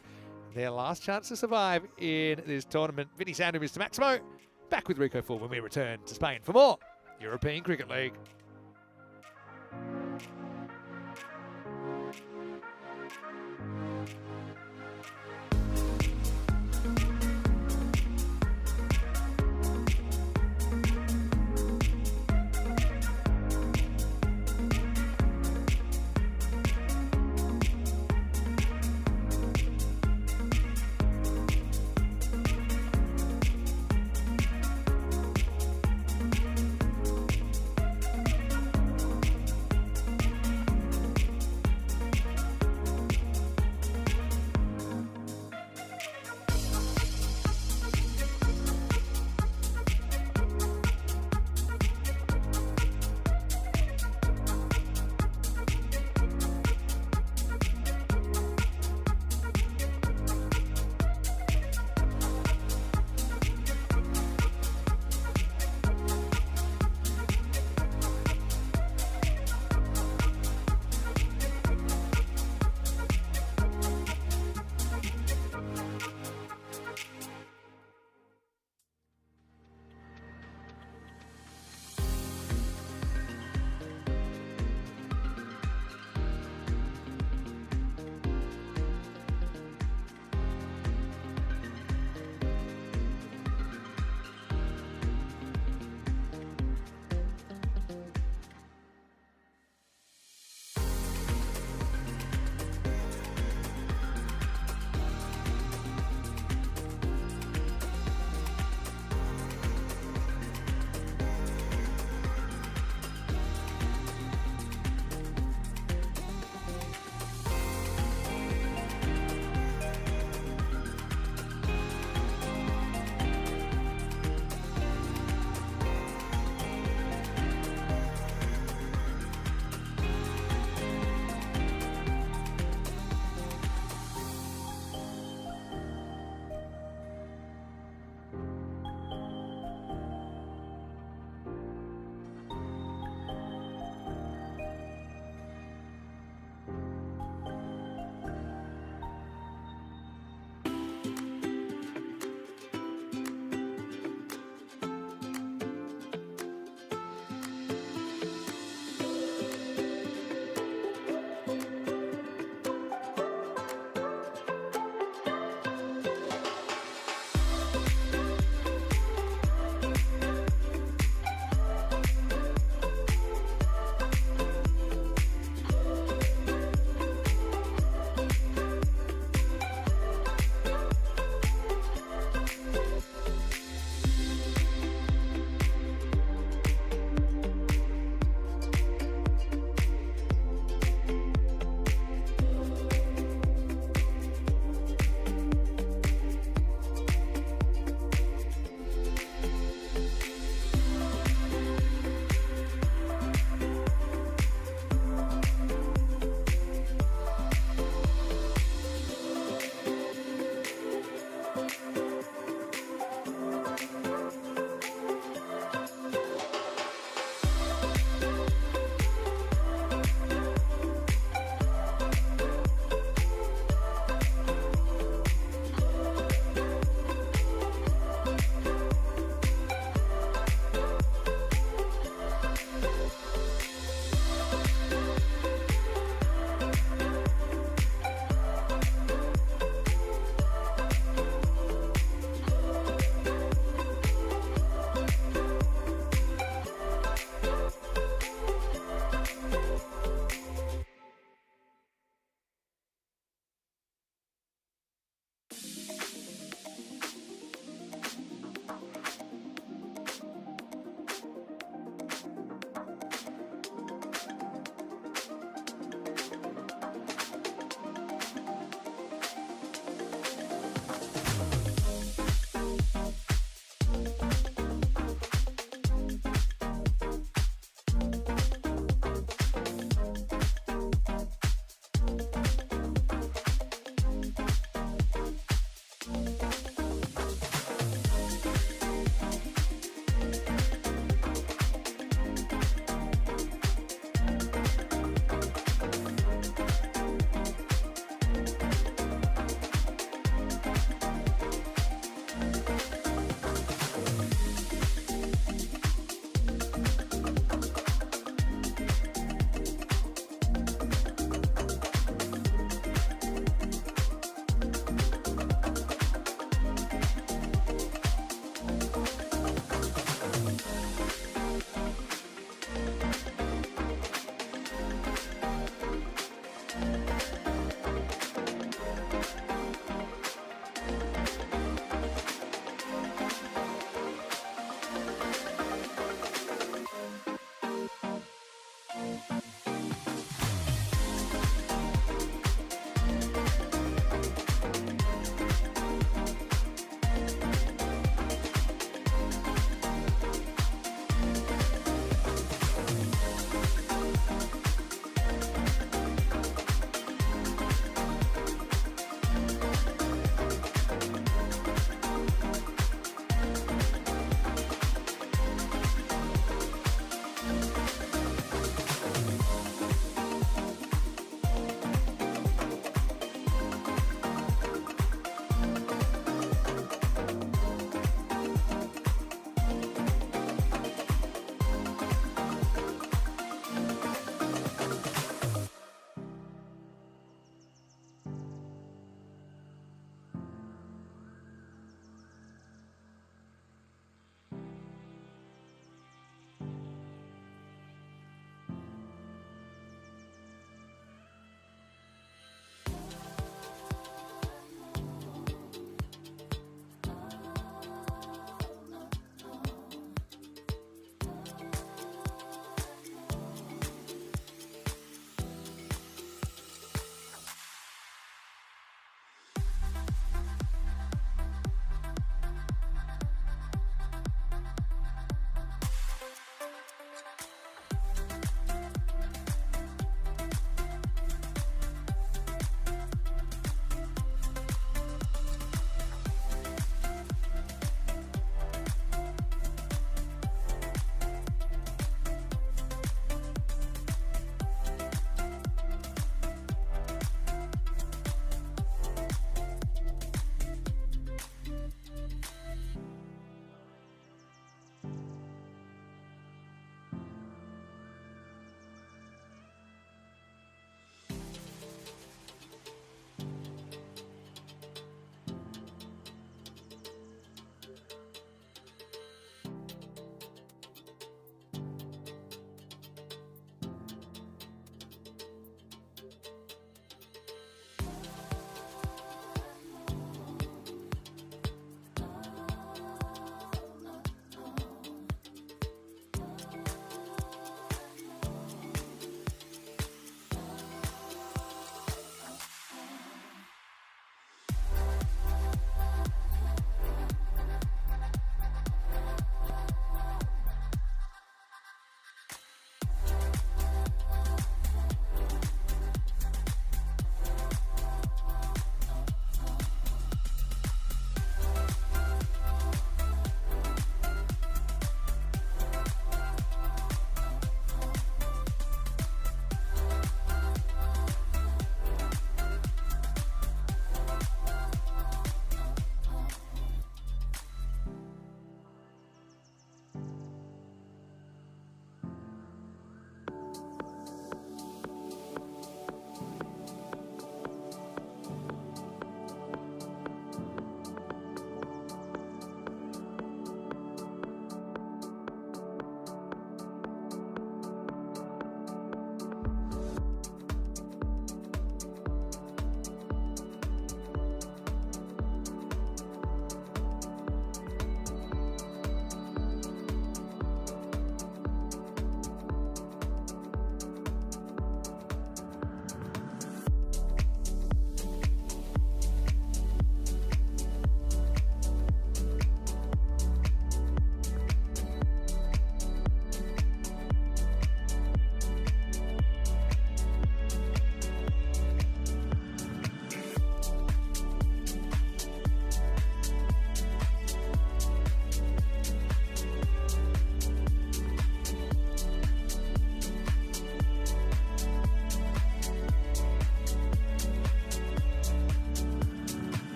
their last chance to survive in this tournament. Vinny Sandu, Mr. Maximo. Back with Rico Full when we return to Spain for more European Cricket League.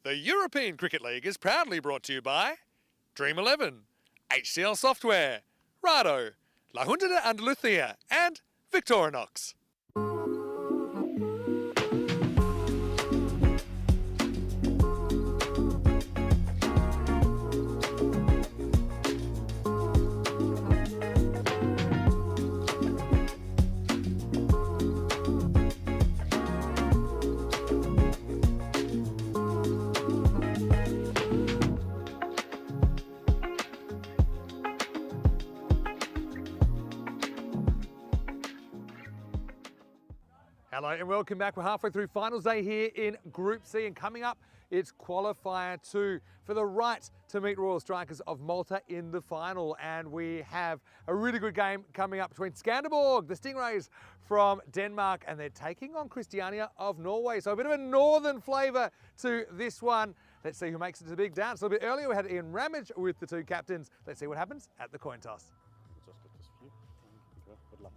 The European Cricket League is proudly brought to you by Dream 11, HCL Software, Rado, La Junta de Andalucía, and Victorinox. Hello and welcome back. We're halfway through finals day here in Group C, and coming up it's Qualifier 2 for the right to meet Royal Strikers of Malta in the final. And we have a really good game coming up between Skanderborg, the Stingrays from Denmark, and they're taking on Christiania of Norway. So a bit of a northern flavour to this one. Let's see who makes it to the big dance. A little bit earlier we had Ian Ramage with the two captains. Let's see what happens at the coin toss. Good luck.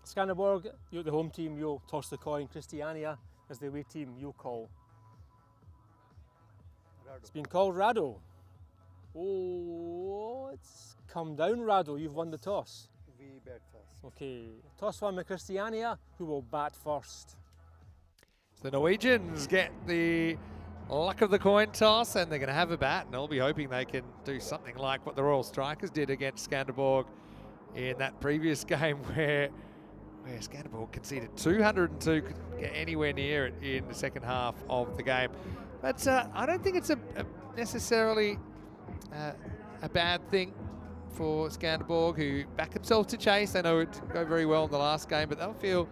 Skanderborg, you're the home team, you'll toss the coin. Christiania is the away team, you'll call. It's been called Rado. Oh, it's come down, Rado. You've won the toss. We bat first. Okay, toss one with Christiania, who will bat first. The Norwegians get the luck of the coin toss, and they're going to have a bat, and they'll be hoping they can do something like what the Royal Strikers did against Skanderborg in that previous game where Skanderborg conceded 202, couldn't get anywhere near it in the second half of the game. But I don't think it's necessarily a bad thing for Skanderborg, who back themselves to chase. They know it didn't go very well in the last game, but they'll feel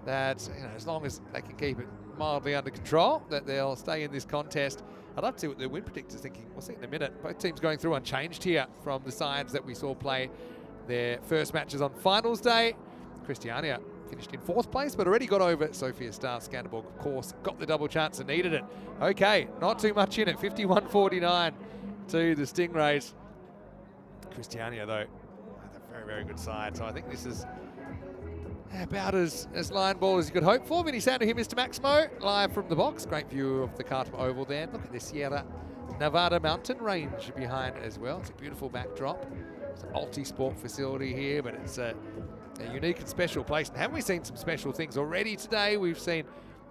that as long as they can keep it mildly under control, that they'll stay in this contest. I'd love to see what the win predictor's thinking. We'll see in a minute. Both teams going through unchanged here from the sides that we saw play their first matches on finals day. Christiania finished in 4th place, but already got over Sophia star. Skanderborg, of course, got the double chance and needed it. Okay, not too much in it. 51-49 to the Stingrays. Christiania, though, a very, very good side. So I think this is about as line ball as you could hope for. Vinny Sandu here, Mr. Maximo, live from the box. Great view of the Carter Oval there. Look at the Sierra Nevada mountain range behind as well. It's a beautiful backdrop. It's a multi-sport facility here, but it's a unique and special place. And haven't we seen some special things already today? We've seen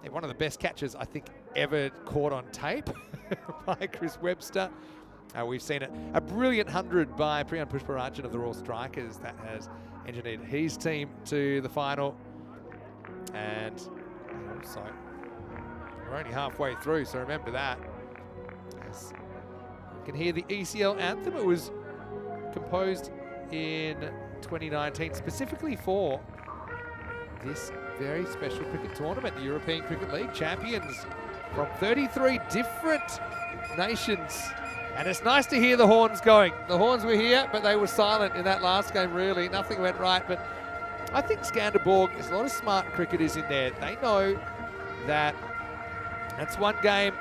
one of the best catches, I think, ever caught on tape by Chris Webster. We've seen a brilliant 100 by Priyan Pushparajan of the Royal Strikers that has engineered his team to the final. And also, we're only halfway through, so remember that. As you can hear the ECL anthem. It was composed in 2019 specifically for this very special cricket tournament, the European Cricket League. Champions from 33 different nations. And it's nice to hear the horns going. The horns were here, but they were silent in that last game, really. Nothing went right, but I think Skanderborg, there's a lot of smart cricketers in there. They know that that's one game,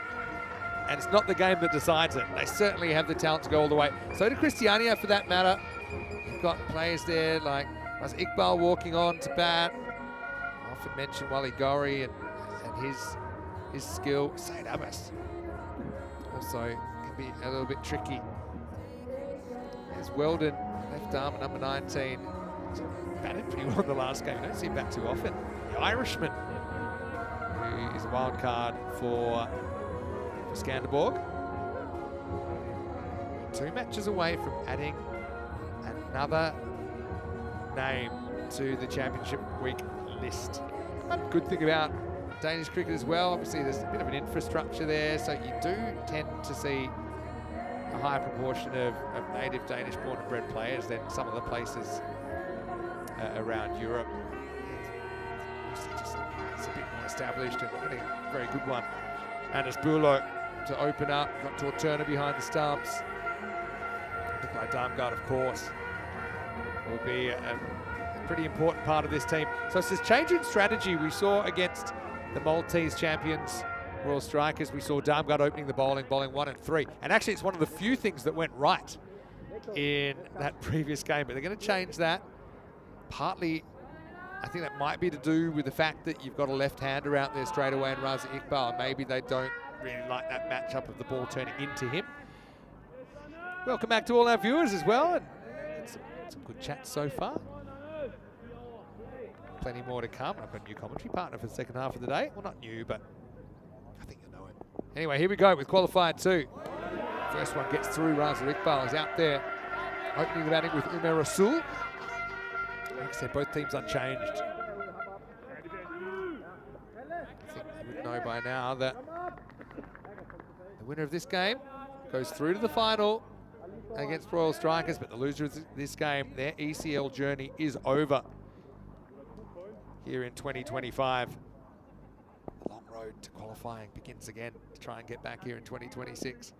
and it's not the game that decides it. They certainly have the talent to go all the way. So do Christiania, for that matter. You've got players there like Iqbal walking on to bat. I often mention Wali Ghauri and his skill. Said Abbas also can be a little bit tricky. There's Weldon, left arm, number 19. He's batted pretty well in the last game. You don't see him bat too often. The Irishman, who is a wild card for Skanderborg. 2 matches away from adding another name to the Championship Week list. One good thing about Danish cricket as well, obviously there's a bit of an infrastructure there, so you do tend to see a higher proportion of native Danish born and bred players than some of the places around Europe. It's a bit more established and a very good one. And it's Bulo to open up, got Tor Turner behind the stumps. Nikolai Darmgard, of course, will be a pretty important part of this team. So it's this change in strategy we saw against the Maltese champions, Royal Strikers. We saw Darmgard opening the bowling 1 and 3. And actually it's one of the few things that went right in that previous game, but they're going to change that. Partly, I think that might be to do with the fact that you've got a left-hander out there straight away in Raza Iqbal. Maybe they don't really like that matchup of the ball turning into him. Welcome back to all our viewers as well, and some good chats so far. Plenty more to come. I've got a new commentary partner for the second half of the day. Well, not new, but I think you'll know him. Anyway, here we go with Qualifier 2. First one gets through. Raza Iqbal is out there, opening the batting with Umar Rasul. Like I said, both teams unchanged. I think you would know by now that the winner of this game goes through to the final against Royal Strikers, but the loser of this game, their ECL journey is over here in 2025. The long road to qualifying begins again to try and get back here in 2026.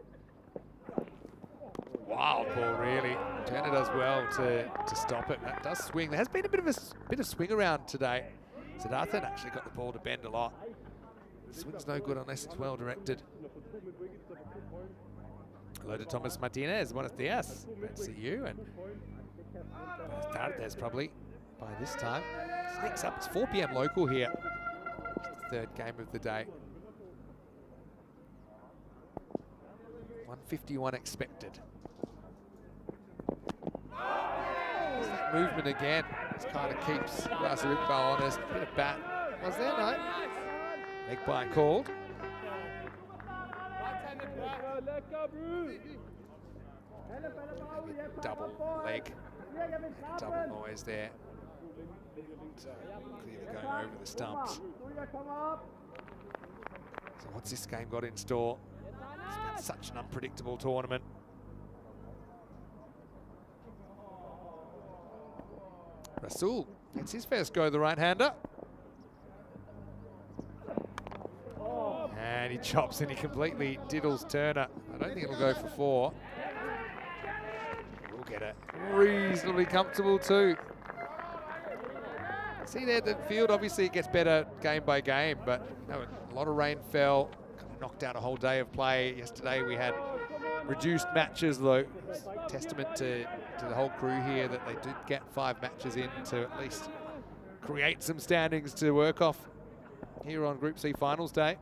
Wild ball, really. Turner does well to stop it. That does swing. There has been a bit of swing around today. Siddharthan actually got the ball to bend a lot. Swing's no good unless it's well directed. Hello to Thomas Martinez. Buenos dias. Great to see you. And buenas tardes probably by this time. Sneaks up. It's 4 p.m. local here. It's the third game of the day. 151 expected. There's that movement again. This kind of keeps Raza Iqbal honest. Bit of bat. Was there? No. Leg bite called. Maybe double leg. Double noise there. Clearly going over the stumps. So what's this game got in store? It's been such an unpredictable tournament. Rasul gets his first go, the right-hander. And he chops and he completely diddles Turner. I don't think it'll go for 4. We'll get it reasonably comfortable too. See there, the field obviously it gets better game by game, but you know, a lot of rain fell, kind of knocked out a whole day of play. Yesterday we had reduced matches, though. It's testament to the whole crew here that they did get 5 matches in to at least create some standings to work off here on Group C Finals Day.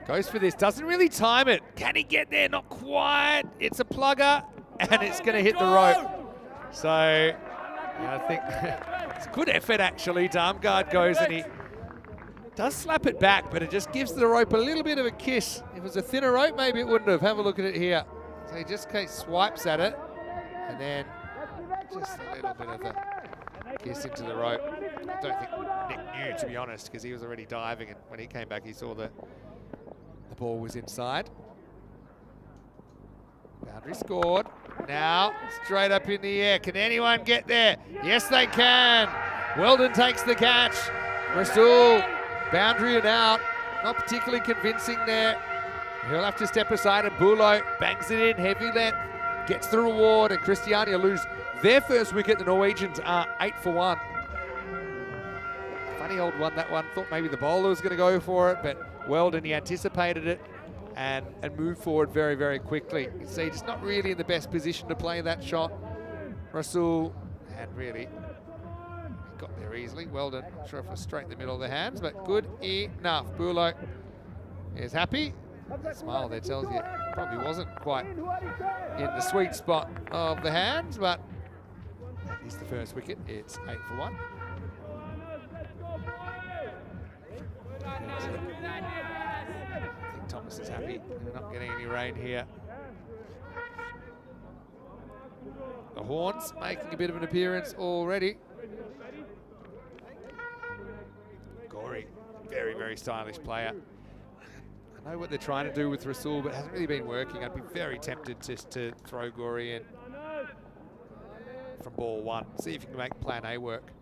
Goes for this, doesn't really time it. Can he get there? Not quite. It's a plugger, and it's going to hit the rope. So, yeah, I think it's a good effort, actually. Darmgard goes, and he does slap it back, but it just gives the rope a little bit of a kiss. If it was a thinner rope, maybe it wouldn't have. Have a look at it here. So he just swipes at it, and then just a little bit of a kiss into the rope. I don't think Nick knew, to be honest, because he was already diving, and when he came back, he saw the ball was inside. Boundary scored. Now, straight up in the air. Can anyone get there? Yes, they can. Weldon takes the catch. Rasul, boundary and out. Not particularly convincing there. He'll have to step aside, and Bulo bangs it in, heavy length, gets the reward, and Christiania lose their first wicket. The Norwegians are 8 for 1. Funny old one, that one. Thought maybe the bowler was going to go for it, but Weldon, he anticipated it and moved forward very, very quickly. You can see just not really in the best position to play that shot. Rasul, and really, he got there easily. Weldon, not sure if it was straight in the middle of the hands, but good enough. Bulo is happy. That smile there tells you it probably wasn't quite in the sweet spot of the hands, but he's the first wicket. It's 8 for 1. I think Thomas is happy. We're not getting any rain here. The Horns making a bit of an appearance already. Ghauri, very, very stylish player. I know what they're trying to do with Rasul, but it hasn't really been working. I'd be very tempted just to throw Ghauri in from ball 1. See if you can make plan A work.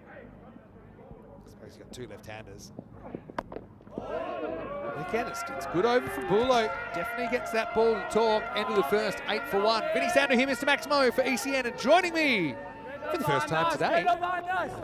I suppose he's got 2 left-handers. Again, it's good over from Bulo. Definitely gets that ball to talk. End of the first, 8 for 1. Vinny Sandu here, Mr. Maximo for ECN, and joining me for the first time today.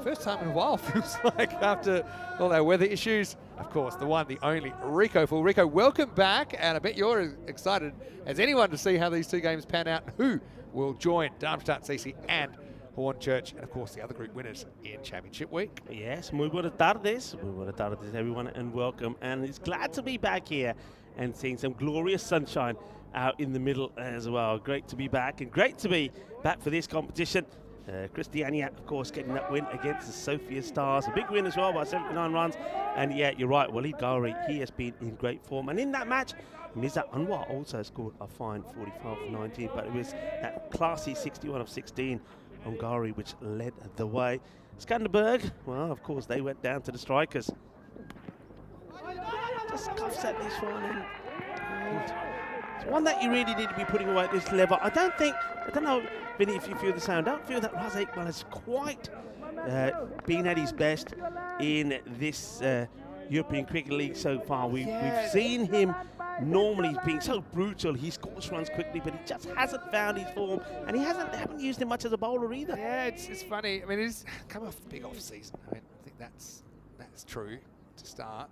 First time in a while, feels like, after all our weather issues. Of course, the one, the only, Rico Full. Rico, welcome back, and I bet you're as excited as anyone to see how these 2 games pan out and who will join Darmstadt CC and Hornchurch, and of course the other group winners in Championship Week. Yes, muy buenas tardes. Muy buenas tardes, everyone, and welcome. And it's glad to be back here and seeing some glorious sunshine out in the middle as well. Great to be back, and great to be back for this competition. Christiania, of course, getting that win against the Sophia Stars. A big win as well by 79 runs. And yeah, you're right, Walid Ghauri, he has been in great form. And in that match, Mirza Anwar also scored a fine 45 for 19, but it was that classy 61 of 16 on Ghauri which led the way. Skanderborg, well, of course, they went down to the strikers. Just cuffs at this one. And it's one that you really need to be putting away at this level. I don't know, Vinny, if you feel the same. I don't feel that Raza Iqbal has quite been at his best in this European Cricket League so far. We've seen him normally being so brutal. He scores runs quickly, but he just hasn't found his form, and they haven't used him much as a bowler either. Yeah, it's funny. I mean, he's come off the big off season. I think that's true to start.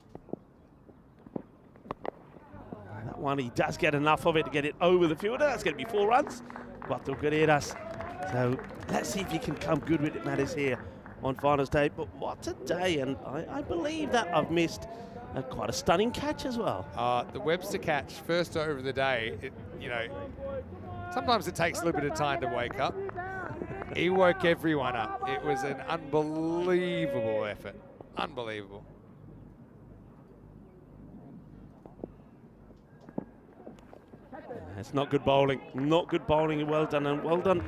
That one, he does get enough of it to get it over the fielder. That's going to be 4 runs. Cuatro carreras. So let's see if he can come good with it matters here on finals day. But what a day, and I believe that I've missed quite a stunning catch as well. The Webster catch, first over of the day, sometimes it takes a little bit of time to wake up. He woke everyone up. It was an unbelievable effort. Unbelievable. It's not good bowling. Not good bowling. Well done, and well done.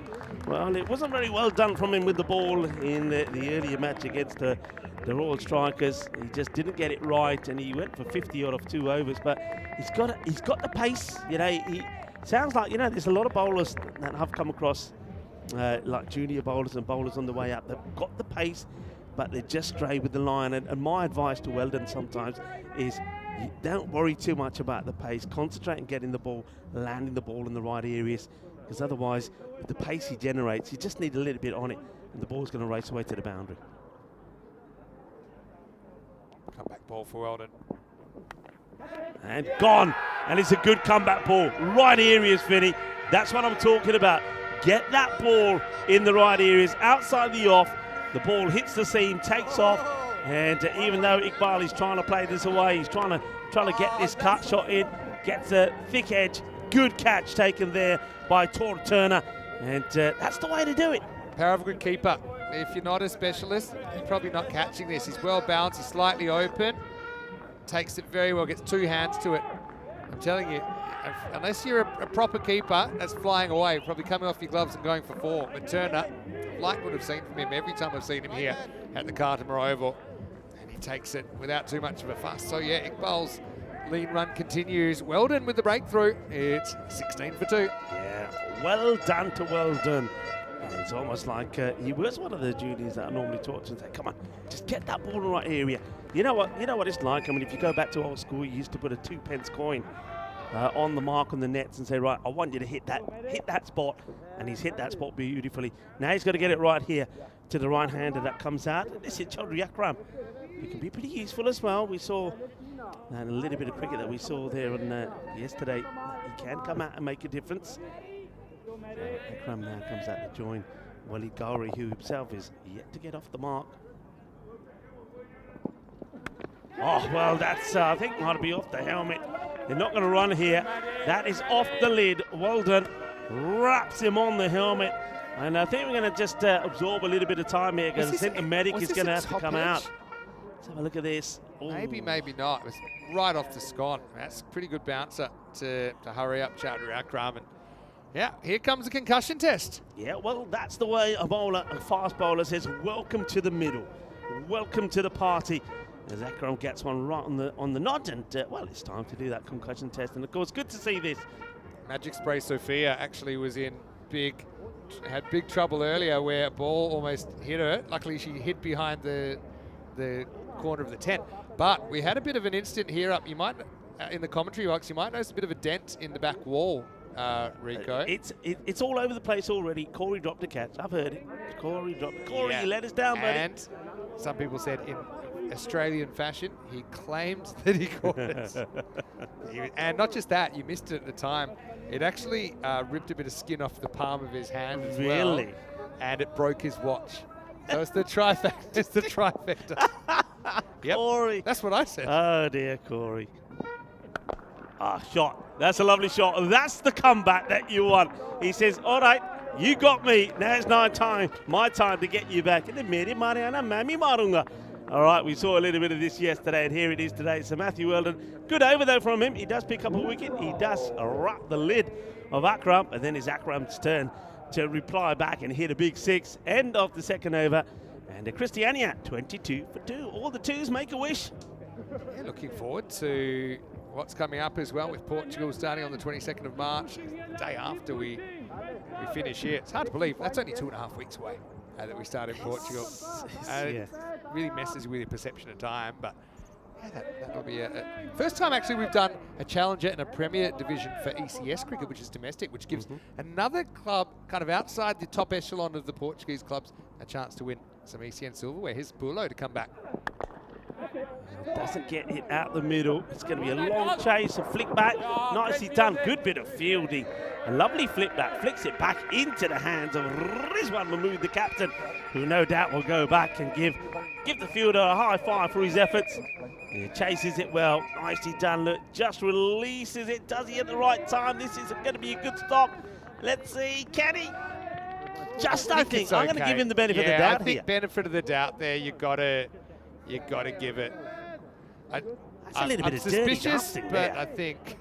Well, it wasn't very well done from him with the ball in the earlier match against the Royal Strikers. He just didn't get it right, and he went for 50 odd of 2 overs. But he's got the pace. He sounds like there's a lot of bowlers that I've come across, like junior bowlers and bowlers on the way up. They've got the pace, but they just stray with the line. And my advice to Weldon sometimes is, you don't worry too much about the pace. Concentrate on getting the ball, landing the ball in the right areas, because otherwise, with the pace he generates, you just need a little bit on it, and the ball's going to race away to the boundary. Comeback ball for Weldon. And gone. And it's a good comeback ball. Right areas, Vinny. That's what I'm talking about. Get that ball in the right areas, outside the off. The ball hits the seam, takes off. And even though Iqbal is trying to play this away, he's trying to get this cut shot in, gets a thick edge. Good catch taken there by Tor Turner, and that's the way to do it. Power of a good keeper. If you're not a specialist, you're probably not catching this. He's well balanced, he's slightly open, takes it very well, gets 2 hands to it. I'm telling you, unless you're a proper keeper, that's flying away, probably coming off your gloves and going for 4. But Turner, like what I've seen from him every time I've seen him here at the Cartamore Oval, and he takes it without too much of a fuss. So yeah, Iqbal's lean run continues. Weldon with the breakthrough. It's 16 for 2. Yeah, well done to Weldon. It's almost like he was one of the juniors that I normally talk to and say, come on, just get that ball in the right area. You know what it's like? I mean, if you go back to old school, you used to put a 2p coin on the mark on the nets and say, right, I want you to hit that spot. And he's hit that spot beautifully. Now he's got to get it right here to the right-hander that comes out. This is Chaudhry Akram. He can be pretty useful as well. We saw a little bit of cricket that we saw there on yesterday. He can come out and make a difference. Akram now comes out to join Walid Ghauri, who himself is yet to get off the mark. Oh, well, that's, I think, might be off the helmet. They're not going to run here. That is off the lid. Weldon wraps him on the helmet. And I think we're going to just absorb a little bit of time here, because I think the medic is going to have to come out. Let's have a look at this. Ooh. Maybe not. It was right off the scon. That's a pretty good bouncer to hurry up Chaudhry Akram. And yeah, here comes the concussion test. Yeah, well, that's the way a fast bowler says, welcome to the middle. Welcome to the party. As Akram gets one right on the nod, and well, it's time to do that concussion test. And of course, good to see this. Magic Spray Sophia actually was had big trouble earlier where a ball almost hit her. Luckily, she hid behind the corner of the tent. But we had a bit of an instant here up. You might, in the commentary box, you might notice a bit of a dent in the back wall, Rico. It's all over the place already. Corey dropped a catch. I've heard it. Corey, you let us down, buddy. And some people said in Australian fashion, he claimed that he caught it. And not just that, you missed it at the time. It actually ripped a bit of skin off the palm of his hand as well. Really? and it broke his watch. So it's the trifecta. It's the trifecta. Yep, Ghauri. that's what I said. Oh dear, Ghauri. Ah, shot. That's a lovely shot. That's the comeback that you want. He says, all right, you got me. Now it's my time to get you back. All right, we saw a little bit of this yesterday, and here it is today. So Matthew Weldon, good over though from him. He does pick up a wicket. He does wrap the lid of Akram, and then it's Akram's turn to reply back and hit a big 6. End of the second over, and Christiania 22 for 2. All the 2s make a wish. Yeah, looking forward to what's coming up as well with Portugal starting on the 22nd of March, the day after we finish here. It's hard to believe that's only 2.5 weeks away that we start in Portugal. It really messes with your perception of time, but yeah, that'll be a first time actually we've done a Challenger and a Premier Division for ECS cricket, which is domestic, which gives another club kind of outside the top echelon of the Portuguese clubs a chance to win some ECN silverware. Here's Bulo to come back. Doesn't get hit out the middle. It's going to be a long chase, a flick back. Nicely done. Good bit of fielding. A lovely flick back. Flicks it back into the hands of Rizwan Mahmood, the captain, who no doubt will go back and give the fielder a high five for his efforts. He chases it well. Nicely done. Look, just releases it. Does he at the right time? This is going to be a good stop. Let's see. Can he? Just, I think. I'm going to give him the benefit of the doubt I think here. benefit of the doubt there. You got to give it. That's a little bit of dirty suspicious, dancing but there. I think,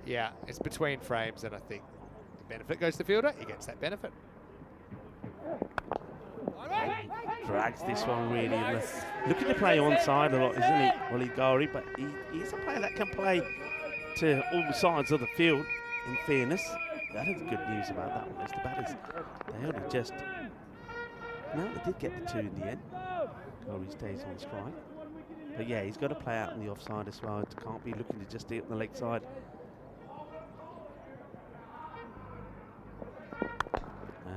yeah, it's between frames, and I think the benefit goes to the fielder. He gets that benefit. Drags this one really. Looking to play onside a lot, isn't he? Well, Ghauri, but he's a player that can play to all sides of the field, in fairness. That is the good news about that one, is the batters, they only just... No, they did get the 2 in the end. Ghauri stays on strike. But yeah, he's got to play out on the offside as well. Can't be looking to just stay on the leg side.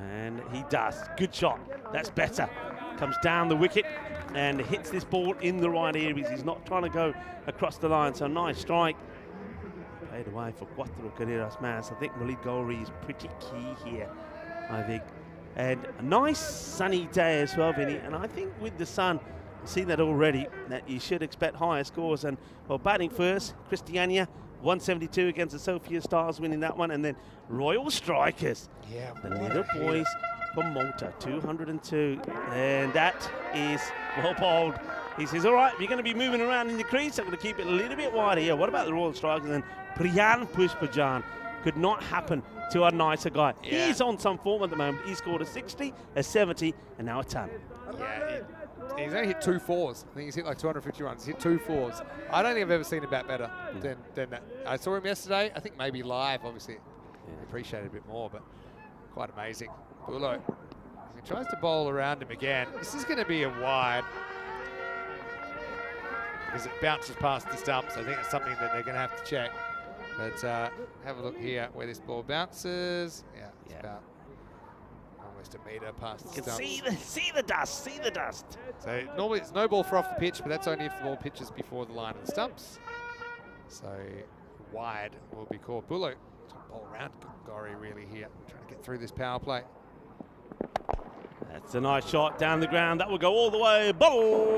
And he does. Good shot. That's better. Comes down the wicket and hits this ball in the right areas. He's not trying to go across the line. So nice strike. Played away for Quattro Carreras Mas. I think Malik Ghauri is pretty key here, I think. And a nice sunny day as well, Vinny. And I think with the sun, I've seen that already, that you should expect higher scores. And well, batting first, Christiania 172 against the Sophia Stars, winning that one. And then Royal Strikers, the little boys from Malta, 202. And that is well bowled. He says, all right, if you're going to be moving around in the crease, I'm going to keep it a little bit wider here. What about the Royal Strikers? And Priyan Pushparajan could not happen to a nicer guy. Yeah. He's on some form at the moment. He scored a 60, a 70, and now a 10. Yeah, he's only hit 2 4s. I think he's hit like 250 runs. He's hit 2 4s. I don't think I've ever seen him bat better than that. I saw him yesterday. I think maybe live, obviously. I appreciate it a bit more, but quite amazing. Bulo, he tries to bowl around him again. This is going to be a wide because it bounces past the stumps. I think it's something that they're going to have to check. But have a look here where this ball bounces. Yeah, it's about almost a metre past the stumps. See the dust, see the dust. So normally it's no ball for off the pitch, but that's only if the ball pitches before the line of the stumps. So wide will be called. Bulo to bowl around Ghauri really here, trying to get through this power play. That's a nice shot down the ground. That will go all the way. Bolle.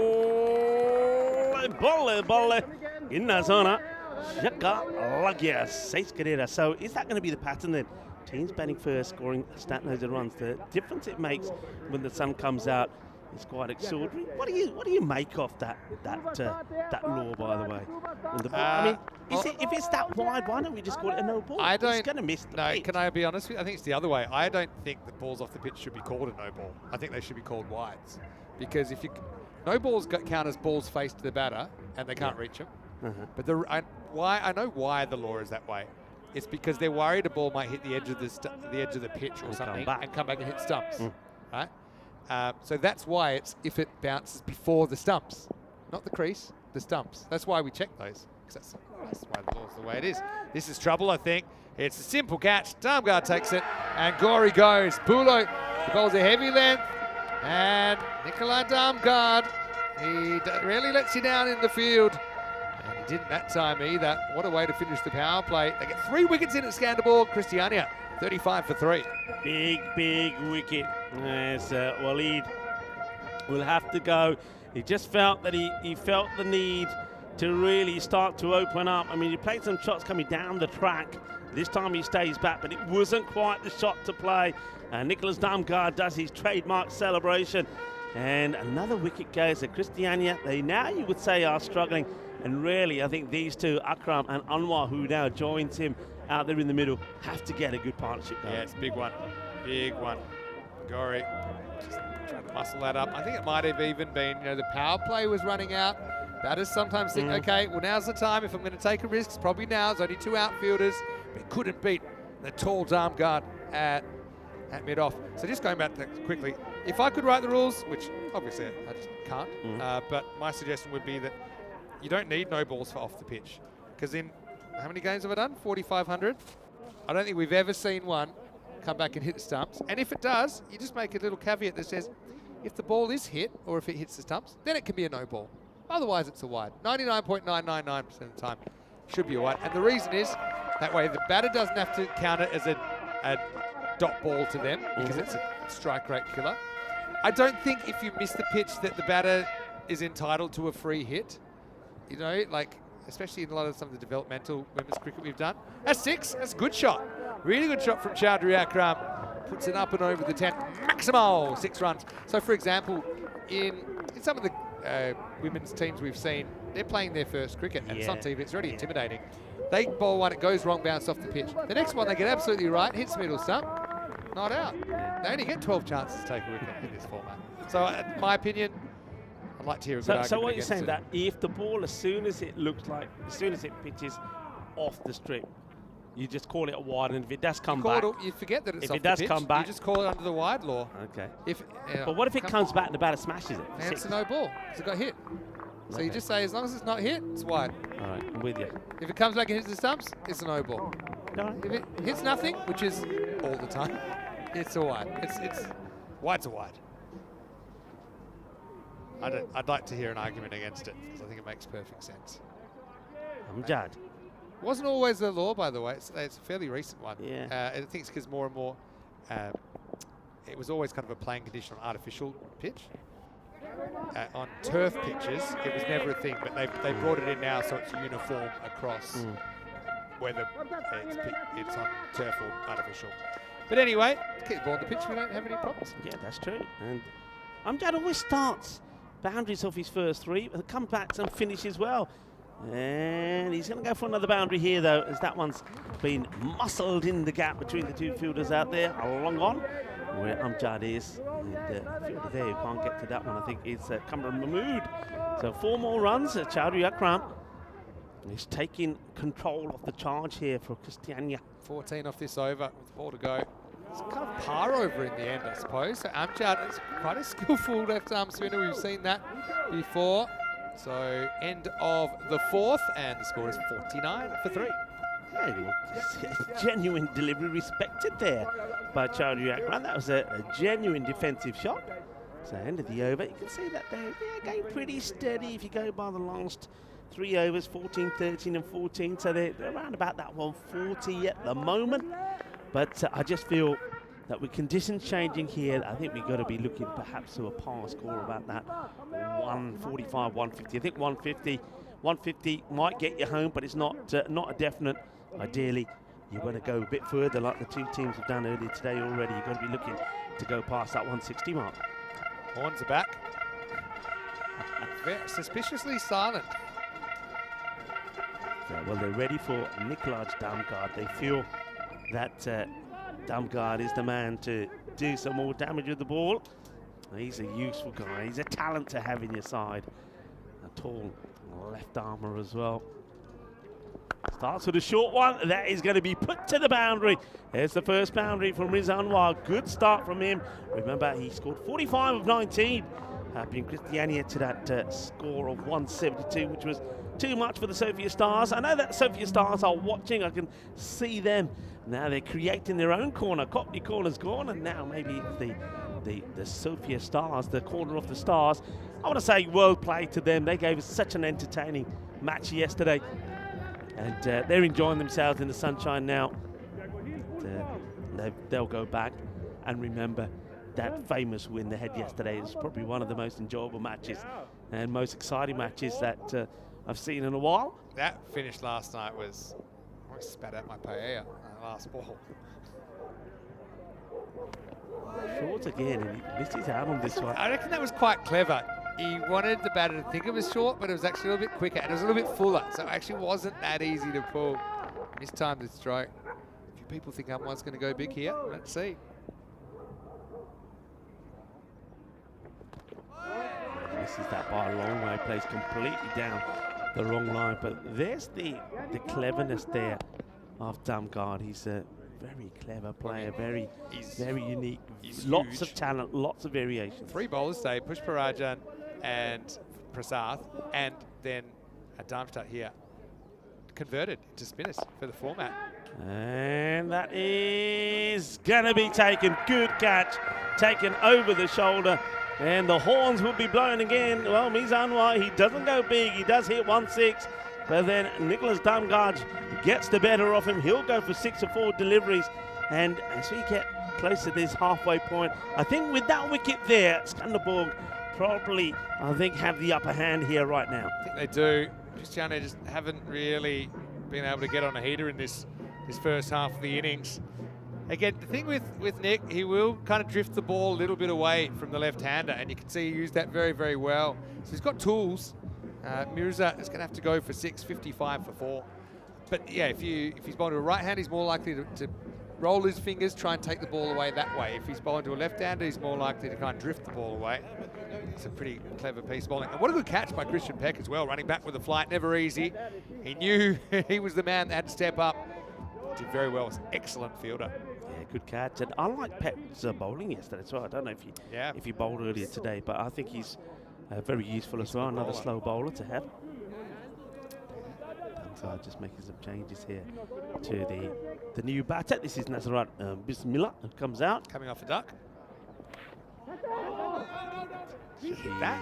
In the zona. So is that going to be the pattern then? Teams batting first, scoring stat loads of runs. The difference it makes when the sun comes out is quite extraordinary. What do you make of that law, by the way? I mean, if it's that wide, why don't we just call it a no ball? I don't. It's going to miss the pitch. Can I be honest with you? I think it's the other way. I don't think the balls off the pitch should be called a no ball. I think they should be called wides, because if no balls count as balls faced to the batter and they can't reach them. But I know why the law is that way. It's because they're worried a ball might hit the edge of the pitch or something and come back and hit stumps, right? So that's why it's if it bounces before the stumps, not the crease, the stumps. That's why we check those. That's why the law's the way it is. This is trouble, I think. It's a simple catch. Damgard takes it, and Ghauri goes. Bulo bowls a heavy length, and Nikolai Damgard, he really lets you down in the field. And he didn't that time either. What a way to finish the power play. They get 3 wickets in at Skanderborg. Christiania, 35 for 3. Big wicket. Yes, Waleed will have to go. He just felt that he felt the need to really start to open up. I mean, he played some shots coming down the track. This time he stays back, but it wasn't quite the shot to play. Nicholas Damgaard does his trademark celebration. And another wicket goes to Christiania. They now, you would say, are struggling. And really, I think these two, Akram and Anwar, who now joins him out there in the middle, have to get a good partnership going. Yeah, it's a big one. Big one. Ghauri just trying to muscle that up. I think it might have even been, the power play was running out. Batters sometimes think, okay, well, now's the time. If I'm going to take a risk, it's probably now. There's only 2 outfielders. But it couldn't beat the tall Damgaard at mid-off. So just going back to that quickly, if I could write the rules, which obviously I just can't, but my suggestion would be that you don't need no balls for off the pitch. Because in, how many games have I done? 4,500? I don't think we've ever seen one come back and hit the stumps. And if it does, you just make a little caveat that says, if the ball is hit, or if it hits the stumps, then it can be a no ball. Otherwise, it's a wide. 99.999% of the time should be a wide. And the reason is, that way the batter doesn't have to count it as a dot ball to them, because it's a strike rate killer. I don't think if you miss the pitch that the batter is entitled to a free hit. Like, especially in a lot of some of the developmental women's cricket we've done. That's 6. That's a good shot. Really good shot from Chaudhry Akram. Puts it up and over the 10. Maximal 6 runs. So, for example, in some of the women's teams we've seen, they're playing their first cricket, and it's on TV. It's already intimidating. They bowl one, it goes wrong, bounce off the pitch. The next one, they get absolutely right, hits middle stump, not out. They only get 12 chances to take a wicket in this format. So, in my opinion, I'd like to hear a good argument. So what you're saying, that if the ball, as soon as it pitches off the strip, you just call it a wide, and if it does come back, you forget that it's if off it does the pitch, come back, you just call it under the wide law. Okay. But what if it comes back and the batter smashes it? And it's a no ball, because it got hit. So you just say, as long as it's not hit, it's wide. All right, I'm with you. If it comes back and hits the stumps, it's a no ball. No. If it hits nothing, which is all the time, it's a wide. It's wide's a wide. I'd like to hear an argument against it, because I think it makes perfect sense. Amjad. Wasn't always the law, by the way. It's a fairly recent one. Yeah. I think it's because more and more, it was always kind of a playing condition on artificial pitch. On turf pitches, it was never a thing, but they brought it in now, so it's uniform across whether it's on turf or artificial. But anyway, keep the ball on the pitch, we don't have any problems. Yeah, that's true. And Amjad always starts boundaries off his first 3, but comes back and finishes well. And he's going to go for another boundary here, though, as that one's been muscled in the gap between the 2 fielders out there, along on where Amjad is. And the fielder there who can't get to that one, I think, is Kamran Mahmood. So 4 more runs. Chaudhry Akram is taking control of the charge here for Christiania. 14 off this over with the ball to go. It's kind of par over in the end, I suppose. So Amjad is quite a skillful left-arm spinner. We've seen that before. So end of the 4th, and the score is 49 for 3. Yeah, genuine delivery respected there by Chaudhry Akram. That was a genuine defensive shot. So end of the over, you can see that they're going pretty steady if you go by the last 3 overs, 14, 13 and 14. So they're around about that 140 at the moment. But I just feel that with conditions changing here, I think we've got to be looking perhaps to a par score about that 145, 150. I think 150 might get you home, but it's not a definite. Ideally, you want to go a bit further, like the 2 teams have done earlier today already. You've got to be looking to go past that 160 mark. Horns are back. Suspiciously silent. So, well, they're ready for Nikolaj Damgaard. They feel that Damgaard is the man to do some more damage with the ball. He's a useful guy. He's a talent to have in your side. A tall left armour as well. Starts with a short one. That is going to be put to the boundary. There's the first boundary from Riz Anwar. Good start from him. Remember, he scored 45 of 19. Helping Christiania to that score of 172, which was too much for the Sophia Stars. I know that Sophia Stars are watching. I can see them. Now they're creating their own corner. Cockney corner's gone, and now maybe it's the Sophia Stars, the corner of the Stars. I want to say well played to them. They gave us such an entertaining match yesterday. And they're enjoying themselves in the sunshine now. They'll go back and remember that famous win they had yesterday. It was probably one of the most enjoyable matches and most exciting matches that I've seen in a while. That finish last night was, I spat out my paella last ball. Short again, and he missed his out on this one. I reckon that was quite clever. He wanted the batter to think it was short, but it was actually a little bit quicker and it was a little bit fuller, so it actually wasn't that easy to pull. Mistimed the stroke. A few people think umpires going to go big here. Let's see. Misses that by a long way, plays completely down the wrong line, but there's the cleverness there of Damgard. He's a very clever player, very unique, lots huge. of talent, lots of variations. 3 bowlers today, Pushparajan and Prasath, and then a Darmstadt here. Converted to spinners for the format. And that is going to be taken. Good catch, taken over the shoulder. And the horns will be blown again. Well, Mizanwa, he doesn't go big. He does hit 1-6. But then Nicholas Damgard gets the better of him. He'll go for 6 or 4 deliveries. And as we get close to this halfway point, I think with that wicket there, Skanderborg probably, I think, have the upper hand here right now. I think they do. Christiania just haven't really been able to get on a heater in this first half of the innings. Again, the thing with Nick, he will kind of drift the ball a little bit away from the left-hander, and you can see he used that very, very well. So he's got tools. Mirza is going to have to go for 6, 55 for 4. But yeah, if he's bowling to a right-hander, he's more likely to roll his fingers, try and take the ball away that way. If he's bowling to a left-hander, he's more likely to kind of drift the ball away. It's a pretty clever piece of bowling. And what a good catch by Christian Peck as well, running back with the flight, never easy. He knew he was the man that had to step up. Did very well, was an excellent fielder. Yeah, good catch. And I like Peck's bowling yesterday as well. I don't know if he bowled earlier today, but I think he's very useful as well. Another slow bowler to have. So just making some changes here to the new batter. This is Nazarad Bismillah who comes out. Coming off a duck. He hit that.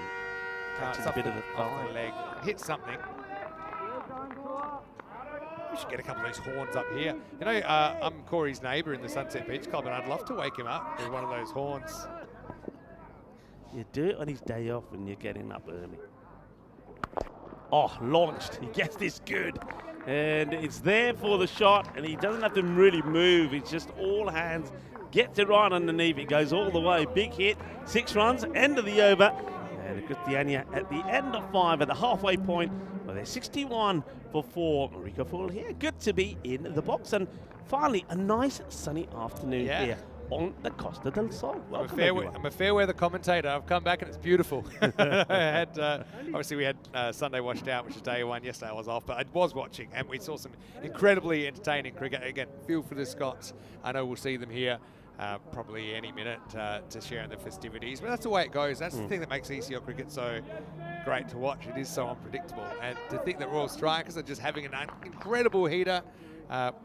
Catches a bit of the off the leg. Hit something. We should get a couple of these horns up here. You know, I'm Corey's neighbour in the Sunset Beach Club, and I'd love to wake him up with one of those horns. You do it on his day off when you're getting up early. Oh, launched. He gets this good. And it's there for the shot, and he doesn't have to really move. It's just all hands. Gets it right underneath. It goes all the way. Big hit. 6 runs. End of the over. And Christiania at the end of 5 at the halfway point. Well, they're 61 for 4. Rico Full here. Good to be in the box. And finally, a nice sunny afternoon here on the Costa del Sol. I'm a fair weather commentator. I've come back and it's beautiful. I had, obviously we had Sunday washed out, which is day 1. Yesterday I was off, but I was watching and we saw some incredibly entertaining cricket. Again, feel for the Scots. I know we'll see them here probably any minute to share in the festivities, but that's the way it goes. That's the thing that makes ECL cricket so great to watch. It is so unpredictable, and to think that Royal Strikers are just having an incredible heater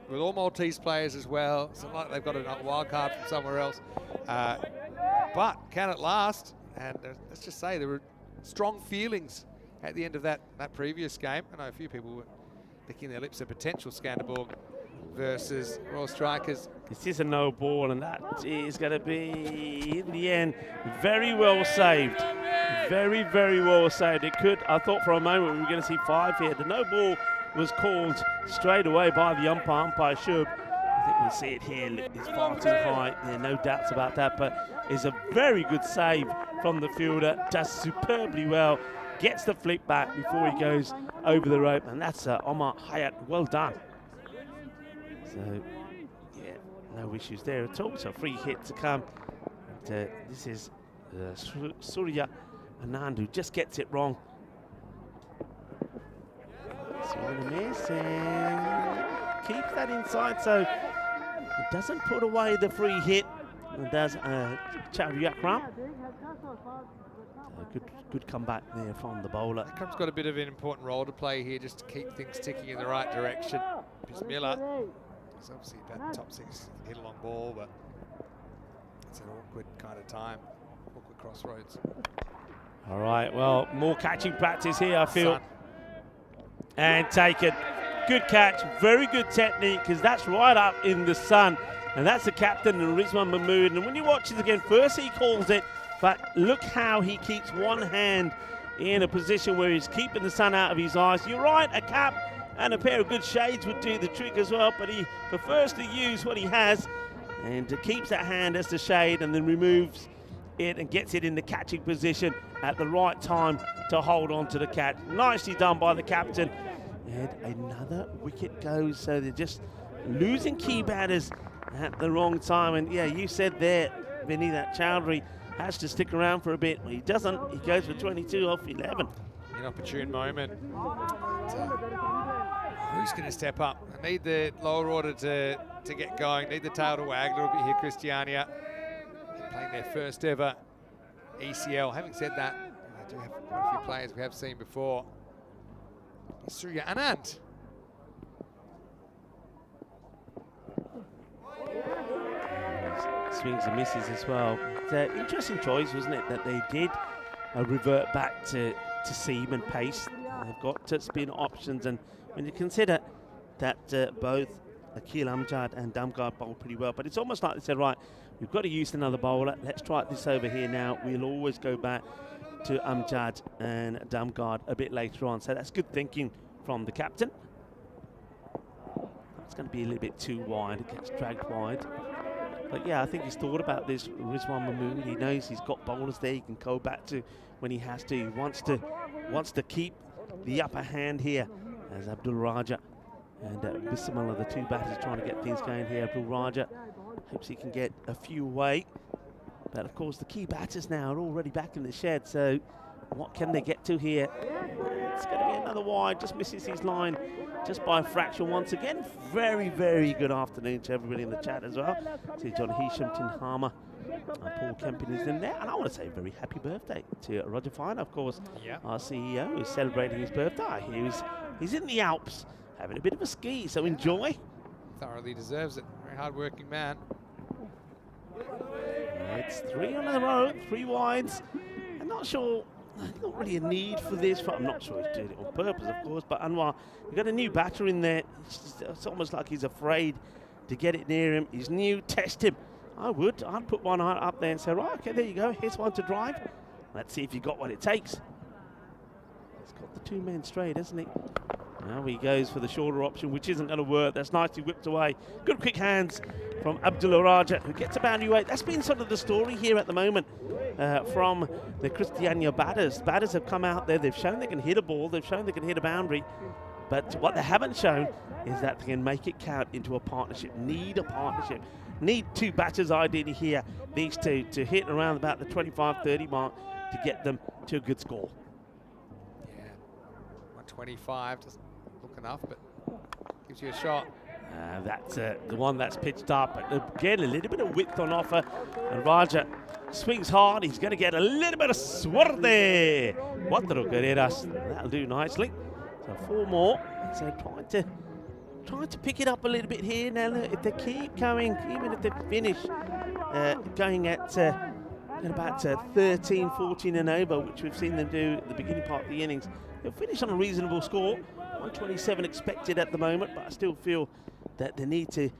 with all Maltese players as well. It's not like they've got a wild card from somewhere else, but can it last? And let's just say there were strong feelings at the end of that previous game. I know a few people were licking their lips at potential Skanderborg versus Royal Strikers. This is a no ball, and that is going to be, in the end, very well saved. Very, very well saved. It could, I thought for a moment we were going to see 5 here. The no ball was called straight away by the umpire Shub. I think we'll see it here. It's far too high. There are no doubts about that, but it's a very good save from the fielder. Does superbly well. Gets the flick back before he goes over the rope, and that's Omar Hayat. Well done. So, yeah, no issues there at all. So, free hit to come. And, this is Surya Anand, who just gets it wrong. Swing and miss, and keeps that inside, so it doesn't put away the free hit. It does Chowdhury Akram. Good comeback there from the bowler. Akram's got a bit of an important role to play here just to keep things ticking in the right direction. Bismillah. It's obviously about top 6, hit a long ball, but it's an awkward kind of time, awkward crossroads. All right, well, more catching practice here, I feel. And taken. Good catch, very good technique, because that's right up in the sun. And that's the captain, Rizwan Mahmood. And when you watch it again, first he calls it, but look how he keeps one hand in a position where he's keeping the sun out of his eyes. You're right, a cap and a pair of good shades would do the trick as well, but he prefers to use what he has and keeps that hand as the shade and then removes it and gets it in the catching position at the right time to hold on to the catch. Nicely done by the captain. And another wicket goes, so they're just losing key batters at the wrong time. And yeah, you said there, Vinny, that Chowdhury has to stick around for a bit. Well, he doesn't. He goes for 22 off 11. An opportune moment. Who's going to step up? I need the lower order to get going. Need the tail to wag a little bit here, Christiania. They're playing their first ever ECL. Having said that, they do have quite a few players we have seen before. Surya Anand. Swings and misses as well. It's an interesting choice, wasn't it, that they did revert back to seam and pace. They've got spin options, and when you consider that both Akil Amjad and Damgard bowl pretty well, but it's almost like they said, right, we've got to use another bowler. Let's try this over here now. We'll always go back to Amjad and Damgard a bit later on. So that's good thinking from the captain. It's going to be a little bit too wide. It gets dragged wide. But yeah, I think he's thought about this, Rizwan Mahmood. He knows he's got bowlers there he can go back to when he has to. He wants to keep the upper hand here as Abdul Raja and Bismal are the two batters trying to get things going here. Abdul Raja hopes he can get a few away. But of course the key batters now are already back in the shed, so what can they get to here? It's going to be another wide, just misses his line just by a fraction once again. Very, very good afternoon to everybody in the chat as well. See John Hisham, Tin Harmer, Paul Kempin is in there. And I want to say a very happy birthday to Roger Fine, of course, our CEO, who's celebrating his birthday. He's in the Alps having a bit of a ski, so enjoy. Thoroughly deserves it. Very hard-working man. It's 3 on the row, 3 wides. I'm not sure, not really a need for this. I'm not sure he's doing it on purpose, of course, but Anwar, you've got a new batter in there. It's almost like he's afraid to get it near him. He's new, test him. I'd put one up there and say, right, okay, there you go. Here's one to drive. Let's see if you got what it takes. He's got the 2 men straight, hasn't he? Now he goes for the shorter option, which isn't going to work. That's nicely whipped away. Good quick hands from Abdullah Raja, who gets a boundary weight. That's been sort of the story here at the moment from the Christiania batters. Batters have come out there. They've shown they can hit a ball. They've shown they can hit a boundary. But what they haven't shown is that they can make it count into a partnership. Need a partnership. Need 2 batters ideally here, these two, to hit around about the 25-30 mark to get them to a good score. Yeah, 125 doesn't look enough, but gives you a shot. That's the one that's pitched up. But again, a little bit of width on offer. And Raja swings hard. He's going to get a little bit of suerte. Cuatro carreras. That'll do nicely. So 4 more. So trying to pick it up a little bit here. Now, look, if they keep going, even if they finish going at about 13, 14 and over, which we've seen them do at the beginning part of the innings, they'll finish on a reasonable score. 127 expected at the moment, but I still feel that they need to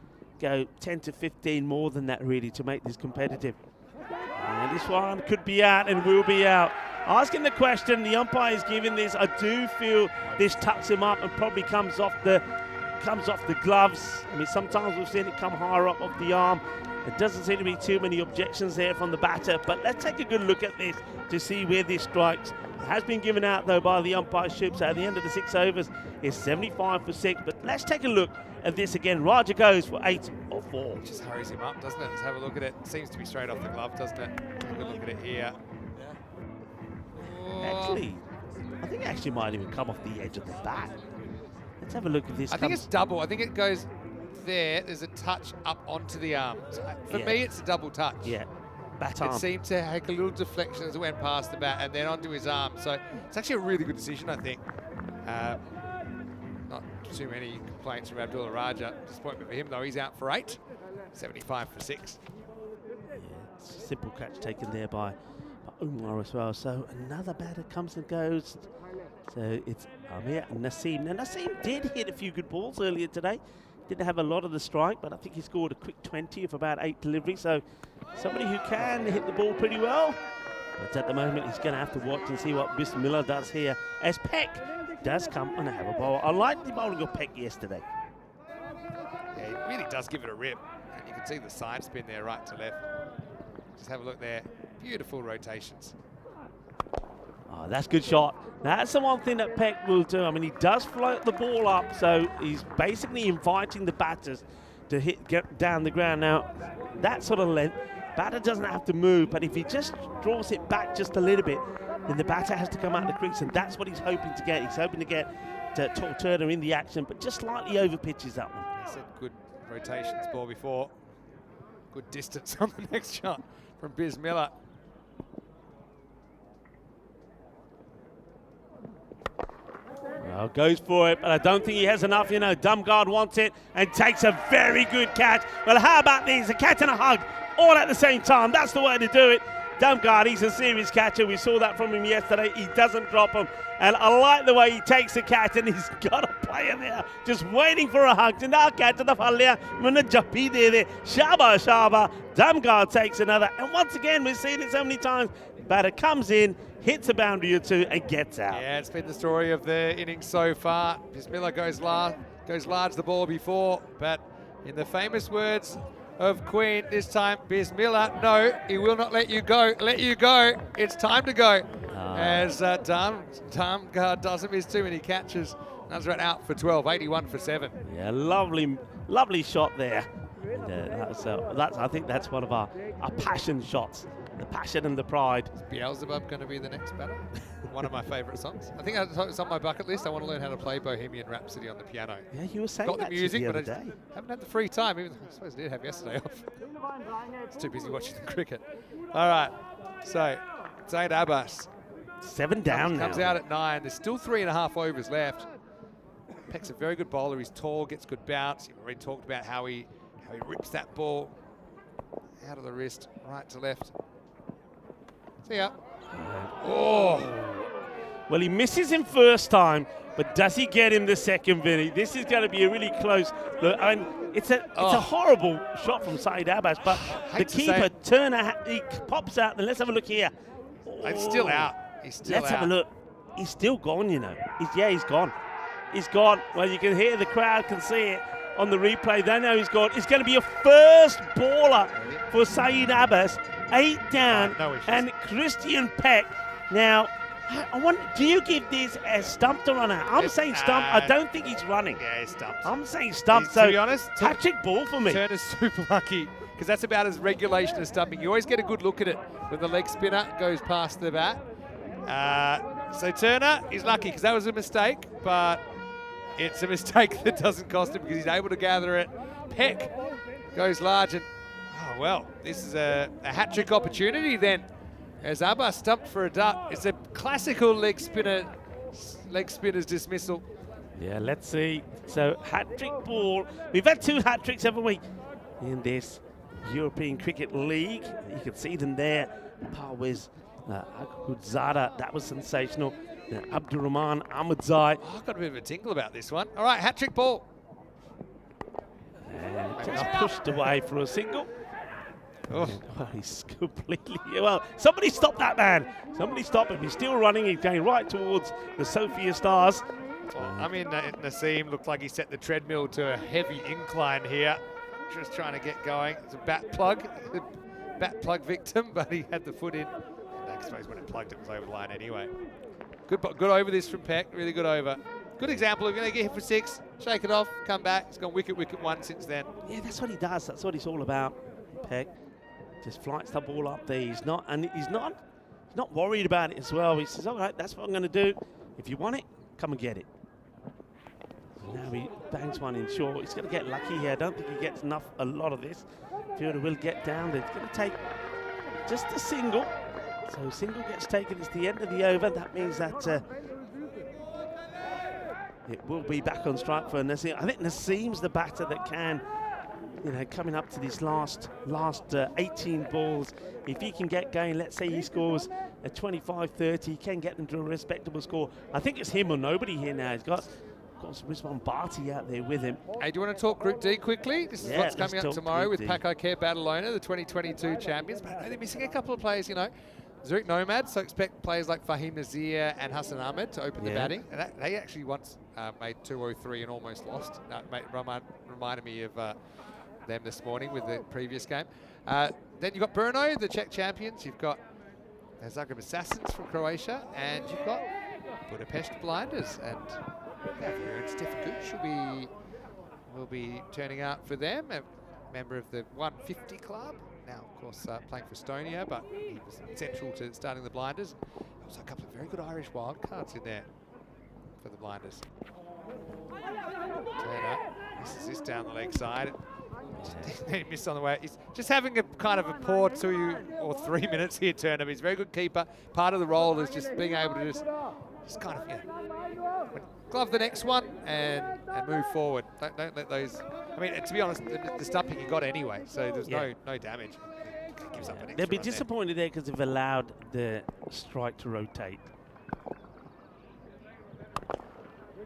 go 10 to 15 more than that really to make this competitive. And this one could be out and will be out. Asking the question, the umpire is giving this. I do feel this tucks him up and probably comes off the gloves. I mean, sometimes we've seen it come higher up off the arm. There doesn't seem to be too many objections there from the batter, but let's take a good look at this to see where this strikes. It has been given out though by the umpireship, so at the end of the 6 overs is 75 for 6. But let's take a look at this again. Raja goes for 8 or 4. It just hurries him up, doesn't it? Let's have a look at it. Seems to be straight off the glove, doesn't it? Have a good look at it here. Actually, I think it actually might even come off the edge of the bat. Let's have a look at this. I think it's double. I think it goes there. There's a touch up onto the arm. For me, it's a double touch. Yeah. Bat arm. It seemed to take a little deflection as it went past the bat and then onto his arm. So it's actually a really good decision, I think. Not too many complaints from Abdullah Raja. Disappointment for him, though. He's out for 8. 75 for 6. Yeah, it's a simple catch taken there by Umar as well. So another batter comes and goes. So it's Amir Naseem. Now Naseem did hit a few good balls earlier today. Didn't have a lot of the strike, but I think he scored a quick 20 of about 8 deliveries. So somebody who can hit the ball pretty well. But at the moment, he's going to have to watch and see what Bismillah does here, as Peck does come and have a bowl. I liked the bowling of Peck yesterday. Yeah, he really does give it a rip. And you can see the side spin there, right to left. Just have a look there. Beautiful rotations. Oh, that's a good shot. That's the one thing that Peck will do. I mean, he does float the ball up, so he's basically inviting the batters to get down the ground. Now, that sort of length, batter doesn't have to move, but if he just draws it back just a little bit, then the batter has to come out of the crease, and that's what he's hoping to get. He's hoping to get to Turner in the action, but just slightly over pitches that one. I said good rotations ball before. Good distance on the next shot from Bismillah. Well, goes for it, but I don't think he has enough. You know, Dumgard wants it and takes a very good catch. Well, how about these? A catch and a hug all at the same time. That's the way to do it. Dumgard, he's a serious catcher. We saw that from him yesterday. He doesn't drop him. And I like the way he takes the catch, and he's got a player there just waiting for a hug. Shaba. Dumgard takes another. And once again, we've seen it so many times. Batter comes in, hits a boundary or two, and gets out. Yeah, it's been the story of the innings so far. Bismillah goes large the ball before, but in the famous words of Queen, this time, Bismillah, no, he will not let you go. Let you go. It's time to go. As Dumgard doesn't miss too many catches. Nazrat out for 12, 81 for 7. Yeah, lovely shot there. And, I think that's one of our passion shots. The passion and the pride. Is Beelzebub going to be the next batter? One of my favourite songs. I think it's on my bucket list. I want to learn how to play Bohemian Rhapsody on the piano. Yeah, you were saying got that the music, the but I other day. haven't had the free time. Even I suppose I did have yesterday off. It's too busy watching the cricket. All right, so Zaid Abbas. 7 down now. Comes out at 9. There's still 3.5 overs left. Peck's a very good bowler. He's tall, gets good bounce. You've already talked about how he rips that ball out of the wrist, right to left. See ya. Oh. Well, he misses him first time, but does he get him the second, Vinny? This is going to be a really close look. I mean, it's a horrible shot from Saeed Abbas, but the keeper, Turner, he pops out. And let's have a look here. It's still out. He's still out. Let's have a look. He's still gone, you know. He's gone. He's gone. Well, you can hear the crowd, can see it on the replay. They know he's gone. It's going to be a first baller for Saeed Abbas. 8 down, and Christian Peck. Now, I wonder, do you give this a stump to run out? I'm saying stump. I don't think he's running. Yeah, he's stumped. I'm saying stump. To be honest, hat-trick ball for me. Turner's super lucky because that's about as regulation as stumping. You always get a good look at it when the leg spinner goes past the bat. So Turner is lucky because that was a mistake, but it's a mistake that doesn't cost him because he's able to gather it. Peck goes large and well, this is a hat-trick opportunity then, as Abbas stumped for a duck. It's a classical leg spinner's dismissal. Yeah, let's see. So, hat-trick ball. We've had 2 hat-tricks, haven't we, in this European Cricket League. You can see them there. Parwiz Agudzada, that was sensational. Abdurrahman Ahmadzai. I've got a bit of a tinkle about this one. All right, hat-trick ball. And just pushed away for a single. Oh, he's completely... Well, somebody stop that man. Somebody stop him. He's still running. He's going right towards the Sophia Stars. I mean, Naseem looked like he set the treadmill to a heavy incline here. Just trying to get going. It's a bat plug victim, but he had the foot in. I suppose when it plugged, it was over the line anyway. Good over this from Peck. Really good over. Good example of, get hit for 6, shake it off, come back. He's gone wicket 1 since then. Yeah, that's what he does. That's what it's all about, Peck. Just flights the ball up there. He's not worried about it as well. He says, all right, that's what I'm going to do. If you want it, come and get it. Now he bangs one in short. He's going to get lucky here. I don't think he gets a lot of this. Fielder will get down. It's going to take just a single. So single gets taken. It's the end of the over. That means that it will be back on strike for Naseem. I think Naseem's the batter that can, coming up to these last 18 balls, if he can get going, let's say he scores a 25-30, he can get them to a respectable score. I think it's him or nobody here now. He's got Got Rizwan Bharti out there with him. Hey, do you want to talk Group D quickly? This is Yeah, what's let's coming up talk tomorrow Group with D. Paco Care Badalona, the 2022 champions. But they're missing a couple of players, you know. Zurich Nomads, so expect players like Fahim Nazir and Hassan Ahmed to open the batting. And they actually once made 203 and almost lost. Reminded me of them this morning with the previous game. Then you've got Brno, the Czech champions. You've got Zagreb Assassins from Croatia, and you've got Budapest Blinders. And Steph Gooch will be turning out for them, a member of the 150 club. Now, of course, playing for Estonia, but he was central to starting the Blinders. Also, a couple of very good Irish wildcards in there for the Blinders. Turner misses this down the leg side. He missed on the way. He's just having a kind of a poor 2 or 3 minutes here, Turner. He's a very good keeper. Part of the role is just being able to just kind of, glove the next one and move forward. Don't let those. I mean, to be honest, the stumping he got anyway, so there's no damage. Gives up an They'll be extra run disappointed there because they've allowed the strike to rotate.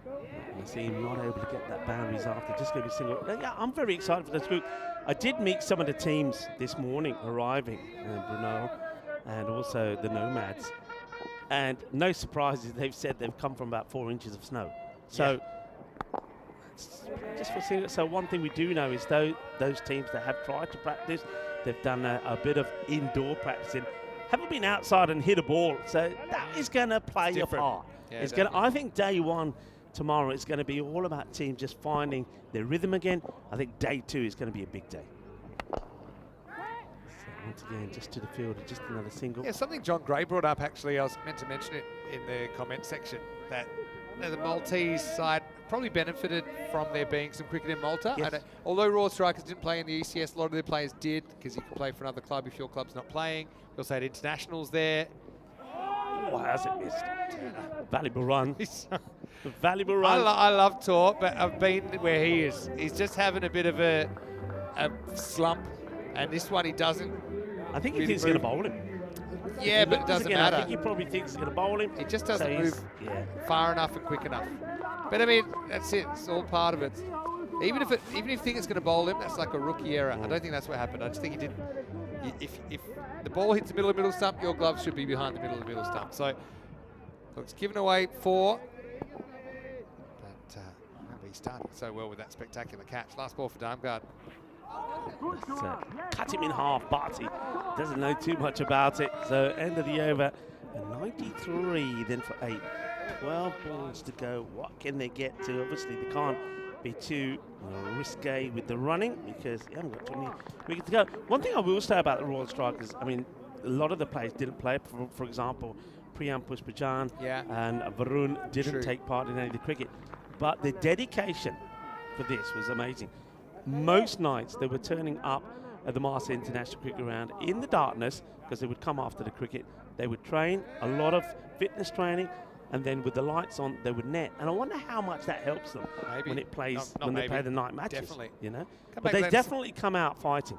You see him not able to get that boundaries after just going to be single. Yeah, I'm very excited for this group. I did meet some of the teams this morning arriving, Brno and also the Nomads. And no surprises, they've said they've come from about 4 inches of snow. So, just for seeing it. So one thing we do know is those teams that have tried to practice, they've done a bit of indoor practicing, haven't been outside and hit a ball. So that is going to play a part. Yeah, it's going. I think day one tomorrow it's going to be all about teams just finding their rhythm again. I think day two is going to be a big day. Once again, just to the field, just another single. Yeah, something John Gray brought up, actually. I was meant to mention it in the comment section, that the Maltese side probably benefited from there being some cricket in Malta. Yes. Although Raw Strikers didn't play in the ECS, a lot of their players did, because you can play for another club if your club's not playing. We also had internationals there. Why has it missed? Valuable run. Valuable run. I love Tor, but I've been where he is. He's just having a bit of a slump, and this one he doesn't. I think he thinks he's going to bowl him. Yeah, but it doesn't matter. I think he probably thinks he's going to bowl him. He just doesn't move far enough and quick enough. But I mean, that's it. It's all part of it. Even if you think it's going to bowl him, that's like a rookie error. I don't think that's what happened. I just think he didn't. If the ball hits the middle stump, your glove should be behind the middle stump. So, look, it's given away 4. But remember, he started so well with that spectacular catch. Last ball for Darmgard. Cut him in half. Bharti doesn't know too much about it. So end of the over. And 93 then for 8. 12 balls to go. What can they get to? Obviously, they can't be too risque with the running because they haven't got too many wickets to go. One thing I will say about the Royal Strikers, I mean, a lot of the players didn't play. For example, Priyam Pushparajan and Varun didn't take part in any of the cricket. But the dedication for this was amazing. Most nights they were turning up at the Marseille International Cricket Ground in the darkness because they would come after the cricket. They would train, a lot of fitness training, and then with the lights on, they would net. And I wonder how much that helps them when it plays when they play the night matches. Definitely. You know, but they definitely come out fighting.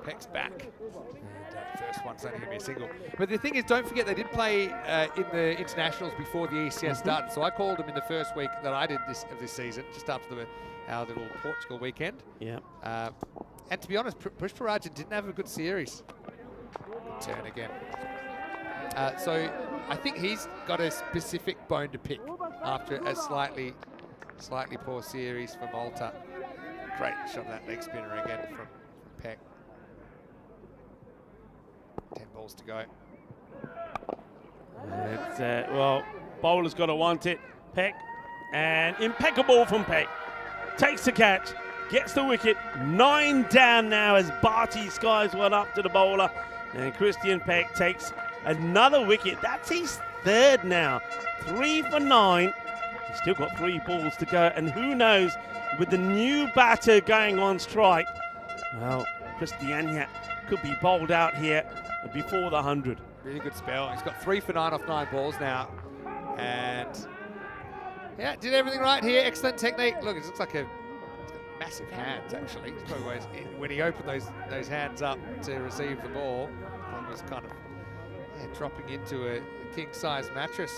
Peck's back. And first one's only going to be a single. But the thing is, don't forget they did play in the internationals before the ECS started. So I called them in the first week that I did of this season, just after our little Portugal weekend. Yeah. And to be honest, Pushparajan didn't have a good series. Good turn again. So I think he's got a specific bone to pick after a slightly poor series for Malta. Great shot of that leg spinner again from Peck. 10 balls to go. Well, bowler's got to want it. Peck, and impeccable from Peck. Takes the catch, gets the wicket. 9 down now as Bharti skies one up to the bowler. And Christian Peck takes another wicket. That's his 3rd now. 3 for 9. He's still got 3 balls to go. And who knows, with the new batter going on strike, well, Christiania could be bowled out here before the 100. Really good spell. He's got 3 for 9 off 9 balls now. And yeah, did everything right here. Excellent technique. Look, it looks like he's got massive hands, actually. It's probably when he opened those hands up to receive the ball, it was kind of dropping into a king-size mattress.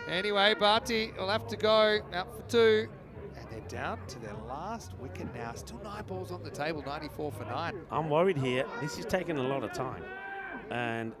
Anyway, Bharti will have to go out for 2. They're down to their last wicket now. Still 9 balls on the table, 94 for 9. I'm worried here. This is taking a lot of time. And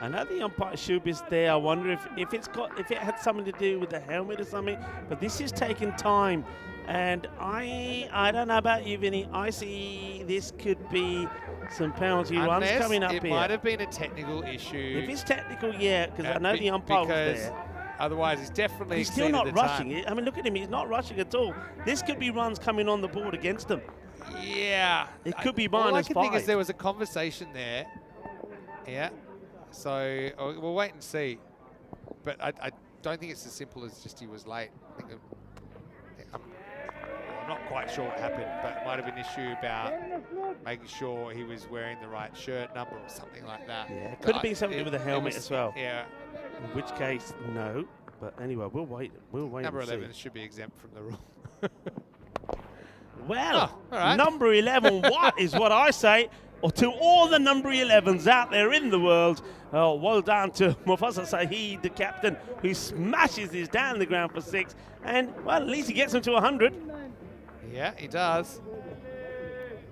I know the umpire shoe is there. I wonder if it had something to do with the helmet or something. But this is taking time. And I don't know about you, Vinny. I see this could be some penalty runs coming up here. It might have been a technical issue. If it's technical, yeah, because I know the umpire was there. Otherwise, he's definitely He's still not rushing it. I mean, look at him. He's not rushing at all. This could be runs coming on the board against him. Yeah. It could be -5. All I can think is there was a conversation there. Yeah. So we'll wait and see. But I don't think it's as simple as just he was late. I think I'm not quite sure what happened, but it might have been an issue about making sure he was wearing the right shirt number or something like that. Yeah, it could have been something to do with the helmet as well. Yeah. In which case, no. But anyway, we'll wait. We'll wait. Number and 11 see. should be exempt from the rule. Well, all right. number 11, what is what I say? Or to all the number 11s out there in the world, well done to Mufasa Saeed, the captain, who smashes this down the ground for 6. And, well, at least he gets him to 100. Yeah, he does.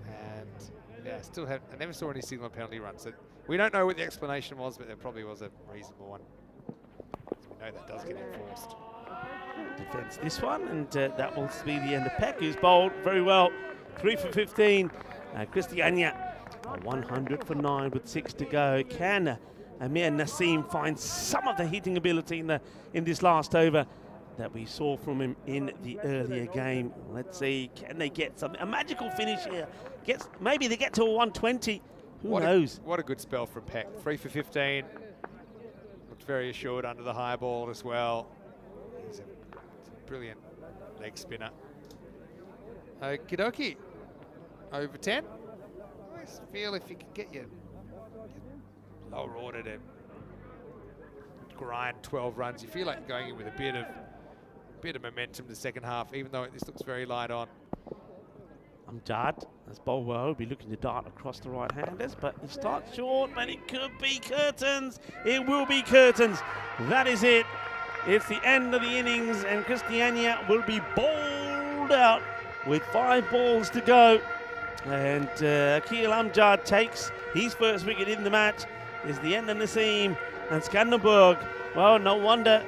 And, yeah, I never saw any signal penalty runs. So we don't know what the explanation was, but there probably was a reasonable one. We know that does get enforced. Defends this one, and that will be the end of Peck, who's bowled very well. 3 for 15. Christiania, 100 for 9 with 6 to go. Can Amir Naseem find some of the hitting ability in this last over that we saw from him in the earlier game? Let's see, can they get something? A magical finish here. Maybe they get to a 120. Who knows? What a good spell from Peck. 3 for 15. Looked very assured under the high ball as well. He's a brilliant leg spinner. Okie dokie. Over 10. I just feel if you can get your lower order to grind 12 runs, you feel like going in with a bit of momentum the second half, even though this looks very light on. Amjad has bowled well. He'll be looking to dart across the right-handers, but he starts short, but it could be curtains. It will be curtains. That is it. It's the end of the innings, and Christiania will be bowled out with 5 balls to go. And Akil Amjad takes his first wicket in the match. It's the end of Naseem and Skanderborg. Well, no wonder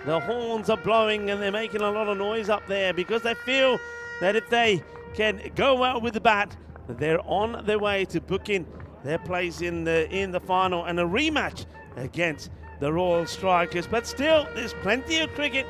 the horns are blowing and they're making a lot of noise up there, because they feel that if they can go well with the bat, they're on their way to booking their place in the final and a rematch against the Royal Strikers. But still, there's plenty of cricket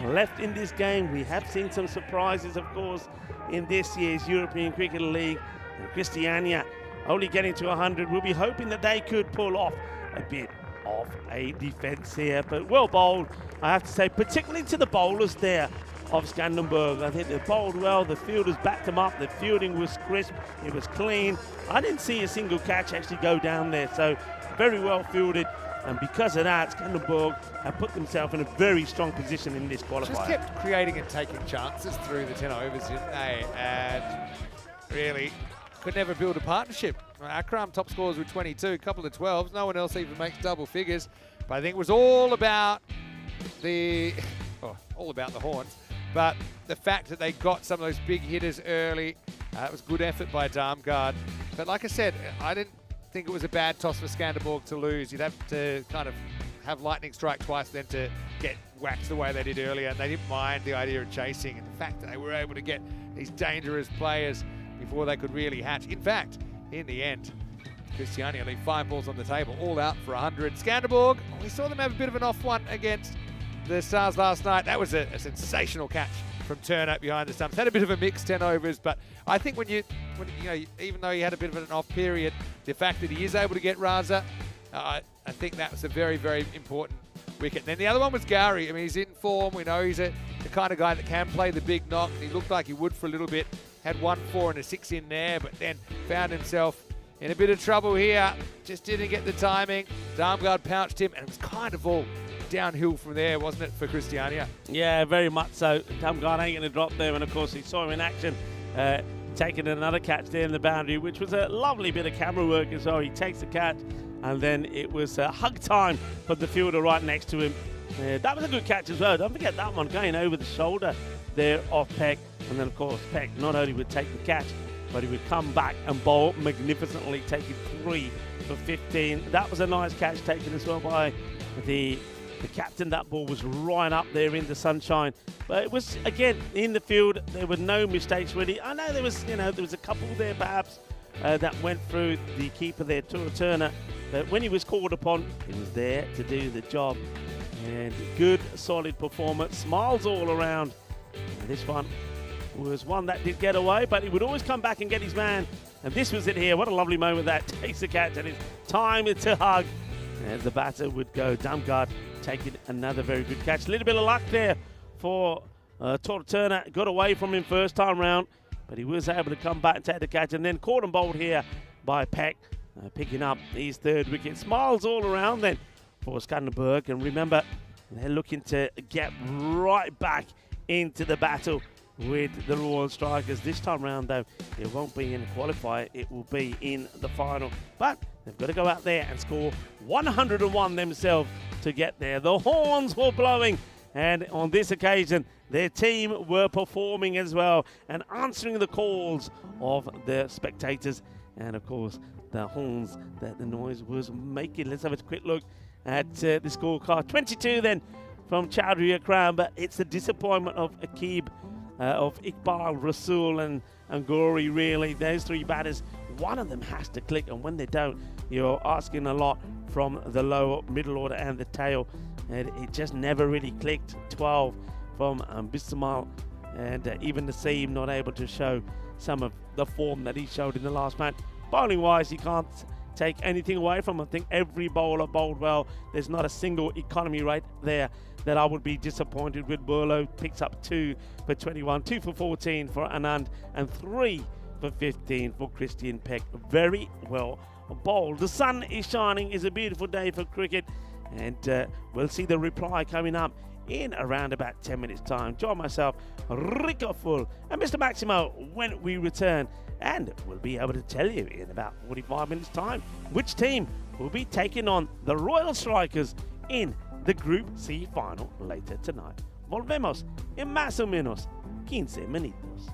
left in this game. We have seen some surprises, of course, in this year's European Cricket League. And Christiania only getting to 100. We'll be hoping that they could pull off a bit of a defence here. But well bowled, I have to say, particularly to the bowlers there of Skanderborg. I think they bowled well. The fielders backed them up. The fielding was crisp. It was clean. I didn't see a single catch actually go down there. So very well fielded. And because of that, Skanderborg have put themselves in a very strong position in this qualifier. Just kept creating and taking chances through the 10 overs, didn't they? And really could never build a partnership. Akram top scores with 22, a couple of 12s. No one else even makes double figures. But I think it was all about the horns. But the fact that they got some of those big hitters early, it was good effort by Damgard. But like I said, I didn't think it was a bad toss for Skanderborg to lose. You'd have to kind of have lightning strike twice then to get whacked the way they did earlier, and they didn't mind the idea of chasing and the fact that they were able to get these dangerous players before they could really hatch. In fact, in the end, Christiania leave 5 balls on the table, all out for 100. Skanderborg, we saw them have a bit of an off one against the Stars last night. That was a sensational catch from Turner behind the stumps. Had a bit of a mixed 10 overs, but I think when you know, even though he had a bit of an off period, the fact that he is able to get Raza, I think that was a very, very important wicket. And then the other one was Ghauri. I mean, he's in form. We know he's the kind of guy that can play the big knock. He looked like he would for a little bit. Had 1 4 and a 6 in there, but then found himself in a bit of trouble here. Just didn't get the timing. Damgard pounced him, and it was kind of all downhill from there, wasn't it, for Christiania? Yeah, very much so. Damgard ain't going to drop there, and of course he saw him in action, taking another catch there in the boundary, which was a lovely bit of camera work as well. He takes the catch, and then it was hug time for the fielder right next to him. That was a good catch as well. Don't forget that one going over the shoulder there of Peck. And then, of course, Peck not only would take the catch, but he would come back and bowl magnificently, taking 3 for 15. That was a nice catch taken as well by the captain. That ball was right up there in the sunshine. But it was, again, in the field. There were no mistakes, really. I know there was a couple there, perhaps, that went through the keeper there, Turner. But when he was called upon, he was there to do the job. And good, solid performance. Smiles all around. And this one was one that did get away, but he would always come back and get his man. And this was it here. What a lovely moment that. Takes the catch, and it's time to hug. As the batter would go, Damgard taking another very good catch. A little bit of luck there for Turner. Got away from him first time round, but he was able to come back and take the catch. And then caught and bowled here by Peck, picking up his 3rd wicket. Smiles all around then for Skanderborg. And remember, they're looking to get right back into the battle with the Royal Strikers. This time round, though, it won't be in the qualifier. It will be in the final. But they've got to go out there and score 101 themselves to get there. The horns were blowing, and on this occasion, their team were performing as well and answering the calls of the spectators. And, of course, the horns that the noise was making. Let's have a quick look at the scorecard. 22 then from Chowdhury Akram, but it's the disappointment of Akib, of Iqbal, Rasul and Ghauri, really. Those 3 batters, one of them has to click, and when they don't, you're asking a lot from the lower middle order and the tail. And it just never really clicked. 12 from Bismal, and even Naseem not able to show some of the form that he showed in the last match. Bowling wise, you can't take anything away from him. I think every bowler bowled well. There's not a single economy rate there that I would be disappointed with. Burlow picks up 2 for 21, 2 for 14 for Anand, and 3 for 15 for Christian Peck. Very well bowled. The sun is shining. It's a beautiful day for cricket, and we'll see the reply coming up in around about 10 minutes time. Join myself, Rico Full, and Mr. Maximo when we return, and we'll be able to tell you in about 45 minutes time which team will be taking on the Royal Strikers in the Group C final later tonight. Volvemos en más o menos 15 minutos.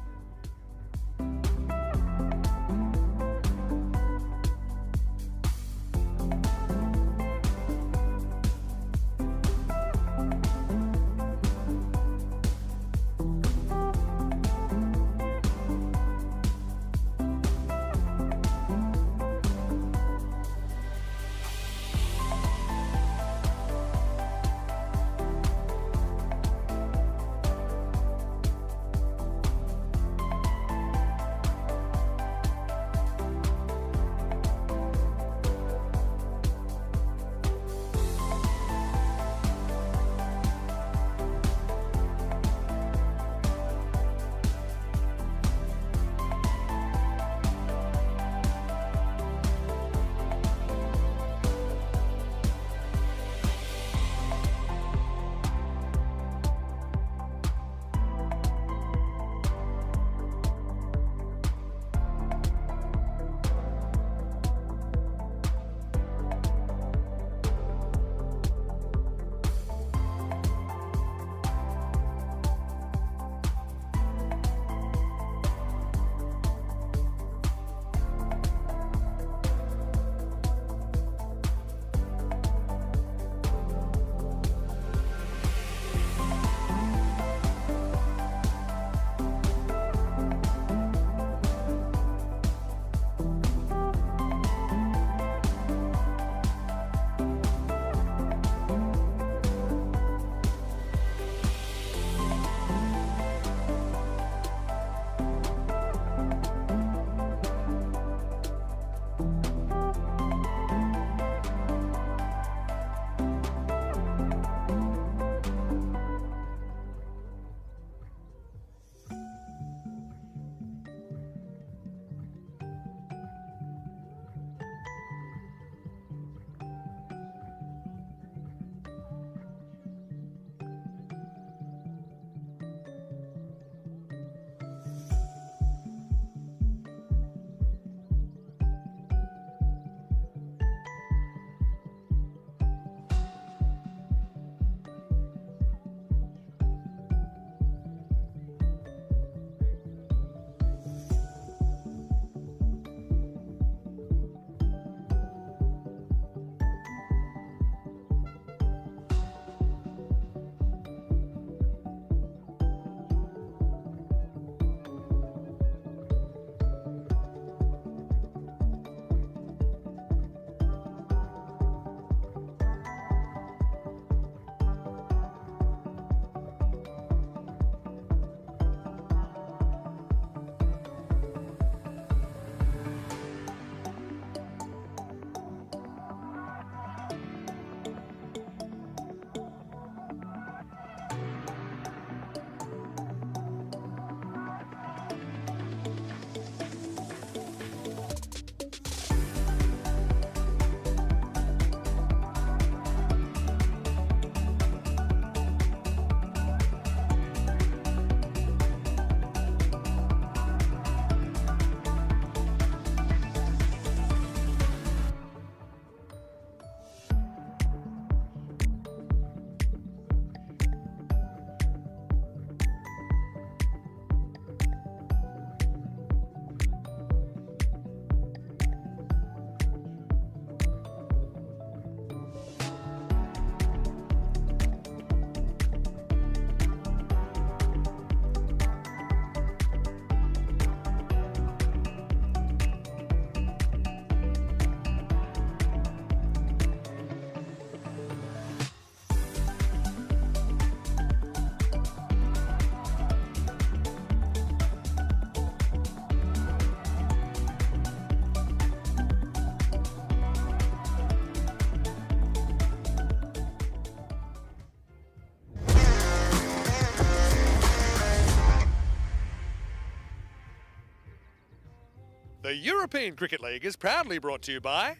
The European Cricket League is proudly brought to you by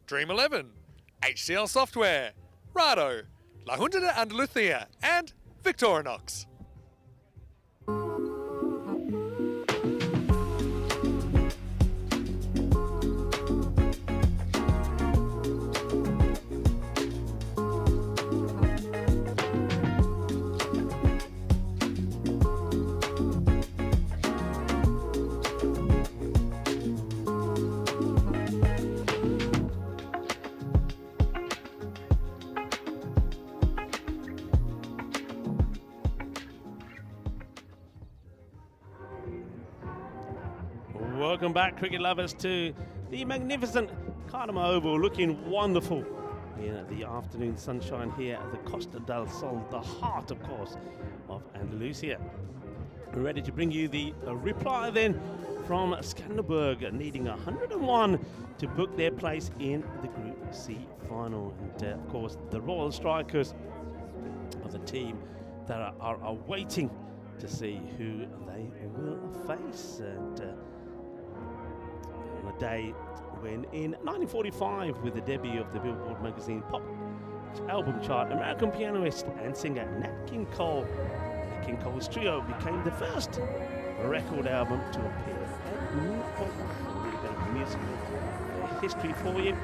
Dream 11, HCL Software, Rado, La Junta de Andalucía, and Victorinox. Welcome back, cricket lovers, to the magnificent Cardiff Oval, looking wonderful in the afternoon sunshine here at the Costa del Sol, the heart, of course, of Andalusia. We're ready to bring you the reply then from Skanderborg, needing 101 to book their place in the Group C final. And of course, the Royal Strikers are the team that are waiting to see who they will face. And on a day when in 1945, with the debut of the Billboard magazine pop album chart, American pianist and singer Nat King Cole, Nat King Cole's trio became the first record album to appear at Newport. A little bit of musical history for you.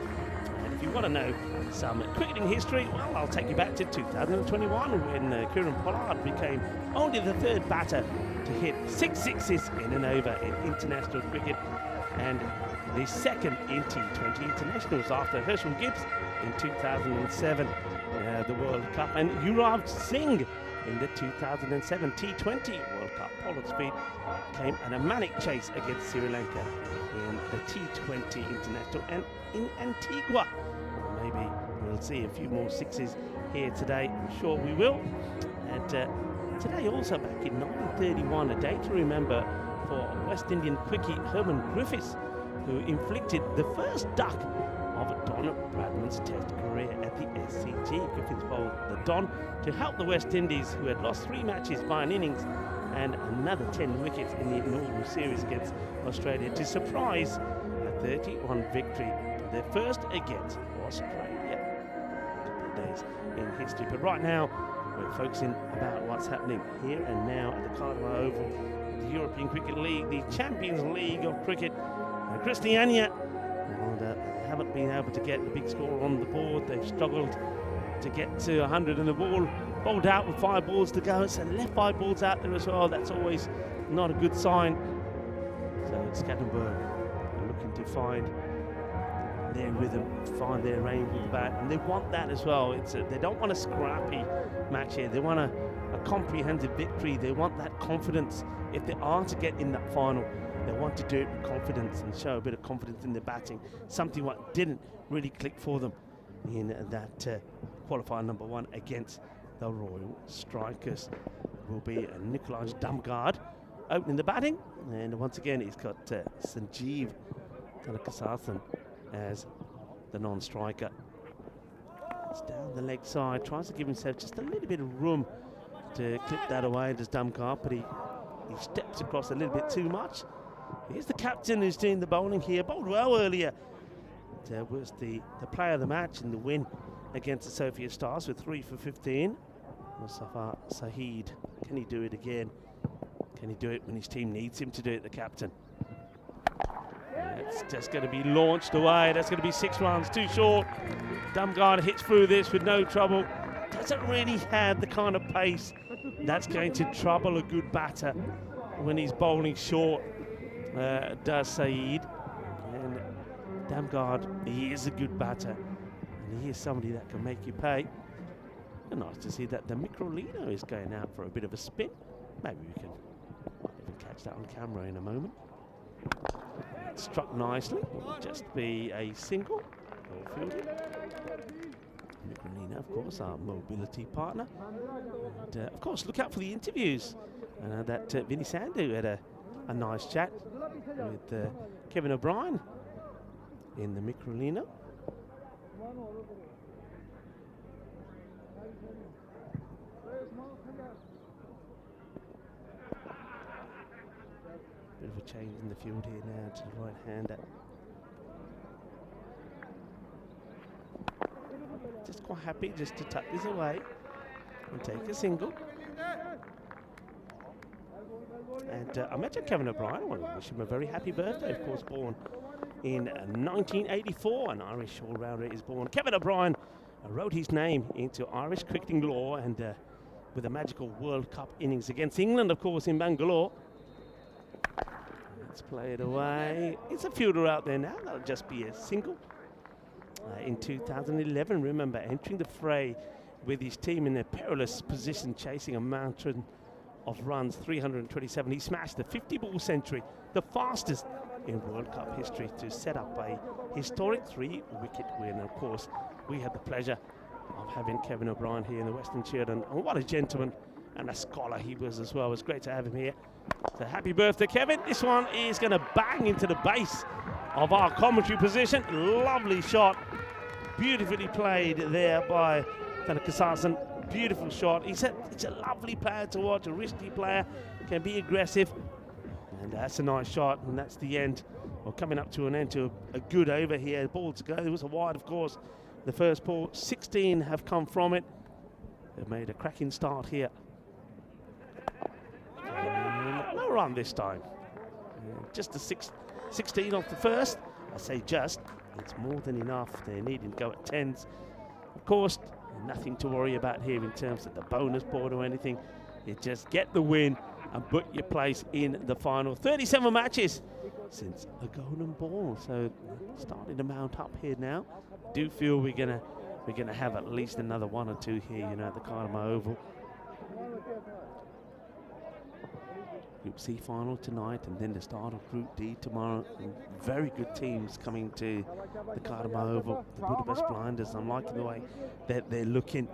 And if you want to know some cricketing history, well, I'll take you back to 2021 when Kieran Pollard became only the third batter to hit 6 sixes in and over in international cricket, and the second in T20 internationals after Herschel Gibbs in 2007, the World Cup, and Yuvraj Singh in the 2007 T20 World Cup. Pollard's feat came at a manic chase against Sri Lanka in the T20 international and in Antigua. Maybe we'll see a few more sixes here today. I'm sure we will. And today also back in 1931, a day to remember for West Indian quickie Herman Griffiths, who inflicted the first duck of Don Bradman's Test career at the SCG. Griffiths bowled the Don to help the West Indies, who had lost 3 matches by an innings and another 10 wickets in the inaugural series against Australia, to surprise a 31 victory, their first against Australia. A couple of days in history, but right now we're focusing about what's happening here and now at the Cardiff Oval, the European Cricket League, the Champions League of cricket. Christiania haven't been able to get the big score on the board. They've struggled to get to 100, and the ball bowled out with 5 balls to go. So left 5 balls out there as well. That's always not a good sign. So Skanderborg are looking to find their rhythm, find their range with the bat, and they want that as well. They don't want a scrappy match here. They want a comprehensive victory. They want that confidence. If they are to get in that final, they want to do it with confidence and show a bit of confidence in their batting, something what didn't really click for them in that qualifier number 1 against the Royal Strikers. Will be Nikolaj Damgaard opening the batting, and once again he's got Sanjeev Tanakasathan as the non-striker. It's down the leg side, tries to give himself just a little bit of room to clip that away, does Damgaard, but he steps across a little bit too much. Here's the captain who's doing the bowling here. Bowled well earlier. Was the player of the match in the win against the Sophia Stars with 3 for 15. Mustafa Saheed, can he do it again? Can he do it when his team needs him to do it, the captain? That's just going to be launched away. That's going to be 6 runs, too short. Damgaard hits through this with no trouble. Doesn't really have the kind of pace that's going to trouble a good batter when he's bowling short. Does Saeed. And Damgaard, he is a good batter, and he is somebody that can make you pay. And nice to see that the Microlino is going out for a bit of a spin. Maybe we can even catch that on camera in a moment. Struck nicely. Will just be a single. Microlino, of course, our mobility partner. And of course, look out for the interviews. That Vinny Sandhu had a nice chat with Kevin O'Brien in the Microlino. Bit of a change in the field here now to the right-hander. Just quite happy just to tuck this away and take a single. And I mentioned Kevin O'Brien. I want to wish him a very happy birthday. Of course, born in 1984. An Irish all-rounder is born. Kevin O'Brien wrote his name into Irish cricketing law, and with a magical World Cup innings against England, of course, in Bangalore. Let's play it away. It's a fielder out there now. That'll just be a single. In 2011, remember, entering the fray with his team in a perilous position, chasing a mountain of runs, 327. He smashed the 50-ball century, the fastest in World Cup history, to set up a historic 3-wicket win. Of course, we had the pleasure of having Kevin O'Brien here in the Western Children. And what a gentleman and a scholar he was as well. It was great to have him here. So happy birthday, Kevin. This one is going to bang into the base of our commentary position. Lovely shot. Beautifully played there by Tanny. Beautiful shot. He's a lovely player to watch, a risky player, can be aggressive. And that's a nice shot, and that's the end. Well, coming up to an end to a good over here. Ball to go. There was a wide, of course. The first ball, 16 have come from it. They've made a cracking start here. No run this time. Just a 16 off the first. I say just. It's more than enough. They're needing to go at 10s. Of course, nothing to worry about here in terms of the bonus board or anything. You just get the win and put your place in the final. 37 matches since the golden ball. So starting to mount up here now. Do feel we're gonna have at least another 1 or 2 here, you know, at the Karma Oval. Group C final tonight, and then the start of Group D tomorrow. And very good teams coming to the Karma Oval. The Budapest Blinders, I'm liking the way that they're looking.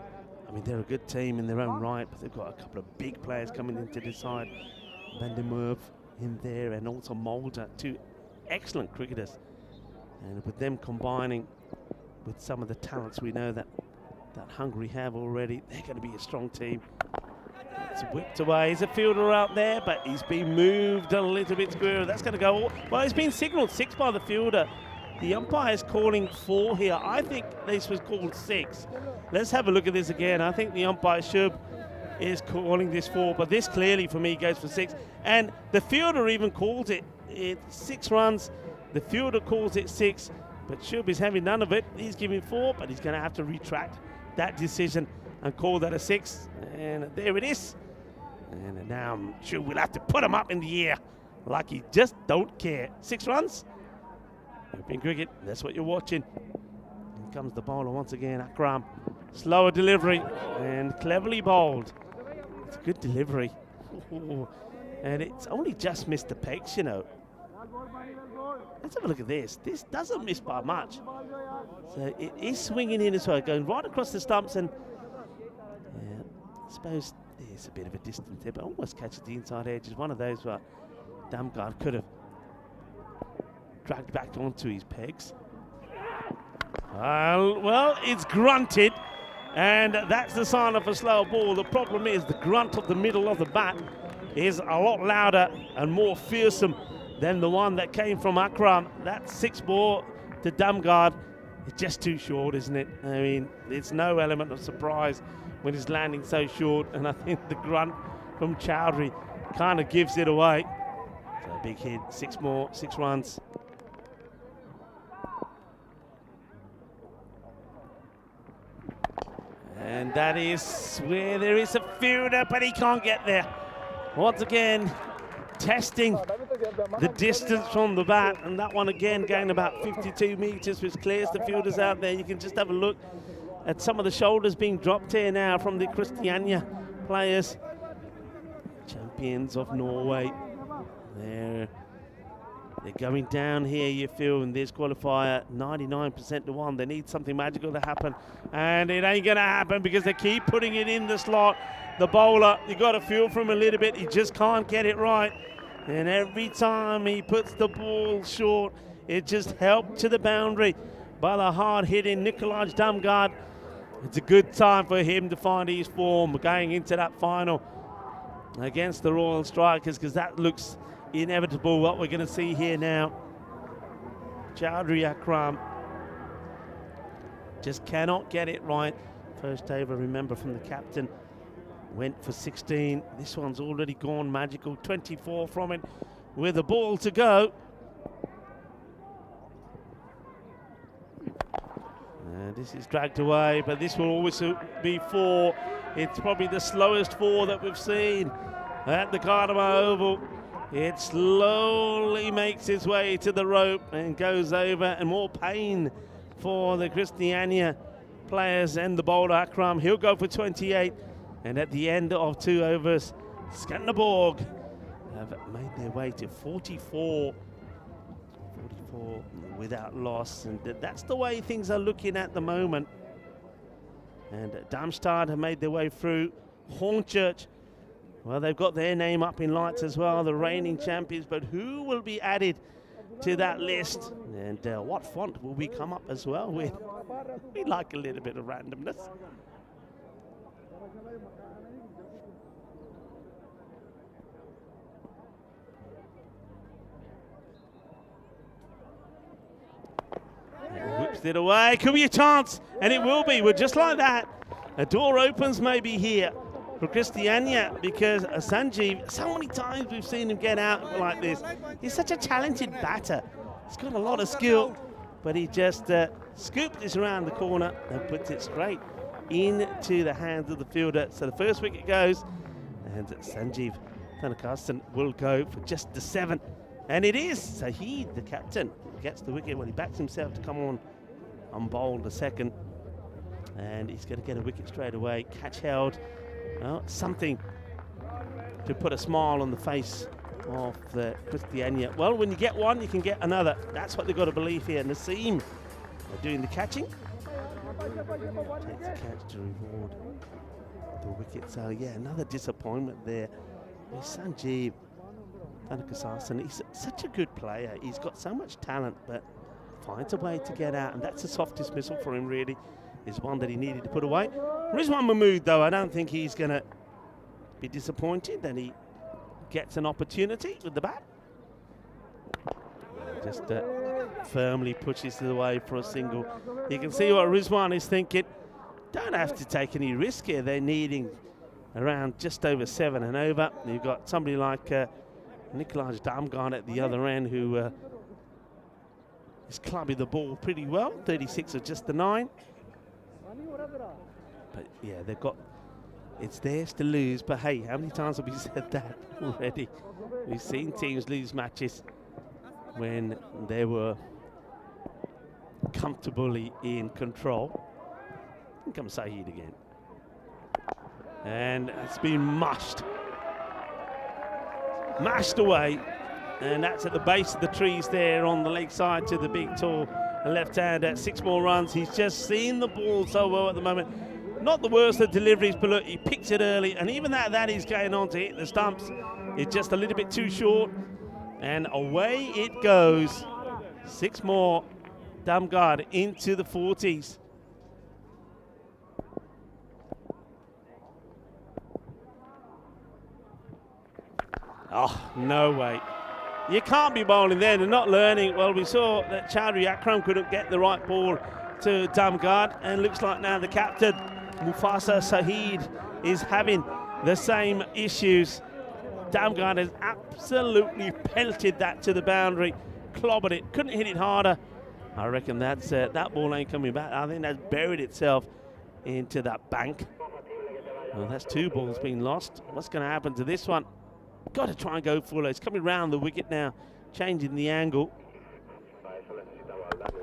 I mean, they're a good team in their own right, but they've got a couple of big players coming into this side. Van der Merwe in there, and also Mulder, 2 excellent cricketers. And with them combining with some of the talents we know that Hungary have already, they're going to be a strong team. It's whipped away. He's a fielder out there, but he's been moved a little bit square. That's going to go. Well, he's been signalled 6 by the fielder. The umpire is calling 4 here. I think this was called 6. Let's have a look at this again. I think the umpire is calling this 4, but this clearly for me goes for 6. And the fielder even calls it 6 runs. The fielder calls it 6, but Shub is having none of it. He's giving 4, but he's going to have to retract that decision and call that a 6. And there it is. And now Shub will have to put him up in the air like he just don't care. 6 runs. European cricket, that's what you're watching. Here comes the bowler once again, Akram. Slower delivery and cleverly bowled. It's a good delivery. And it's only just missed the pegs, you know. Let's have a look at this. This doesn't miss by much. So it is swinging in as well, going right across the stumps, and yeah, I suppose there's a bit of a distance there, but almost catches the inside edge. It's one of those where Damgard could have dragged back onto his pegs. Well, it's grunted, and that's the sign of a slow ball. The problem is the grunt of the middle of the bat is a lot louder and more fearsome than the one that came from Akram. That 6 ball to Damgard is just too short, isn't it? I mean, there's no element of surprise when he's landing so short, and I think the grunt from Chowdhury kind of gives it away. So a big hit, 6 runs. And that is where there is a fielder, but he can't get there. Once again, testing the distance from the bat, and that one again going about 52 metres, which clears the fielders out there. You can just have a look at some of the shoulders being dropped here now from the Christiania players. Champions of Norway. They're going down here, you feel, in this qualifier, 99% to 1. They need something magical to happen, and it ain't going to happen because they keep putting it in the slot. The bowler, you got to feel for him a little bit. He just can't get it right. And every time he puts the ball short, it just helped to the boundary by the hard-hitting Nikolaj Damgard. It's a good time for him to find his form going into that final against the Royal Strikers, because that looks inevitable what we're going to see here now. Ghauri Akram just cannot get it right. First over, remember, from the captain, went for 16. This one's already gone magical. 24 from it with a ball to go. And this is dragged away, but this will always be 4. It's probably the slowest 4 that we've seen at the Ghauri Oval. It slowly makes its way to the rope and goes over, and more pain for the Christiania players and the bowler Akram. He'll go for 28, and at the end of 2 overs, Skanderborg have made their way to 44 without loss, and that's the way things are looking at the moment. And Darmstadt have made their way through. Hornchurch, well, they've got their name up in lights as well, the reigning champions, but who will be added to that list? And what font will we come up as well with? We like a little bit of randomness. Whips it away, could be a chance, and it will be. We're just like that. A door opens maybe here for Christiania, because Sanjeev, so many times we've seen him get out like this. He's such a talented batter. He's got a lot of skill, but he just scooped this around the corner and puts it straight into the hands of the fielder. So the first wicket goes, and Sanjeev Thanakasan will go for just the 7. And it is Saheed, the captain, gets the wicket when he backs himself to come on bowl the second. And he's going to get a wicket straight away. Catch held. Well, something to put a smile on the face of the Christiania. Well, when you get one, you can get another. That's what they've got to believe here. Naseem doing the catching. Takes the catch to reward the wicket. So, yeah, another disappointment there. Sanjeev Thanakasan, he's such a good player. He's got so much talent, but finds a way to get out. And that's a soft dismissal for him, really. Is one that he needed to put away. Rizwan Mahmood, though, I don't think he's going to be disappointed that he gets an opportunity with the bat. Just firmly pushes it away for a single. You can see what Rizwan is thinking. Don't have to take any risk here. They're needing around just over 7 and over. You've got somebody like Nikolaj Damgard at the other end who is clubbing the ball pretty well. 36 of just the 9. But yeah, they've got, it's theirs to lose. But hey, how many times have we said that already? We've seen teams lose matches when they were comfortably in control. And come Saheed again. And it's been mashed away. And that's at the base of the trees there on the leg side to the big tall left-hander. 6 more runs. He's just seen the ball so well at the moment. Not the worst of deliveries, but look, he picks it early, and even that he's going on to hit the stumps. It's just a little bit too short, and away it goes. 6 more. Damgard into the 40s. Oh, no way. You can't be bowling there. They're not learning. Well, we saw that Ghauri Akram couldn't get the right ball to Damgard, and looks like now the captain, Mufasa Saheed, is having the same issues. Damgard has absolutely pelted that to the boundary, clobbered it, couldn't hit it harder. I reckon that's that ball ain't coming back. I think that's buried itself into that bank. Well, that's 2 balls being lost. What's going to happen to this one? Got to try and go fuller. It's coming round the wicket now, changing the angle.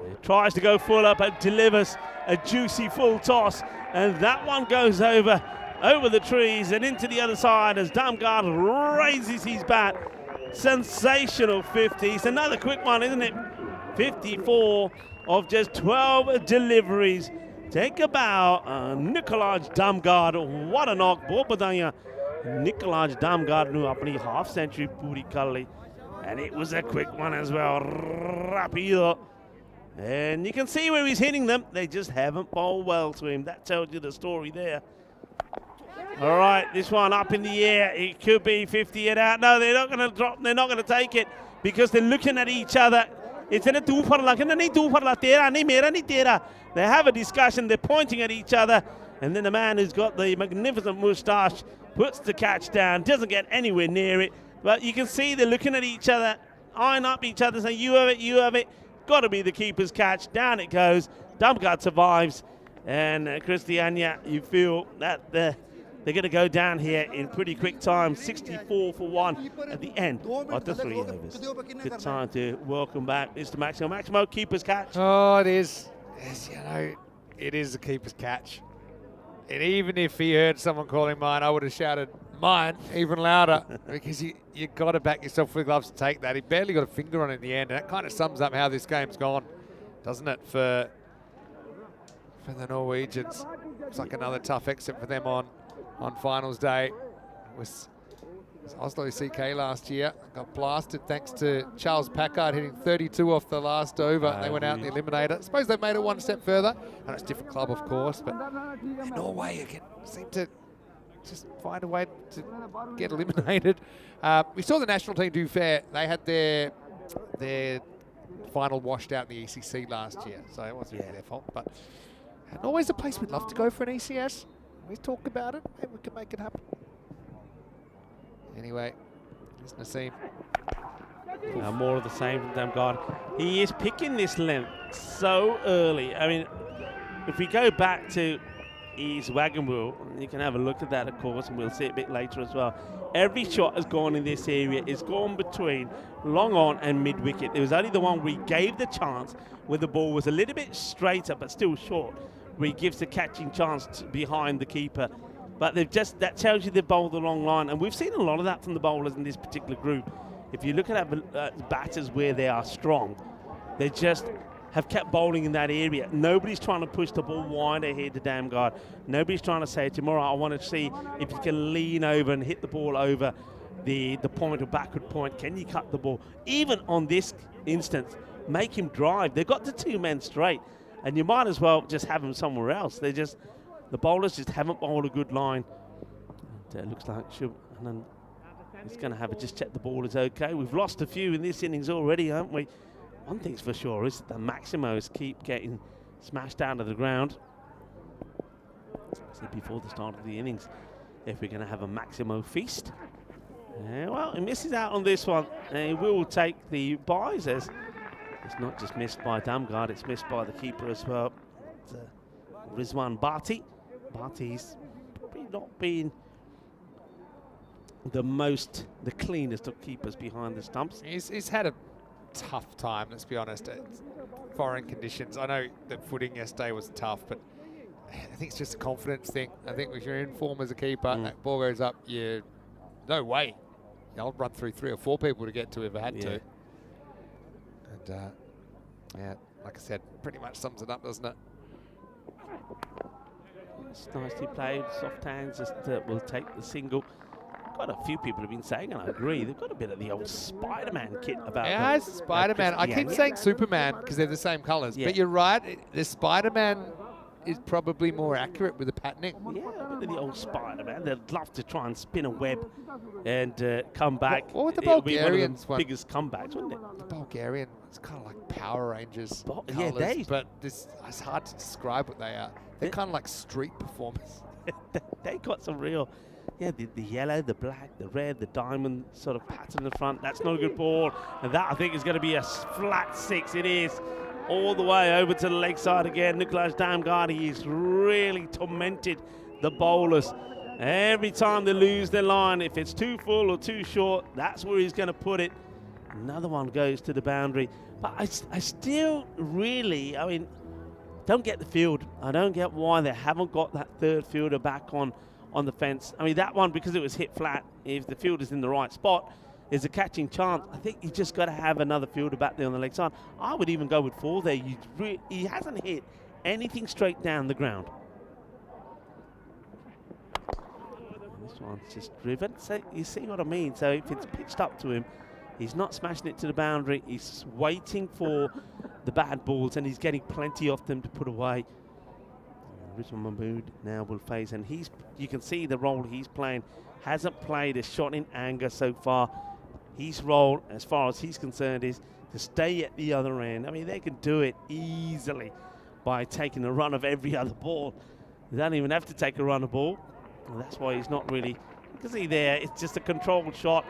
He tries to go fuller, but delivers a juicy full toss, and that one goes over the trees and into the other side as Damgard raises his bat. Sensational 50s. Another quick one, isn't it? 54 of just 12 deliveries. Take a bow, Nikolaj Damgard. What a knock. Bahut badaiyan. Nikolaj Damgard nu apni half century puri kar li. And it was a quick one as well. Rapido. And you can see where he's hitting them. They just haven't bowled well to him. That tells you the story there. All right, this one up in the air. It could be 50 and out. No, they're not going to drop. They're not going to take it because they're looking at each other. It's in a tu par la, nahi tu par la tera, nahi mera, nahi tera. They have a discussion. They're pointing at each other. And then the man who's got the magnificent moustache puts the catch down, doesn't get anywhere near it. But you can see they're looking at each other, eyeing up each other, saying, you have it, you have it. Got to be the keeper's catch. Down it goes. Damgard survives. And Christiania, you feel that they're going to go down here in pretty quick time. 64 for 1 at the end of the 3 overs. Good time to welcome back Mr. Maximo. Maximo, keeper's catch. Oh, it is. Yes, you know, it is a keeper's catch. And even if he heard someone calling mine, I would have shouted mine even louder because you got to back yourself with gloves to take that. He barely got a finger on it in the end, and that kind of sums up how this game's gone, doesn't it, for the Norwegians. Looks like another tough exit for them on finals day. It was Oslo CK last year. Got blasted thanks to Charles Packard hitting 32 off the last over. They went out in the Eliminator. I suppose they made it one step further. And it's a different club, of course, but Norway again seem to just find a way to get eliminated. We saw the national team do fair. They had their final washed out in the ECC last year, so it wasn't really their fault. But Norway's a place we'd love to go for an ECS. We talk about it. Maybe we can make it happen. Anyway, here's Naseem. More of the same from Damgard. He is picking this length so early. I mean, if we go back to his wagon wheel, you can have a look at that, of course, and we'll see it a bit later as well. Every shot has gone in this area. It's gone between long on and mid-wicket. There was only the one we gave the chance where the ball was a little bit straighter but still short, where he gives the catching chance behind the keeper. But that tells you they've bowled the long line, and we've seen a lot of that from the bowlers in this particular group. If you look at batters where they are strong, they just have kept bowling in that area. Nobody's trying to push the ball wider here to Damgard. Nobody's trying to say tomorrow, I want to see if you can lean over and hit the ball over the point or backward point. Can you cut the ball? Even on this instance, make him drive. They've got the 2 men straight, and you might as well just have them somewhere else. The bowlers just haven't bowled a good line. And it looks like he's going to have a just check the ball is okay. We've lost a few in this innings already, haven't we? One thing's for sure is that the Maximos keep getting smashed down to the ground. Said before the start of the innings, if we're going to have a Maximo feast. Well, he misses out on this one. He will take the buys as it's not just missed by Damgard, it's missed by the keeper as well. It's, Rizwan Bhatti. Bhatti's probably not been the cleanest of keepers behind the stumps. He's had a tough time, let's be honest. It's foreign conditions. I know that footing yesterday was tough, but I think it's just a confidence thing. I think if you're in form as a keeper, that ball goes up, no way. I'll run through 3 or 4 people to get to if I had to. And like I said, pretty much sums it up, doesn't it? It's nicely played, soft hands, just will take the single. Quite a few people have been saying, and I agree, they've got a bit of the old Spider-Man kit about them. Yeah, it's Spider-Man. I keep saying Superman because they're the same colours, but you're right, the Spider-Man is probably more accurate with the patterning. Yeah, a bit of the old Spider-Man. They'd love to try and spin a web and come back. What would the Bulgarians one? Biggest comebacks, wouldn't it? The Bulgarian, it's kind of like Power Rangers colours, but it's hard to describe what they are. They're kind of like street performers. They got some real, the yellow, the black, the red, the diamond sort of pattern in the front. That's not a good ball. And that, I think, is going to be a flat 6. It is. All the way over to the leg side again. Nicolas Damgard, he's really tormented the bowlers. Every time they lose their line, if it's too full or too short, that's where he's going to put it. Another one goes to the boundary. But I still really, don't get the field. I don't get why they haven't got that third fielder back on the fence. That one, because it was hit flat, if the fielder's in the right spot, is a catching chance. I think you just got to have another fielder back there on the leg side. I would even go with 4 there. He hasn't hit anything straight down the ground. And this one's just driven. So you see what I mean? So if it's pitched up to him, he's not smashing it to the boundary. He's waiting for the bad balls, and he's getting plenty of them to put away. Rizwan Mahmood now will face, and you can see the role he's playing. Hasn't played a shot in anger so far. His role, as far as he's concerned, is to stay at the other end. I mean, they can do it easily by taking a run of every other ball. They don't even have to take a run of ball. And that's why he's not really, you can see there, it's just a controlled shot.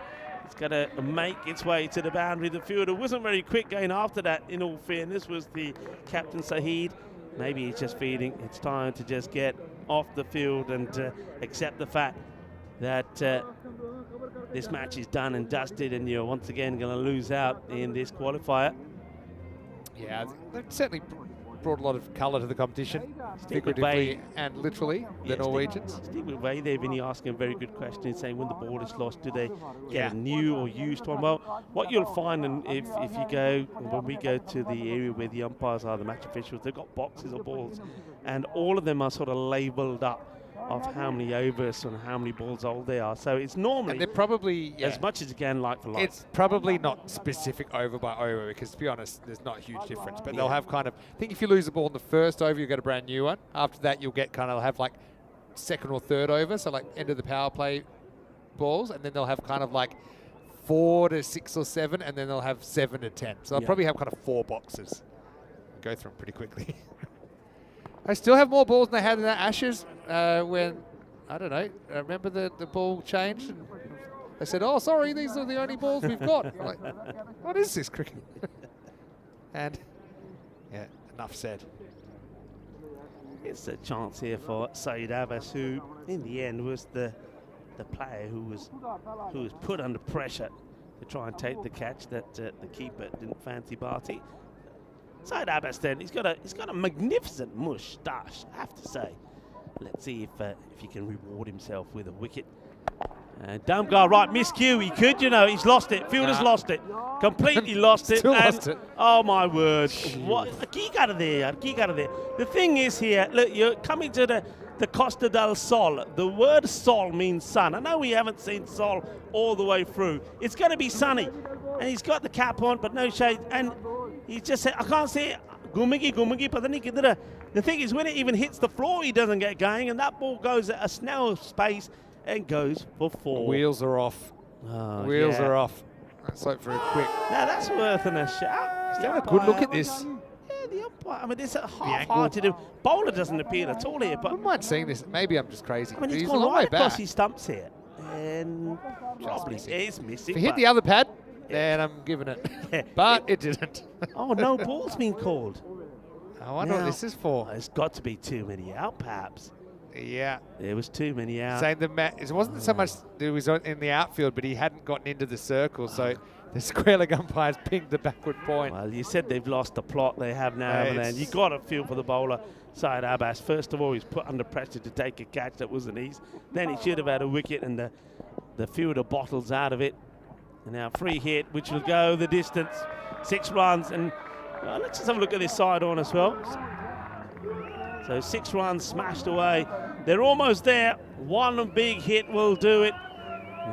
It's got to make its way to the boundary. The fielder wasn't very quick going after that, in all fairness, was the captain Saheed. Maybe he's just feeling it's time to just get off the field and accept the fact that this match is done and dusted, and you're once again going to lose out in this qualifier. Yeah, they've certainly brought a lot of colour to the competition, figuratively and literally, the Norwegians. Steve McVeigh, they've been asking a very good question, saying when the ball is lost, do they get a new or used one? Well, what you'll find, and if you go, when we go to the area where the umpires are, the match officials, they've got boxes of balls, and all of them are sort of labelled up of how many overs and how many balls old they are. So it's normally, and they're probably as much as you can, like for like. It's probably not specific over by over, because to be honest, there's not a huge difference. But they'll have kind of, I think if you lose the ball in the first over, you'll get a brand new one. After that, you'll get kind of have like second or third over, so like end of the power play balls, and then they'll have kind of like 4 to 6 or 7, and then they'll have 7 to 10. So they'll probably have kind of 4 boxes. Go through them pretty quickly. I still have more balls than they had in the Ashes when, I don't know, remember the ball changed? And they said, oh, sorry, these are the only balls we've got. I'm like, what is this cricket? And, yeah, enough said. It's a chance here for Saeed Abbas, who, in the end, was the player who was put under pressure to try and take the catch that the keeper didn't fancy Barty. Saeed Abbas then, he's got a magnificent moustache, I have to say. Let's see if he can reward himself with a wicket. Damgar, right, miscue, he could, you know, he's lost it. Fielder's lost it, completely lost it. Still lost it. Oh my word, what a kick out of there, kick out of there. The thing is here, look, you're coming to the Costa del Sol. The word sol means sun. I know we haven't seen sol all the way through. It's going to be sunny, and he's got the cap on, but no shade, and he just said, I can't see it. Gumigi, but then he can do it. The thing is, when it even hits the floor, he doesn't get going, and that ball goes at a snail's pace and goes for 4. Wheels are off. Oh, Wheels are off. Let's hope for a quick. Now that's worth a shout. Just have a good look at this. Yeah, the umpire. I mean, it's a half-hearted. Bowler doesn't appear at all here, but I wouldn't mind seeing this. Maybe I'm just crazy. I mean, he's a gone long way right across back. his stumps here, and probably is missing. If he hit the other pad, then I'm giving it. But it didn't. Oh, no ball's been called. I wonder what this is for. There's got to be too many out, perhaps. Yeah. There was too many out. Saying it wasn't so much that he was in the outfield, but he hadn't gotten into the circle, so the square leg umpires pinged the backward point. Well, you said they've lost the plot. They have now, and you got to feel for the bowler, Saeed Abbas. First of all, he's put under pressure to take a catch that wasn't easy. Then he should have had a wicket, and the fielder bottles out of it. And now free hit, which will go the distance. 6 runs, and let's just have a look at this side on as well. So 6 runs smashed away. They're almost there. One big hit will do it.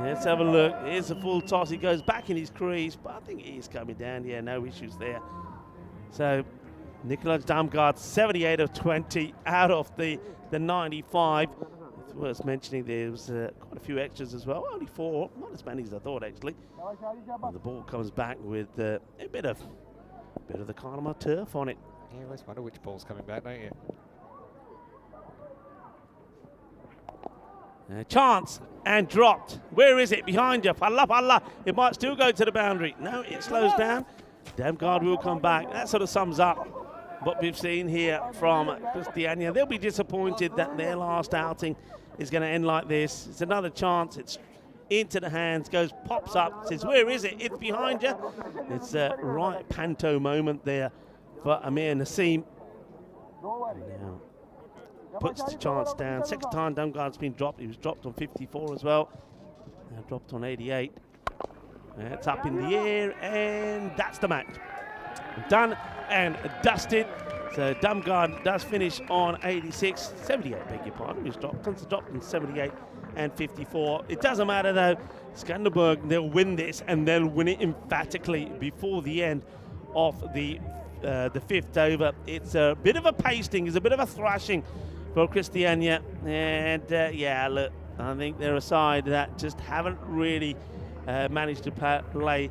Let's have a look. Here's a full toss. He goes back in his crease, but I think he is coming down. Yeah, no issues there. So Nicholas Damgaard, 78 of 20 out of the 95. It's worth mentioning there was quite a few extras as well. Only 4, not as many as I thought actually. And the ball comes back with a bit of the Karma turf on it. Yeah, I always wonder which ball's coming back, don't you? Chance and dropped. Where is it? Behind you. Palla. It might still go to the boundary. No, it slows down. Damgaard will come back. That sort of sums up what we've seen here from Christiania. They'll be disappointed that their last outing is going to end like this. It's another chance. It's into the hands, pops up, says, where is it? It's behind you. It's a right panto moment there for Amir Naseem. Now puts the chance down. Second time Damgaard's been dropped. He was dropped on 54 as well. Now dropped on 88. It's up in the air, and that's the match. Done and dusted. So Damgaard does finish on 86, 78, beg your pardon. He was dropped on 78 and 54. It doesn't matter though. Skanderborg, they'll win this, and they'll win it emphatically before the end of the 5th over. It's a bit of a pasting, it's a bit of a thrashing for Christiania. And yeah, look, I think they're a side that just haven't really managed to play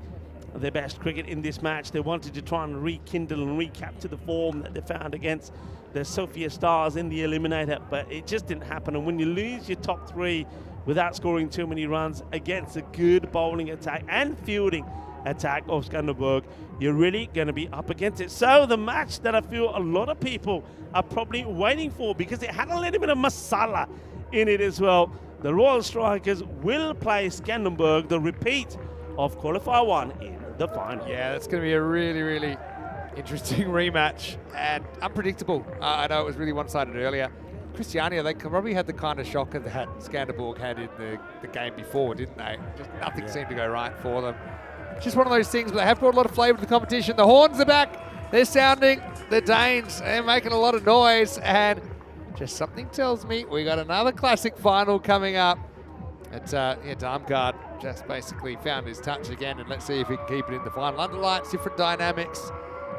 their best cricket in this match. They wanted to try and rekindle and recapture the form that they found against the Sophia Stars in the Eliminator, but it just didn't happen. And when you lose your top three without scoring too many runs against a good bowling attack and fielding attack of Skanderborg, you're really going to be up against it. So the match that I feel a lot of people are probably waiting for, because it had a little bit of masala in it as well. The Royal Strikers will play Skanderborg, the repeat of Qualifier One, in the final. Yeah, that's going to be a really, really interesting rematch and unpredictable. I know it was really one-sided earlier. Christiania, they probably had the kind of shocker that Skanderborg had in the game before, didn't they? Just nothing seemed to go right for them. Just one of those things, but they have brought a lot of flavour to the competition. The horns are back. They're sounding. The Danes, they're making a lot of noise, and just something tells me we got another classic final coming up. It's Damgaard just basically found his touch again, and let's see if he can keep it in the final. Under lights, different dynamics.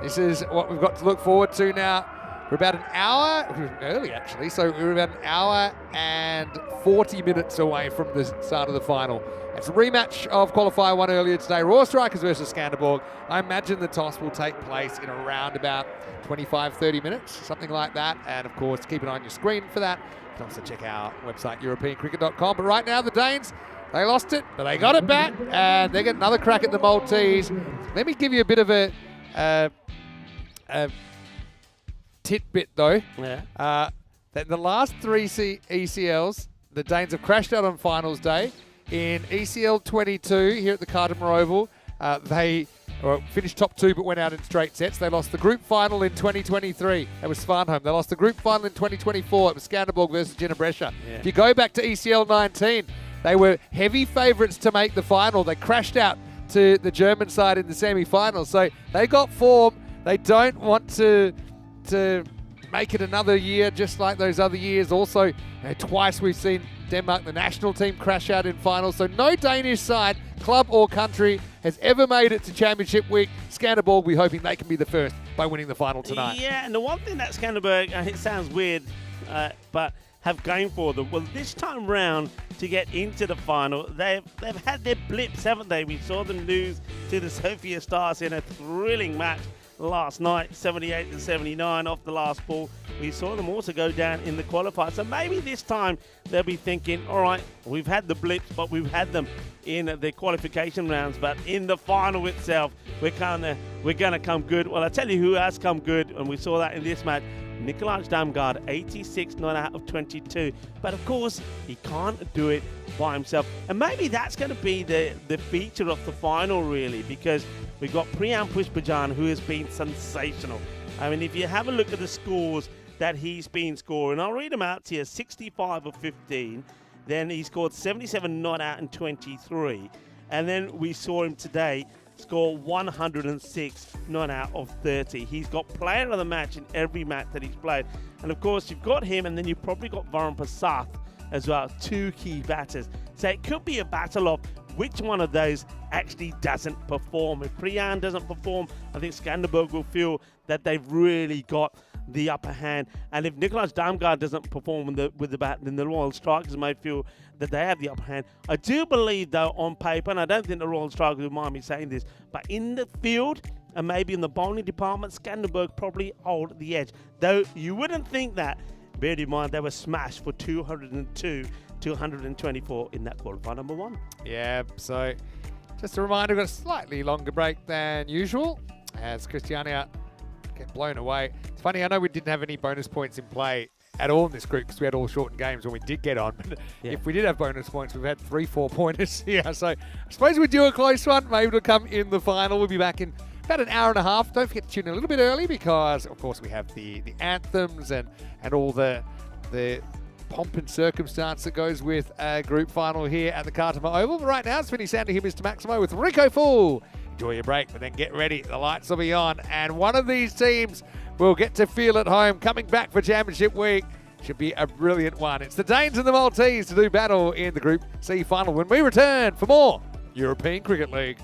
This is what we've got to look forward to now. We're about an hour, early actually, so we're about an hour and 40 minutes away from the start of the final. It's a rematch of Qualifier One earlier today, Royal Strikers versus Skanderborg. I imagine the toss will take place in around about 25, 30 minutes, something like that. And of course, keep an eye on your screen for that. You can also check our website, EuropeanCricket.com. But right now, the Danes, they lost it, but they got it back, and they get another crack at the Maltese. Let me give you a bit of a tidbit though. Yeah. That the last three ECLs, the Danes have crashed out on finals day. In ECL 22 here at the Cartermore Oval, they finished top two but went out in straight sets. They lost the group final in 2023. That was Farnholm. They lost the group final in 2024. It was Skanderborg versus Ginebrescia. Yeah. If you go back to ECL 19, they were heavy favourites to make the final. They crashed out to the German side in the semi-final. So they got form. They don't want to make it another year just like those other years. Also, twice we've seen Denmark, the national team, crash out in finals. So no Danish side, club or country, has ever made it to Championship Week. Skanderborg, we're hoping they can be the first by winning the final tonight. Yeah, and the one thing that Skanderborg, it sounds weird, but have going for them, well, this time round to get into the final, they've had their blips, haven't they? We saw them lose to the Sophia Stars in a thrilling match last night, 78 and 79 off the last ball. We saw them also go down in the qualifier. So maybe this time they'll be thinking, all right, we've had the blips, but we've had them in the qualification rounds. But in the final itself, we're gonna come good. Well, I tell you who has come good, and we saw that in this match. Nikolaj Damgaard, 86 not out of 22. But of course, he can't do it by himself. And maybe that's going to be the feature of the final, really, because we've got Pushparajan, who has been sensational. I mean, if you have a look at the scores that he's been scoring, I'll read them out to you. 65 of 15. Then he scored 77 not out and 23. And then we saw him today score 106 not out of 30. He's got player of the match in every match that he's played. And of course, you've got him, and then you've probably got Varun Prasad as well, two key batters. So it could be a battle of which one of those actually doesn't perform. If Priyan doesn't perform, I think Skanderborg will feel that they've really got the upper hand. And if Nikolaj Damgaard doesn't perform with the bat, then the Royal Strikers may feel that they have the upper hand. I do believe, though, on paper, and I don't think the Royal Strikers will mind me saying this, but in the field and maybe in the bowling department, Skanderborg probably hold the edge. Though you wouldn't think that. Bear in mind, they were smashed for 202 to 124 in that qualifier number one. Yeah, so just a reminder, we've got a slightly longer break than usual as Christiania get blown away. It's funny, I know we didn't have any bonus points in play at all in this group because we had all shortened games when we did get on. But yeah, if we did have bonus points, we've had 3-4 pointers here. So I suppose we do a close one. Maybe it'll come in the final. We'll be back in about an hour and a half. Don't forget to tune in a little bit early because, of course, we have the anthems and all the pomp and circumstance that goes with a group final here at the Cartermore Oval. But right now, it's Vinny Sander here, Mr. Maximo, with Rico Full. Enjoy your break, but then get ready. The lights will be on, and one of these teams will get to feel at home coming back for Championship Week. Should be a brilliant one. It's the Danes and the Maltese to do battle in the Group C final when we return for more European Cricket League.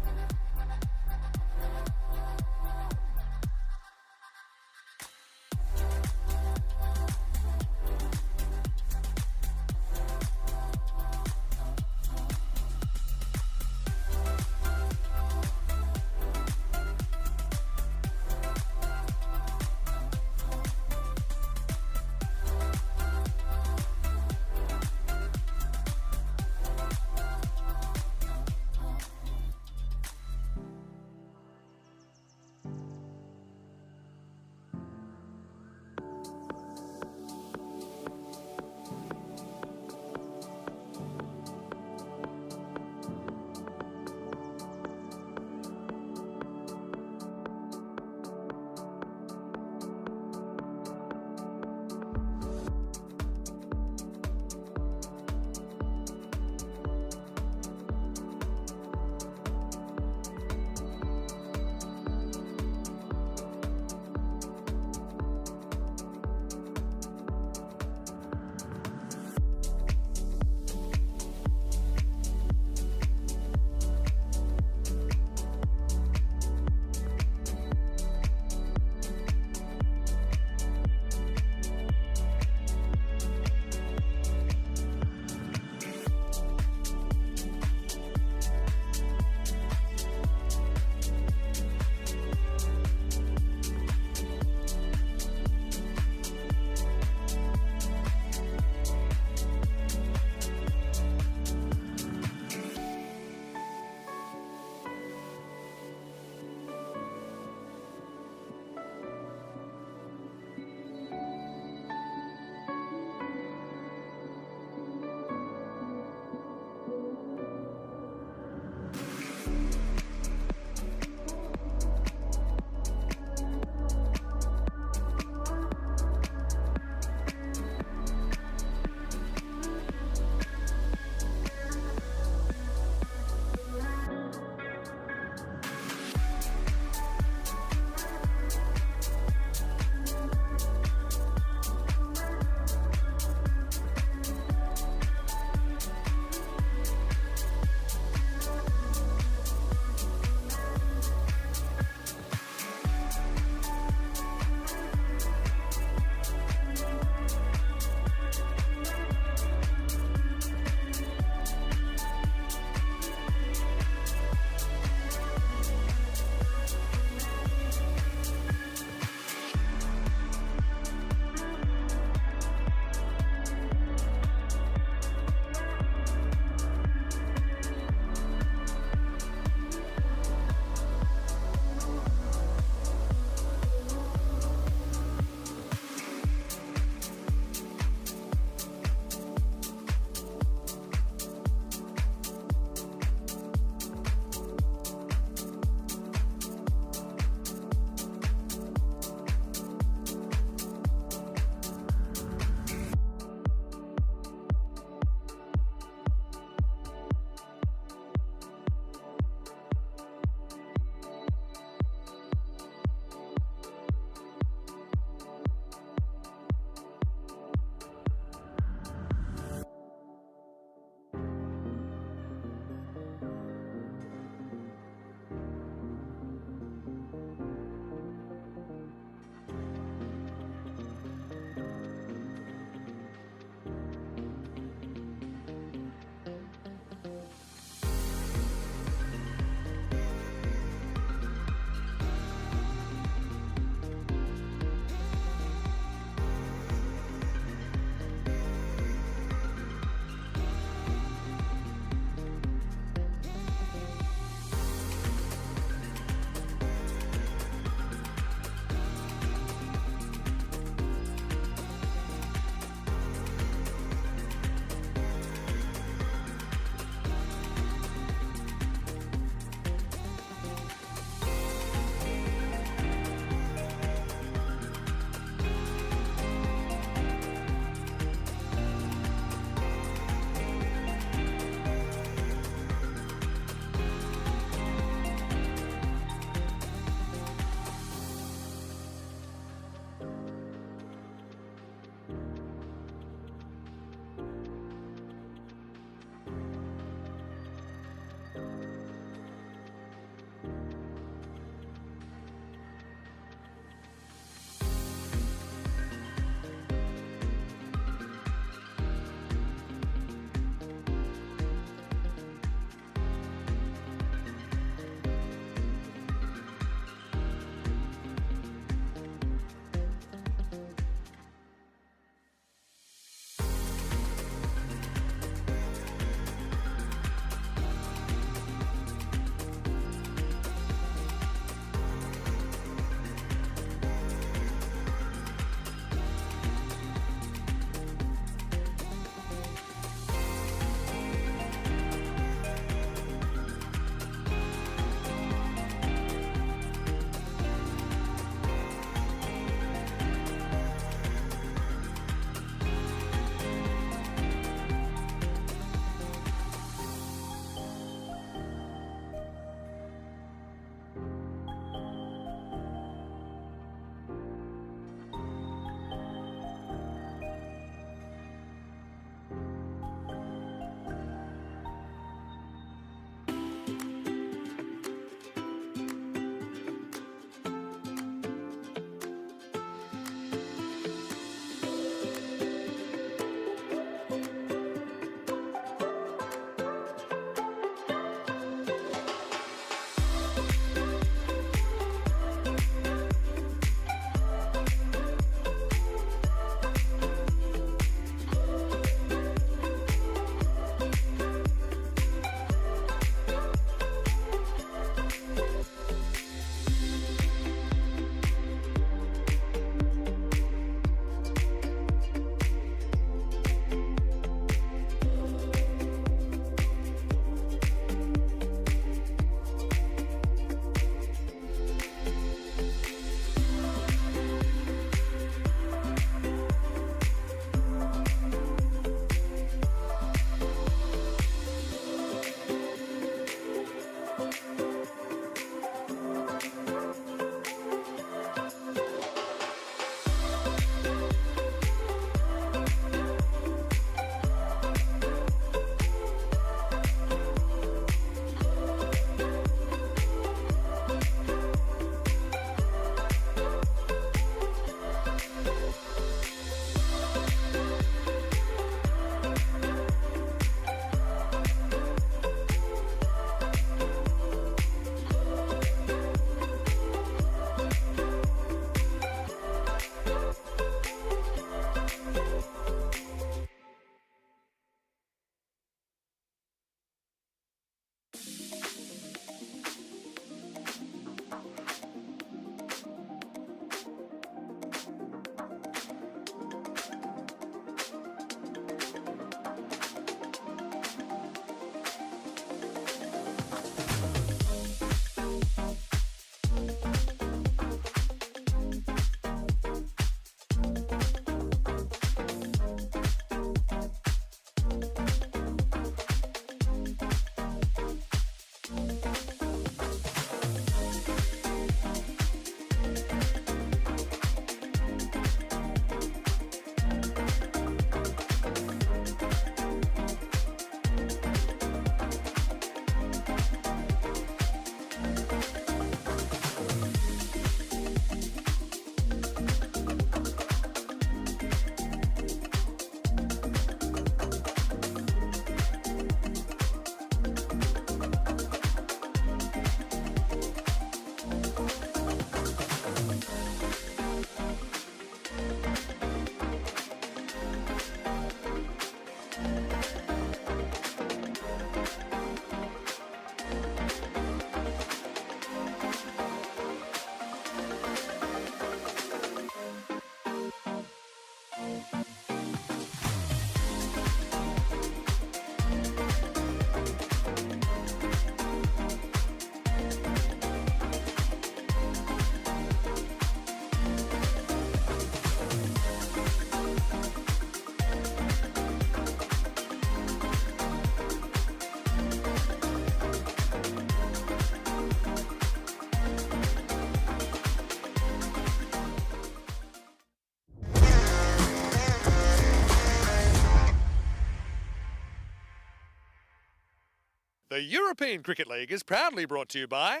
The European Cricket League is proudly brought to you by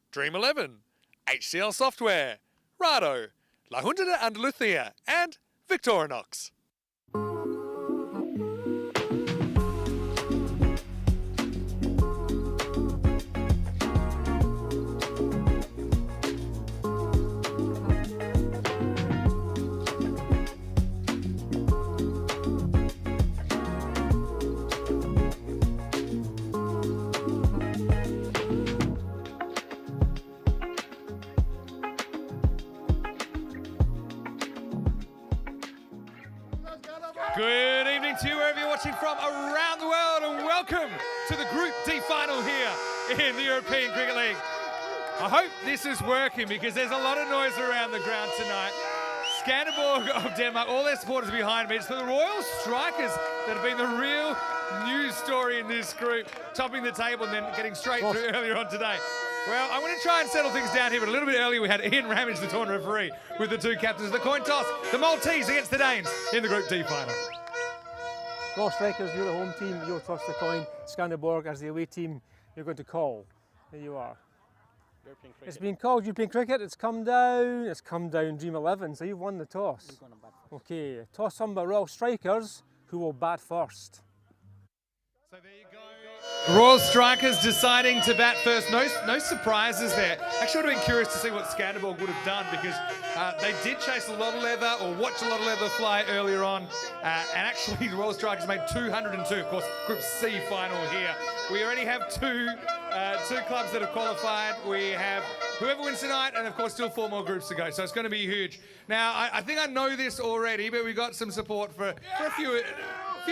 Dream 11, HCL Software, Rado, La Junta de Andalucía, and Victorinox. Good evening to you wherever you're watching from around the world, and welcome to the Group D final here in the European Cricket League. I hope this is working because there's a lot of noise around the ground tonight. Skanderborg of Denmark, all their supporters behind me. It's the Royal Strikers that have been the real news story in this group, topping the table and then getting straight through earlier on today. Well, I'm going to try and settle things down here, but a little bit earlier we had Ian Ramage, the tournament referee, with the two captains. The coin toss, the Maltese against the Danes in the Group D final. Royal Strikers, you're the home team, you'll toss the coin. Skanderborg, as the away team, you're going to call. There you are. It's been called European Cricket, it's come down Dream 11, so you've won the toss. Okay, toss on by Royal Strikers, who will bat first. So there you go. Royal Strikers deciding to bat first. No surprises there. Actually, I would have been curious to see what Skanderborg would have done because they did chase a lot of leather or watch a lot of leather fly earlier on. And actually, the Royal Strikers made 202. Of course, Group C final here. We already have two clubs that have qualified. We have whoever wins tonight, and of course, still 4 more groups to go. So it's going to be huge. Now, I think I know this already, but we got some support for a few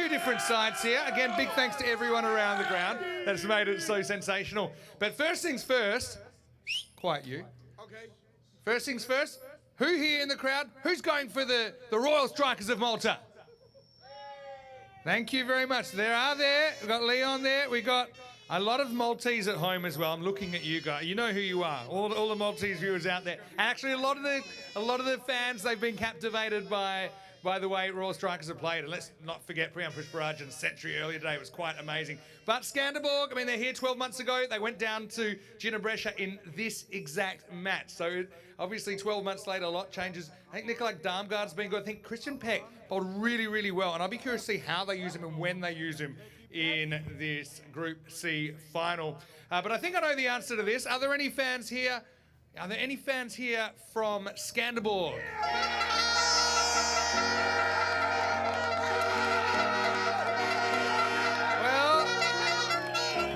different sides here. Again, big thanks to everyone around the ground that's made it so sensational. But first things first, quiet you. Okay. First things first, who here in the crowd, who's going for the Royal Strikers of Malta? Thank you very much. We've got Leon there. We got a lot of Maltese at home as well. I'm looking at you guys. You know who you are. All the Maltese viewers out there. And actually, a lot of the fans, they've been captivated by the way Royal Strikers have played. And let's not forget Pushparajan's century earlier today. It was quite amazing. But Skanderborg, I mean, they're here 12 months ago. They went down to Gina Brescia in this exact match. So obviously 12 months later, a lot changes. I think Nikolai Darmgaard's been good. I think Christian Peck bowled really, really well. And I'll be curious to see how they use him and when they use him in this Group C final. But I think I know the answer to this. Are there any fans here? Are there any fans here from Skanderborg? Well,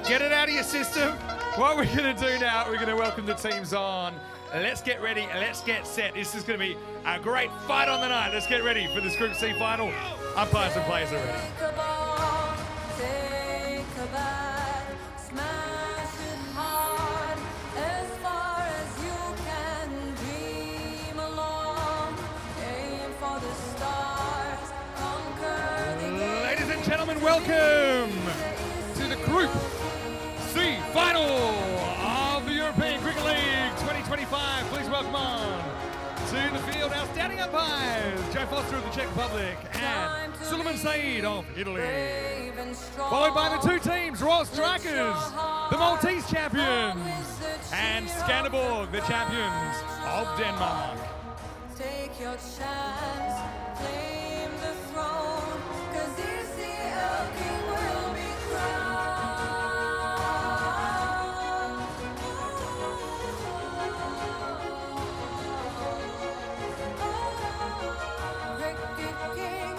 get it out of your system. What we're going to do now, we're going to welcome the teams on. Let's get ready and let's get set. This is going to be a great fight on the night. Let's get ready for this Group C final. Umpires and players are ready. Gentlemen, welcome to the Group C final of the European Cricket League 2025. Please welcome on to the field our standing umpires, Joe Foster of the Czech Republic and Suleiman Saeed of Italy. Followed by the two teams, Royal Strikers, the Maltese champions, and Skanderborg, the champions of Denmark. Take your chance, claim the throne, 'cause this year king will be crowned. Cricket king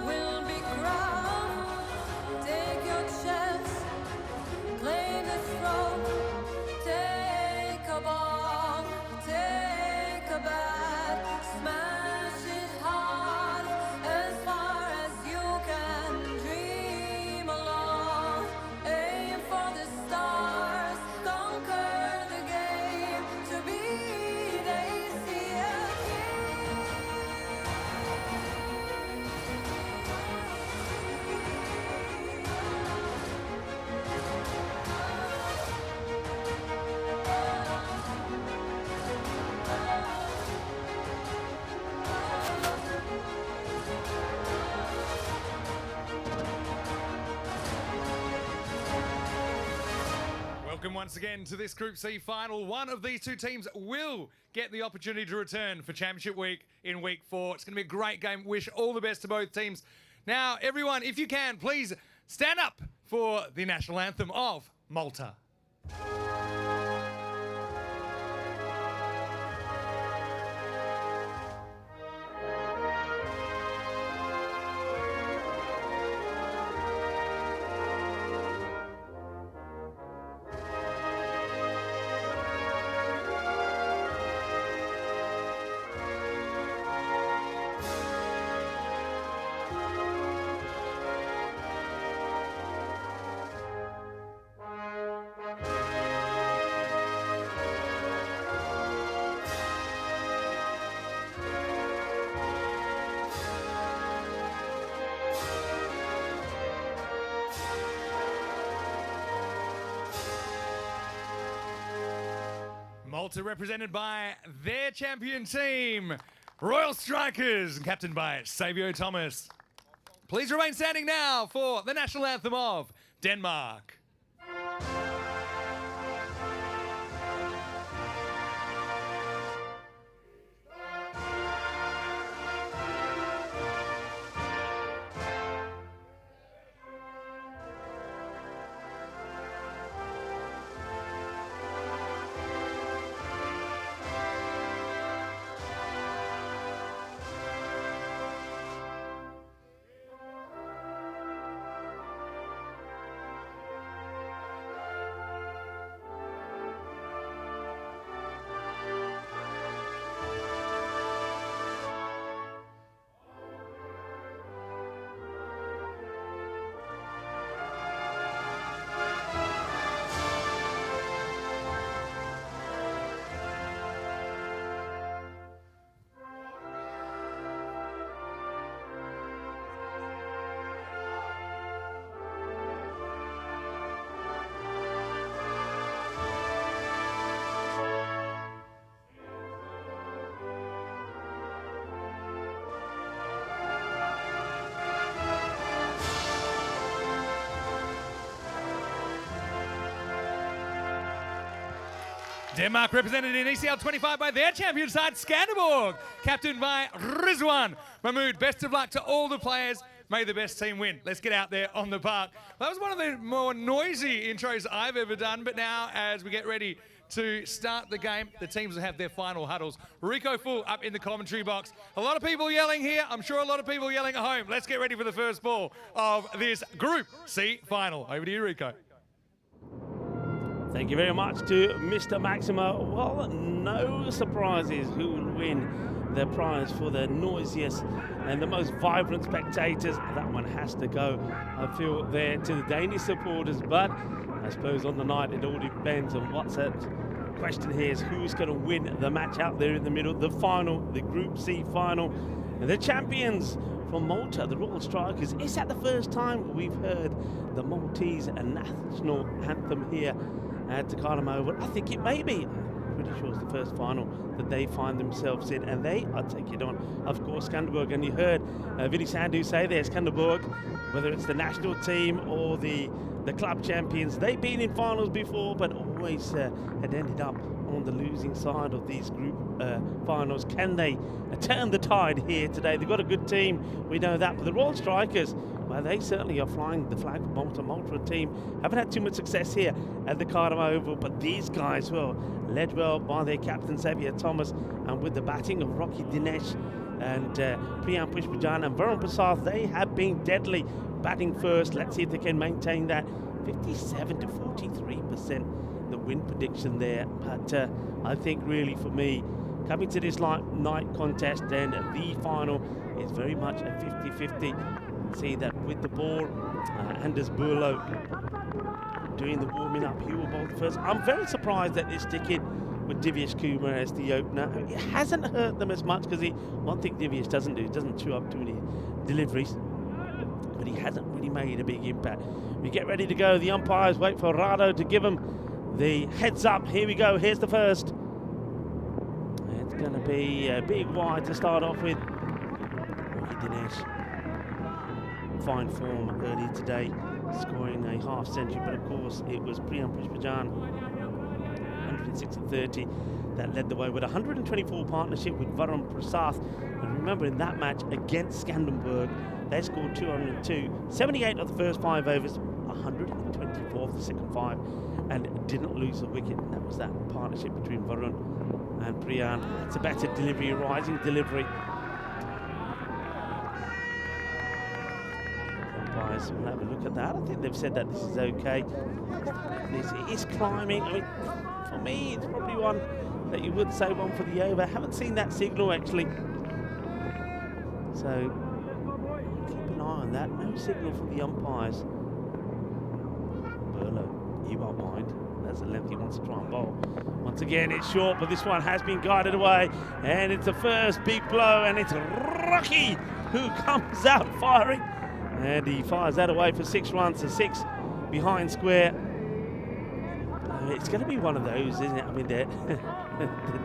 will be crowned. Take your chance, claim the throne, take a ball, take a bat, smash it Welcome once again to this Group C final. One of these two teams will get the opportunity to return for Championship Week in Week 4. It's going to be a great game. Wish all the best to both teams. Now, everyone, if you can, please stand up for the national anthem of Malta. Malta represented by their champion team, Royal Strikers, captained by Savio Thomas. Please remain standing now for the national anthem of Denmark. Denmark represented in ECL 25 by their champion side, Skanderborg, captained by Rizwan Mahmood. Best of luck to all the players. May the best team win. Let's get out there on the park. That was one of the more noisy intros I've ever done, but now as we get ready to start the game, the teams will have their final huddles. Rico Full up in the commentary box. A lot of people yelling here. I'm sure a lot of people yelling at home. Let's get ready for the first ball of this Group C final. Over to you, Rico. Thank you very much to Mr. Maximo. Well, no surprises who will win the prize for the noisiest and the most vibrant spectators. That one has to go, I feel, there to the Danish supporters. But I suppose on the night it all depends on what's at question here is who's going to win the match out there in the middle, the final, the Group C final. And the champions from Malta, the Royal Strikers. Is that the first time we've heard the Maltese national anthem here at the Oval? I think it may be. I'm pretty sure it's the first final that they find themselves in, and they are taking on, of course, Skanderborg. And you heard Vinny Sandhu say there, Skanderborg, whether it's the national team or the club champions, they've been in finals before, but always had ended up on the losing side of these group finals. Can they turn the tide here today? They've got a good team, we know that, but the Royal Strikers, well, they certainly are flying the flag of Malta. Malta team haven't had too much success here at the Cardiff Oval, but these guys, well, led well by their captain Sophia Thomas, and with the batting of Rocky Dinesh and Priyan Pushparajan and Varun Prasad, they have been deadly batting first. Let's see if they can maintain that 57 to 43% the win prediction there. But I think really for me, coming to this night contest, and the final is very much a 50-50. See that with the ball, Anders Burlow doing the warming up. He will bowl first. I'm very surprised that they're sticking with Divyesh Kumar as the opener. It hasn't hurt them as much because one thing Divyesh doesn't do, he doesn't chew up too many deliveries, but he hasn't really made a big impact. We get ready to go. The umpires wait for Rado to give them the heads up. Here we go. Here's the first. It's going to be a big wide to start off with. Rocky Dinesh, fine form earlier today. scoring a half century, but of course it was Pushparajan, 106 and 30, that led the way with a 124 partnership with Varun Prasad. And remember, in that match against Skanderborg, they scored 202, 78 of the first 5 overs, 124 of the second 5, and didn't lose a wicket. And that was that partnership between Varun and Priyan. It's a better delivery, rising delivery. Umpires will have a look at that. I think they've said that this is okay. This is climbing. I mean, for me, it's probably one that you would say one for the over. I haven't seen that signal actually. So keep an eye on that. No signal from the umpires. Burlow, you won't mind. That's a length he wants to try and bowl. Once again, it's short, but this one has been guided away. And it's the first big blow, and it's Rocky who comes out firing. And he fires that away for 6 runs, to 6 behind square. It's going to be one of those, isn't it? I mean, the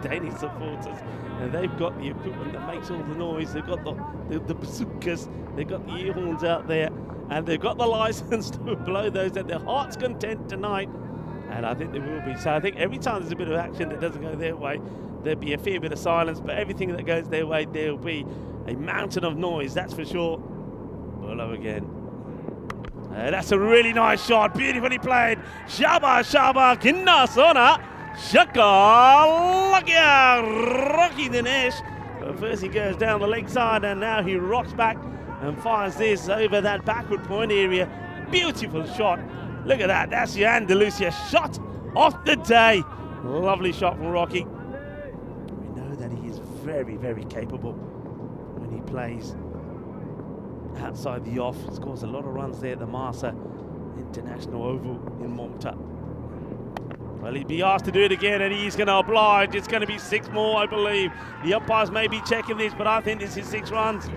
Danish supporters, and they've got the equipment that makes all the noise. They've got the bazookas, they've got the ear horns out there, and they've got the license to blow those at their heart's content tonight. And I think there will be. So I think every time there's a bit of action that doesn't go their way, there'll be a fair bit of silence, but everything that goes their way, there'll be a mountain of noise, that's for sure. Burlow again. That's a really nice shot, beautifully played. Shaba Shaba Kinna Sona Shaka Lakia Rocky Dinesh. First he goes down the leg side, and now he rocks back and fires this over that backward point area. Beautiful shot. Look at that. That's your Andalusia shot of the day. Lovely shot from Rocky. We know that he is very, very capable when he plays outside the off. Scores a lot of runs there at the Marsa International Oval in Malta. Well, he'd be asked to do it again, and he's going to oblige. It's going to be 6 more, I believe. The umpires may be checking this, but I think this is 6 runs.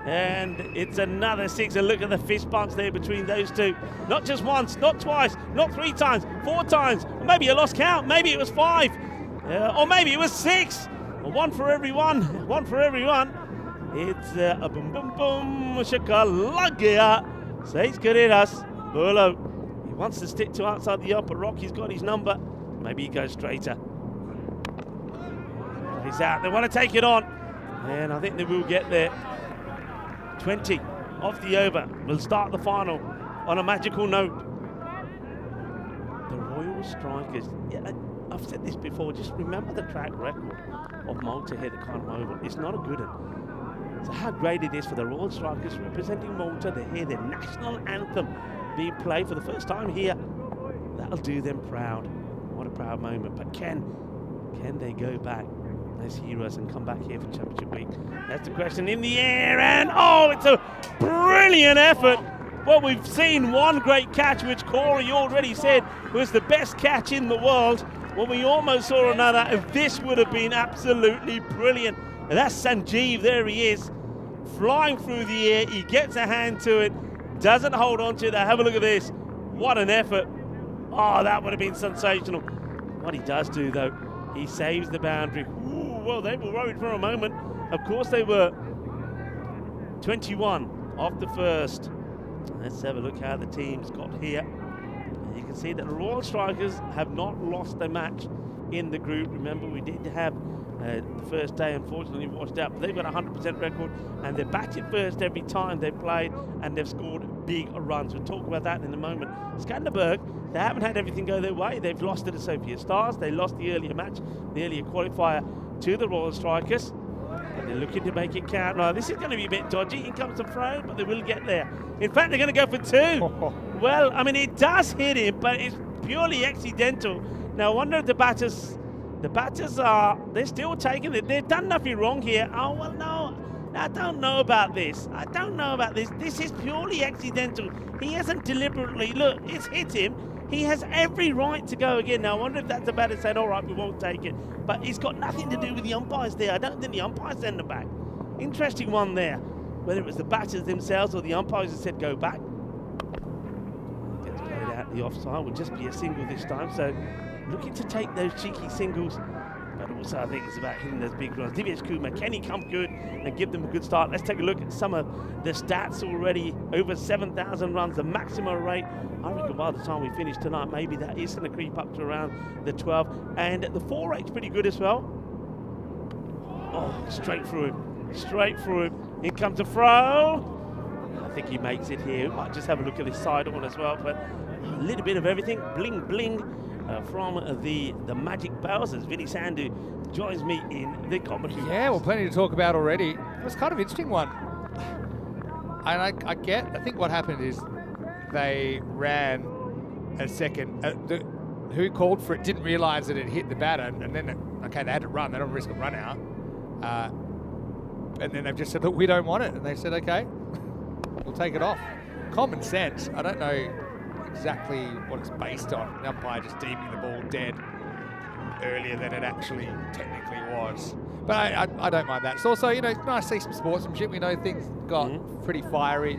And it's another 6, and look at the fist bumps there between those two. Not just once, not twice, not 3 times, 4 times. Maybe a lost count, maybe it was 5. Or maybe it was 6. 1 for everyone, 1 for everyone. It's a boom boom boom shakalagia. 6 carreras. Burlow. He wants to stick to outside the upper rock. He's got his number. Maybe he goes straighter. He's out. They want to take it on. And I think they will get there. 20 off the over. We'll start the final on a magical note. The Royal Strikers. Yeah, I've said this before. Just remember the track record of Malta here at Carnival Oval. It's not a good one. So how great it is for the Royal Strikers representing Malta to hear their national anthem being played for the first time here. That'll do them proud. What a proud moment. But can they go back as heroes and come back here for Championship Week? That's the question. In the air, and oh, it's a brilliant effort. Well, we've seen one great catch, which Corey already said was the best catch in the world. Well, we almost saw another, and this would have been absolutely brilliant. And that's Sanjeev, there he is, flying through the air. He gets a hand to it, doesn't hold on to it. Now have a look at this. What an effort. Oh, that would have been sensational. What he does do, though, he saves the boundary. Ooh, well, they were worried for a moment. Of course they were. 21 off the first. Let's have a look how the team's got here. And you can see that the Royal Strikers have not lost a match in the group. Remember, we did have the first day unfortunately washed out, but they've got a 100% record, and they've batted first every time they've played, and they've scored big runs. We'll talk about that in a moment. Skanderborg, they haven't had everything go their way. They've lost to the Sophia Stars. They lost the earlier match, the earlier qualifier, to the Royal Strikers. And they're looking to make it count. Now, this is going to be a bit dodgy. In comes the throw, but they will get there. In fact, they're going to go for 2. Well, I mean, it does hit him, but it's purely accidental. Now, I wonder if the batters are, they're still taking it. They've done nothing wrong here. Oh, well, no, I don't know about this. I don't know about this. This is purely accidental. He hasn't deliberately, look, it's hit him. He has every right to go again. Now, I wonder if that's the batter saying, all right, we won't take it. But it's got nothing to do with the umpires there. I don't think the umpires send them back. Interesting one there. Whether it was the batters themselves or the umpires that said go back. Gets played out the offside. Will just be a single this time. So looking to take those cheeky singles, but also I think it's about hitting those big runs. Divyas Kumar, can he come good and give them a good start? Let's take a look at some of the stats already. Over 7,000 runs, the maximum rate. I reckon by the time we finish tonight, maybe that is going to creep up to around the 12. And the 4 rate's pretty good as well. Oh, straight through him. Straight through him. In comes a throw. I think he makes it here. Might just have a look at his side on as well, but a little bit of everything. Bling, bling. From the Magic Bowsers, Vinny Sandhu joins me in the commentary. Yeah, well, plenty to talk about already. It was kind of an interesting one. And I think what happened is they ran a second. Who called for it didn't realise that it hit the batter, and then, okay, they had to run. They don't risk a run out. And then they've just said, look, we don't want it. And they said, okay, we'll take it off. Common sense. I don't know exactly what it's based on. The umpire just deeming the ball dead earlier than it actually technically was. But I don't mind that. It's also, you know, it's nice to see some sportsmanship. We know things got pretty fiery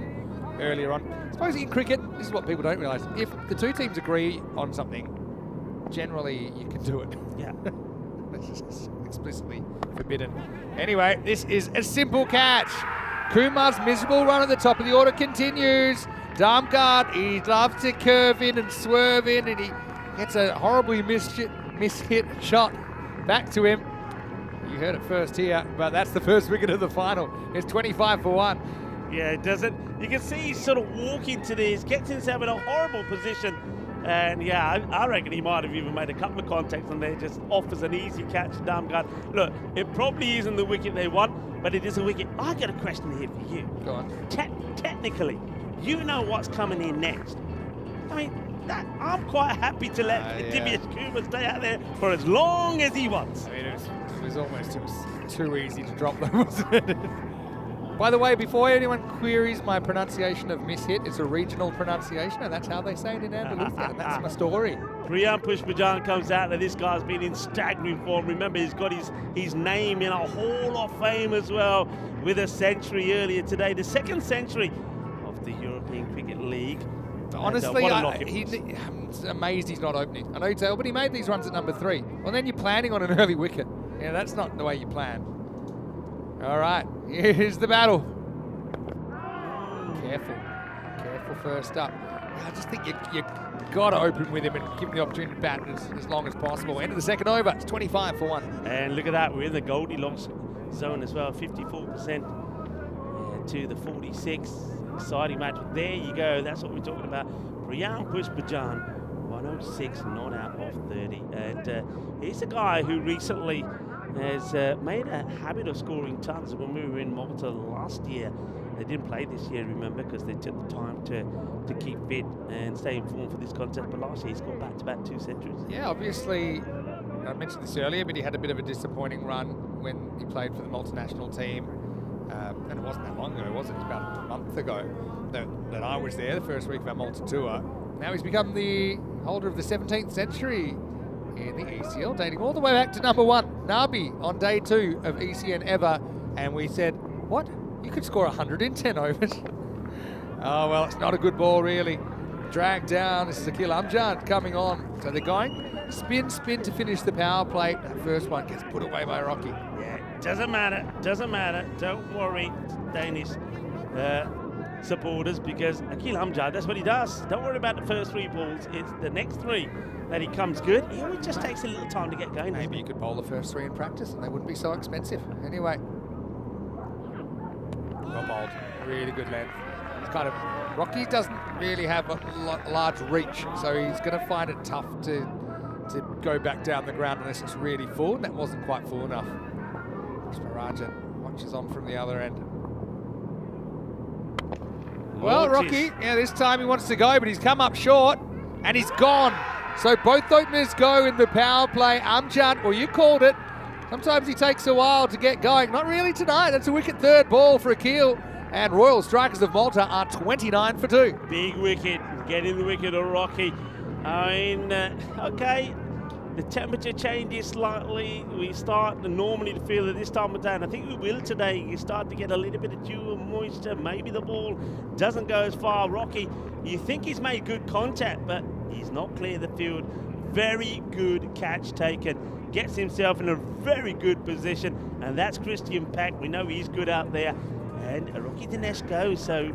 earlier on. I suppose in cricket, this is what people don't realise. If the two teams agree on something, generally you can do it. Yeah. It's just explicitly forbidden. Anyway, this is a simple catch. Kumar's miserable run at the top of the order continues. Damgard, he'd love to curve in and swerve in, and he gets a horribly mishit shot back to him. You heard it first here, but that's the first wicket of the final. It's 25 for 1. Yeah, it doesn't. You can see he's sort of walking to this, gets himself in a horrible position, and yeah, I reckon he might have even made a couple of contacts and there, just offers an easy catch to Damgard. Look, it probably isn't the wicket they want, but it is a wicket. I got a question here for you. Go on. Technically, you know what's coming in next. I mean, I'm quite happy to let Divyas Kumar stay out there for as long as he wants. I mean, it was almost too easy to drop them, wasn't it? By the way, before anyone queries my pronunciation of mishit, it's a regional pronunciation, and that's how they say it in Andalusia, and that's my story. Pushparajan comes out, and this guy's been in staggering form. Remember, he's got his name in a Hall of Fame as well, with a century earlier today. The second century of the European Cricket League. Honestly, I'm amazed he's not opening. I know you tell, but he made these runs at number 3. Well, then you're planning on an early wicket. Yeah, that's not the way you plan. All right, here's the battle. Careful first up. I just think you got to open with him and give him the opportunity to bat as long as possible. End of the second over, it's 25 for 1. And look at that, we're in the Goldilocks zone as well, 54% to the 46. Exciting match. There you go, that's what we're talking about. Pushparajan, 106, not out of 30. And he's a guy who recently has made a habit of scoring tons. When we were in Malta last year, they didn't play this year, remember, because they took the time to keep fit and stay in form for this contest. But last year he scored back-to-back 2 centuries. Yeah, obviously, I mentioned this earlier, but he had a bit of a disappointing run when he played for the multinational team. And it wasn't that long ago, was it? It was about a month ago that I was there, the first week of our Malta tour. Now he's become the holder of the 17th century in the ECL, dating all the way back to number 1, Nabi, on day 2 of ECN ever. And we said, what? You could score 110 overs. Oh, well, it's not a good ball, really. Dragged down. This is Akil Amjad coming on. So they're going spin to finish the power play. That first one gets put away by Rocky. Yeah, doesn't matter. Don't worry, Danish supporters, because Akil Amjad, that's what he does. Don't worry about the first 3 balls. It's the next 3 that he comes good. He always just takes a little time to get going. Maybe you could bowl the first 3 in practice and they wouldn't be so expensive. Anyway. Well bowled. Really good length. It's kind of, Rocky doesn't really have a large reach, so he's going to find it tough to go back down the ground unless it's really full, and that wasn't quite full enough. Pushparajan watches on from the other end. Well, Rocky, yeah, this time he wants to go, but he's come up short, and he's gone. So both openers go in the power play. Amjad, well, you called it. Sometimes he takes a while to get going. Not really tonight. That's a wicket third ball for Akil. And Royal Strikers of Malta are 29 for 2. Big wicket, getting the wicket of Rocky. I mean, okay, the temperature changes slightly. We start normally to feel it this time of day, and I think we will today. You start to get a little bit of dew and moisture. Maybe the ball doesn't go as far. Rocky, you think he's made good contact, but he's not clear the field. Very good catch taken. gets himself in a very good position, and that's Christian Pack. We know he's good out there, and Rocky Dinesh goes. So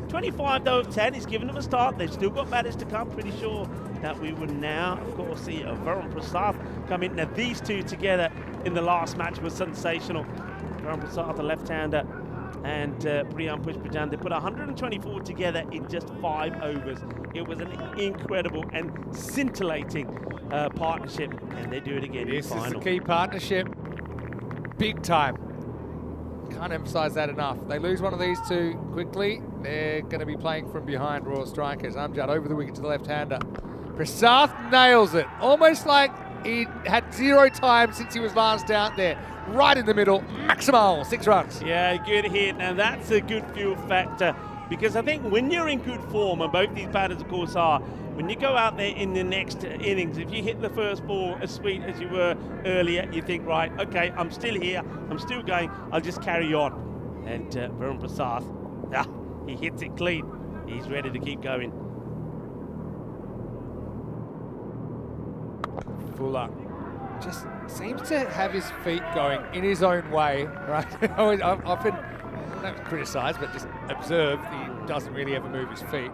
25 though of 10, he's given them a start. They've still got batters to come. Pretty sure that we would now, of course, see Varun Prasad come in. Now these two together in the last match was sensational. Varun Prasad, the left-hander, and Pushparajan, they put 124 together in just 5 overs. It was an incredible and scintillating partnership, and they do it again in the final. This is the key partnership, big time. Can't emphasise that enough. They lose one of these two quickly, they're going to be playing from behind, Royal Strikers. Amjad over the wicket to the left-hander. Prasad nails it, almost like he had 0 time since he was last out there. Right in the middle, maximal, 6 runs. Yeah, good hit. Now that's a good fuel factor, because I think when you're in good form, and both these batters of course are, when you go out there in the next innings, if you hit the first ball as sweet as you were earlier, you think, right, okay, I'm still here, I'm still going, I'll just carry on. And Varun Prasad, he hits it clean. He's ready to keep going. Fuller just seems to have his feet going in his own way, right? I've often, not criticised, but just observed he doesn't really ever move his feet.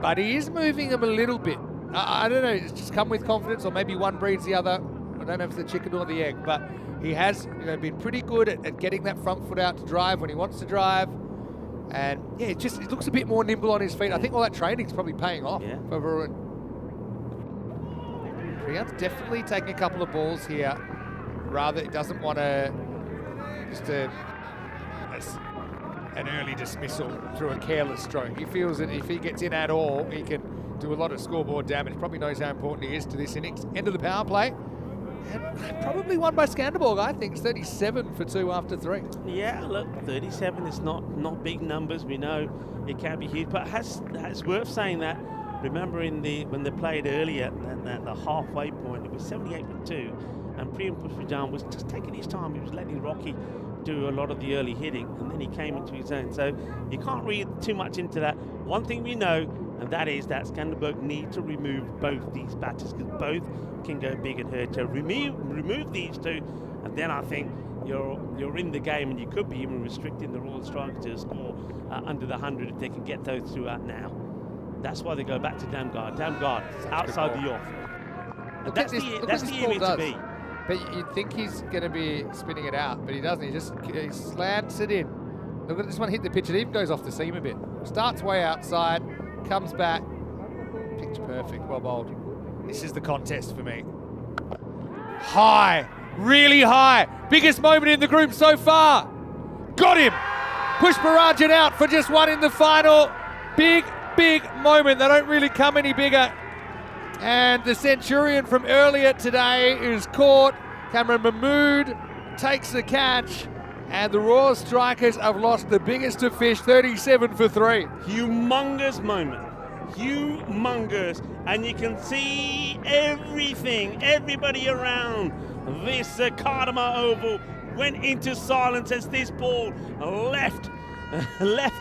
But he is moving them a little bit. I don't know, it's just come with confidence, or maybe one breeds the other. I don't know if it's the chicken or the egg, but he has been pretty good at getting that front foot out to drive when he wants to drive. And yeah, it looks a bit more nimble on his feet. I think all that training's probably paying off for Varun. Priyan's definitely taking a couple of balls here. Rather, he doesn't want to just an early dismissal through a careless stroke. He feels that if he gets in at all, he can do a lot of scoreboard damage. Probably knows how important he is to this innings. End of the power play. And probably won by Skanderborg, I think. It's 37 for 2 after 3. Yeah, look, 37 is not big numbers. We know it can be huge, but it's worth saying that. Remember when they played earlier at the halfway point, it was 78 for 2, and Pushparajan was just taking his time. He was letting Rocky do a lot of the early hitting, and then he came into his own. So you can't read too much into that. One thing we know, and that is that Skanderborg need to remove both these batters, because both can go big and hurt. So remove these two, and then I think you're in the game, and you could be even restricting the Royal Strikers to a score under the 100 if they can get those two out now. That's why they go back to Damgard. Damgard outside the off. And that's the area to be. But you'd think he's going to be spinning it out, but he doesn't. He slants it in. Look at this one, hit the pitch. It even goes off the seam a bit. Starts way outside, comes back. Pitch perfect, well bowled. This is the contest for me. High, really high. Biggest moment in the group so far. Got him. Pushparajan out for just 1 in the final. Big moment. They don't really come any bigger. And the Centurion from earlier today is caught. Cameron Mahmood takes the catch. And the Royal Strikers have lost the biggest of fish, 37 for 3. Humongous moment. Humongous. And you can see everything, everybody around this Cardamom Oval went into silence as this ball left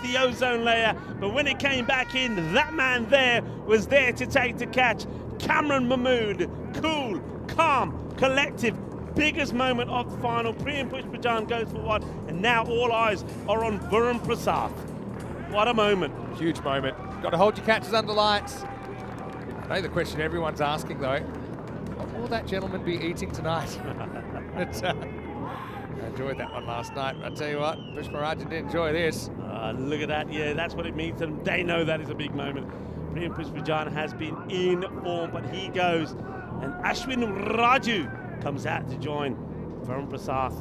the ozone layer, but when it came back in, that man there was there to take the catch. Cameron Mahmood, cool, calm, collective, biggest moment of the final. Pushparajan goes for 1, and now all eyes are on Varun Prasad. What a moment. Huge moment. Got to hold your catches under lights. I know the question everyone's asking though, what will that gentleman be eating tonight? I enjoyed that one last night. I tell you what, Pushparajan did enjoy this. Look at that, yeah, that's what it means to them. They know that is a big moment. Pushparajan has been in form, but he goes, and Ashwin Raju comes out to join Varun Prasad.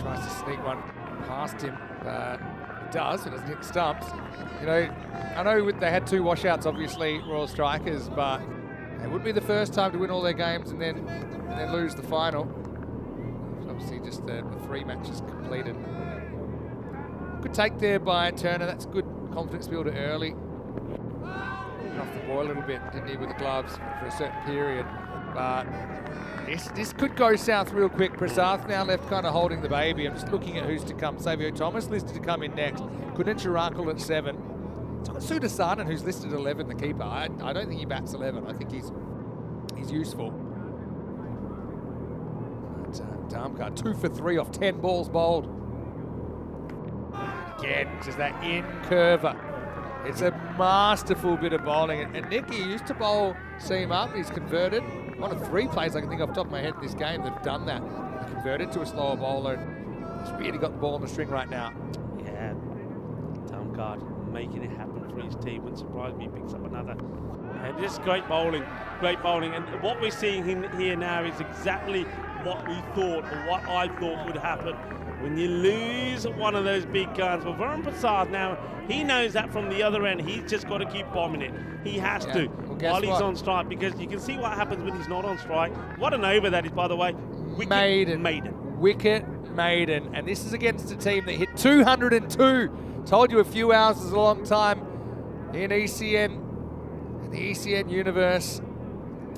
Tries to sneak one past him, but he does, it doesn't hit the stumps. You know, I know they had 2 washouts, obviously, Royal Strikers, but it wouldn't be the first time to win all their games and then lose the final. Obviously just the 3 matches completed. Good take there by Turner. That's good confidence builder early. Went off the ball a little bit, didn't he, with the gloves for a certain period. But this could go south real quick. Prasad now left kind of holding the baby. I'm just looking at who's to come. Savio Thomas listed to come in next. Counterattack at 7. It's got Sudasanan who's listed 11, the keeper. I don't think he bats 11. I think he's useful. Damkar, 2 for 3 off 10 balls bowled. Again, just that in curver. It's a masterful bit of bowling. And Nicky used to bowl seam up. He's converted. One of 3 players I can think off the top of my head in this game that have done that. Converted to a slower bowler. He's really got the ball on the string right now. Yeah, Damkar making it happen for his team. Wouldn't surprise me if he picks up another. And just great bowling. And what we're seeing here now is exactly what we thought, or what I thought would happen. When you lose one of those big guns, well, Varun Prasad now, he knows that from the other end, he's just got to keep bombing it. He has to, while he's on strike, because you can see what happens when he's not on strike. What an over that is, by the way. Wicket maiden. Wicket maiden. And this is against a team that hit 202. Told you a few hours is a long time in ECN, in the ECN universe.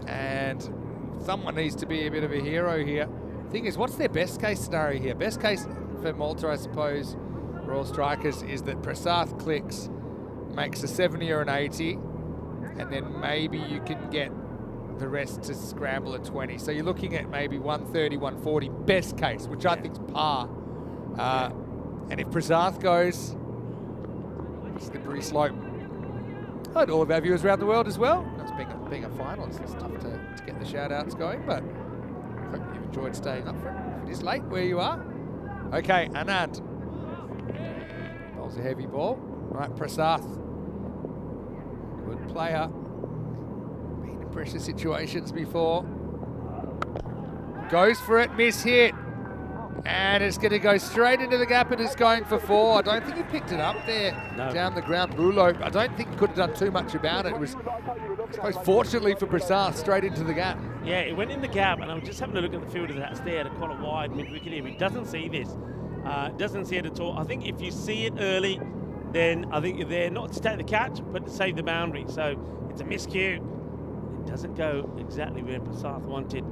And someone needs to be a bit of a hero here. Thing is, what's their best case scenario here? Best case for Malta, I suppose, for all strikers, is that Prasath clicks, makes a 70 or an 80, and then maybe you can get the rest to scramble at 20. So you're looking at maybe 130, 140, best case, which I think is par. And if Prasath goes, slippery slope. Hello to all of our viewers around the world as well. That's being a final, it's tough to get the shout-outs going, but hope you've enjoyed staying up for it. If it is late where you are. Okay, Anand. Bowls a heavy ball. Right, Prasath. Good player. Been in pressure situations before. Goes for it, miss hit. And it's going to go straight into the gap, and it's going for 4. I don't think he picked it up there down the ground. Brulo, I don't think he could have done too much about it. It was, I suppose, fortunately for Prasath, straight into the gap. Yeah, it went in the gap, and I'm just having a look at the fielder that's there to quite a wide mid-wicket here. He doesn't see this. Doesn't see it at all. I think if you see it early, then I think you're there not to take the catch, but to save the boundary. So it's a miscue. It doesn't go exactly where Prasath wanted.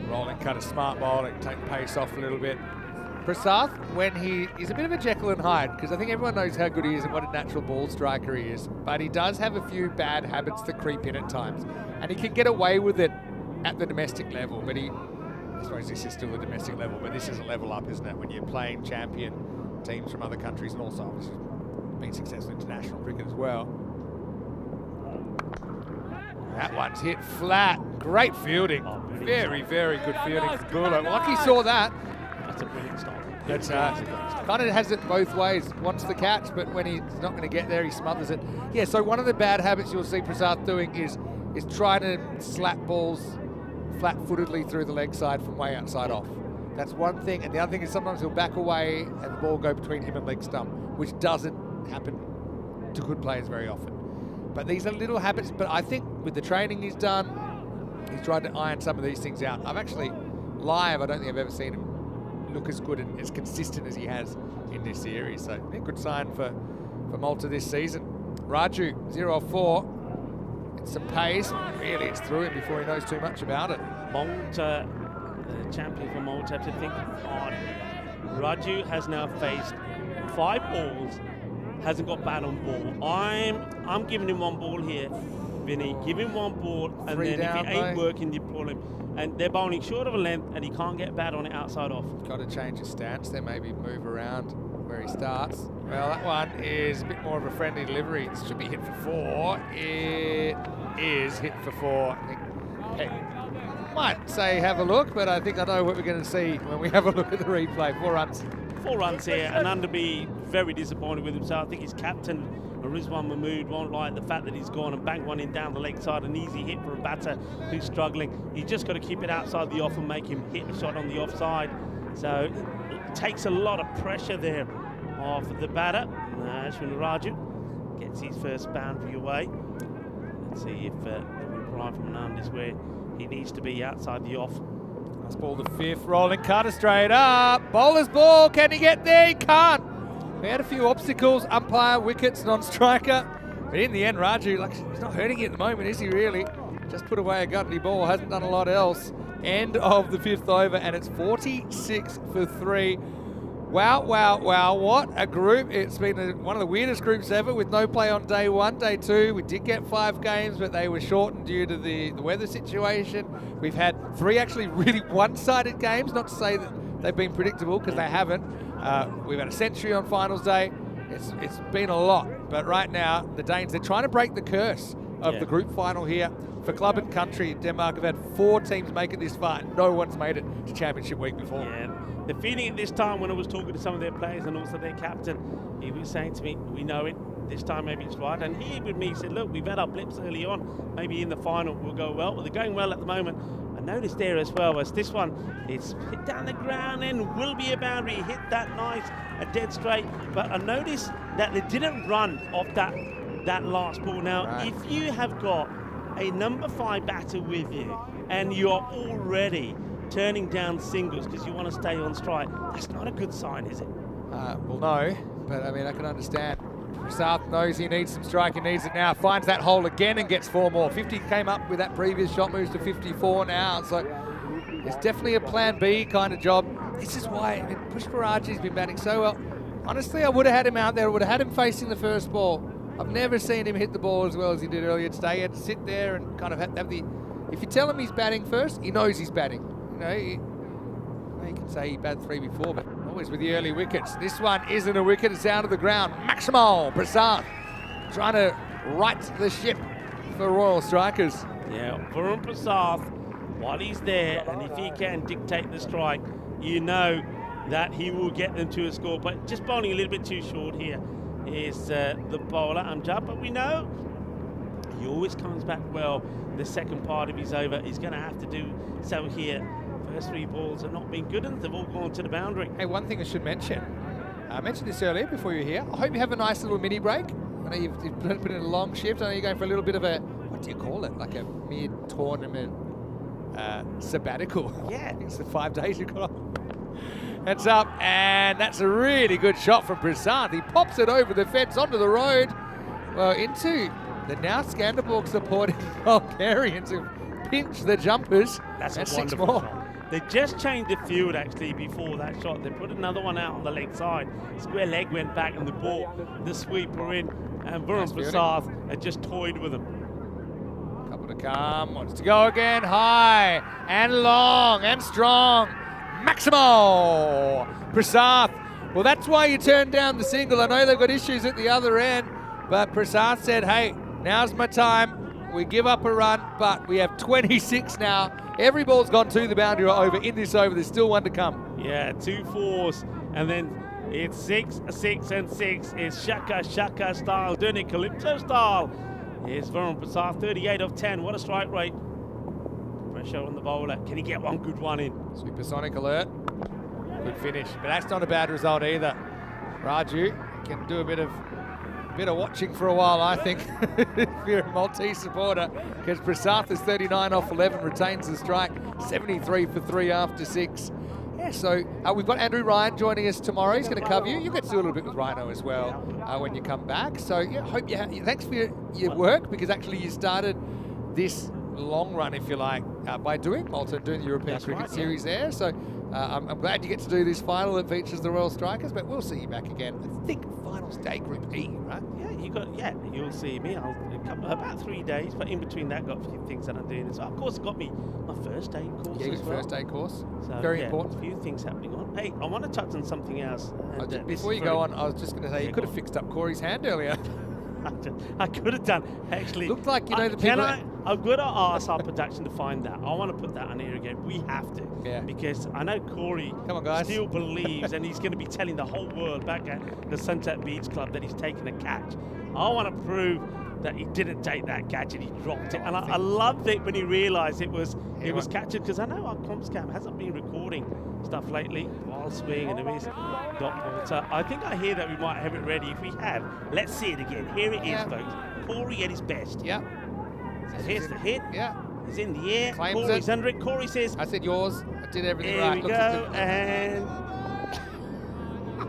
Rolling cut, a smart bowling, take pace off a little bit. Prasath, when he's a bit of a Jekyll and Hyde, because I think everyone knows how good he is and what a natural ball striker he is, but he does have a few bad habits that creep in at times, and he can get away with it at the domestic level, but I suppose this is still a domestic level, but this is a level up, isn't it, when you're playing champion teams from other countries, and also being successful in international cricket as well. That one's hit flat. Great fielding. Very, very good fielding from Bulo. Lucky saw that. That's a brilliant stop. That's kind of has it both ways. Wants the catch, but when he's not going to get there, he smothers it. Yeah, so one of the bad habits you'll see Prasath doing is trying to slap balls flat-footedly through the leg side from way outside off. That's one thing. And the other thing is sometimes he'll back away and the ball go between him and leg stump, which doesn't happen to good players very often. But these are little habits, but I think with the training he's done, he's tried to iron some of these things out. I've actually, live, I don't think I've ever seen him look as good and as consistent as he has in this series. So a good sign for Malta this season. Raju, 0 of 4. It's some pace. Really, it's through him before he knows too much about it. Malta, the champion for Malta, have to think hard. Raju has now faced 5 balls. Hasn't got bat on ball. I'm giving him 1 ball here, Vinny. Give him 1 ball, and then if it ain't working, you pull him. And they're bowling short of a length, and he can't get bat on it outside off. Got to change his stance there, maybe move around where he starts. Well, that one is a bit more of a friendly delivery. It should be hit for 4. It is hit for 4. I think Peck might say have a look, but I think I know what we're going to see when we have a look at the replay. 4 runs. 4 runs here, and Underby very disappointed with himself. I think his captain, Rizwan Mahmood, won't like the fact that he's gone and banged one in down the leg side, an easy hit for a batter who's struggling. He's just got to keep it outside the off and make him hit a shot on the offside. So it takes a lot of pressure there off the batter. Ashwin Raju gets his first boundary away. Let's see if the reply from Anand is where he needs to be outside the off. Nice ball to 5th, rolling cutter straight up. Bowler's ball, can he get there? He can't. We had a few obstacles, umpire, wickets, non-striker. But in the end, Raju, like, he's not hurting it at the moment, is he really? Just put away a gutty ball, hasn't done a lot else. End of the 5th over, and it's 46 for 3. Wow, wow, wow, what a group. It's been one of the weirdest groups ever with no play on day one. Day two, we did get 5 games, but they were shortened due to the weather situation. We've had 3 actually really one-sided games, not to say that they've been predictable, because they haven't. We've had a century on finals day. It's been a lot, but right now, the Danes, they're trying to break the curse of the group final here. For club and country, Denmark have had 4 teams make it this far, and no one's made it to championship week before. Yeah. The feeling at this time, when I was talking to some of their players and also their captain, he was saying to me, we know it, this time maybe it's right. And he with me said, look, we've had our blips early on, maybe in the final we'll go well. Well, they're going well at the moment. I noticed there as well as this one, it's hit down the ground and will be a boundary, hit that nice, a dead straight. But I noticed that they didn't run off that last ball. Now, if you have got a number 5 batter with you and you are already turning down singles because you want to stay on strike, that's not a good sign, is it? Well, no, but I mean, I can understand. South knows he needs some strike, he needs it now, finds that hole again and gets 4 more. 50 came up with that previous shot, moves to 54 now, so it's definitely a plan B kind of job. This is why, I mean, Pushparajan's been batting so well. Honestly, I would have had him out there, I would have had him facing the first ball. I've never seen him hit the ball as well as he did earlier today. He had to sit there and kind of have the, if you tell him he's batting first, he knows he's batting. You know, you can say he batted 3 before, but always with the early wickets. This one isn't a wicket, it's down to the ground. Maximal Prasad trying to right the ship for Royal Strikers. Yeah, Varun Prasad, while he's there, and if he can dictate the strike, you know that he will get them to a score. But just bowling a little bit too short here is the bowler, Amjad. But we know he always comes back well. The second part of his over, he's going to have to do so here. First 3 balls have not been good, and they've all gone to the boundary. Hey, one thing I should mention. I mentioned this earlier before you were here. I hope you have a nice little mini break. I know you've put in a long shift. I know you're going for a little bit of a, what do you call it? Like a mid-tournament sabbatical. Yeah. It's the 5 days you've got off. Heads up, and that's a really good shot from Prasad. He pops it over the fence onto the road. Well, into the now Skanderborg supporting Bulgarians who pinch the jumpers. That's and a 6 wonderful more. shot. They just changed the field actually before that shot. They put another one out on the leg side. Square leg went back and the ball, the sweeper in, and Varun Prasad had just toyed with him. Couple to come, wants to go again, high and long and strong. Maximo Prasad. Well, that's why you turned down the single. I know they've got issues at the other end, but Prasad said, hey, now's my time. We give up a run, but we have 26 now. Every ball's gone to the boundary or over in this over. There's still 1 to come. Yeah, 2 4s, and then it's 6, 6, and 6. It's Shaka style, doing it Calypso style. Here's Varun Prasad, 38 of 10. What a strike rate. Pressure on the bowler. Can he get one good one in? Supersonic alert. Good finish, but that's not a bad result either. Raju can do a bit of watching for a while, I think, if you're a Maltese supporter, because Prasad is 39 off 11, retains the strike, 73 for 3 after 6. Yeah, so we've got Andrew Ryan joining us tomorrow. He's going to cover you. You get to do a little bit with Rhino as well when you come back. So yeah, hope you thanks for your work, because actually you started this long run, if you like, by doing Malta, doing the European Cricket Series there. So I'm glad you get to do this final that features the Royal Strikers, but we'll see you back again. I think finals day, Group E, right? Yeah, you'll see me. I'll come about 3 days, but in between that, got a few things that I'm doing. So of course, got me my first aid course. Yeah, as well. First aid course. So, very important. A few things happening on. Hey, I want to touch on something else. And, before you go on, I was just going to say, you could have fixed up Corey's hand earlier. I could have done, actually. Looked like, you know, the people... I've got to ask our production to find that. I want to put that on here again. We have to. Yeah. Because I know Corey still believes, and he's going to be telling the whole world back at the Sunset Beach Club that he's taken a catch. I want to prove that he didn't take that catch and he dropped it. And I loved it when he realised it was captured, because I know our comms cam hasn't been recording stuff lately. Wild swing, and there is dot ball. So I think I hear that we might have it ready. If we have, let's see it again. Here it is, folks. Corey at his best. Yeah. So here's the hit. Yeah. He's in the air. Claims Corey's it. under it. Corey says, I said yours. I did everything here right. we go, and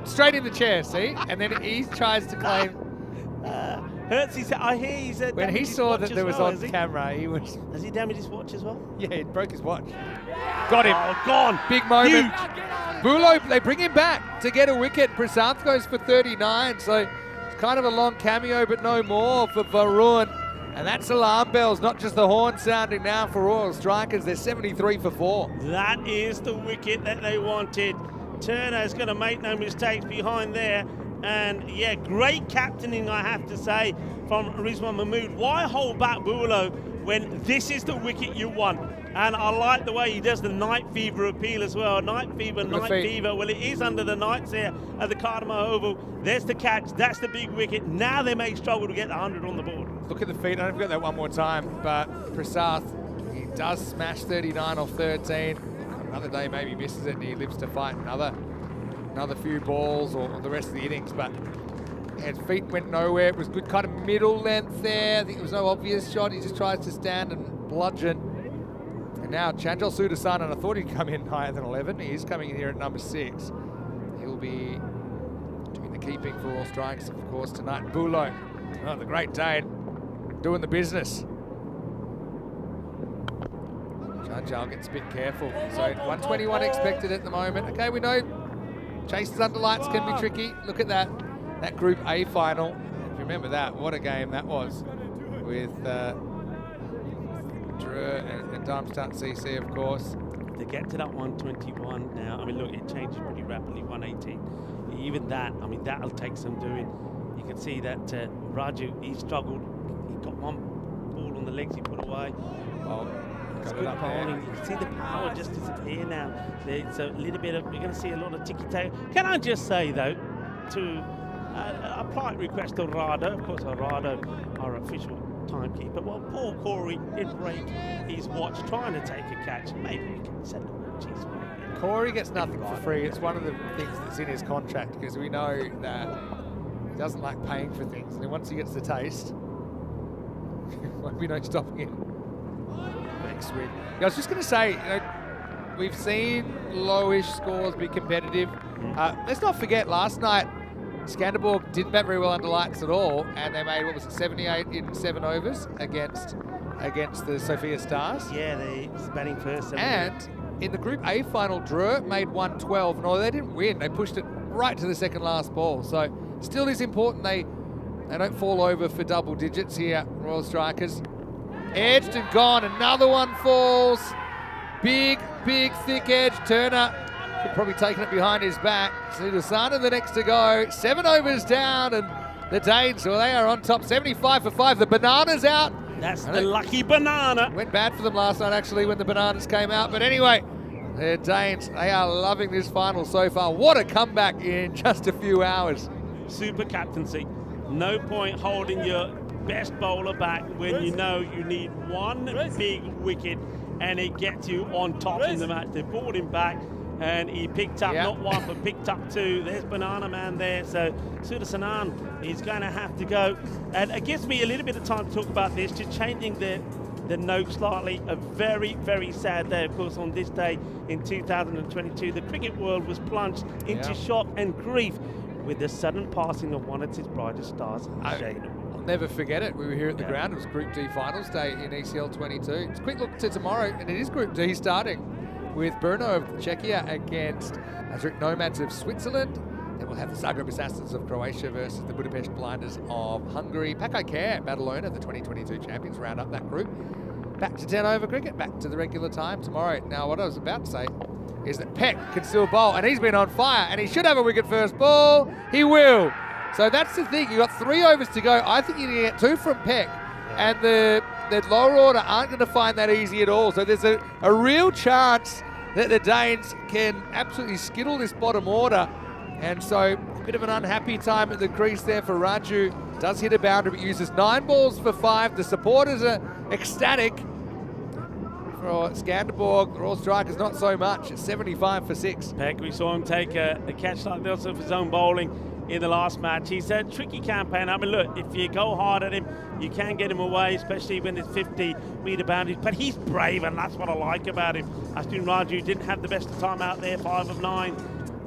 straight in the chair, see? And then he tries to claim. hurts his. I hear he's when he saw that there was on camera, he was. Has he damaged his watch as well? Yeah, he broke his watch. Got him. Oh, gone. Big moment. Huge. Bulo, they bring him back to get a wicket. Prasanth goes for 39, so it's kind of a long cameo, but no more for Varun. And that's alarm bells, not just the horn sounding now for Royal Strikers. They're 73 for 4. That is the wicket that they wanted. Turner's going to make no mistakes behind there. And yeah, great captaining, I have to say, from Rizwan Mahmood. Why hold back Bulo when this is the wicket you want? And I like the way he does the night fever appeal as well. Night fever. Well, it is under the Knights there at the Cardamom Oval. There's the catch. That's the big wicket. Now they may struggle to get the 100 on the board. Look at the feet. I don't forget that one more time. But Prasanth, he does smash 39 off 13. Another day maybe misses it and he lives to fight another few balls or the rest of the innings. But his feet went nowhere. It was good kind of middle length there. I think it was no obvious shot. He just tries to stand and bludgeon. And now Chanjal Sudasan, and I thought he'd come in higher than 11. He is coming in here at number 6. He'll be doing the keeping for all strikes, of course, tonight. Bulo, oh, the great Dane, doing the business. Chanjal gets a bit careful. So 121 expected at the moment. Okay, we know chases under lights can be tricky. Look at that Group A final. If you remember that, what a game that was with Drew and Darmstadt CC, of course. To get to that 121 now, I mean, look, it changes pretty rapidly, 118. Even that, I mean, that'll take some doing. You can see that Raju, he struggled. He got one ball on the legs he put away. Oh, it's good bowling. You can see the power just disappear now. It's a little bit of, we're going to see a lot of ticky-tack. Can I just say, though, to a polite request to Rado, of course, Rado, our official timekeeper. Well, poor Corey did break his watch trying to take a catch. Maybe we can send him a cheese. Corey gets nothing for free. It's one of the things that's in his contract because we know that he doesn't like paying for things. And then once he gets the taste, won't be no stopping him. Next week. I was just going to say, you know, we've seen lowish scores be competitive. Let's not forget last night, Skanderborg didn't bat very well under lights at all, and they made, what was it, 78 in 7 overs against the Sophia Stars. Yeah, they was batting first. And in the Group A final, Drew made 112, and although they didn't win, they pushed it right to the second last ball. So still is important they don't fall over for double digits here, Royal Strikers. Edged and gone, another one falls. Big, thick edge. Turner could probably taken it behind his back. Sudasan the next to go. 7 overs down, and the Danes, well, they are on top, 75 for 5. The banana's out. That's the lucky banana. Went bad for them last night, actually, when the bananas came out. But anyway, the Danes, they are loving this final so far. What a comeback in just a few hours. Super captaincy. No point holding your best bowler back when you know you need one big wicket and it gets you on top in the match. They brought him back and he picked up not one but picked up 2. There's Banana Man there, so Sudasan is going to have to go. And it gives me a little bit of time to talk about this, just changing the note slightly. A very, very sad day, of course, on this day in 2022. The cricket world was plunged into shock and grief with the sudden passing of one of its brightest stars, Shane. I'll never forget it. We were here at the ground. It was Group D finals day in ECL 22. It's a quick look to tomorrow, and it is Group D starting with Brno of Czechia against Azrik Nomads of Switzerland. Then we'll have the Zagreb Assassins of Croatia versus the Budapest Blinders of Hungary. Pakai Care, Badalona, the 2022 champions, round up that group. Back to 10 over cricket, back to the regular time tomorrow. Now, what I was about to say is that Peck can still bowl, and he's been on fire, and he should have a wicket first ball. He will. So that's the thing. You've got 3 overs to go. I think you need to get 2 from Peck, and the lower order aren't going to find that easy at all. So there's a real chance that the Danes can absolutely skittle this bottom order. And so a bit of an unhappy time at the crease there for Raju. Does hit a boundary, but uses 9 balls for 5. The supporters are ecstatic. For Skanderborg, the Royal Strikers not so much. It's 75 for 6. Peck, we saw him take a catch like this of his own bowling in the last match. He's a tricky campaign. I mean, look, if you go hard at him, you can get him away, especially when it's 50-metre boundaries. But he's brave, and that's what I like about him. Ashton Raju didn't have the best of time out there, 5 of 9.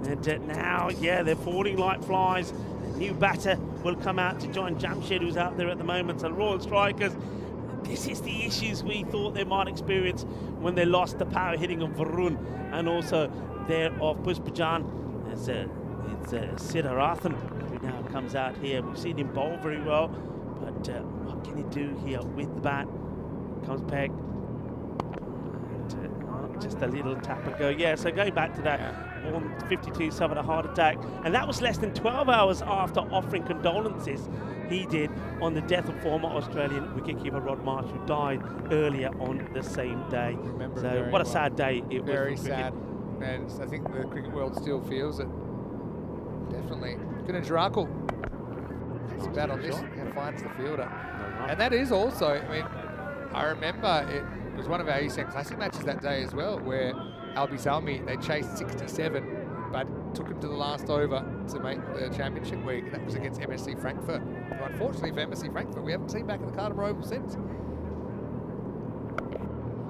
And now, they're falling like flies. new batter will come out to join Jamshed, who's out there at the moment. So Royal Strikers, this is the issues we thought they might experience when they lost the power hitting of Varun and also there of Pushparajan. It's Siddharathan who now comes out here. We've seen him bowl very well, but what can he do here with the bat? Comes back. Just a little tap and go. Yeah, so going back to that, 52 suffered a heart attack, and that was less than 12 hours after offering condolences he did on the death of former Australian wicketkeeper Rod Marsh, who died earlier on the same day. So what a sad day it was. Very sad, and I think the cricket world still feels it. Definitely. Counterattack. It's bad on this. He finds the fielder, and that is also. I mean, I remember it was one of our ECN Classic matches that day as well, where Albi Salmi, they chased 67, but took him to the last over to make the championship week, and that was against MSC Frankfurt. But unfortunately for MSC Frankfurt, we haven't seen back in the Skanderborg Oval since.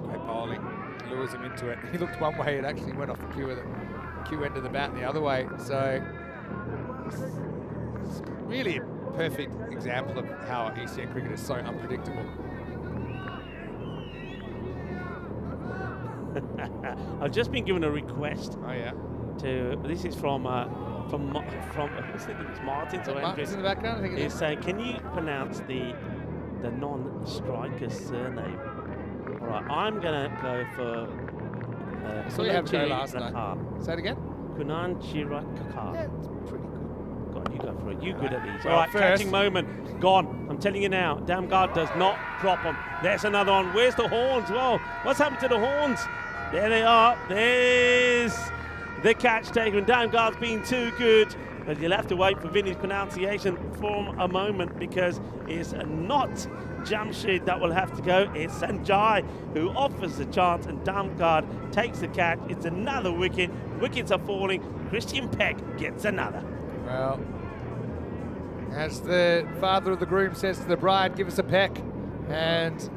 Great bowling, lures him into it. He looked one way, it actually went off the cue end of the bat the other way. So it's really a perfect example of how ECN cricket is so unpredictable. I've just been given a request. Oh yeah. This is from I think it was Martin's or Martin's in the background. I think it is. He's saying, can you pronounce the non-striker's surname? All right, I'm gonna go for. So you have to go last night. Say it again. Counterattack. Yeah, it's pretty good. Go on, you go for it. You good at these. Well, all right, first, catching moment gone. I'm telling you now. Damgard does not drop them. There's another one. Where's the horns? Well, what's happened to the horns? There they are. There's the catch taken. Damgard's been too good, but you'll have to wait for Vinny's pronunciation for a moment, because it's not Jamshed that will have to go. It's Sanjay who offers the chance, and Damgard takes the catch. It's another wicket. Wickets are falling. Christian Peck gets another. Well, as the father of the groom says to the bride, give us a peck. And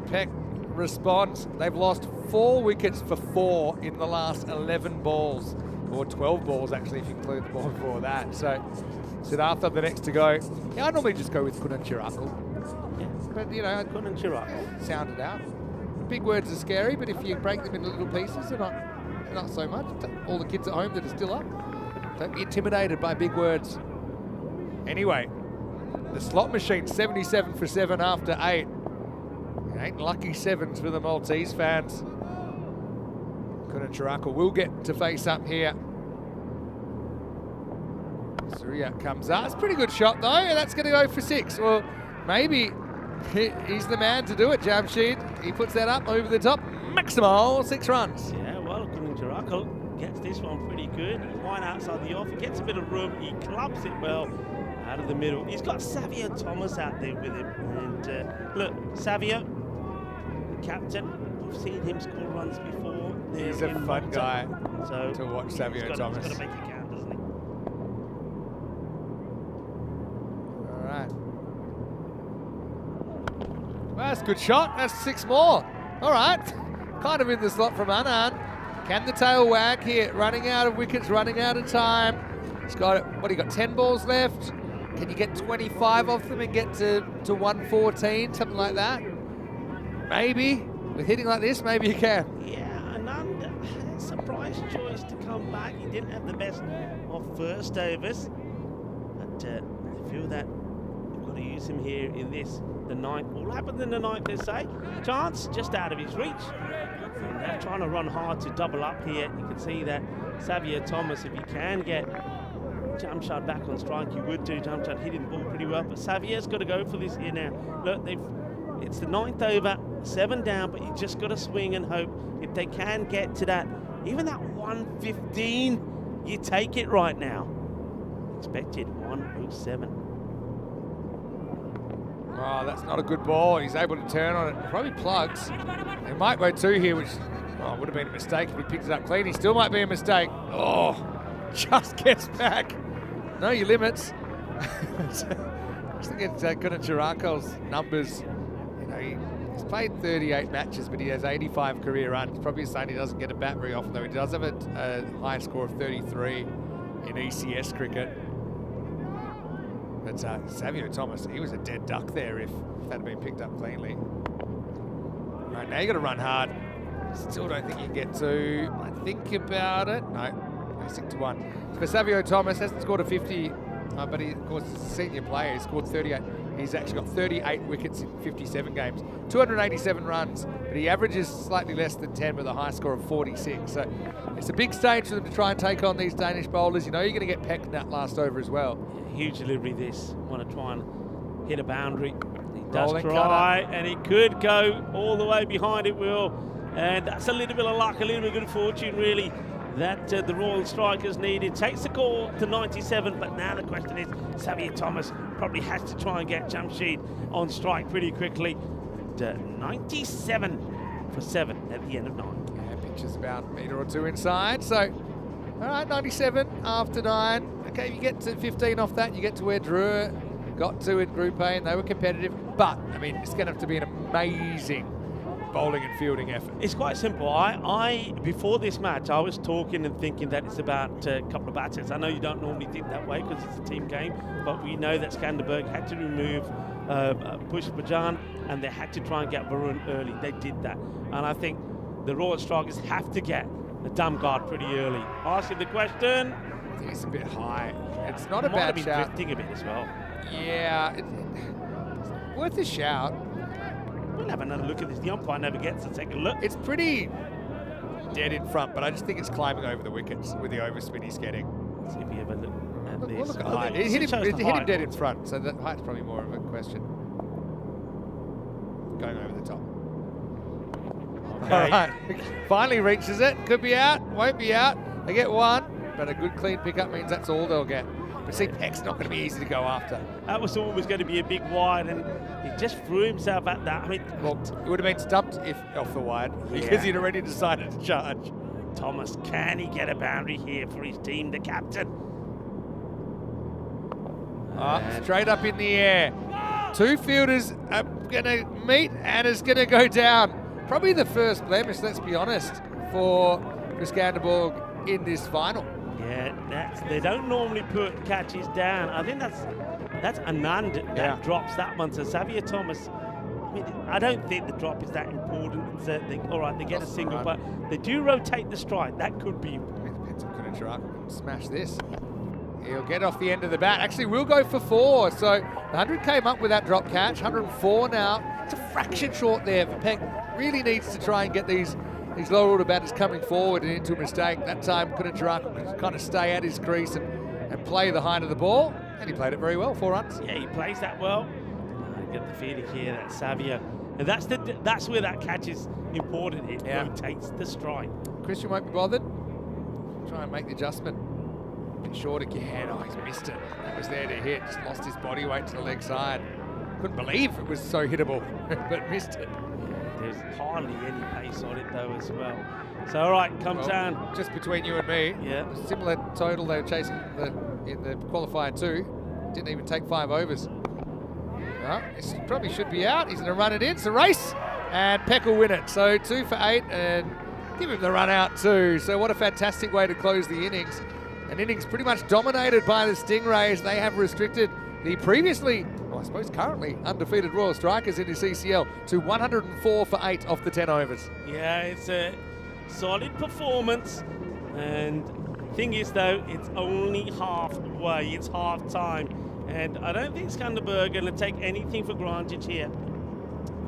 Peck responds. They've lost 4 wickets for 4 in the last 11 balls, or 12 balls actually if you include the ball before that. So Siddhartha the next to go. Yeah, I normally just go with Counterattack. Yeah. But you know, Counterattack. Sound it out. Big words are scary, but if you break them into little pieces, they're not so much. All the kids at home that are still up, don't be intimidated by big words. Anyway, the slot machine, 77 for 7 after 8. It ain't lucky 7s for the Maltese fans. Counterattack will get to face up here. Surya comes up. It's a pretty good shot though, and that's going to go for 6. Well, maybe he's the man to do it, Jamshed. He puts that up over the top. Maximal 6 runs. Yeah, well, Counterattack gets this one pretty good. He's wide outside the off. He gets a bit of room. He clubs it well out of the middle. He's got Savio Thomas out there with him. And look, Savio, the captain, we've seen him score runs before. He's a fun guy so to watch, Savio Thomas. He's got to make it count, doesn't he? All right. Well, that's a good shot. That's 6 more. All right. Kind of in the slot from Anand. Can the tail wag here? Running out of wickets, running out of time. He's got it. What, he got 10 balls left? Can you get 25 off them and get to 114, something like that? Maybe. With hitting like this, maybe you can. Yeah, Anand, surprise choice to come back. He didn't have the best of first overs, but I feel that they've got to use him here in this, the 9th. What happened in the 9th, they say? Chance just out of his reach. And they're trying to run hard to double up here. You can see that Savio Thomas, if you can get Jamshed back on strike, you would do. Jamshed hitting the ball pretty well, but Savio's got to go for this here now. Look, it's the 9th over, 7 down, but you just got to swing and hope. If they can get to that, even that 115, you take it right now. Expected 107. Oh, that's not a good ball. He's able to turn on it. Probably plugs. It might go 2 here, which would have been a mistake if he picked it up clean. He still might be a mistake. Oh, just gets back. Know your limits. Just look at Counterattack's numbers. You know, he's played 38 matches, but he has 85 career runs. Probably saying he doesn't get a bat very often, though. He does have a high score of 33 in ECS cricket. But Savio Thomas, he was a dead duck there if that had been picked up cleanly. Right, now you got to run hard. Still don't think you can get to. I think about it. No, 6-1. For Savio Thomas, hasn't scored a 50, but he, of course, is a senior player. He scored 38. He's actually got 38 wickets in 57 games, 287 runs, but he averages slightly less than 10 with a high score of 46. So it's a big stage for them to try and take on these Danish bowlers. You know you're going to get pecked in that last over as well. Huge delivery this. Want to try and hit a boundary. He does Rolling try, cutter. and he could go all the way behind it, Will. And that's a little bit of luck, a little bit of good fortune, really, that the Royal Strikers needed. Takes the call to 97, but now the question is, Savio Thomas probably has to try and get Jamshid on strike pretty quickly. 97 for 7 at the end of 9. Yeah, pitches about a metre or two inside. So, all right, 97 after 9. Okay, if you get to 15 off that, you get to where Drew got to in Group A, and they were competitive. But, I mean, it's going to have to be an amazing bowling and fielding effort. It's quite simple. I before this match, I was talking and thinking that it's about a couple of batters. I know you don't normally think that way because it's a team game, but we know that Skanderborg had to remove Pushparajan, and they had to try and get Varun early. They did that, and I think the Royal Strikers have to get the Damgard pretty early. Asking the question. I think it's a bit high. It's not a Might have bad been shout. drifting a bit as well. Yeah, it's worth a shout. We'll have another look at this. The umpire never gets a second look. It's pretty dead in front, but I just think it's climbing over the wickets with the overspin he's getting. Let's see if we have a look at Look, this. look at Oh, height. it It hit shows the him height. dead in front, so the height's probably more of a question. Going over the top. Okay. All right, finally reaches it. Could be out, won't be out. They get one, but a good clean pickup means that's all they'll get. But see, Peck's not going to be easy to go after. That was always going to be a big wide, and he just threw himself at that. I mean, Well, it would have been stumped if off the wide because Yeah. he'd already decided to charge. Thomas, can he get a boundary here for his team, the captain? Straight up in the air. Two fielders are going to meet and it's going to go down. Probably the first blemish, let's be honest, for Skanderborg in this final. Yeah, they don't normally put catches down. I think that's Anand that drops that one. So Savio Thomas, I mean, I don't think the drop is that important. It's all right, they get a single, but they do rotate the strike. That could be. Depends on Counterattack. Smash this. He'll get off the end of the bat. Actually, we'll go for 4. So the 100 came up with that drop catch. 104 now. It's a fraction short there for Peck. Really needs to try and get these lower order batters coming forward and into a mistake. That time Counterattack could kind of stay at his crease and play the height of the ball. And he played it very well, 4 runs. Yeah, he plays that well. I get the feeling here that Savio, and that's where that catch is important. It rotates the strike. Christian won't be bothered. Try and make the adjustment. A bit short again. Oh, he's missed it. That was there to hit. Just lost his body weight to the leg side. Couldn't believe it was so hittable, but missed it. There's hardly any pace on it though as well. So all right, comes down. Just between you and me. Yeah. Similar total they were chasing in the qualifier 2. Didn't even take 5 overs. Well, this probably should be out. He's going to run it in. It's a race, and Peck will win it. So 2 for 8, and give him the run out too. So what a fantastic way to close the innings. An innings pretty much dominated by the Stingrays. They have restricted the previously, well, I suppose currently undefeated Royal Strikers in the CCL to 104 for 8 off the 10 overs. Yeah, it's a solid performance. And thing is though, it's only halfway. It's half time. And I don't think Skanderborg are going to take anything for granted here.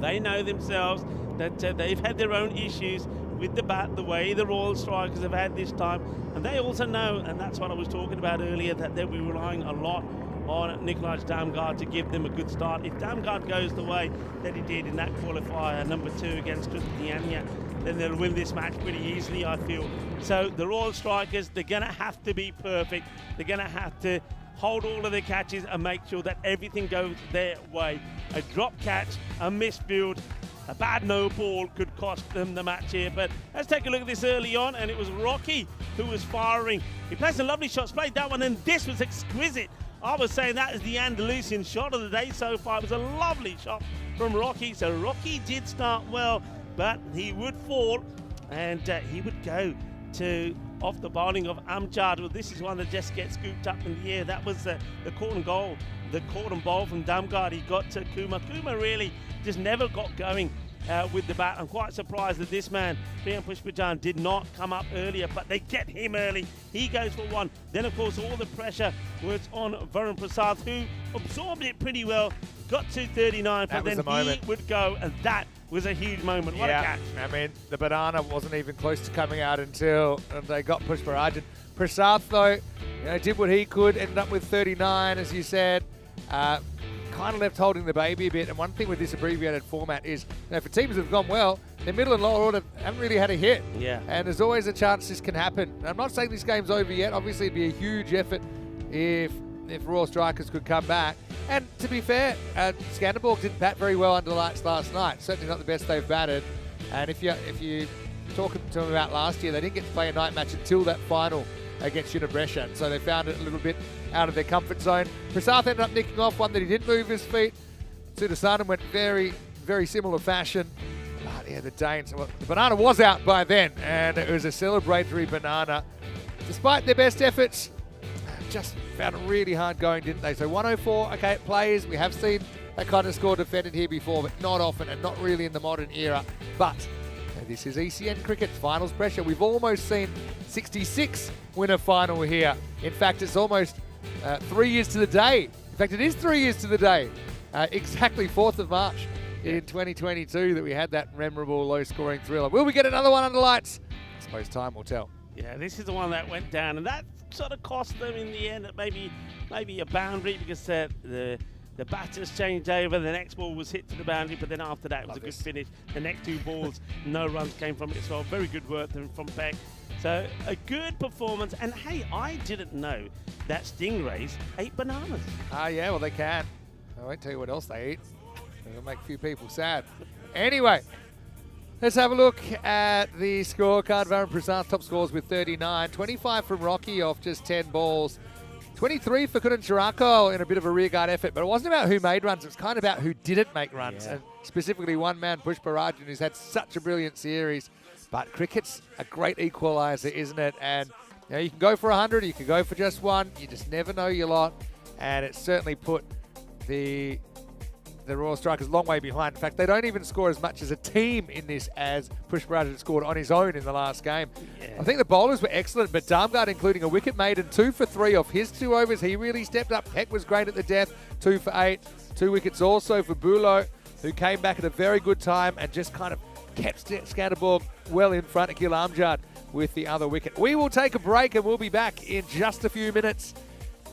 They know themselves that they've had their own issues with the bat, the way the Royal Strikers have had this time. And they also know, and that's what I was talking about earlier, that they'll be relying a lot on Nikolaj Damgard to give them a good start. If Damgard goes the way that he did in that qualifier, number 2 against Christiania, then they'll win this match pretty easily, I feel. So the Royal Strikers, they're going to have to be perfect. They're going to have to hold all of their catches and make sure that everything goes their way. A drop catch, a misfield, a bad no ball could cost them the match here. But let's take a look at this early on, and it was Rocky who was firing. He played some lovely shots, played that one, and this was exquisite. I was saying that is the Andalusian shot of the day so far. It was a lovely shot from Rocky. So Rocky did start well, but he would fall, and he would go to off the bowling of Amjad. Well, this is one that just gets scooped up in the air. That was the corner goal the caught and bowl from Damgard. He got to Kuma. Kuma really just never got going with the bat. I'm quite surprised that this man, Pushparajan, did not come up earlier, but they get him early. He goes for one. Then, of course, all the pressure was on Varun Prasad, who absorbed it pretty well, got to 39, but then he would go, and that was a huge moment. What a catch. I mean, the banana wasn't even close to coming out until they got Pushparajan. Prasad, though, did what he could, ended up with 39, as you said. Kind of left holding the baby a bit. And one thing with this abbreviated format is, for teams that have gone well, their middle and lower order haven't really had a hit. Yeah. And there's always a chance this can happen. And I'm not saying this game's over yet. Obviously, it'd be a huge effort if Royal Strikers could come back. And to be fair, Skanderborg didn't bat very well under lights last night. Certainly not the best they've batted. And if you talk to them about last year, they didn't get to play a night match until that final against Unibrescia. So they found it a little bit out of their comfort zone. Prasad ended up nicking off one that he didn't move his feet. Sudasanan went very, very similar fashion. But yeah, the Danes, well, the banana was out by then, and it was a celebratory banana. Despite their best efforts, just found it really hard going, didn't they? So 104, okay, it plays. We have seen that kind of score defended here before, but not often and not really in the modern era. But this is ECN cricket's finals pressure. We've almost seen 66 win a final here. In fact, it's almost 3 years to the day. In fact, it is 3 years to the day. Exactly 4th of March in 2022 that we had that memorable low-scoring thriller. Will we get another one under lights? I suppose time will tell. Yeah, this is the one that went down, and that sort of cost them in the end. Maybe a boundary, because the batters changed over. The next ball was hit to the boundary, but then after that, it was a good finish. The next two balls, no runs came from it as well. Very good work from Beck. So a good performance. And hey, I didn't know that stingrays ate bananas. Yeah, well, they can. I won't tell you what else they eat. It'll make a few people sad. Anyway, let's have a look at the scorecard. Varun Prasad's top scores with 39. 25 from Rocky off just 10 balls. 23 for Counterattack in a bit of a rearguard effort, but it wasn't about who made runs, it was kind of about who didn't make runs, and specifically one man, Pushparajan, who's had such a brilliant series. But cricket's a great equaliser, isn't it? And you can go for 100, you can go for just one, you just never know your lot, and it certainly put the Royal Strikers a long way behind. In fact, they don't even score as much as a team in this as Pushparajan scored on his own in the last game. Yeah. I think the bowlers were excellent, but Damgard, including a wicket made and 2 for 3 off his 2 overs, he really stepped up. Peck was great at the death, 2 for 8. 2 wickets also for Bulo, who came back at a very good time and just kind of kept Skanderborg well in front of Gil Amjad with the other wicket. We will take a break and we'll be back in just a few minutes.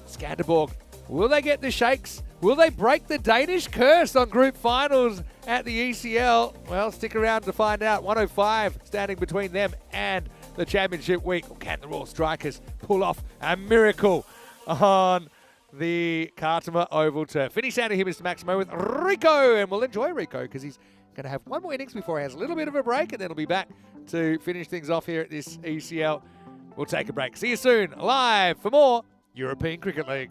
Skanderborg, will they get the shakes? Will they break the Danish curse on group finals at the ECL? Well, stick around to find out. 105 standing between them and the championship week. Or can the Royal Strikers pull off a miracle on the Kartama Oval turf? Finish down to here, Mr. Maximo, with Rico. And we'll enjoy Rico because he's going to have one more innings before he has a little bit of a break. And then he'll be back to finish things off here at this ECL. We'll take a break. See you soon, live for more European Cricket League.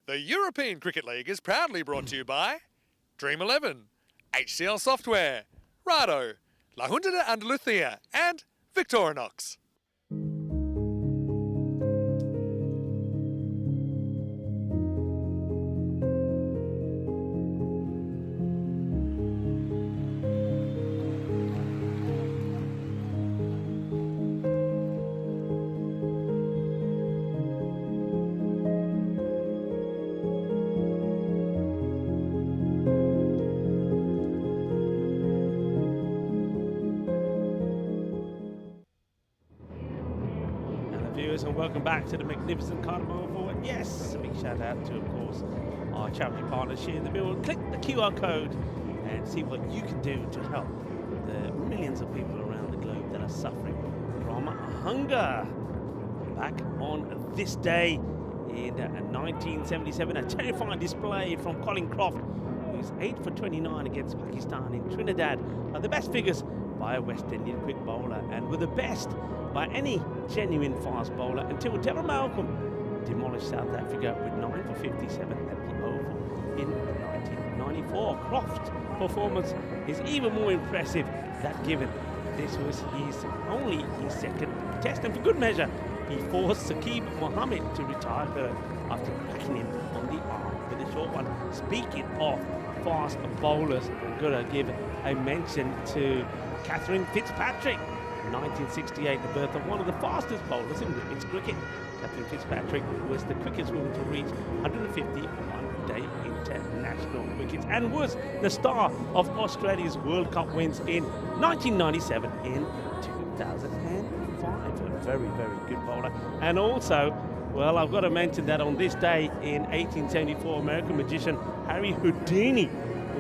The European Cricket League is proudly brought to you by Dream 11, HCL Software, Rado, La Junta de Andalucía, and Victorinox. And welcome back to the magnificent Carnival Forward. Yes, a big shout out to, of course, our charity partners here in the middle. Click the QR code and see what you can do to help the millions of people around the globe that are suffering from hunger. Back on this day in 1977, a terrifying display from Colin Croft, who's 8 for 29 against Pakistan in Trinidad, are the best figures by a West Indian quick bowler and were the best by any genuine fast bowler until Devon Malcolm demolished South Africa with 9 for 57 at the Oval in 1994. Croft's performance is even more impressive, that given this was only his second test, and for good measure he forced Saqib Mohammed to retire her after cracking him on the arm with a short one. Speaking of fast bowlers, I'm going to give a mention to Catherine Fitzpatrick. In 1968, the birth of one of the fastest bowlers in women's cricket. Catherine Fitzpatrick was the quickest woman to reach 150 one-day international wickets and was the star of Australia's World Cup wins in 1997 and 2005. A very, very good bowler. And also, well, I've got to mention that on this day in 1874, American magician Harry Houdini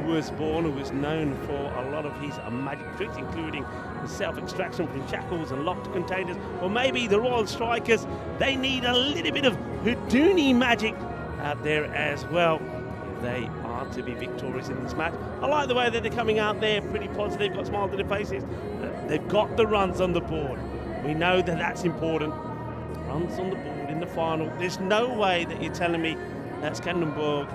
was born, who was known for a lot of his magic tricks, including self-extraction from shackles and locked containers. Or maybe the Royal Strikers, they need a little bit of Houdini magic out there as well if they are to be victorious in this match. I like the way that they're coming out there, pretty positive, got smiles on their faces. They've got the runs on the board. We know that that's important. Runs on the board in the final. There's no way that you're telling me that Skanderborg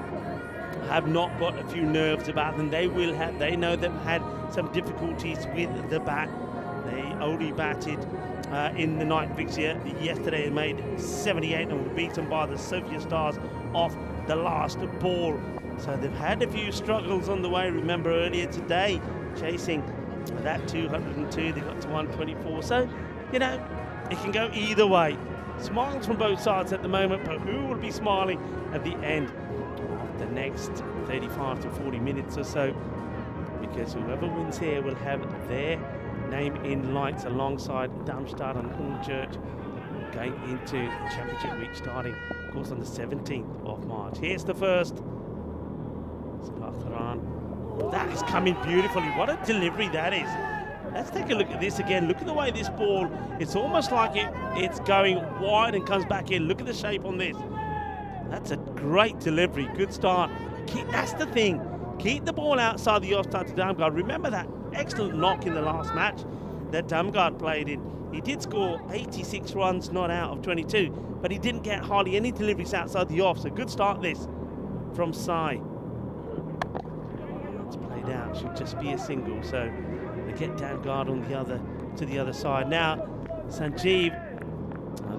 have not got a few nerves about them. They will have. They know they've had some difficulties with the bat. They only batted in the night fixture yesterday and made 78 and were beaten by the Sophia Stars off the last ball. So they've had a few struggles on the way. Remember earlier today, chasing that 202, they got to 124. So, you know, it can go either way. Smiles from both sides at the moment, but who will be smiling at the end of the next 35 to 40 minutes or so? Because whoever wins here will have their name in lights alongside Darmstadt and Hornchurch going into Championship Week, starting, of course, on the 17th of March. Here's the first. That is coming beautifully. What a delivery that is. Let's take a look at this again. Look at the way this ball, it's almost like it's going wide and comes back in. Look at the shape on this. That's a great delivery. Good start. That's the thing. Keep the ball outside the offside to Damgard. Remember that excellent knock in the last match that Damgard played in. He did score 86 runs not out of 22, but he didn't get hardly any deliveries outside the off. So good start this from Sai. It's played out. Should just be a single. So they get Damgard on the other to the other side. Now Sanjeev.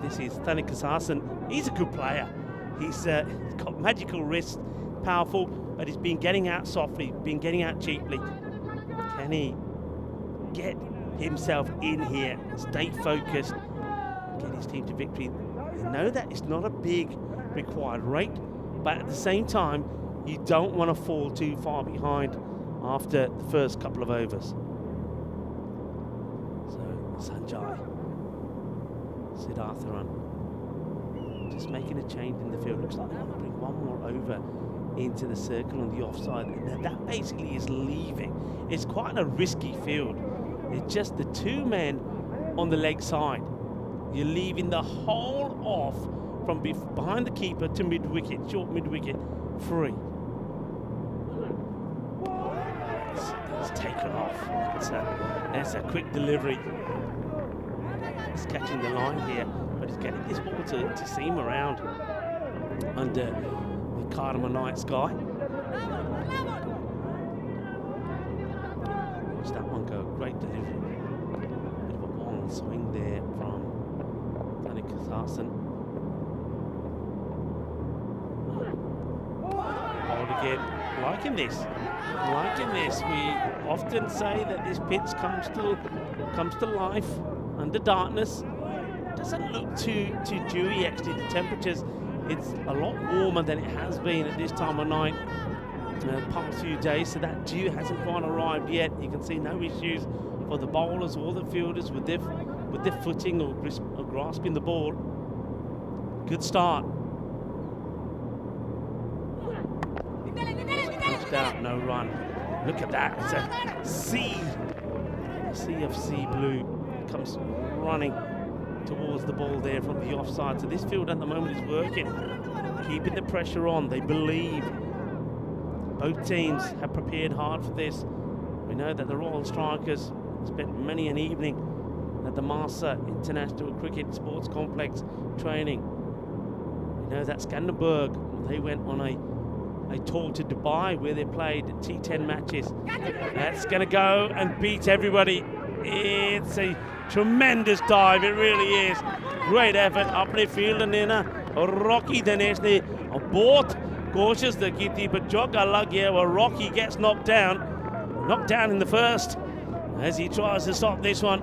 This is Tanny Kasasan. He's a good player. He's got magical wrists, powerful, but he's been getting out softly, been getting out cheaply. Can he get himself in here, stay focused, get his team to victory? You know that it's not a big required rate, but at the same time, you don't want to fall too far behind after the first couple of overs. So Sanjay, Siddhartharan, just making a change in the field. Looks like they're going to bring one more over into the circle on the offside, and that basically is leaving. It's quite a risky field. It's just the two men on the leg side. You're leaving the whole off from behind the keeper to mid-wicket, short mid-wicket, free. It's taken off. That's a quick delivery. He's catching the line here, but he's getting this ball to seam around under the Cardamom Night Sky. Watch that one go, great delivery. Bit of a long swing there from Tanny. Hold again, liking this. We often say that this pitch comes to life under darkness. Doesn't look too dewy actually. The temperatures, it's a lot warmer than it has been at this time of night the past few days, so that dew hasn't quite arrived yet. You can see no issues for the bowlers or the fielders with their footing or grasping the ball. Good start. Punched out, no run. Look at that, it's a sea of sea blue. Comes running towards the ball there from the offside. So this field at the moment is working, keeping the pressure on. They believe. Both teams have prepared hard for this. We know that the Royal Strikers spent many an evening at the Marsa International Cricket Sports Complex training. We know that Skanderborg, they went on a tour to Dubai where they played T10 matches. That's going to go and beat everybody. It's a tremendous dive, it really is. Great effort, अपने field ने ना Rocky Dinesh ने बहुत कोशिश की थी, but जगह लग गया. Well, Rocky gets knocked down in the first as he tries to stop this one,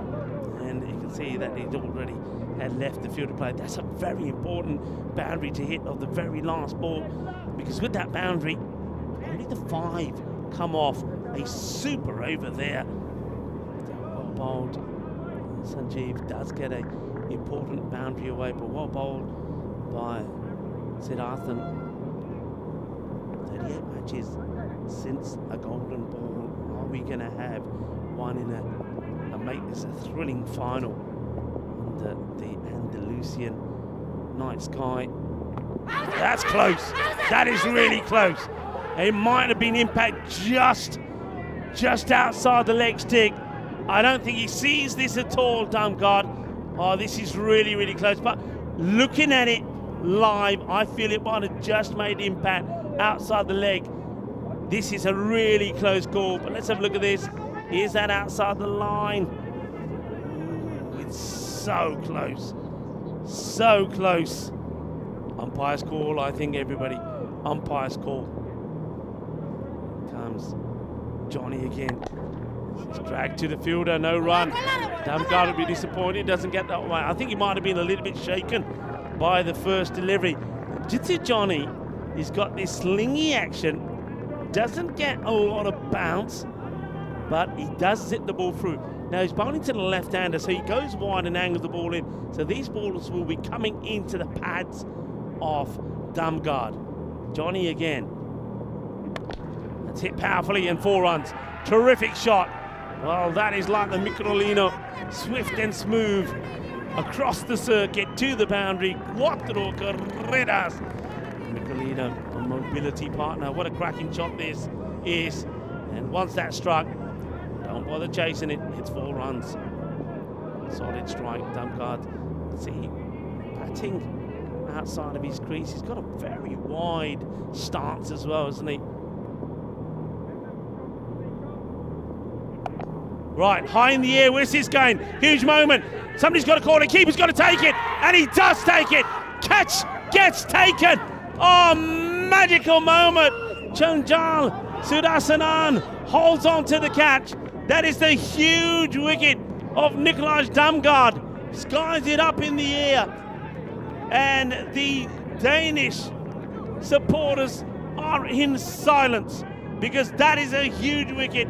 and you can see that he'd already had left the field to play. That's a very important boundary to hit of the very last ball, because with that boundary, only the 5 come off. A super over there. Well bowled. Sanjeev does get a important boundary away, but well bowled by Siddharthan. 38 matches since a golden ball. Are we going to have one in a make this a thrilling final under the Andalusian night sky? That's close. That is really close. It might have been impact just outside the leg stick. I don't think he sees this at all, Damgard. Oh, this is really, really close. But looking at it live, I feel it might have just made impact outside the leg. This is a really close call, but let's have a look at this. Is that outside the line? Ooh, it's so close. So close. Umpire's call, I think, everybody. Umpire's call. Comes Johnny again. It's dragged to the fielder, no run. Damgard will be disappointed, doesn't get that way. I think he might have been a little bit shaken by the first delivery. Jitsi Johnny, he's got this slingy action, doesn't get a lot of bounce, but he does zip the ball through. Now he's bowling to the left-hander, so he goes wide and angles the ball in. So these ballers will be coming into the pads of Damgard. Johnny again. That's hit powerfully and 4 runs. Terrific shot. Well, that is like the Microlino, swift and smooth across the circuit to the boundary. Cuatro carreras. Microlino, a mobility partner. What a cracking shot this is. And once that's struck, don't bother chasing it. It's 4 runs. Solid strike. Damgard, see, batting outside of his crease. He's got a very wide stance as well, hasn't he? Right, high in the air, where's this going? Huge moment. Somebody's got to call it, keeper's got to take it, and he does take it. Catch gets taken. Oh, magical moment. Chanjal Sudasanan holds on to the catch. That is the huge wicket of Nikolaj Damgard. Skies it up in the air. And the Danish supporters are in silence, because that is a huge wicket.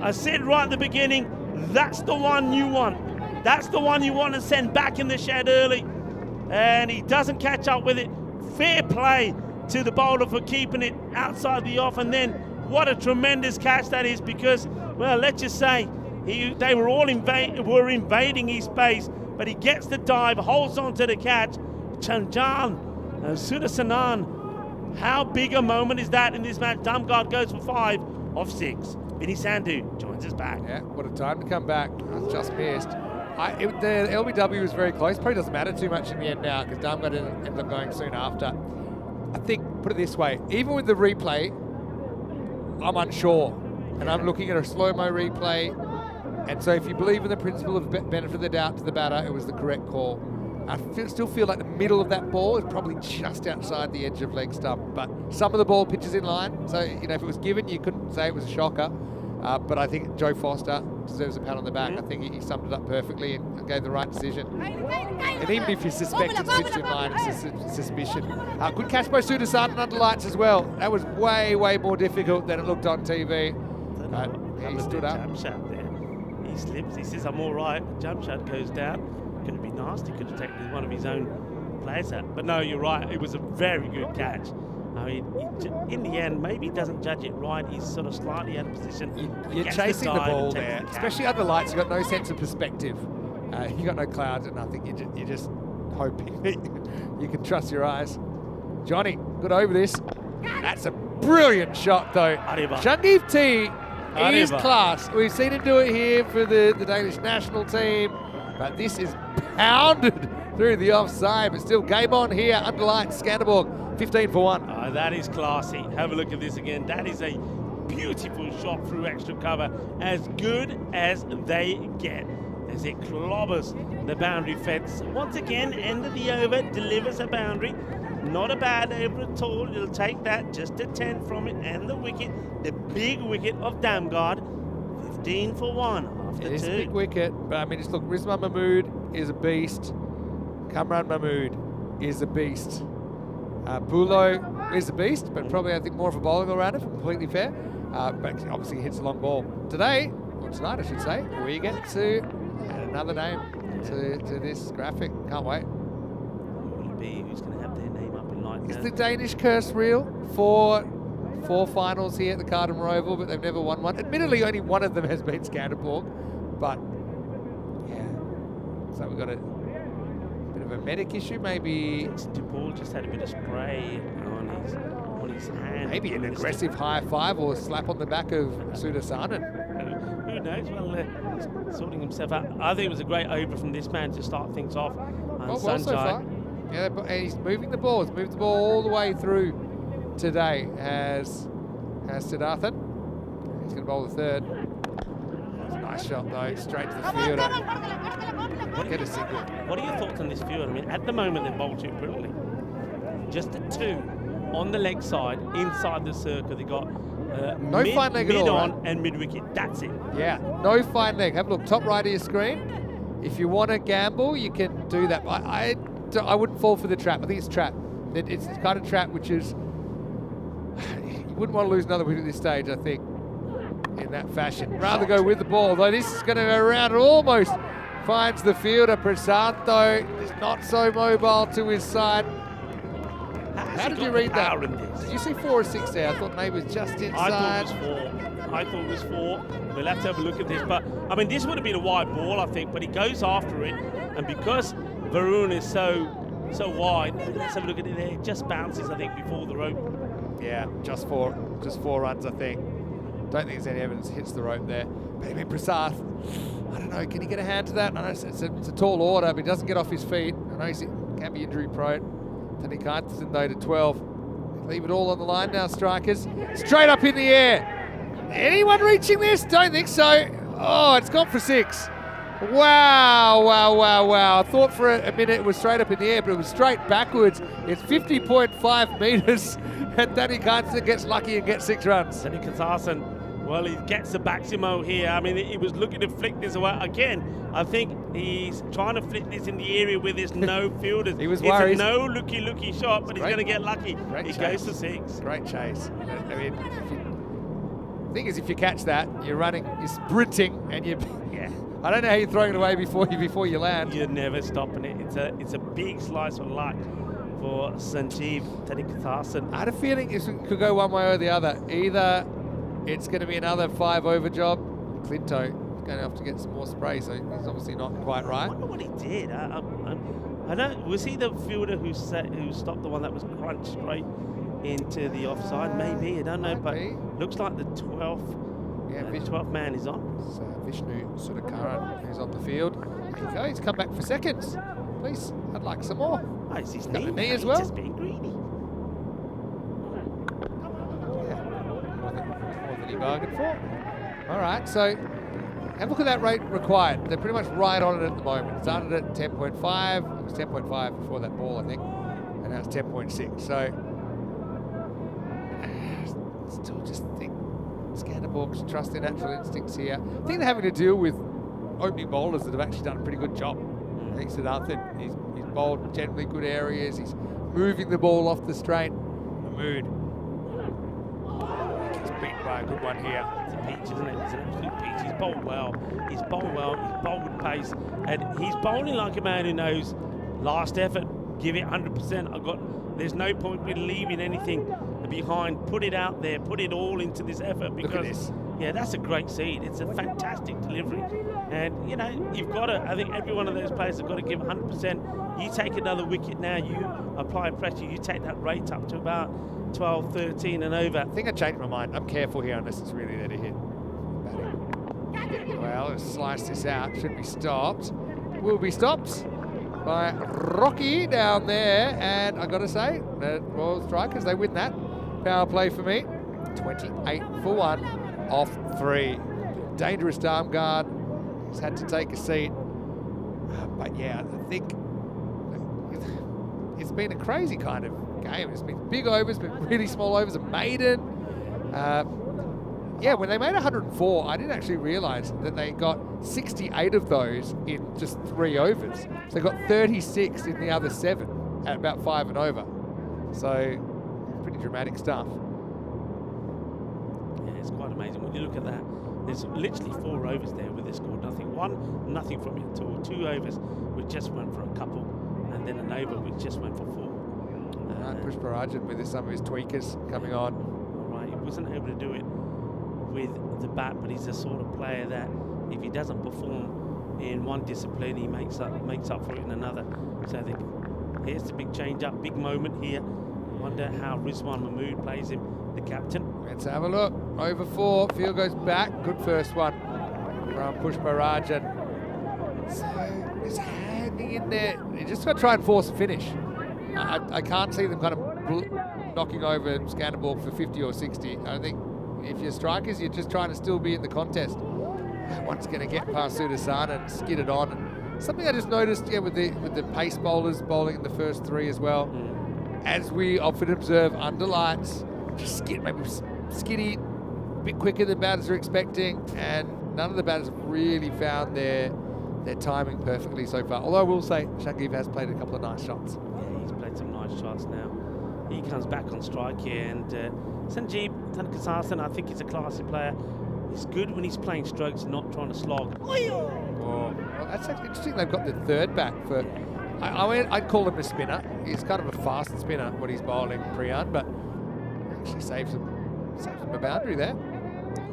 I said right at the beginning, that's the one you want. That's the one you want to send back in the shed early. And he doesn't catch up with it. Fair play to the bowler for keeping it outside the off. And then what a tremendous catch that is, because, well, let's just say they were all invading his space, but he gets the dive, holds on to the catch. Chanjan Sudasanan, how big a moment is that in this match? Damgard goes for 5 off 6. Vinny Sandhu joins us back. Yeah, what a time to come back. That's just missed. The LBW was very close. Probably doesn't matter too much in the end now, because Damgard ended up going soon after. I think, put it this way, even with the replay, I'm unsure. And I'm looking at a slow-mo replay. And so if you believe in the principle of benefit of the doubt to the batter, it was the correct call. I still feel like the middle of that ball is probably just outside the edge of leg stump. But some of the ball pitches in line. So, you know, if it was given, you couldn't say it was a shocker. But I think Joe Foster deserves a pat on the back. I think he summed it up perfectly and gave the right decision. And even if you suspect it's pitched in line, it's a suspicion. Good catch by Sudasan under lights as well. That was way, way more difficult than it looked on TV. He stood up. Jump shot there. He slips. He says, "I'm all right." Jump shot goes down. Could have been nasty. Could have taken one of his own players out. But no, you're right. It was a very good catch. I mean, in the end, maybe he doesn't judge it right. He's sort of slightly out of position. You're chasing the ball there, especially under lights. You've got no sense of perspective. You've got no clouds and nothing. You're just hoping that you can trust your eyes. Johnny, good over this. That's a brilliant shot, though. Shundeep T is class. We've seen him do it here for the Danish national team, but this is pounded through the offside, but still game on here under lights. Skanderborg, 15 for 1. Oh, that is classy. Have a look at this again. That is a beautiful shot through extra cover, as good as they get, as it clobbers the boundary fence. Once again, end of the over, delivers a boundary. Not a bad over at all. It'll take that, just a 10 from it, and the wicket, the big wicket of Damgard, 15 for 1 after 2. It is a big wicket, but I mean, just look, Rizwan Mahmood is a beast. Kamran Mahmood is a beast. Bulo is a beast, but probably I think more of a bowling all-rounder, completely fair. But obviously he hits a long ball. Today, or tonight I should say, we get to add another name to this graphic. Can't wait. Who will it be? Who's going to have their name up in lights? Is the Danish curse real? Four finals here at the Cardamom Oval, but they've never won one. Admittedly, only one of them has been Skanderborg, but yeah. So we've got a bit of a medic issue, maybe. Duel just had a bit of spray on his hand. Maybe an aggressive high five or slap on the back of Sudasan. Who knows? Well, he's sorting himself out. I think it was a great over from this man to start things off. Well so far. Yeah, and he's moving the ball. He's moved the ball all the way through today as Siddharthan. He's going to bowl the third. That's a nice shot though, straight to the fielder. Get a single. What are your thoughts on this field? I mean, at the moment they bowled too brilliantly. Just a 2 on the leg side, inside the circle. They got no fine leg at all, on right? and mid wicket. That's it. Yeah, no fine leg. Have a look, top right of your screen. If you want to gamble, you can do that. I wouldn't fall for the trap. I think it's trap. It's the kind of trap which is, you wouldn't want to lose another wicket at this stage, I think, in that fashion. Rather go with the ball, though this is going to go around. It almost finds the fielder. Prasad, though, is not so mobile to his side. How did you read that? Did you see 4 or 6 there? I thought maybe it was just inside. I thought it was 4. We'll have to have a look at this. But, I mean, this would have been a wide ball, I think, but he goes after it. And because Varun is so wide, let's have a look at it there. It just bounces, I think, before the rope. Yeah, just four runs, I think. Don't think there's any evidence it hits the rope there. But I mean, Prasad, I don't know, can he get a hand to that? I know it's a tall order, but he doesn't get off his feet. I know he can be injury prone. Tanny Carterson, though, to 12. Leave it all on the line now, strikers. Straight up in the air. Anyone reaching this? Don't think so. Oh, it's gone for 6. Wow. I thought for a minute it was straight up in the air, but it was straight backwards. It's 50.5 metres, and Tanny Carterson gets lucky and gets 6 runs. Tanny Carterson, well, he gets the Baximo here. I mean, he was looking to flick this away. Again, I think he's trying to flick this in the area where there's no fielders. He was worried. It's a no looky shot, but he's going to get lucky. He goes to 6. Great chase. I mean, the thing is, if you catch that, you're sprinting, and I don't know how you're throwing it away before you land. You're never stopping it. It's a big slice of luck for Sanjeev Tanny Carterson. I had a feeling it could go one way or the other. Either it's going to be another 5 over job. Clinto is going to have to get some more spray, so he's obviously not quite right. I wonder what he did. I don't. Was he the fielder who stopped the one that was crunched straight into the offside? Maybe, I don't know, but looks like the 12th man is on. So Vishnu Sudakaran, who's on the field. There you go, he's come back for seconds. Please, I'd like some more. Oh, it's his knee as well. He's just being greedy. what you bargained for. All right, so have a look at that rate required. They're pretty much right on it at the moment. It started at 10.5. It was 10.5 before that ball, I think. And now it's 10.6. So still just think Skanderborg's trust their natural instincts here. I think they're having to deal with opening bowlers that have actually done a pretty good job. I think Siddharthan, he's bowled generally good areas. He's moving the ball off the straight. Mahmood. He's beaten by a good one here. It's a peach, isn't it? It's an absolute peach. He's bowled well. He's bowled well. He's bowled with pace. And he's bowling like a man who knows last effort, give it 100%. There's no point in leaving anything behind. Put it out there. Put it all into this effort. Because, look at this. Yeah, that's a great seed. It's a fantastic delivery. And, you know, you've got to, I think every one of those players have got to give 100%. You take another wicket now, you apply pressure, you take that rate up to about 12, 13 and over. I think I changed my mind. I'm careful here unless it's really there to hit. Batting. Well, let's slice this out. Should be stopped. Will be stopped by Rocky down there. And I got to say, the Royal Strikers, they win that power play for me. 28 for 1 off 3. Dangerous arm guard. He's had to take a seat. But yeah, I think it's been a crazy kind of game. It's been big overs, been really small overs, a maiden. Yeah, when they made 104, I didn't actually realise that they got 68 of those in just 3 overs. So they got 36 in the other 7 at about 5 and over. So pretty dramatic stuff. Yeah, it's quite amazing. When you look at that, there's literally 4 overs there where they scored nothing. Nothing from it at all. 2 overs which just went for a couple, and then an over which just went for 4. Pushparajan with some of his tweakers coming on. Right, he wasn't able to do it with the bat, but he's the sort of player that if he doesn't perform in one discipline, he makes up for it in another. So I think here's the big change up, big moment here. Wonder how Rizwan Mahmood plays him, the captain. Let's have a look. Over 4, field goes back. Good first one from Pushparajan. So it's hanging in there. You just got to try and force a finish. I can't see them kind of knocking over Skanderborg for 50 or 60. I think if you're strikers, you're just trying to still be in the contest. One's going to get past Sudasana and skid it on. And something I just noticed, yeah, with the pace bowlers bowling in the first 3 as well. As we often observe under lights, just maybe skiddy, a bit quicker than batters are expecting, and none of the batters have really found their timing perfectly so far. Although I will say, Gogev has played a couple of nice shots. Yeah, he's played some nice shots now. He comes back on strike here, and Sanjeev Tanakasasan, I think he's a classy player. He's good when he's playing strokes, not trying to slog. Oh, well, that's actually interesting. They've got the 3rd back for. I'd call him a spinner. He's kind of a fast spinner when he's bowling Priyan, but actually saves him a boundary there.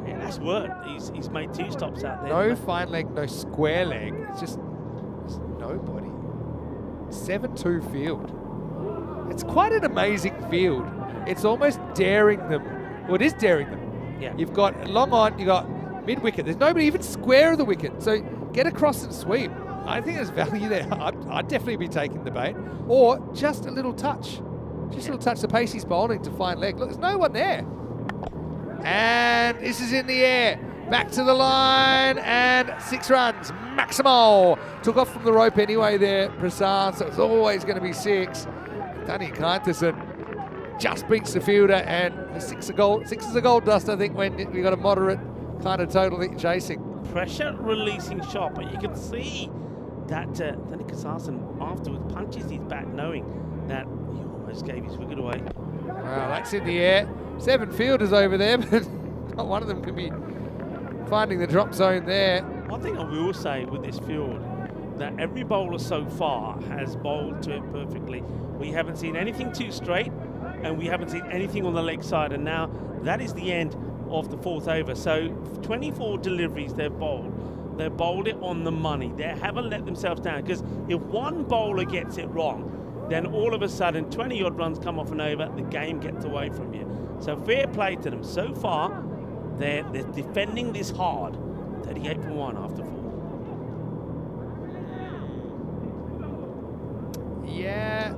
Yeah, that's worked. He's made 2 stops out there. No fine leg, no square leg. It's just nobody. 7-2 field. It's quite an amazing field. It's almost daring them. Well, it is daring them. Yeah. You've got long on, you've got mid-wicket. There's nobody even square of the wicket. So get across and sweep. I think there's value there. I'd definitely be taking the bait. Or just a little touch. Just a little touch. The pace he's bowling to fine leg. Look, there's no one there. And this is in the air. Back to the line. And 6 runs. Maximal. Took off from the rope anyway there, Prasad. So it's always going to be 6. Danny Kainterson just beats the fielder. And 6 is a gold dust, I think, when you've got a moderate kind of total that you're chasing. Pressure releasing shot, but you can see that Danny Kainterson afterwards punches his bat knowing that he almost gave his wicket away. Wow, that's in the air. 7 fielders over there, but not one of them can be finding the drop zone there. One thing I will say with this field, that every bowler so far has bowled to it perfectly. We haven't seen anything too straight, and we haven't seen anything on the leg side, and now that is the end of the 4th over. So 24 deliveries they've bowled. They've bowled it on the money. They haven't let themselves down, because if one bowler gets it wrong, then all of a sudden 20-odd runs come off and over, the game gets away from you. So fair play to them. So far, they're defending this hard. 38 for 1 after 4. Yeah,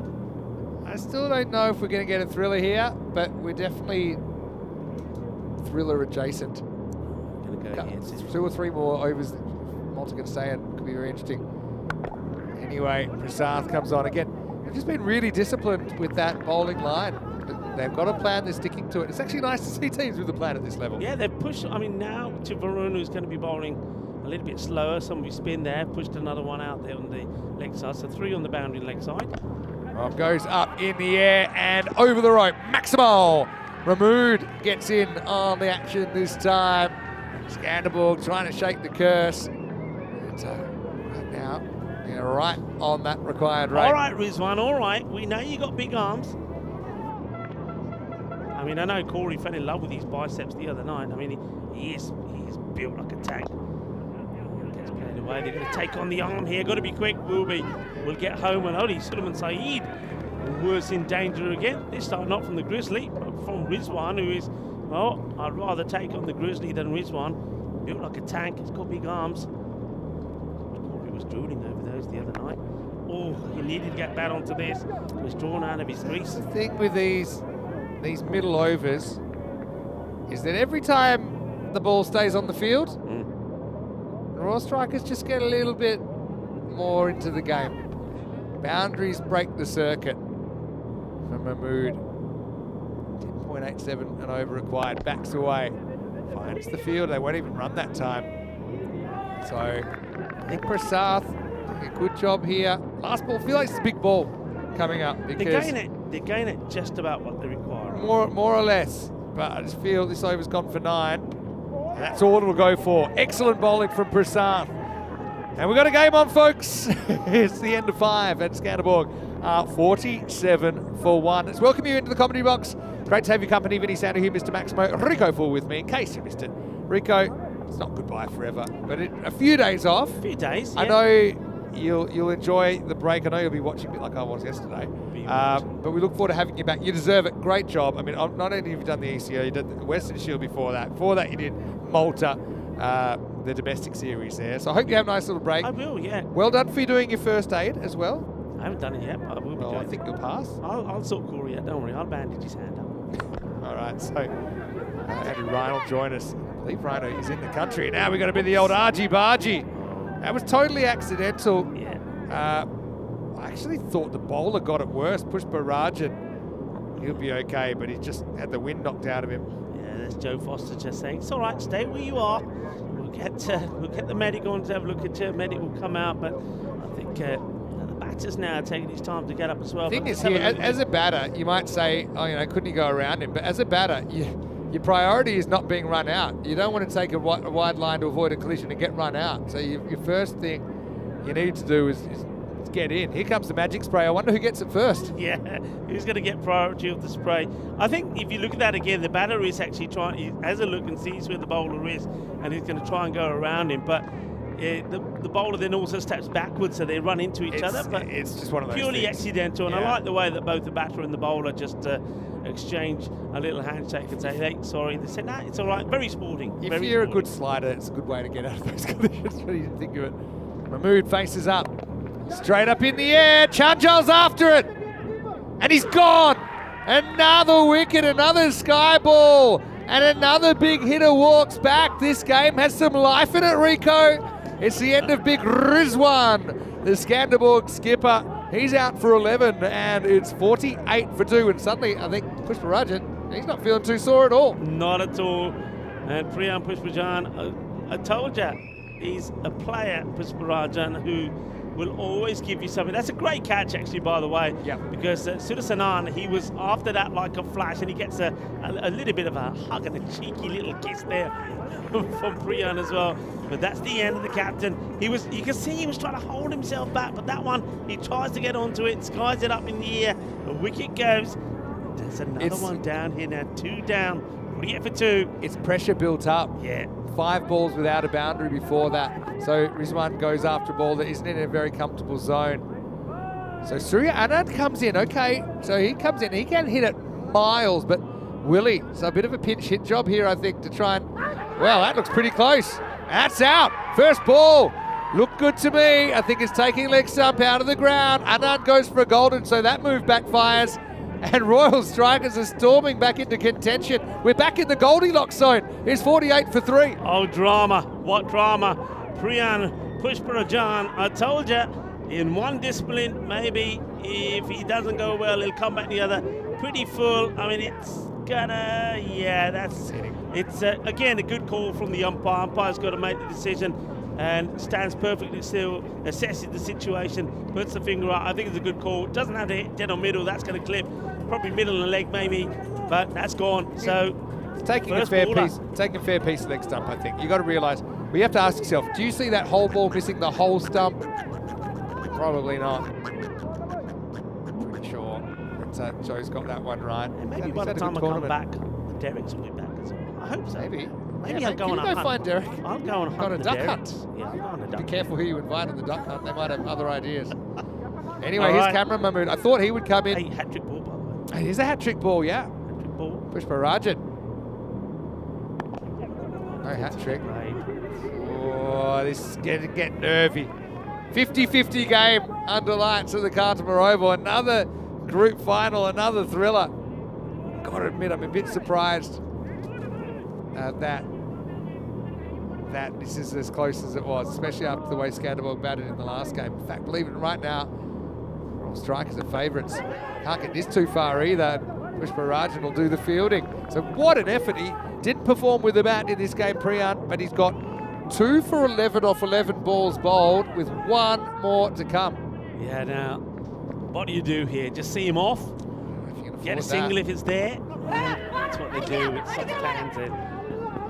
I still don't know if we're going to get a thriller here, but we're definitely thriller adjacent. Gonna go here. 2 or 3 more overs. Malta going to stay in. Could be very interesting. Anyway, Prasad comes on again. They've just been really disciplined with that bowling line. They've got a plan, they're sticking to it. It's actually nice to see teams with a plan at this level. Yeah, they've pushed, I mean, now to Varun, who's going to be bowling a little bit slower. Somebody spin there, pushed another one out there on the leg side. So 3 on the boundary leg side. Goes up in the air and over the rope. Maximal. Ramood gets in on the action this time. Skanderborg trying to shake the curse. And, right now, they're right on that required rate. All right, Rizwan, all right. We know you got big arms. I mean, I know Corey fell in love with his biceps the other night. I mean, he is built like a tank. Gets played away. They're going to take on the arm here. Got to be quick. We'll get home. And only Sulaiman Saeed was in danger again. This time not from the Grizzly, but from Rizwan, who is, well, I'd rather take on the Grizzly than Rizwan. Built like a tank. He's got big arms. Corey was drooling over those the other night. Oh, he needed to get back onto this. He was drawn out of his crease. The thing with these middle overs is that every time the ball stays on the field, the Royal Strikers just get a little bit more into the game. Boundaries break the circuit from Mahmood. 10.87 and over required. Backs away. Finds the field. They won't even run that time. So I think Prasad doing a good job here. Last ball, feel like it's a big ball coming up because they're going at just about what they require. More or less. But I just feel this over's gone for 9. And that's all it'll go for. Excellent bowling from Prasad. And we've got a game on, folks. It's the end of 5 at Skanderborg. 47 for 1. Let's welcome you into the comedy box. Great to have your company. Vinny Sandu here, Mr. Maximo. Rico Full with me, in case you missed it. Rico, it's not goodbye forever, but a few days off. A few days, yeah. I know you'll enjoy the break. I know you'll be watching a bit like I was yesterday. But we look forward to having you back. You deserve it. Great job. I mean, not only have you done the ECO, you did the Western Shield before that. Before that, you did Malta. The domestic series there. So I hope you have a nice little break. I will, yeah. Well done for you doing your first aid as well. I haven't done it yet, but I will be doing I think you'll pass. I'll sort Corey out, don't worry. I'll bandage his hand up. All right, so Andrew Ryan will join us. I believe Rhino is in the country. Now we're going to be the old argy-bargy. That was totally accidental. Yeah. I actually thought the bowler got it worse. Pushparajan, he'll be okay, but he just had the wind knocked out of him. Yeah, there's Joe Foster just saying, it's all right, stay where you are. We'll get the medic on to have a look at you. Medic will come out, but I think the batter's now taking his time to get up as well. The thing is, here, as a batter, you might say, oh, couldn't he go around him? But as a batter, your priority is not being run out. You don't want to take a wide line to avoid a collision and get run out. So your first thing you need to do is get in. Here comes the magic spray. I wonder who gets it first. Yeah, who's going to get priority of the spray? I think if you look at that again, the batter is actually trying, he has a look and sees where the bowler is, and he's going to try and go around him. But the bowler then also steps backwards, so they run into each other. But it's just one of those purely things. Accidental, and I like the way that both the batter and the bowler just exchange a little handshake and say, hey, sorry. They say, nah, it's all right. Very sporting. If you're a good slider, it's a good way to get out of those collisions. But you didn't think of it. Mahmood faces up. Straight up in the air, Chanjal's after it, and he's gone. Another wicket, another sky ball, and another big hitter walks back. This game has some life in it, Rico. It's the end of big Rizwan, the Skanderborg skipper. He's out for 11, and it's 48 for 2, and suddenly I think Pushparajan, he's not feeling too sore at all. Not at all. And Priyan Pushparajan, I told you, he's a player, Pushparajan, who will always give you something. That's a great catch, actually, by the way. Yeah. Because Sudasanan, he was after that like a flash, and he gets a little bit of a hug and a cheeky little kiss there from Priyan as well. But that's the end of the captain. You can see he was trying to hold himself back, but that one, he tries to get onto it, skies it up in the air, the wicket goes. There's another one down here now, 2 down. What do you get for 2? It's pressure built up. Yeah. 5 balls without a boundary before that. So Rizwan goes after a ball that isn't in a very comfortable zone. So Surya Anand comes in, okay. So he comes in, he can hit it miles, but Willie, so a bit of a pinch hit job here, I think, to try and, well, that looks pretty close. That's out. First ball. Looked good to me. I think it's taking leg stump out of the ground. Anand goes for a golden, so that move backfires. And Royal Strikers are storming back into contention. We're back in the Goldilocks zone. It's 48 for 3. Oh, drama. What drama. Priyan Pushparajan, I told you, in one discipline, maybe if he doesn't go well, he'll come back the other. Pretty full. I mean, it's gonna, yeah, that's, it's again a good call from the umpire. Umpire's got to make the decision and stands perfectly still, assesses the situation, puts the finger up. I think it's a good call. Doesn't have to hit dead on middle. That's going to clip, probably middle of the leg maybe, but that's gone. So taking a fair piece leg stump. I think you got to realise. We have to ask yourself: do you see that whole ball missing the whole stump? Probably not. Pretty sure that Joe's got that one right. And maybe by the time I come back, Derek's will be back as well. I hope so. Maybe I'll go on a hunt. Find Derek. I'll go on a duck hunt. Yeah, I'll go on a duck hunt. Be careful who you invite on the duck hunt. They might have other ideas. Anyway, here's Cameron Mahmood. I thought he would come in. Hey, hat-trick ball, by the way. It is a hat-trick ball, yeah. Hat-trick ball. Pushparajan. No hat-trick. Oh, this is going to get nervy. 50-50 game under lights of the Skanderborg Oval. Another group final, another thriller. Got to admit, I'm a bit surprised that this is as close as it was, especially after the way Skanderborg batted in the last game. In fact, believe it, right now, Royal Strikers are favourites. Can't get this too far either. Pushparajan will do the fielding. So what an effort. He didn't perform with the bat in this game, Priyan, but he's got 2 for 11 off 11 balls bowled with 1 more to come. Yeah, now, what do you do here? Just see him off? Get a single if it's there? That's what they do with soft hands.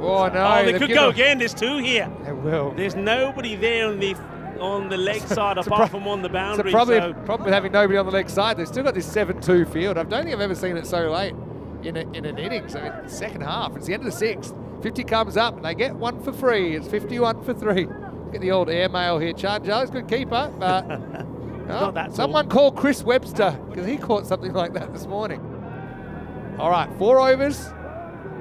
Oh, no. Oh, they could go again. There's 2 here. They will. There's nobody there on the leg side apart from on the boundary. It's a problem with having nobody on the leg side. They've still got this 7-2 field. I don't think I've ever seen it so late in an innings. I mean, second half. It's the end of the 6th. 50 comes up and they get 1 for free. It's 51 for 3. Look at the old airmail here. Charles, good keeper, but someone call Chris Webster because he caught something like that this morning. All right, 4 overs.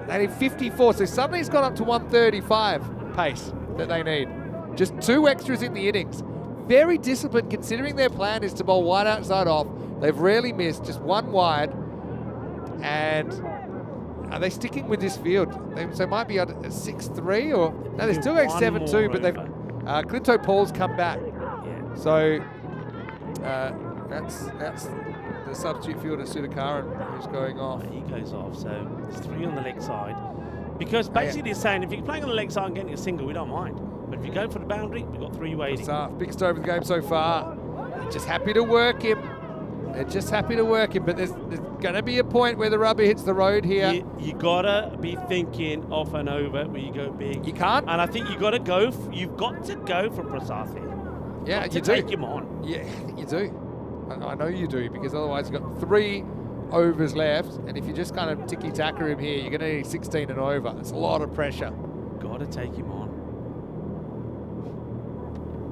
They need 54, so suddenly it's gone up to 135 pace that they need. Just 2 extras in the innings. Very disciplined considering their plan is to bowl wide outside off. They've rarely missed, just 1 wide. And are they sticking with this field? So it might be at 6-3 or... No, they're still going 7-2, but they've... Clinto Paul's come back. Yeah. So that's the substitute fielder, Sudakaran, who's going off. He goes off, so there's 3 on the leg side. Because basically they're saying, if you're playing on the leg side and getting a single, we don't mind. But if you go for the boundary, we've got 3 waiting. Biggest over the game so far. They're just happy to work him. They're just happy to work him, but there's going to be a point where the rubber hits the road here. You got to be thinking off and over where you go big. You can't. And I think you've got to go for Prasad here. Yeah, you do. Take him on. Yeah, I think you do. I know you do, because otherwise you've got 3 overs left, and if you just kind of ticky-tacker him here, you're going to need 16 and over. It's a lot of pressure. Got to take him on.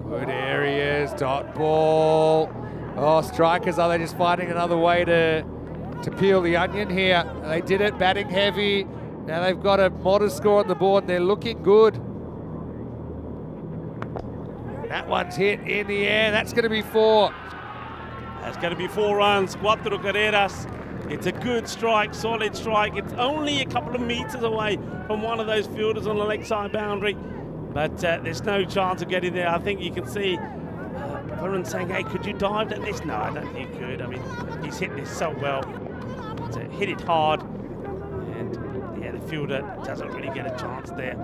Good areas, dot ball. Oh, Strikers, are they just finding another way to peel the onion here? They did it, batting heavy. Now they've got a modest score on the board, and they're looking good. That one's hit in the air. That's going to be 4. That's going to be 4 runs, 4 carreras. It's a good strike, solid strike. It's only a couple of meters away from one of those fielders on the leg side boundary, but there's no chance of getting there. I think you can see everyone's saying, hey, could you dive at this? No, I don't think you could. I mean, he's hit this so well. So hit it hard, and yeah, the fielder doesn't really get a chance there.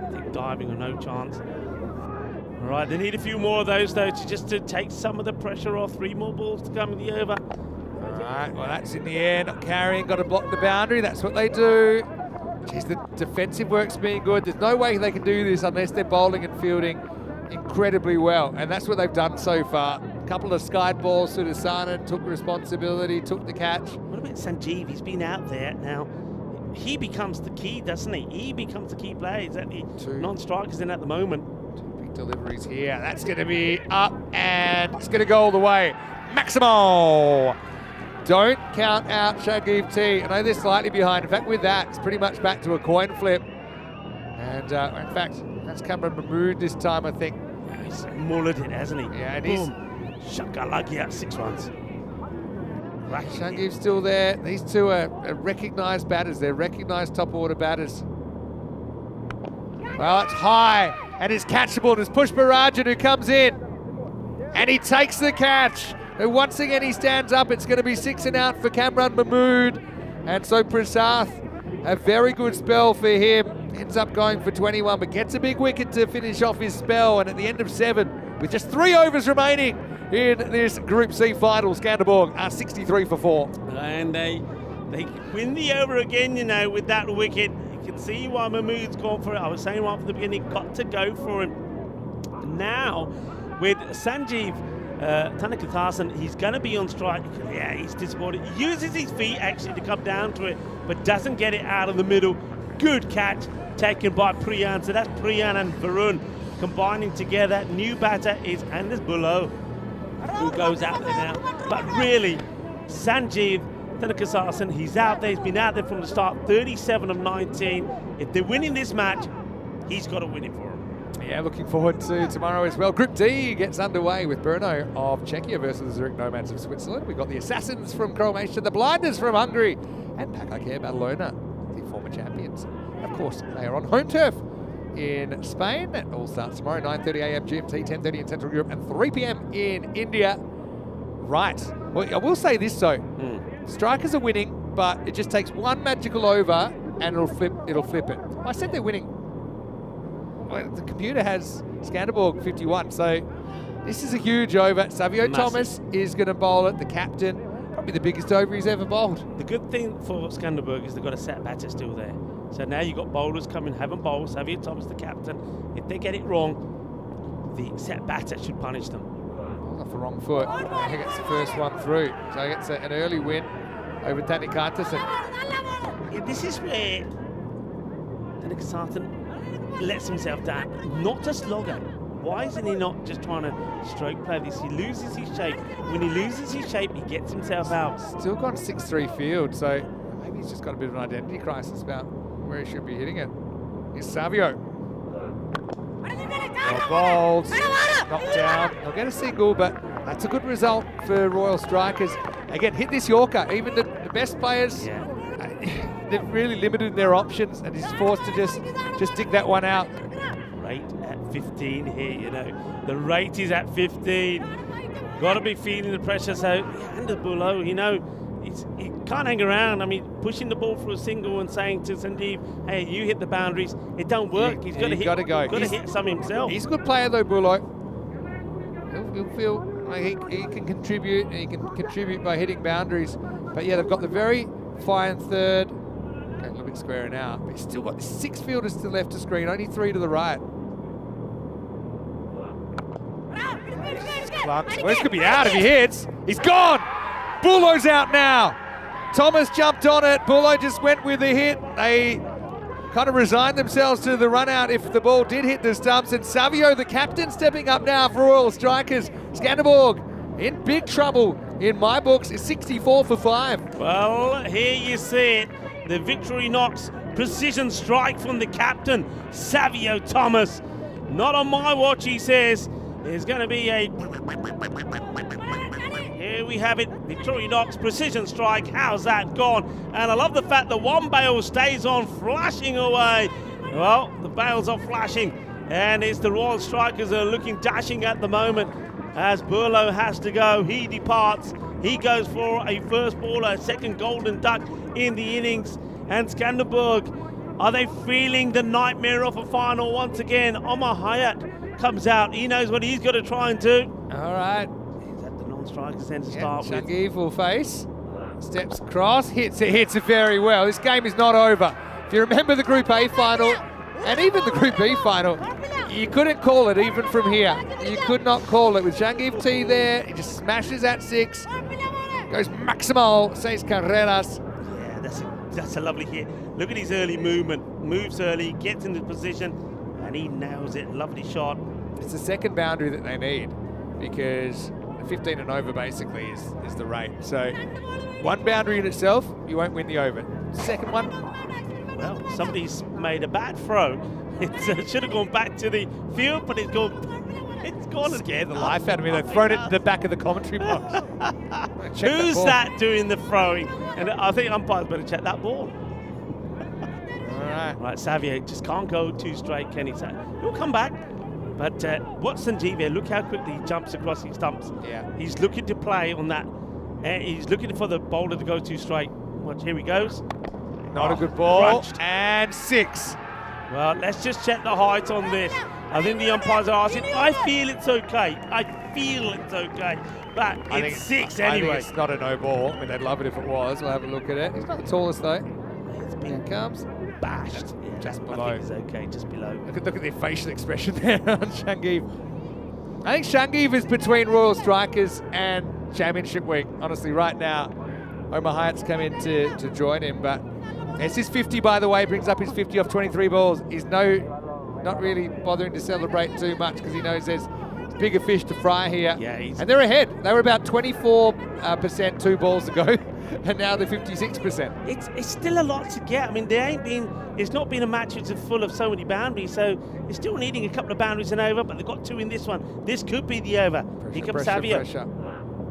I think diving or no chance. All right, they need a few more of those, though, to take some of the pressure off. 3 more balls to come in the over. All right, well, that's in the air, not carrying, got to block the boundary. That's what they do. Jeez, the defensive work's being good. There's no way they can do this unless they're bowling and fielding incredibly well, and that's what they've done so far. A couple of skied balls, Sudasana took responsibility, took the catch. What about Sanjeev? He's been out there now. He becomes the key, doesn't he? He becomes the key player. He's at the non-strikers in at the moment. 2 big deliveries here. That's going to be up, and it's going to go all the way. Maximo! Don't count out Shagiv T. I know they're slightly behind. In fact, with that, it's pretty much back to a coin flip. And in fact, that's Cameron Mahmood this time, I think. He's mullered it, hasn't he? Yeah, and boom. Shakalagia, 6 runs. Shangiv's still there. These two are recognised batters. They're recognised top order batters. Well, it's high and it's catchable. There's Pushparajan who comes in and he takes the catch. And once again he stands up. It's going to be 6 and out for Kamran Mahmood. And so Prasath, a very good spell for him. Ends up going for 21, but gets a big wicket to finish off his spell. And at the end of 7, with just 3 overs remaining in this Group C final, Skanderborg are 63 for 4. And they win the over again, you know, with that wicket. You can see why Mahmood's gone for it. I was saying right from the beginning, got to go for him. Now, with Sanjeev Tanakathasan, he's going to be on strike. Yeah, he's disappointed. He uses his feet actually to come down to it, but doesn't get it out of the middle. Good catch taken by Priyan. So that's Priyan and Varun combining together. New batter is Anders Bullo, who goes out there now. But really, Sanjeev Tanakathasan, he's out there. He's been out there from the start, 37 of 19. If they're winning this match, he's got to win it for them. Yeah, looking forward to tomorrow as well. Group D gets underway with Brno of Czechia versus the Zurich Nomads of Switzerland. We've got the Assassins from Croatia, the Blinders from Hungary, and Pakakare Badalona, the former champions. Of course, they are on home turf in Spain. That all starts tomorrow, 9:30 a.m. GMT, 10:30 in Central Europe, and 3 p.m. in India. Right. Well, I will say this though. Strikers are winning, but it just takes one magical over and it'll flip it. I said they're winning. Well, the computer has Skanderborg 51, so this is a huge over. Savio Thomas is going to bowl it, the captain, probably the biggest over he's ever bowled. The good thing for Skanderborg is they've got a set batter still there. So now you've got bowlers coming, haven't bowled. Savio Thomas, the captain. If they get it wrong, the set batter should punish them. Off the wrong foot. He gets the first one through. So he gets an early win over Tanny Kartasen. Yeah, this is where Tanny Kartasen lets himself down. Not to slog it. Why isn't he not just trying to stroke play this? He loses his shape. When he loses his shape, he gets himself out. Still gone 6-3 field, so maybe he's just got a bit of an identity crisis about where he should be hitting it. Here's Savio. Well bowled, knocked down. They'll get a single, but that's a good result for Royal Strikers. Again, hit this Yorker. Even the best players, they're really limited in their options, and he's forced to just dig that one out. Rate at 15 here, you know. The rate is at 15. Got to be feeling the pressure. So, Anders Bullo, you know, he can't hang around. I mean, pushing the ball for a single and saying to Sanjeev, hey, you hit the boundaries. It don't work. He's got to hit. Got to hit some himself. He's a good player though, Bullo. He'll feel like he can contribute, and he can contribute by hitting boundaries. But yeah, they've got the very fine third. Okay, a little bit squaring out, but he's still got 6 fielders to the left of screen, only 3 to the right. Well, this could be out if he hits. He's gone. Bullo's out now. Thomas jumped on it. Bullo just went with the hit. They kind of resigned themselves to the run out if the ball did hit the stumps. And Savio, the captain, stepping up now for Royal Strikers. Skanderborg in big trouble in my books. Is 64 for 5. Well, here you see it. The victory knocks. Precision strike from the captain, Savio Thomas. Not on my watch, he says. There's going to be a... Here we have it. Victory knocks, precision strike. How's that gone? And I love the fact that one bail stays on, flashing away. Well, the bails are flashing. And it's the Royal Strikers are looking dashing at the moment. As Burlow has to go, he departs. He goes for a first ball, a second golden duck in the innings. And Skanderborg, are they feeling the nightmare of a final once again? Omar Hayat comes out. He knows what he's got to try and do. All right. He's at the non-strikers end to start with. Shanghi will face. Steps across, hits it very well. This game is not over. If you remember the Group A final, and even the Group B final, you couldn't call it even from here. You could not call it. With Shanghi T there, he just smashes at 6. Goes maximal, 6 carreras. Yeah, that's a lovely hit. Look at his early movement. Moves early, gets into position, and he nails it. Lovely shot. It's the second boundary that they need, because 15 and over basically is the rate. So one boundary in itself, you won't win the over. Second one. Well, somebody's made a bad throw. It should have gone back to the field, but it's gone gone and scared the life out of me. They've thrown it to the back of the commentary box. Who's that doing the throwing? And I think umpires better check that ball. All right. Right, Xavier just can't go too straight, can he? He'll come back. But what's Sanjeev here? Look how quickly he jumps across his stumps. Yeah. He's looking to play on that. He's looking for the bowler to go too straight. Watch, here he goes. Not a good ball. Crunched. And 6. Well, let's just check the height on this. I think the umpires are asking. I feel it's okay. I feel it's okay. But it's 6 anyway. I think it's not a no ball. I mean, they'd love it if it was. We'll have a look at it. He's not the tallest, though. It's been comes. bashed. Yeah, Just below. I think it's okay, just below. Look at their facial expression there on Shangiv. I think Shangiv is between Royal Strikers and Championship Week. Honestly, right now, Omar Hyatt's come in to join him, but it's his 50, by the way. Brings up his 50 off 23 balls. He's not really bothering to celebrate too much because he knows there's bigger fish to fry here. Yeah, and they're ahead. They were about 24% 2 balls ago, and now they're 56%. It's still a lot to get. I mean, it's not been a match which is full of so many boundaries, so they're still needing a couple of boundaries and over, but they've got 2 in this one. This could be the over. Here comes Savio.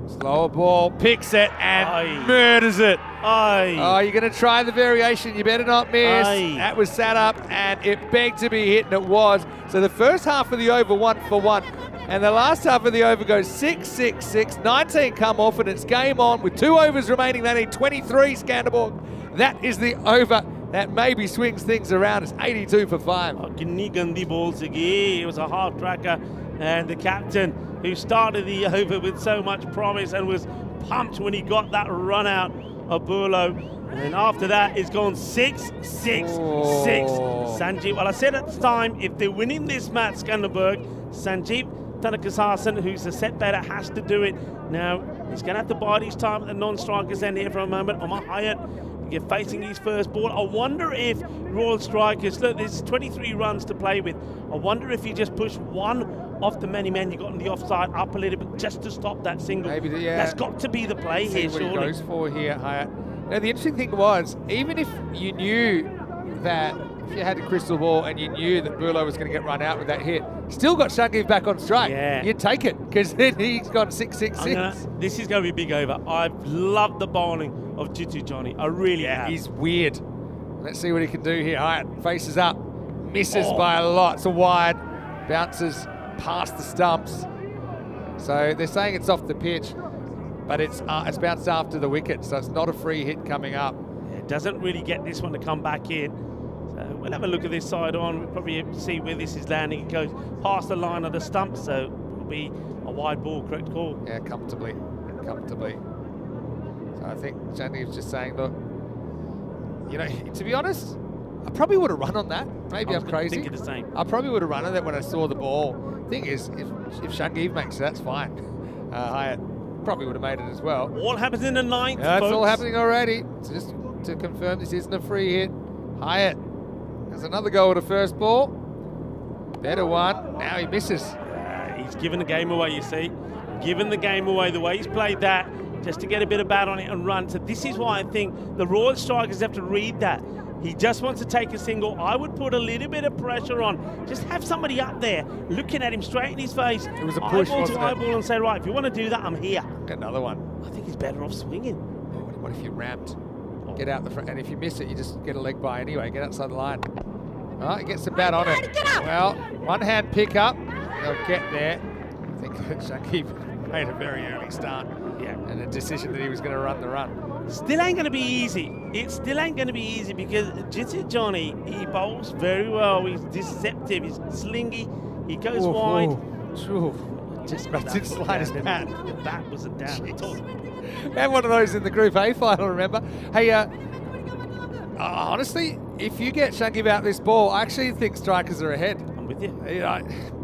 Slower ball, picks it and murders it. Oh, you're going to try the variation. You better not miss. That was sat up and it begged to be hit, and it was. So the first half of the over 1 for 1. And the last half of the over goes 6, 6, 6. 19 come off, and it's game on with 2 overs remaining. They need 23, Skanderborg. That is the over. That maybe swings things around. It's 82 for 5. Gandhi balls again. It was a half tracker, and the captain, who started the over with so much promise and was pumped when he got that run out of Burlow. And then after that, it's gone 6, 6, 6. Sanjeev, well, I said at the time, if they're winning this match, Skanderborg, Sanjeev Tanakasasan, who's the set batter, has to do it. Now, he's going to have to bide his time at the non-strikers end here for a moment. Omar Hyatt, you're facing his first ball. I wonder if Royal Strikers, look, there's 23 runs to play with. I wonder if you just push one off the many men you got on the offside up a little bit just to stop that single. Maybe, yeah. That's got to be the play here, surely. What he goes for here, Hyatt. Now, the interesting thing was, even if you knew that, if you had a crystal ball and you knew that Burlow was going to get run out with that hit, still got Shangiv back on strike. Yeah. You'd take it, because then he's gone 6, 6, 6. This is going to be a big over. I've loved the bowling of Jitu Johnny. I really have. He's weird. Let's see what he can do here. Hyatt faces up, misses by a lot. It's a wide, bounces past the stumps. So they're saying it's off the pitch, but it's bounced after the wicket, so it's not a free hit coming up. Yeah, it doesn't really get this one to come back in. So we'll have a look at this side on. We'll probably see where this is landing. It goes past the line of the stump, so it'll be a wide ball, correct call. Yeah, comfortably. So I think Shangiv's just saying, look, you know, to be honest, I probably would have run on that. Maybe I'm crazy. Thinking the same. I probably would have run on that when I saw the ball. Thing is, if Shangiv makes it, that's fine. Hyatt probably would have made it as well. All happens in the 9th, That's folks. all happening already. So just to confirm, this isn't a free hit. Hyatt has another go at a first ball. Better one. Now he misses. He's given the game away, you see. Given the game away, the way he's played that, just to get a bit of bat on it and run. So this is why I think the Royal Strikers have to read that. He just wants to take a single. I would put a little bit of pressure on. Just have somebody up there looking at him straight in his face. It was a push, eyeball wasn't to it? eyeball and say, right, if you want to do that, I'm here. Get another one. I think he's better off swinging. What if you ramped? Get out the front, and if you miss it, you just get a leg by anyway. Get outside the line. Oh, he gets the bat on it. Well, one hand pick up. They'll get there. I think Shangiv made a very early start. Yeah. And a decision that he was going to run the run. Still ain't going to be easy. It still ain't going to be easy because Jitu Johnny, he bowls very well. He's deceptive. He's slingy. He goes wide. Just didn't slide his bat. The bat wasn't down at all. We had one of those in the Group A final, remember? Hey, honestly, if you get Shangiv out this ball, I actually think strikers are ahead. I'm with you.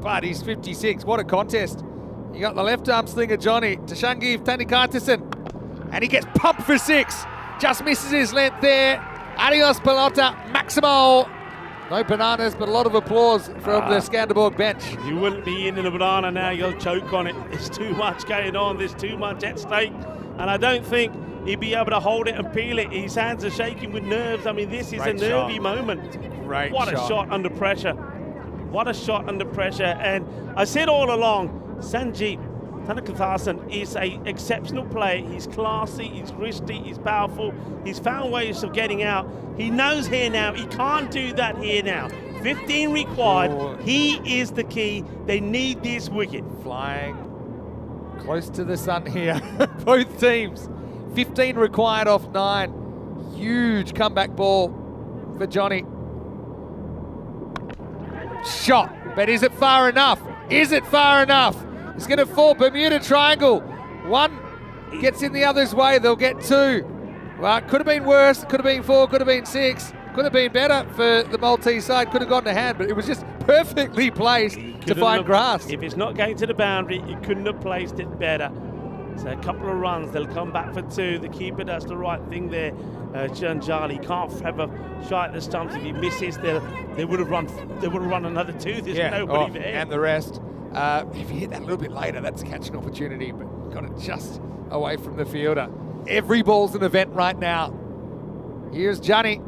But he's 56. What a contest. You got the left arm slinger Johnny to Shangiv Tanny, and he gets pumped for 6. Just misses his length there. Adios pelota, Maximo. No bananas, but a lot of applause from the Skanderborg bench. You wouldn't be in a banana now, you'll choke on it. There's too much going on, there's too much at stake. And I don't think he'd be able to hold it and peel it. His hands are shaking with nerves. I mean, this is a nervy moment. Great What a shot under pressure. What a shot under pressure. And I said all along, Sanjeev Tanakathasan is an exceptional player. He's classy, he's risky, he's powerful. He's found ways of getting out. He knows here now, he can't do that here now. 15 required, he is the key. They need this wicket. Flying close to the sun here, both teams. 15 required off 9. Huge comeback ball for Johnny. Shot, but is it far enough? Is it far enough? It's going to fall, Bermuda Triangle. 1 gets in the other's way, they'll get 2. Well, it could have been worse, could have been 4, could have been 6. Could have been better for the Maltese side, could have gone to hand, but it was just perfectly placed to find grass. If it's not going to the boundary, you couldn't have placed it better. So a couple of runs, they'll come back for 2. The keeper does the right thing there. Janjali can't have a shot at the stumps. If he misses, they would have run. They would have run another 2. There's nobody there. And the rest. If you hit that a little bit later, that's a catching opportunity, but got it just away from the fielder. Every ball's an event right now. Here's Johnny.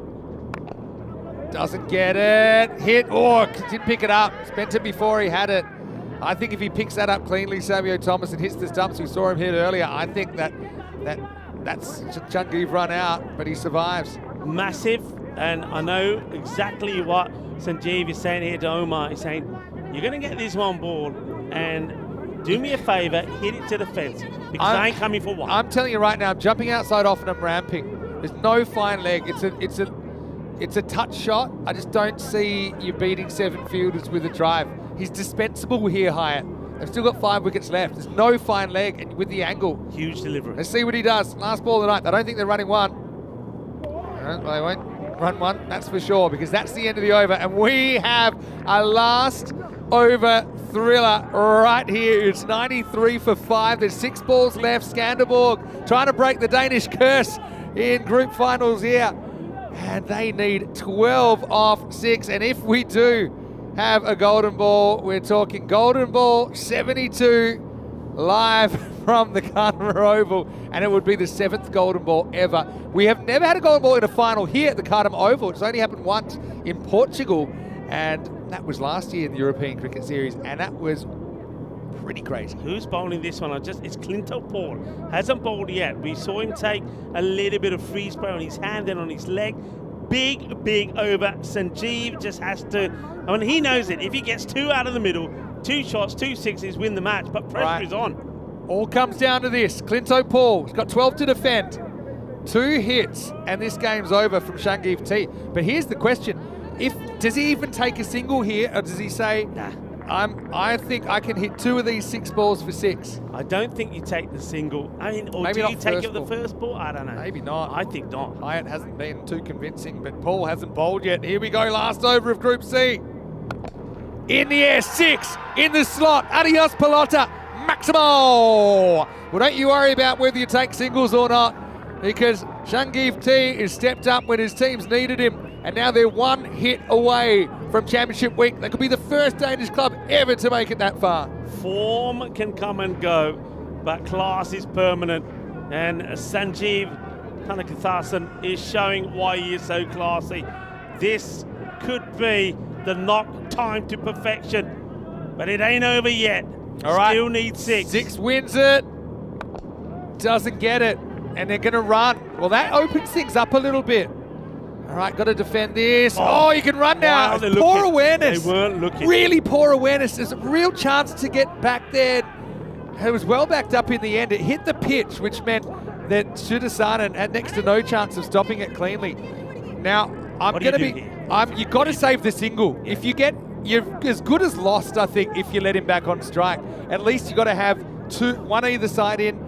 Doesn't get it. Hit. Oh, didn't pick it up. Spent it before he had it. I think if he picks that up cleanly, Savio Thomas, and hits the stumps, we saw him hit earlier, I think that's Changiv run out, but he survives. Massive, and I know exactly what Sanjeev is saying here to Omar. He's saying, you're going to get this one ball, and do me a favour, hit it to the fence, because I ain't coming for 1. I'm telling you right now, I'm jumping outside off and I'm ramping. There's no fine leg. It's a touch shot. I just don't see you beating 7 fielders with a drive. He's dispensable here, Hyatt. They've still got 5 wickets left. There's no fine leg, and with the angle. Huge delivery. Let's see what he does. Last ball of the night. I don't think they're running 1. They won't run 1, that's for sure, because that's the end of the over, and we have a last over thriller right here. It's 93 for 5. There's 6 balls left. Skanderborg trying to break the Danish curse in group finals here. And they need 12 off 6. And if we do have a golden ball, we're talking golden ball 72 live from the Carter Oval. And it would be the 7th golden ball ever. We have never had a golden ball in a final here at the Carter Oval. It's only happened once in Portugal. And that was last year in the European Cricket Series. And that was pretty crazy. Who's bowling this one? It's Clinton Paul. Hasn't bowled yet. We saw him take a little bit of free spray on his hand and on his leg. Big over. Sanjeev just has to, I mean, he knows it. If he gets 2 out of the middle, 2 shots, 2 sixes, win the match, but pressure is on. All comes down to this. Clinton Paul, he's got 12 to defend. 2 hits, and this game's over from Shangiv T. But here's the question. Does he even take a single here, or does he say, nah, I think I can hit 2 of these 6 balls for 6? I don't think you take the single. I mean, or maybe do you take it the first ball? I don't know. Maybe not. I think not. Hyatt hasn't been too convincing, but Paul hasn't bowled yet. Here we go, last over of Group C. In the air, 6, in the slot. Adios, Pelota, Maximo. Well, don't you worry about whether you take singles or not, because Shangiv T has stepped up when his teams needed him. And now they're 1 hit away from Championship Week. They could be the first Danish club ever to make it that far. Form can come and go, but class is permanent. And Sanjeev Tanakathasan is showing why he is so classy. This could be the knock time to perfection, but it ain't over yet. All right. Still needs 6. 6 wins it. Doesn't get it. And they're going to run. Well, that opens things up a little bit. All right, got to defend this. Oh, you can run now. Wow, poor awareness. They weren't looking. Really poor awareness. There's a real chance to get back there. It was well backed up in the end. It hit the pitch, which meant that Sudasan had next to no chance of stopping it cleanly. Now, you've got to save the single. If you get, you're as good as lost, I think, if you let him back on strike. At least you've got to have 2, 1 either side in,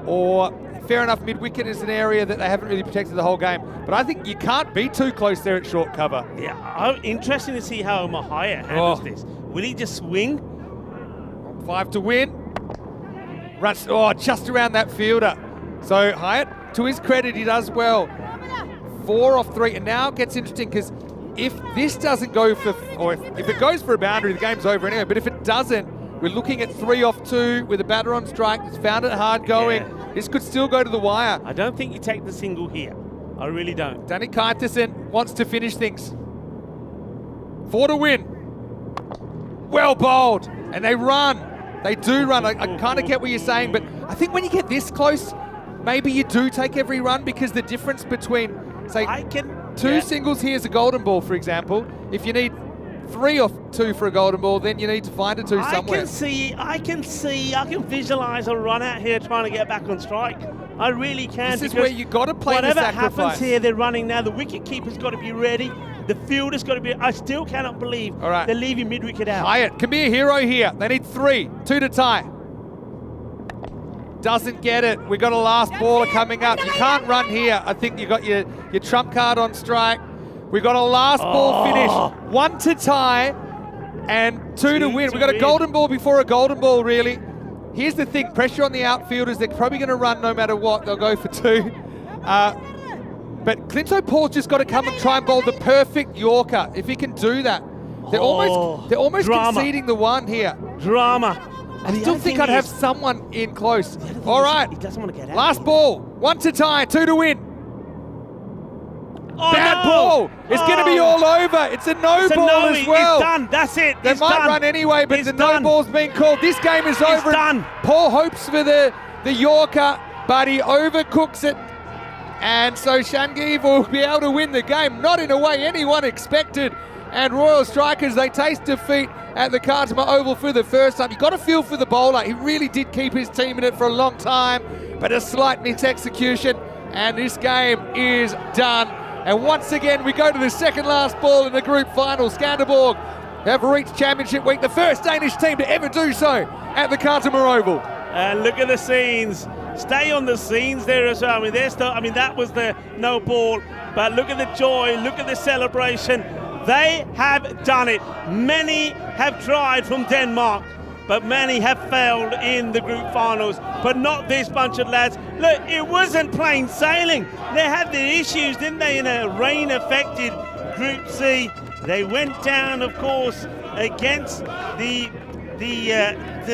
or fair enough, mid-wicket is an area that they haven't really protected the whole game. But I think you can't be too close there at short cover. Yeah, interesting to see how Mahaya handles this. Will he just swing? 5 to win. Runs, just around that fielder. So Hyatt, to his credit, he does well. 4 off 3, and now it gets interesting because if this doesn't go for, or if it goes for a boundary, the game's over anyway. But if it doesn't, we're looking at 3 off 2 with a batter on strike. It's found it hard going. Yeah. This could still go to the wire. I don't think you take the single here. I really don't. Danny Kaitasen wants to finish things. 4 to win. Well bowled, and they run. They do run. I kind of get what you're saying, but I think when you get this close, maybe you do take every run, because the difference between, say, two singles here is a golden ball, for example. If you need 3 or 2 for a golden ball, then you need to find a 2 somewhere. I can visualize a run out here trying to get back on strike. I really can. This is where you got to play the sacrifice. Whatever happens here, they're running now. The wicket keeper's got to be ready. The fielder's got to be. I still cannot believe they're leaving mid-wicket out. Hyatt can be a hero here. They need 3, 2 to tie. Doesn't get it. We got a last baller coming up. You can't run here. I think you got your trump card on strike. We got a last ball finish. 1 to tie and 2 to win. We got a golden ball before a golden ball, really. Here's the thing, pressure on the outfielders. They're probably going to run no matter what. They'll go for 2. But Clinto Paul's just got to come and try and bowl the perfect Yorker. If he can do that. They're almost conceding the 1 here. Drama. I still think I'd have someone in close. All right. He doesn't want to get out. Last ball. 1 to tie, 2 to win. Bad ball. It's going to be all over. It's a no ball as well. It's done. That's it. They might run anyway, but the no ball's been called. This game is over. Done. Paul hopes for the Yorker, but he overcooks it. And so Skanderborg will be able to win the game, not in a way anyone expected. And Royal Strikers, they taste defeat at the Khartoum Oval for the first time. You've got to feel for the bowler. He really did keep his team in it for a long time, but a slight mis-execution, and this game is done. And once again, we go to the second last ball in the group final. Skanderborg have reached Championship Week, the first Danish team to ever do so at the Khartoum Oval. And look at the scenes. Stay on the scenes there as well. That was the no ball, but look at the joy, look at the celebration. They have done it. Many have tried from Denmark, but many have failed in the group finals, but not this bunch of lads. Look, it wasn't plain sailing. They had their issues, didn't they, in a rain-affected Group C. They went down, of course, against the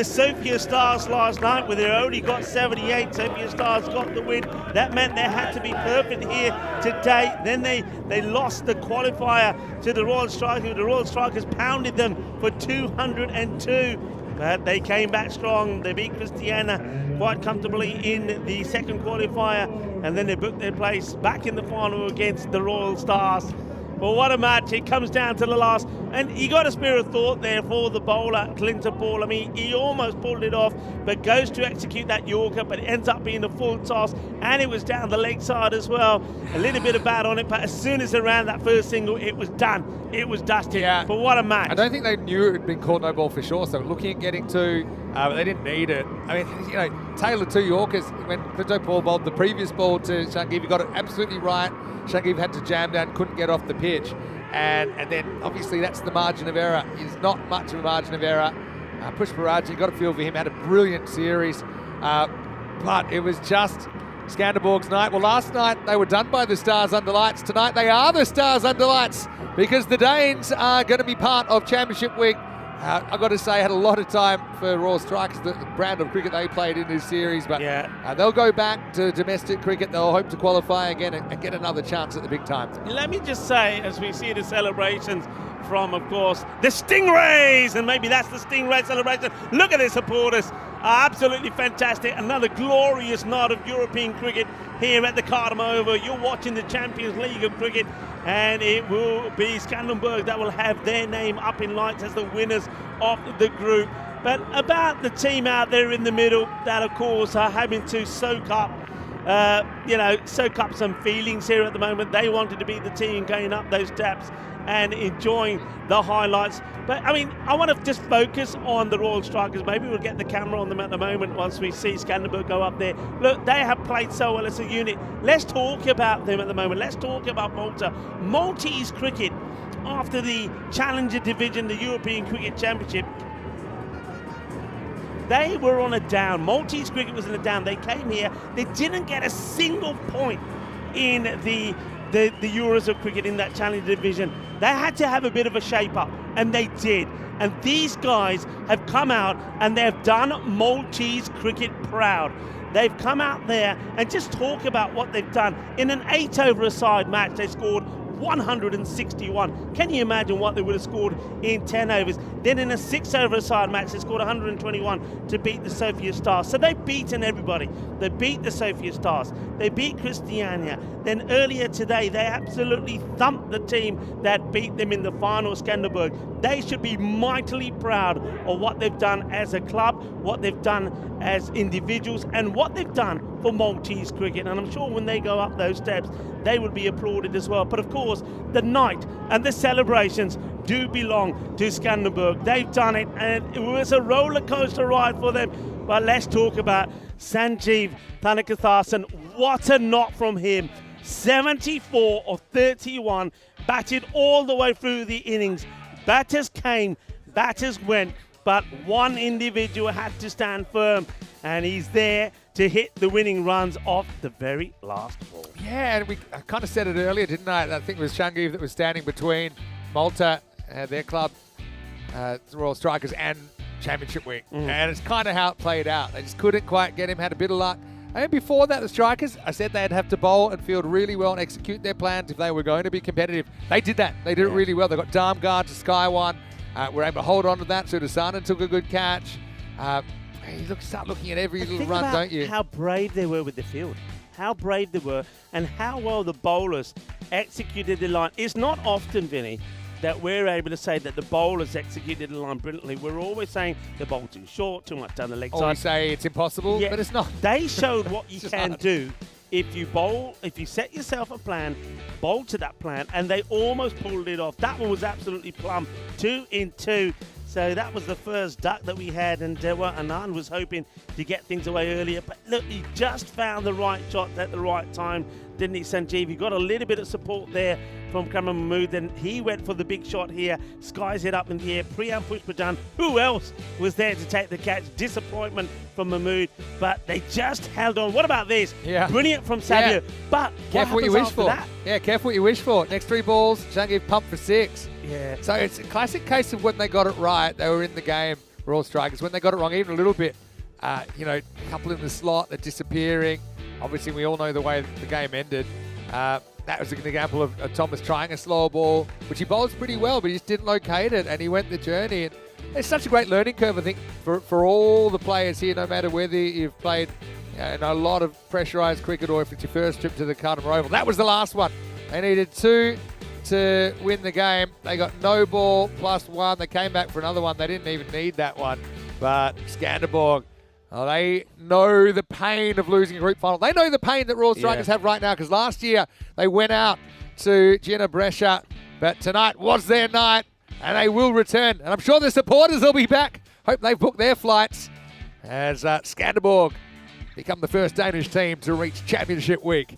Sophia Stars last night, where they only got 78. Sophia Stars got the win. That meant they had to be perfect here today. Then they lost the qualifier to the Royal Strikers. The Royal Strikers pounded them for 202. But they came back strong. They beat Christiania quite comfortably in the second qualifier, and then they booked their place back in the final against the Royal Stars. Well, what a match. It comes down to the last. And you got a spare of thought there for the bowler, Clinton Paul. I mean, he almost pulled it off, but goes to execute that Yorker, but it ends up being a full toss, and it was down the leg side as well. A little bit of bat on it, but as soon as they ran that first single, it was done. It was dusted. Yeah. But what a match. I don't think they knew it had been called no ball for sure, so looking at getting 2, but they didn't need it. I mean, you know, Taylor 2 Yorkers, when Clinton Paul bowled the previous ball to Skanderborg, he got it absolutely right. Skanderborg had to jam down, couldn't get off the pitch. And then obviously that's the margin of error. It's not much of a margin of error. Pushparajan, you got to feel for him, had a brilliant series. But it was just Skanderborg's night. Well, last night they were done by the Stars Under Lights. Tonight they are the Stars Under Lights, because the Danes are going to be part of Championship Week. I've got to say, I had a lot of time for Royal Strikers, the brand of cricket they played in this series, but they'll go back to domestic cricket. They'll hope to qualify again and get another chance at the big time. Let me just say, as we see the celebrations from, of course, the Stingrays, and maybe that's the Stingray celebration. Look at their supporters. Absolutely fantastic. Another glorious night of European cricket here at the Khartoum Oval. You're watching the Champions League of cricket, and it will be Skanderborg that will have their name up in lights as the winners of the group. But about the team out there in the middle that, of course, are having to soak up some feelings here at the moment. They wanted to be the team going up those steps and enjoying the highlights. But I mean, I want to just focus on the Royal Strikers. Maybe we'll get the camera on them at the moment once we see Skanderborg go up there. Look, they have played so well as a unit. Let's talk about them at the moment. Let's talk about Malta. Maltese cricket, after the Challenger Division, the European Cricket Championship, they were on a down. Maltese cricket was in a down. They came here. They didn't get a single point in the Euros of cricket in that Challenger Division. They had to have a bit of a shape-up, and they did. And these guys have come out and they've done Maltese cricket proud. They've come out there and just talk about what they've done. In an 8-over-a-side match, they scored 161. Can you imagine what they would have scored in 10 overs? Then in a 6-over-a-side match, they scored 121 to beat the Sophia Stars. So they've beaten everybody. They beat the Sophia Stars. They beat Christiania. Then earlier today, they absolutely thumped the team that beat them in the final, Skanderborg. They should be mightily proud of what they've done as a club, what they've done as individuals, and what they've done for Maltese cricket. And I'm sure when they go up those steps, they will be applauded as well. But of course, the night and the celebrations do belong to Skanderborg. They've done it, and it was a roller coaster ride for them. But let's talk about Sanjeev Thanakathasan. What a knock from him. 74 of 31, batted all the way through the innings. Batters came, batters went, but one individual had to stand firm, and he's there to hit the winning runs off the very last ball. Yeah, and I kind of said it earlier, didn't I? I think it was Sanjeev that was standing between Malta, their club, Royal Strikers, and Championship Week. And it's kind of how it played out. They just couldn't quite get him, had a bit of luck. And before that, the Strikers, I said they'd have to bowl and field really well and execute their plans if they were going to be competitive. They did that. They did it really well. They got Darmgard to Sky One. Were able to hold on to that. Sudasanan took a good catch. You start looking at every little run, don't you? How brave they were with the field. How brave they were, and how well the bowlers executed the line. It's not often, Vinny, that we're able to say that the bowlers executed the line brilliantly. We're always saying the ball too short, too much down the leg side. Or we say it's impossible, but it's not. They showed what you can do if you bowl, if you set yourself a plan, bowl to that plan, and they almost pulled it off. That one was absolutely plumb, 2 in 2. So that was the first duck that we had, and Anand was hoping to get things away earlier. But look, he just found the right shot at the right time, didn't he, Sanjeev? He got a little bit of support there from Kamran Mahmood, and he went for the big shot here, skies it up in the air. Priyam Pushparajan, who else was there to take the catch? Disappointment from Mahmood, but they just held on. What about this? Yeah. Brilliant from Savio, but careful what you wish for. Yeah, careful what you wish for. Next 3 balls, Sanjeev pumped for 6. Yeah. So it's a classic case of when they got it right, they were in the game, Royal Strikers. When they got it wrong, even a little bit, a couple in the slot, they're disappearing. Obviously, we all know the way the game ended. That was an example of Thomas trying a slow ball, which he bowls pretty well, but he just didn't locate it, and he went the journey. And it's such a great learning curve, I think, for all the players here, no matter whether you've played in a lot of pressurised cricket or if it's your first trip to the Carlton Oval. That was the last one. They needed 2 to win the game. They got no ball +1. They came back for another one. They didn't even need that one. But Skanderborg, they know the pain of losing a group final. They know the pain that Royal Strikers have right now, because last year they went out to Gina Brescia, but tonight was their night, and they will return. And I'm sure the supporters will be back. Hope they've booked their flights as Skanderborg become the first Danish team to reach Championship Week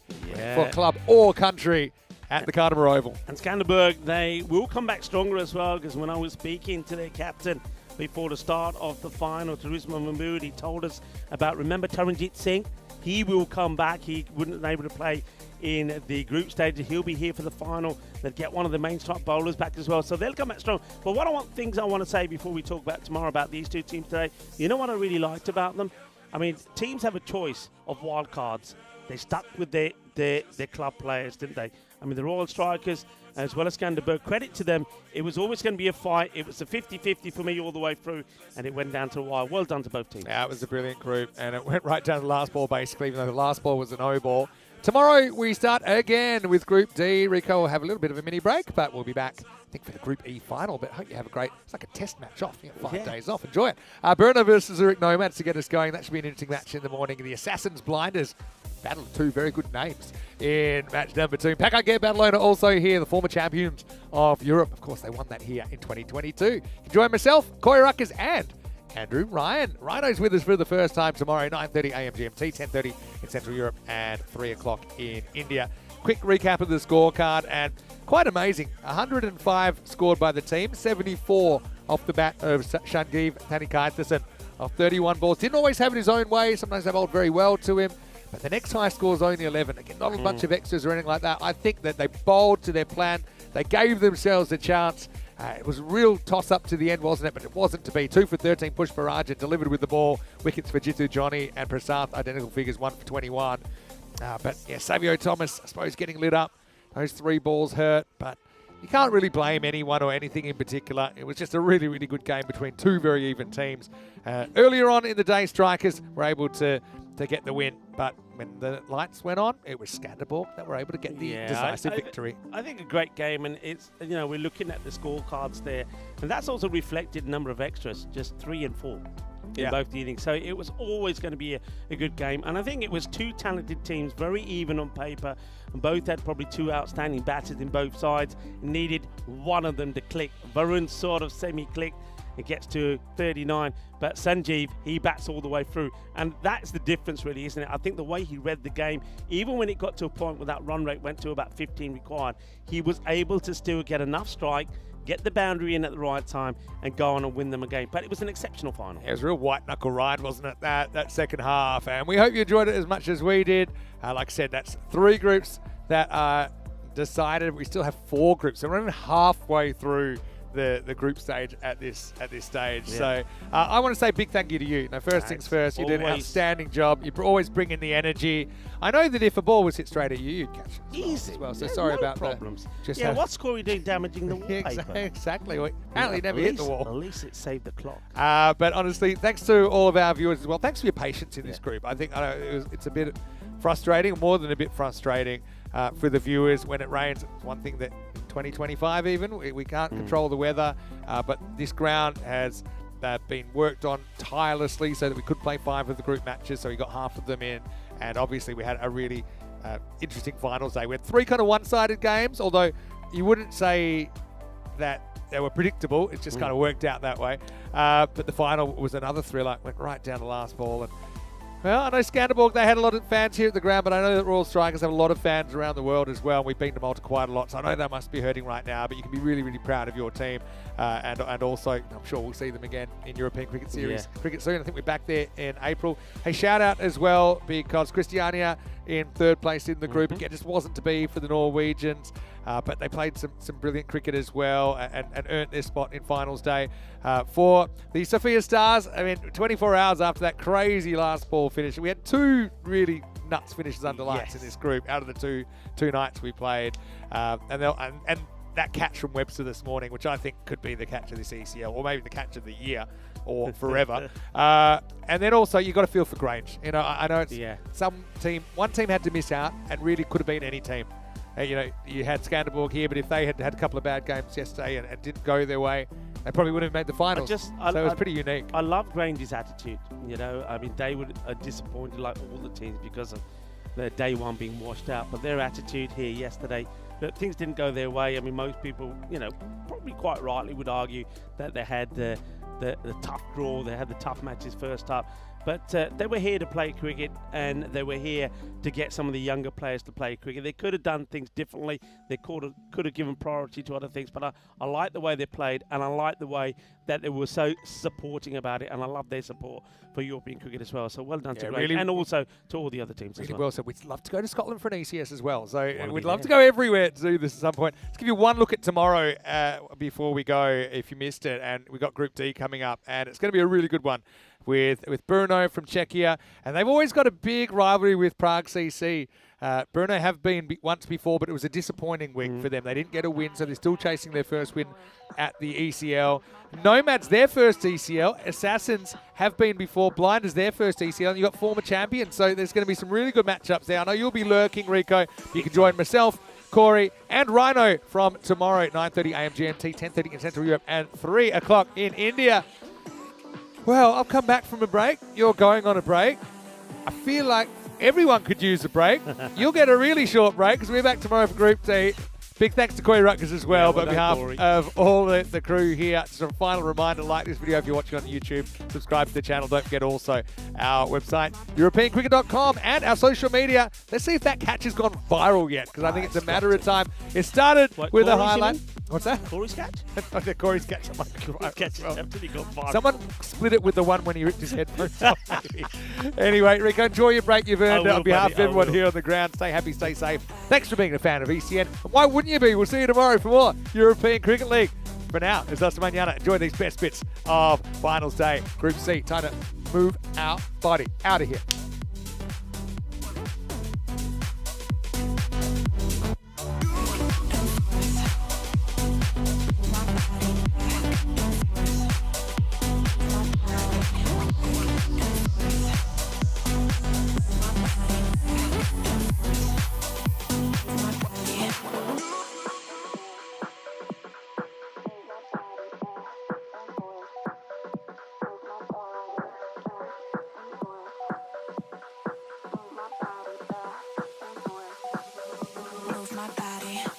for club or country at the Carlton Oval. And Skanderborg, they will come back stronger as well, because when I was speaking to their captain before the start of the final, Turisma Mahmood, he told us about, remember Taranjit Singh? He will come back. He wouldn't be able to play in the group stage. He'll be here for the final. They'll get one of the main strike bowlers back as well. So they'll come back strong. But what I want to say before we talk about tomorrow about these 2 teams today, you know what I really liked about them? I mean, teams have a choice of wild cards. They stuck with their club players, didn't they? I mean, the Royal Strikers, as well as Skanderborg, credit to them. It was always going to be a fight. It was a 50-50 for me all the way through, and it went down to a wire. Well done to both teams. Yeah, it was a brilliant group, and it went right down to the last ball, basically, even though the last ball was a no ball. Tomorrow, we start again with Group D. Rico will have a little bit of a mini break, but we'll be back, I think, for the Group E final. But I hope you have a great, it's like a test match off. You get 5 days off. Enjoy it. Burner versus Zurich Nomads to get us going. That should be an interesting match in the morning. The Assassins Blinders battle of 2 very good names in match number 2. Pakage Badalona also here, the former champions of Europe. Of course, they won that here in 2022. Enjoy myself, Corey Ruckers, and Andrew Ryan. Rhino's with us for the first time tomorrow, 9:30 a.m. GMT, 10:30 in Central Europe, and 3 o'clock in India. Quick recap of the scorecard, and quite amazing. 105 scored by the team, 74 off the bat of Sanjeev Thanakathasan of 31 balls. Didn't always have it his own way. Sometimes they bowled very well to him. But the next high score is only 11. Again, not a bunch of extras or anything like that. I think that they bowled to their plan. They gave themselves a chance. It was a real toss-up to the end, wasn't it? But it wasn't to be. 2 for 13, Pushparajan delivered with the ball. Wickets for Jitu Johnny and Prasanth, identical figures, 1 for 21. But yeah, Savio Thomas, I suppose, getting lit up. those 3 balls hurt, but you can't really blame anyone or anything in particular. It was just a really, really good game between 2 very even teams. Earlier on in the day, Strikers were able to get the win, but when the lights went on, it was Skanderborg that were able to get the decisive victory. I think a great game, and it's, you know, we're looking at the scorecards there, and that's also reflected number of extras, just 3 and 4 in both the innings. So it was always going to be a good game, and I think it was 2 talented teams, very even on paper, and both had probably 2 outstanding batters in both sides. Needed one of them to click. Varun sort of semi-clicked. It gets to 39, but Sanjeev, he bats all the way through. And that's the difference really, isn't it? I think the way he read the game, even when it got to a point where that run rate went to about 15 required, he was able to still get enough strike, get the boundary in at the right time, and go on and win them a game. But it was an exceptional final. It was a real white-knuckle ride, wasn't it, that second half? And we hope you enjoyed it as much as we did. Like I said, that's 3 groups that are decided. We still have 4 groups, so we're not even halfway through the group stage at this stage. Yeah. So I want to say a big thank you to you. Now, first things first, you did an outstanding job. You always bring in the energy. I know that if a ball was hit straight at you, you'd catch it easy as well. So sorry about problems. That. What score are you doing damaging the wallpaper? Exactly. Well, apparently never hit the wall. At least it saved the clock. But honestly, thanks to all of our viewers as well. Thanks for your patience in this group. I think it's a bit frustrating, more than a bit frustrating for the viewers when it rains. It's one thing that in 2025 even, we can't control the weather, but this ground has been worked on tirelessly so that we could play 5 of the group matches, so we got half of them in, and obviously we had a really interesting finals day. We had 3 kind of one-sided games, although you wouldn't say that they were predictable. It just kind of worked out that way. But the final was another thriller. Went right down the last ball. And well, I know Skanderborg, they had a lot of fans here at the ground, but I know that Royal Strikers have a lot of fans around the world as well. We've beaten them all to quite a lot, so I know they must be hurting right now, but you can be really, really proud of your team. And also, I'm sure we'll see them again in European Cricket Series cricket soon. I think we're back there in April. Hey, shout out as well, because Christiania in 3rd place in the group. Again, just wasn't to be for the Norwegians, but they played some brilliant cricket as well and earned their spot in finals day. For the Sophia Stars, I mean, 24 hours after that crazy last ball finish, we had 2 really nuts finishes under lights in this group out of the two nights we played. And that catch from Webster this morning, which I think could be the catch of this ECL, or maybe the catch of the year, or forever. And then also, you've got to feel for Grange. You know, I know it's one team had to miss out, and really could have been any team. You know, you had Skanderborg here, but if they had a couple of bad games yesterday and didn't go their way, they probably wouldn't have made the finals. So it was pretty unique. I love Grange's attitude. You know, I mean, they were disappointed like all the teams because of their day one being washed out. But their attitude here yesterday, look, things didn't go their way. I mean, most people, you know, probably quite rightly would argue that they had the tough draw, they had the tough matches first up. But they were here to play cricket, and they were here to get some of the younger players to play cricket. They could have done things differently. They could have given priority to other things. But I like the way they played, and I like the way that they were so supporting about it. And I love their support for European cricket as well. So well done to Grange, really, and also to all the other teams as well. So we'd love to go to Scotland for an ECS as well. So we'd love to go everywhere to do this at some point. Let's give you one look at tomorrow before we go, if you missed it. And we've got Group D coming up, and it's going to be a really good one with Brno from Czechia, and they've always got a big rivalry with Prague CC. Brno have been once before, but it was a disappointing week for them. They didn't get a win, so they're still chasing their first win at the ECL. Nomads, their first ECL. Assassins have been before. Blinders, their first ECL. And you've got former champions, so there's going to be some really good matchups there. I know you'll be lurking, Rico. You can join myself, Corey, and Rhino from tomorrow at 9:30 a.m. GMT, 10:30 in Central Europe, and 3 o'clock in India. Well, I've come back from a break. You're going on a break. I feel like everyone could use a break. You'll get a really short break because we're back tomorrow for Group D. Big thanks to Corey Rutgers as well, on behalf of all the crew here. Just a final reminder, like this video if you're watching on YouTube. Subscribe to the channel. Don't forget also our website, EuropeanCricket.com, and our social media. Let's see if that catch has gone viral yet, because I think it's a matter of time. It started with a highlight. What's that? Corey's catch? Corey's catch. Someone split it with the one when he ripped his headphones off. Anyway, Rico, enjoy your break. You've earned it. On behalf of everyone here on the ground, stay happy, stay safe. Thanks for being a fan of ECN. And why wouldn't you be? We'll see you tomorrow for more European Cricket League. For now, it's us, Manana. Enjoy these best bits of Finals Day. Group C. Time to move our body out of here. my body.